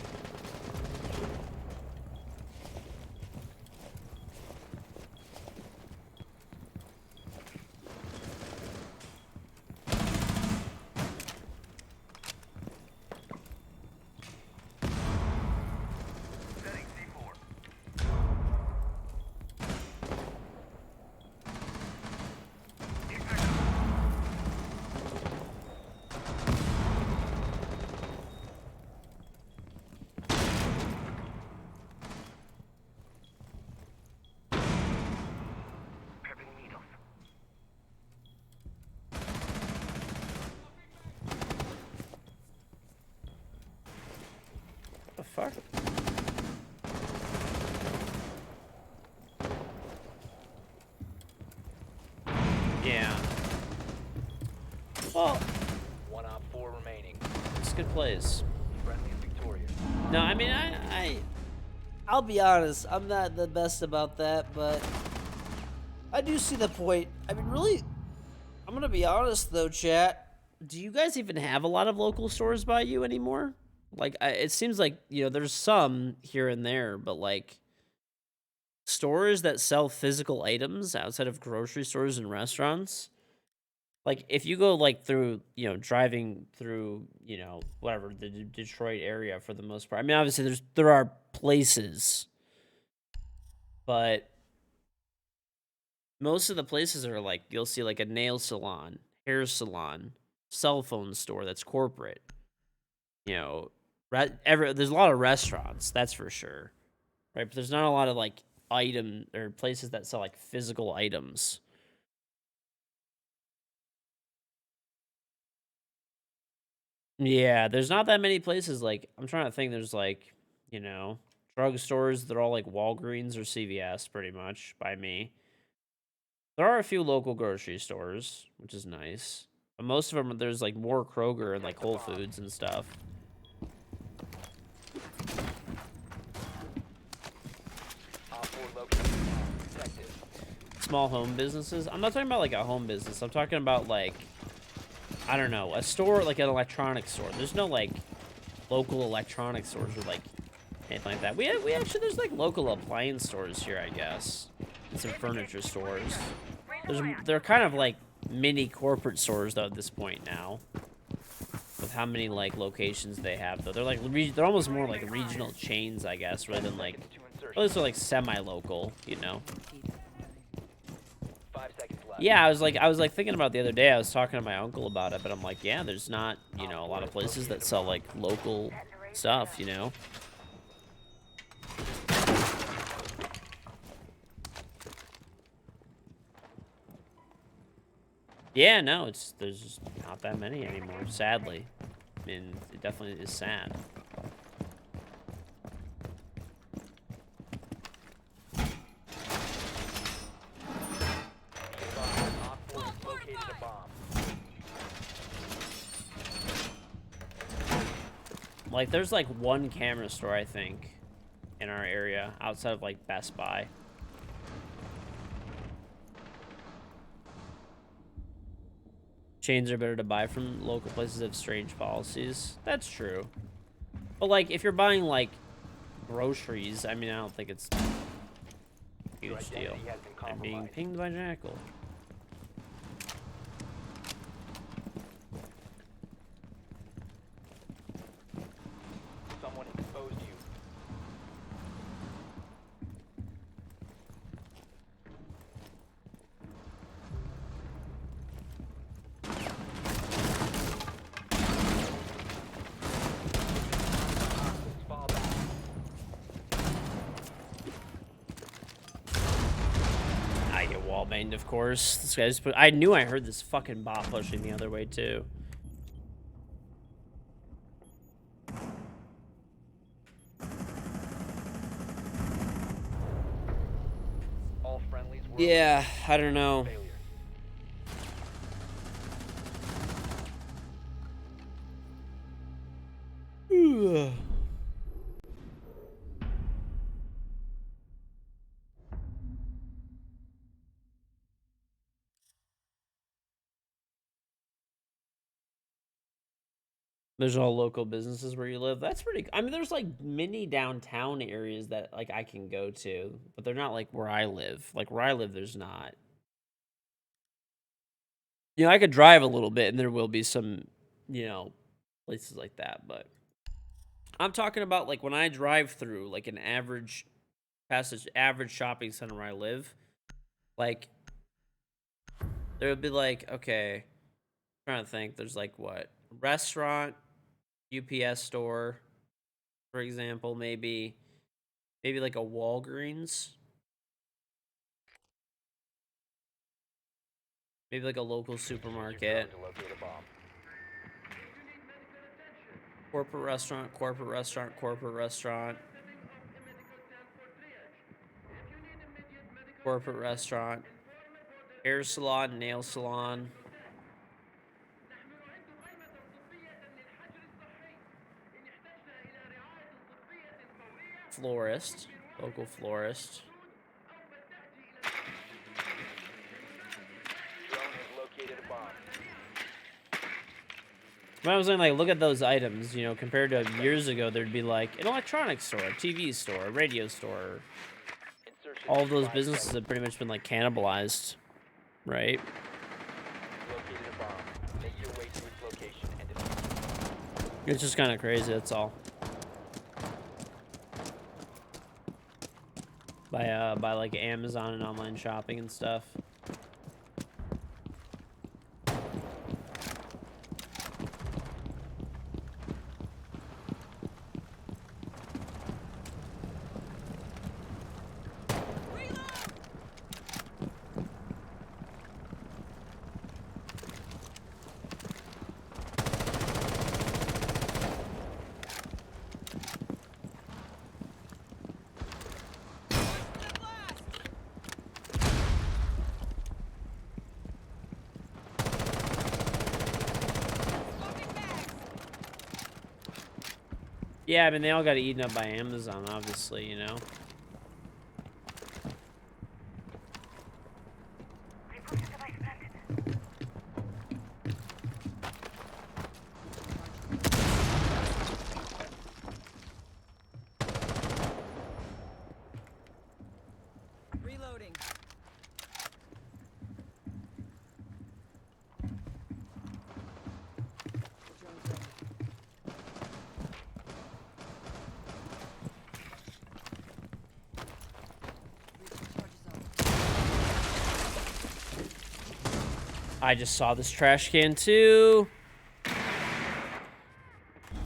Speaker 4: Setting C4. Impact. Prepping needles.
Speaker 1: The fuck? Yeah. Well,
Speaker 2: One Op 4 remaining.
Speaker 1: it's a good place.
Speaker 2: Friendly is victorious.
Speaker 1: No, I mean, I'll be honest. I'm not the best about that, but I do see the point. I mean, really, I'm gonna be honest though, chat. Do you guys even have a lot of local stores by you anymore? Like, it seems like, you know, there's some here and there, but like stores that sell physical items outside of grocery stores and restaurants. Like, if you go like through, you know, driving through, you know, whatever the Detroit area for the most part. I mean, obviously there are places, but most of the places are like, you'll see like a nail salon, hair salon, cell phone store that's corporate. You know, there's a lot of restaurants, that's for sure, right? But there's not a lot of like item or places that sell like physical items. Yeah, there's not that many places. Like, I'm trying to think. There's like, you know, drugstores. They're all like Walgreens or CVS, pretty much by me. There are a few local grocery stores, which is nice. But most of them, there's like more Kroger and like Whole Foods and stuff.
Speaker 2: Op 4 located bomb. Protected.
Speaker 1: Small home businesses. I'm not talking about like a home business. I'm talking about like, I don't know, a store, like an electronics store. There's no like local electronics stores or like anything like that. We actually there's like local appliance stores here, I guess, and some furniture stores. They're kind of like mini corporate stores though at this point now. With how many like locations they have though, they're like they're almost more like regional chains, I guess, rather than like
Speaker 2: To insertion.
Speaker 1: at least they're like semi-local, you know.
Speaker 2: 5 seconds left.
Speaker 1: Yeah, I was like thinking about it the other day. I was talking to my uncle about it, but I'm like, yeah, there's not, you know, a lot of places that sell like local stuff, you know. Yeah, no, there's just not that many anymore, sadly. I mean, it definitely is sad.
Speaker 2: Op 4 has located a bomb.
Speaker 1: Like, there's like one camera store, I think, in our area outside of like Best Buy. Chains are better to buy from local places that have strange policies. That's true. But like, if you're buying like groceries, I mean, I don't think it's a
Speaker 2: Your
Speaker 1: huge deal.
Speaker 2: identity has been
Speaker 1: I'm being
Speaker 2: compromised.
Speaker 1: pinged by Jackal.
Speaker 2: Someone exposed you. Fall back.
Speaker 1: I get wall banged, of course. This guy just put. I knew I heard this fucking bot pushing the other way too.
Speaker 2: All friendlies were
Speaker 1: Yeah, I don't know.
Speaker 2: failure.
Speaker 1: There's all local businesses where you live. That's pretty. I mean, there's like mini downtown areas that like I can go to, but they're not like where I live. Like where I live, there's not. You know, I could drive a little bit, and there will be some, you know, places like that. But I'm talking about like when I drive through like an average, past an average shopping center where I live, like there would be like okay, I'm trying to think. There's like what restaurant, UPS store, for example, maybe like a Walgreens, maybe like a local
Speaker 2: Use your
Speaker 1: supermarket,
Speaker 2: drone to locate a bomb.
Speaker 1: corporate restaurant, corporate restaurant, corporate restaurant, corporate restaurant, hair salon, nail salon, florist, local florist.
Speaker 2: Drone has located a bomb.
Speaker 1: When I was saying, like, look at those items, you know, compared to years ago, there'd be like an electronics store, a TV store, a radio store.
Speaker 2: Insertion
Speaker 1: All
Speaker 2: in
Speaker 1: of those
Speaker 2: 5
Speaker 1: businesses
Speaker 2: seconds.
Speaker 1: have pretty much been like cannibalized, right?
Speaker 2: Located a bomb. Make your way to its location and defuse it.
Speaker 1: It's just kind of crazy, that's all. By like Amazon and online shopping and stuff. Yeah, I mean, they all got eaten up by Amazon, obviously, you know? I just saw this trash can too.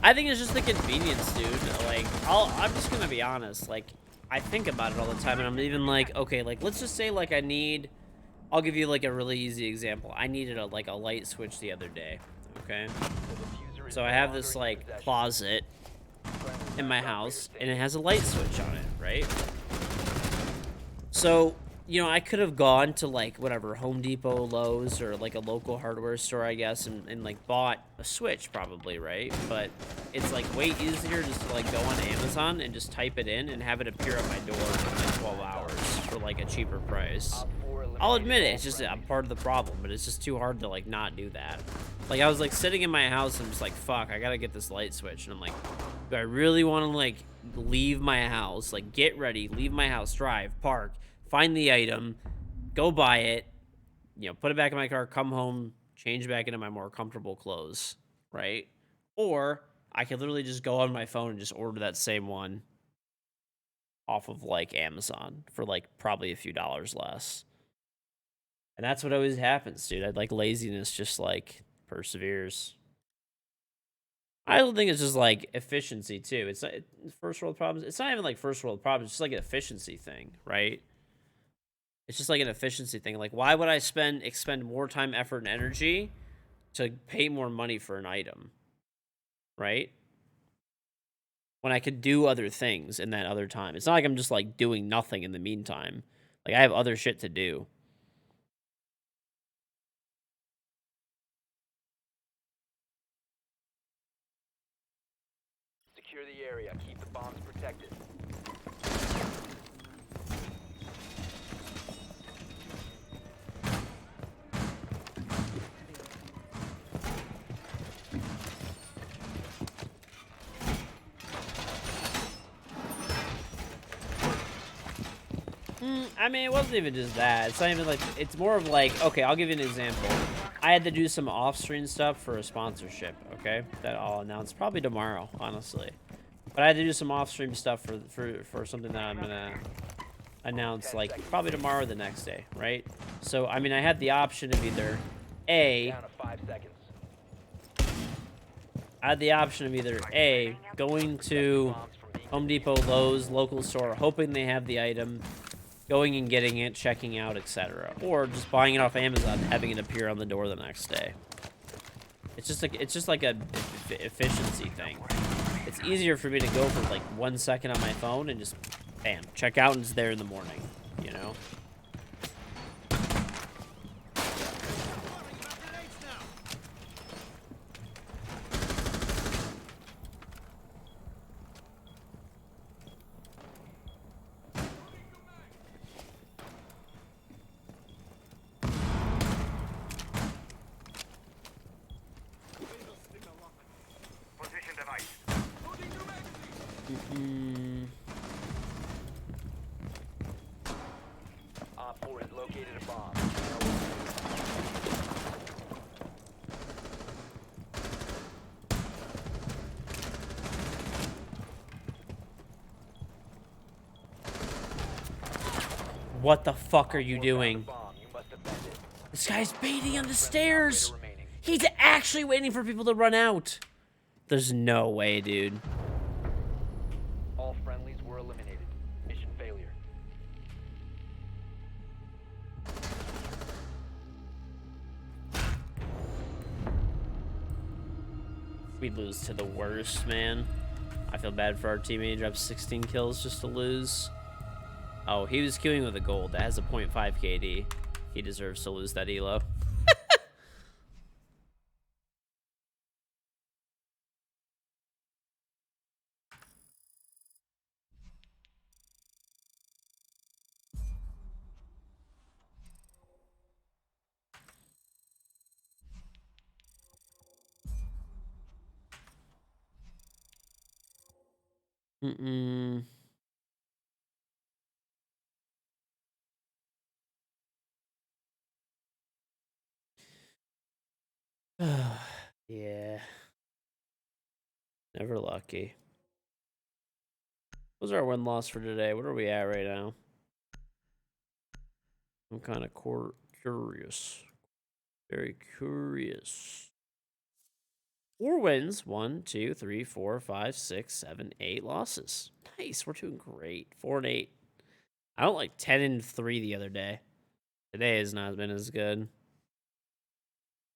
Speaker 1: I think it's just the convenience, dude. Like, I'm just gonna be honest. Like, I think about it all the time, and I'm even like, okay, like, let's just say, like, I'll give you, like, a really easy example. I needed a light switch the other day, okay?
Speaker 2: The diffuser is
Speaker 1: So
Speaker 2: no
Speaker 1: I have
Speaker 2: longer
Speaker 1: this,
Speaker 2: in
Speaker 1: like,
Speaker 2: possession.
Speaker 1: closet in my house, and it has a light switch on it, right? So, you know, I could have gone to, like, whatever, Home Depot, Lowe's, or, like, a local hardware store, I guess, and like, bought a switch, probably, right? But it's, like, way easier just to, like, go on Amazon and just type it in and have it appear at my door in, like, 12 hours for, like, a cheaper price.
Speaker 2: Op 4
Speaker 1: I'll
Speaker 2: eliminated
Speaker 1: admit it,
Speaker 2: all
Speaker 1: it's just, I'm
Speaker 2: friendlies.
Speaker 1: part of the problem, but it's just too hard to, like, not do that. Like, I was, like, sitting in my house, and I'm just like, fuck, I gotta get this light switch, and I'm like, do I really want to, like, leave my house, like, get ready, leave my house, drive, park, find the item, go buy it, you know, put it back in my car, come home, change back into my more comfortable clothes, right? Or I could literally just go on my phone and just order that same one off of, like, Amazon for, like, probably a few dollars less. And that's what always happens, dude. I'd like laziness just, like, perseveres. I don't think it's just, like, efficiency, too. It's not first world problems. It's not even, like, first world problems. It's just, like, an efficiency thing, right? It's just, like, an efficiency thing. Like, why would I expend more time, effort, and energy to pay more money for an item, right? When I could do other things in that other time. It's not like I'm just, like, doing nothing in the meantime. Like, I have other shit to do.
Speaker 2: Secure the area. Keep the bombs protected.
Speaker 1: I mean, it wasn't even just that. It's not even like, it's more of like, okay, I'll give you an example. I had to do some off-screen stuff for a sponsorship, okay? That I'll announce probably tomorrow, honestly. But I had to do some off-stream stuff for something that I'm gonna announce, like, probably tomorrow or the next day, right? So, I mean, I had the option of either A,
Speaker 2: Down to 5 seconds.
Speaker 1: I had the option of either A, going to
Speaker 2: Bombs from being
Speaker 1: Home Depot, Lowe's, local store, hoping they have the item, going and getting it, checking out, etc., or just buying it off Amazon and having it appear on the door the next day. It's just like a efficiency thing. It's easier for me to go for like 1 second on my phone and just bam, check out, and it's there in the morning, you know?
Speaker 4: Position device.
Speaker 2: Op 4 has located a bomb.
Speaker 1: What the fuck are you
Speaker 2: Op 4 found a
Speaker 1: doing?
Speaker 2: bomb. You must defend it.
Speaker 1: This guy's baiting on the
Speaker 2: Friendly
Speaker 1: stairs.
Speaker 2: operator remaining.
Speaker 1: He's actually waiting for people to run out. There's no way, dude.
Speaker 2: All friendlies were eliminated. Mission failure.
Speaker 1: We lose to the worst, man. I feel bad for our teammate. He dropped 16 kills just to lose. Oh, he was queuing with a gold. That has a 0.5 KD. He deserves to lose that elo. Mm-mm. Yeah. Never lucky. What's our win-loss for today? What are we at right now? I'm kind of curious. Very curious. 4 wins. 1, 2, 3, 4, 5, 6, 7, 8 losses. Nice. We're doing great. 4 and 8. I don't like 10 and 3 the other day. Today has not been as good.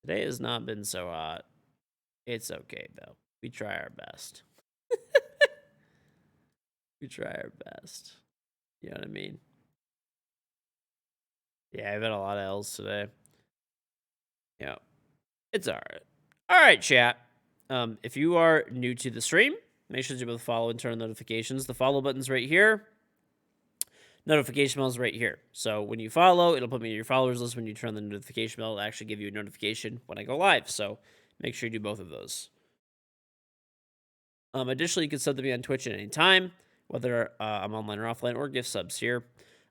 Speaker 1: Today has not been so hot. It's okay, though. We try our best. We try our best. You know what I mean? Yeah, I've had a lot of L's today. Yeah. It's all right. All right, chat. If you are new to the stream, make sure to both follow and turn on notifications. The follow button's right here. Notification bell is right here. So when you follow, it'll put me in your followers list. When you turn on the notification bell, it'll actually give you a notification when I go live. So make sure you do both of those. Additionally, you can sub to me on Twitch at any time, whether I'm online or offline, or gift subs here.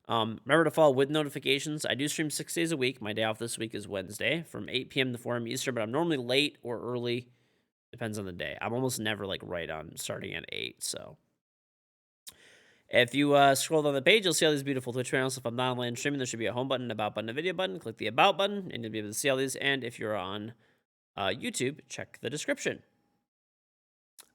Speaker 1: Remember to follow with notifications. I do stream 6 days a week. My day off this week is Wednesday from 8 p.m. to 4 p.m. Eastern, but I'm normally late or early. Depends on the day. I'm almost never like right on starting at 8. So if you scroll down the page, you'll see all these beautiful Twitch channels. If I'm not online streaming, there should be a home button, about button, a video button. Click the about button, and you'll be able to see all these. And if you're on YouTube, check the description.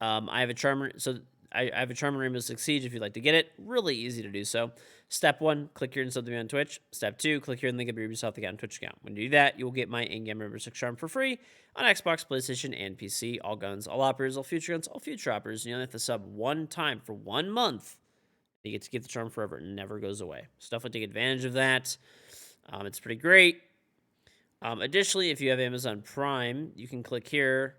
Speaker 1: I have a charmer. So I have a charmer Rainbow Six Siege if you'd like to get it. Really easy to do so. Step 1, click here and sub to me on Twitch. Step 2, click here and link up your Ubisoft account Twitch account. When you do that, you will get my in-game Rainbow Six charm for free on Xbox, PlayStation, and PC. All guns, all operators, all future guns, all future operators. You only have to sub 1 time for 1 month. You get to keep the charm forever. It never goes away. So definitely take advantage of that. It's pretty great. Additionally, if you have Amazon Prime, you can click here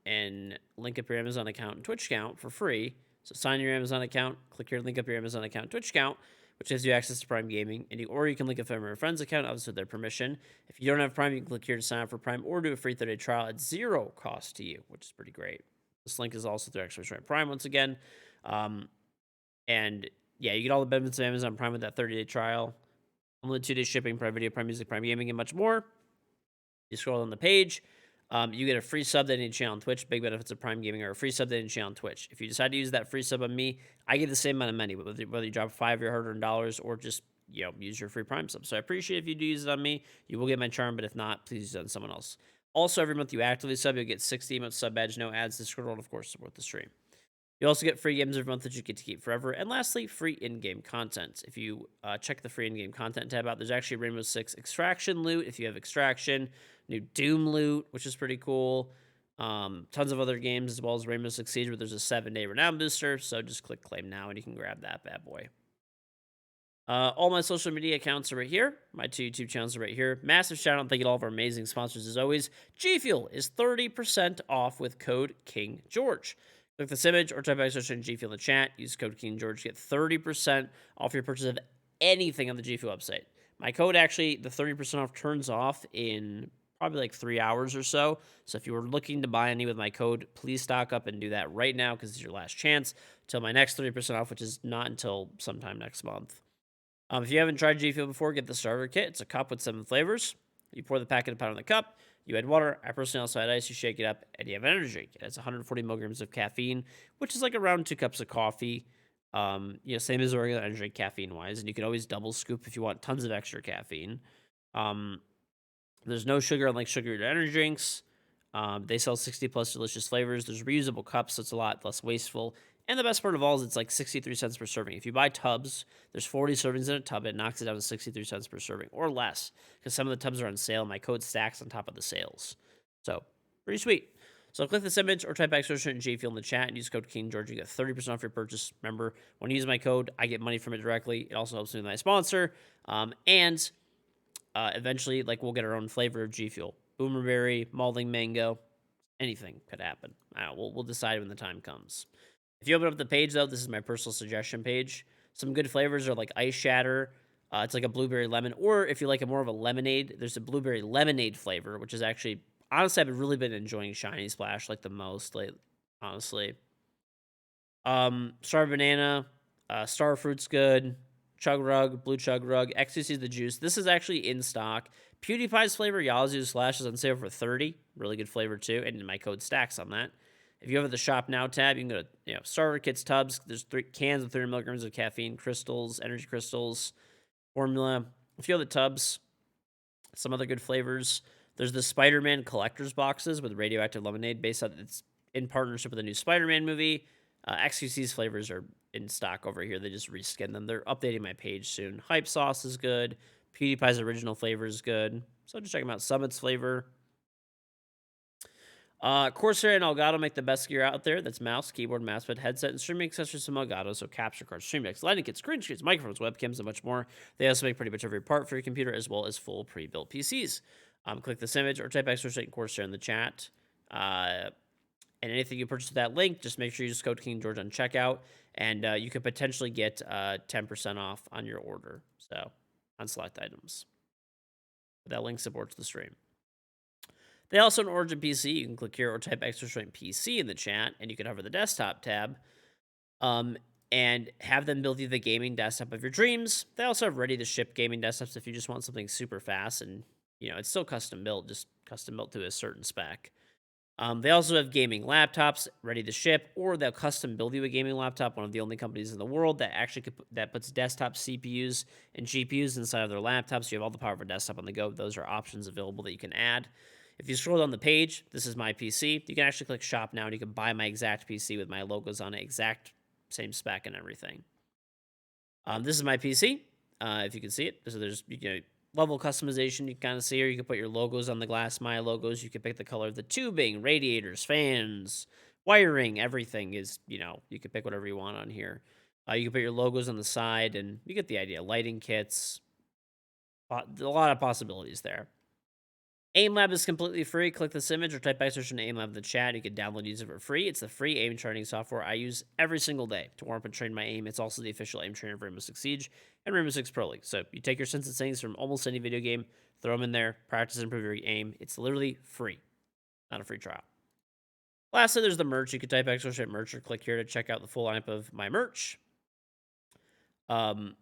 Speaker 1: and link up your Amazon account and Twitch account for free. So sign your Amazon account, click here, link up your Amazon account and Twitch account, which gives you access to Prime Gaming. Or you can link up from your friend's account, obviously with their permission. If you don't have Prime, you can click here to sign up for Prime or do a free 30-day trial at 0 cost to you, which is pretty great. This link is also through Xbox Prime once again. And yeah, you get all the benefits of Amazon Prime with that 30-day trial. Only 2-day shipping, Prime Video, Prime Music, Prime Gaming, and much more. You scroll on the page. You get a free sub to any channel on Twitch. Big benefits of Prime Gaming, or a free sub to any channel on Twitch. If you decide to use that free sub on me, I get the same amount of money, whether you drop $5 of your hard-earned dollars or just use your free Prime sub. So I appreciate if you do use it on me. You will get my charm, but if not, please use it on someone else. Also, every month you actively sub, you'll get 60 emotes sub badge, no ads, Discord, and of course support the stream. You also get free games every month that you get to keep forever. And lastly, free in-game content. If you check the free in-game content tab out, there's actually Rainbow Six Extraction loot if you have Extraction, new Doom loot, which is pretty cool. Tons of other games as well as Rainbow Six Siege, where there's a 7-day renown booster. So just click claim now and you can grab that bad boy. All my social media accounts are right here. My 2 YouTube channels are right here. Massive shout out. Thank you to all of our amazing sponsors as always. G Fuel is 30% off with code KingGeorge. Click this image or type search in G Fuel in the chat. Use code KingGeorge to get 30% off your purchase of anything on the G Fuel website. My code actually, the 30% off turns off in probably like 3 hours or so. So if you were looking to buy any with my code, please stock up and do that right now because it's your last chance until my next 30% off, which is not until sometime next month. If you haven't tried G Fuel before, get the starter kit. It's a cup with 7 flavors. You pour the packet of powder in the cup. You add water. I personally also add ice. You shake it up, and you have an energy drink. It has 140 milligrams of caffeine, which is like around 2 cups of coffee. Same as a regular energy drink caffeine-wise. And you can always double scoop if you want tons of extra caffeine. There's no sugar unlike sugar energy drinks. They sell 60-plus delicious flavors. There's reusable cups, so it's a lot less wasteful. And the best part of all is it's like 63 cents per serving. If you buy tubs, there's 40 servings in a tub. It knocks it down to 63 cents per serving or less because some of the tubs are on sale. My code stacks on top of the sales. So, pretty sweet. So, click this image or type search in G Fuel in the chat and use code KingGeorge. You get 30% off your purchase. Remember, when you use my code, I get money from it directly. It also helps me with my sponsor. Eventually, we'll get our own flavor of G Fuel. Boomerberry, Malding Mango, anything could happen. I don't know, we'll decide when the time comes. If you open up the page, though, this is my personal suggestion page. Some good flavors are like Ice Shatter. It's like a blueberry lemon. Or if you like more of a lemonade, there's a bluebery lemonade flavor, which is actually, honestly, I've really been enjoying Shiny Splash the most lately, honestly. Star Banana, Star Fruit's good. Chug Rug, Blue Chug Rug, Ecstasy the Juice. This is actually in stock. PewDiePie's flavor, Yazoo Slash, is on sale for $30. Really good flavor, too. And my code stacks on that. If you go to the Shop Now tab, you can go to starter kits, tubs. There's 3 cans of 30 milligrams of caffeine, crystals, energy crystals, formula. If you go to the tubs, Some other good flavors. There's the Spider-Man collector's boxes with radioactive lemonade based on it's in partnership with a new Spider-Man movie. XQC's flavors are in stock over here. They just reskin them. They're updating my page soon. Hype sauce is good. PewDiePie's original flavor is good. So just check them out. Summit's flavor. Corsair and Elgato make the best gear out there. That's mouse, keyboard, mousepad, headset, and streaming accessories from Elgato. So capture cards, stream decks, lighting kits, screen screens, microphones, webcams, and much more. They also make pretty much every part for your computer as well as full pre-built PCs. Click this image or type /State Corsair in the chat. And anything you purchase with that link, just make sure you use code KingGeorge on checkout, and you could potentially get 10% off on your order. So on select items. That link supports the stream. They also have an Origin PC. You can click here or type /Strength PC in the chat, and you can hover the desktop tab and have them build you the gaming desktop of your dreams. They also have ready-to-ship gaming desktops if you just want something super fast, and it's still custom built, just custom built to a certain spec. They also have gaming laptops ready to ship, or they'll custom build you a gaming laptop. One of the only companies in the world that actually that puts desktop CPUs and GPUs inside of their laptops. You have all the power of a desktop on the go. Those are options available that you can add. If you scroll down the page, this is my PC. You can actually click shop now, and you can buy my exact PC with my logos on it, exact same spec and everything. This is my PC. If you can see it, so there's level customization. You can kind of see here. You can put your logos on the glass. My logos. You can pick the color of the tubing, radiators, fans, wiring. Everything is you can pick whatever you want on here. You can put your logos on the side, and you get the idea. Lighting kits. A lot of possibilities there. Aimlab is completely free. Click this image or type /Aimlab in the chat. You can download and use it for free. It's the free aim training software I use every single day to warm up and train my aim. It's also the official aim trainer for Rainbow Six Siege and Rainbow Six Pro League. So you take your sense of settings from almost any video game, throw them in there, practice and improve your aim. It's literally free, not a free trial. Lastly, there's the merch. You can type /merch or click here to check out the full lineup of my merch. The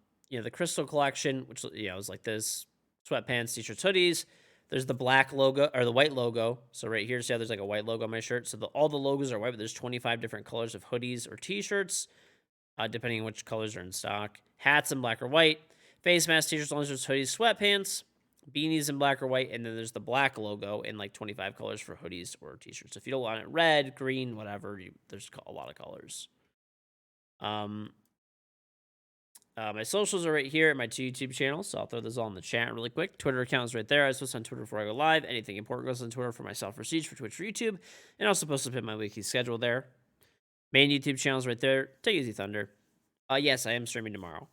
Speaker 1: Crystal Collection, which is like this: sweatpants, t-shirts, hoodies. There's the black logo, or the white logo. So right here, see how there's like a white logo on my shirt? So all the logos are white, but there's 25 different colors of hoodies or t-shirts, depending on which colors are in stock. Hats in black or white. Face masks, t-shirts, long shirts, hoodies, sweatpants. Beanies in black or white. And then there's the black logo in like 25 colors for hoodies or t-shirts. So if you don't want it red, green, whatever, there's a lot of colors. My socials are right here at my 2 YouTube channels, so I'll throw those all in the chat really quick. Twitter account is right there. I post on Twitter before I go live. Anything important goes on Twitter for myself, for Siege, for Twitch, for YouTube, and also post up in my weekly schedule there. Main YouTube channel is right there. Take it easy, Thunder. Yes, I am streaming tomorrow.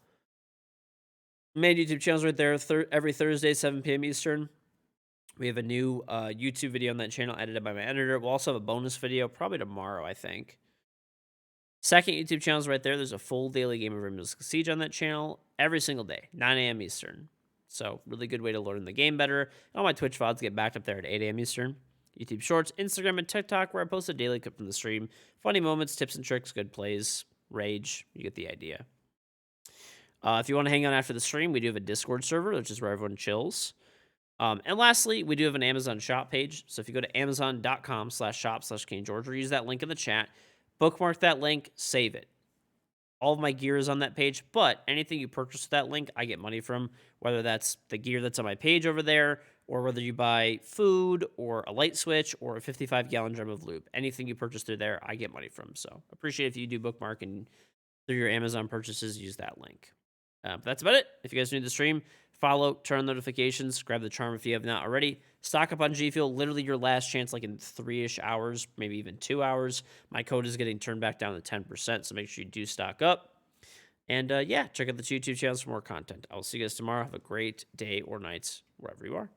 Speaker 1: Main YouTube channel is right there. Every Thursday, 7 p.m. Eastern. We have a new YouTube video on that channel edited by my editor. We'll also have a bonus video probably tomorrow, I think. Second YouTube channel is right there. There's a full daily game of Rainbow Six Siege on that channel every single day, 9 a.m. Eastern. So really good way to learn the game better. And all my Twitch VODs get backed up there at 8 a.m. Eastern. YouTube Shorts, Instagram, and TikTok, where I post a daily clip from the stream. Funny moments, tips and tricks, good plays, rage. You get the idea. If you want to hang on after the stream, we do have a Discord server, which is where everyone chills. And lastly, we do have an Amazon shop page. So if you go to amazon.com/shop/KingGeorge or use that link in the chat, bookmark that link, save it. All of my gear is on that page, but anything you purchase with that link, I get money from, whether that's the gear that's on my page over there, or whether you buy food, or a light switch, or a 55-gallon drum of lube. Anything you purchase through there, I get money from. So appreciate if you do bookmark and through your Amazon purchases, use that link. But that's about it. If you guys are new to the stream, follow, turn on notifications, grab the charm if you have not already. Stock up on G Fuel, literally your last chance, like in 3-ish hours, maybe even 2 hours. My code is getting turned back down to 10%, so make sure you do stock up. And check out the 2 YouTube channels for more content. I will see you guys tomorrow. Have a great day or night, wherever you are.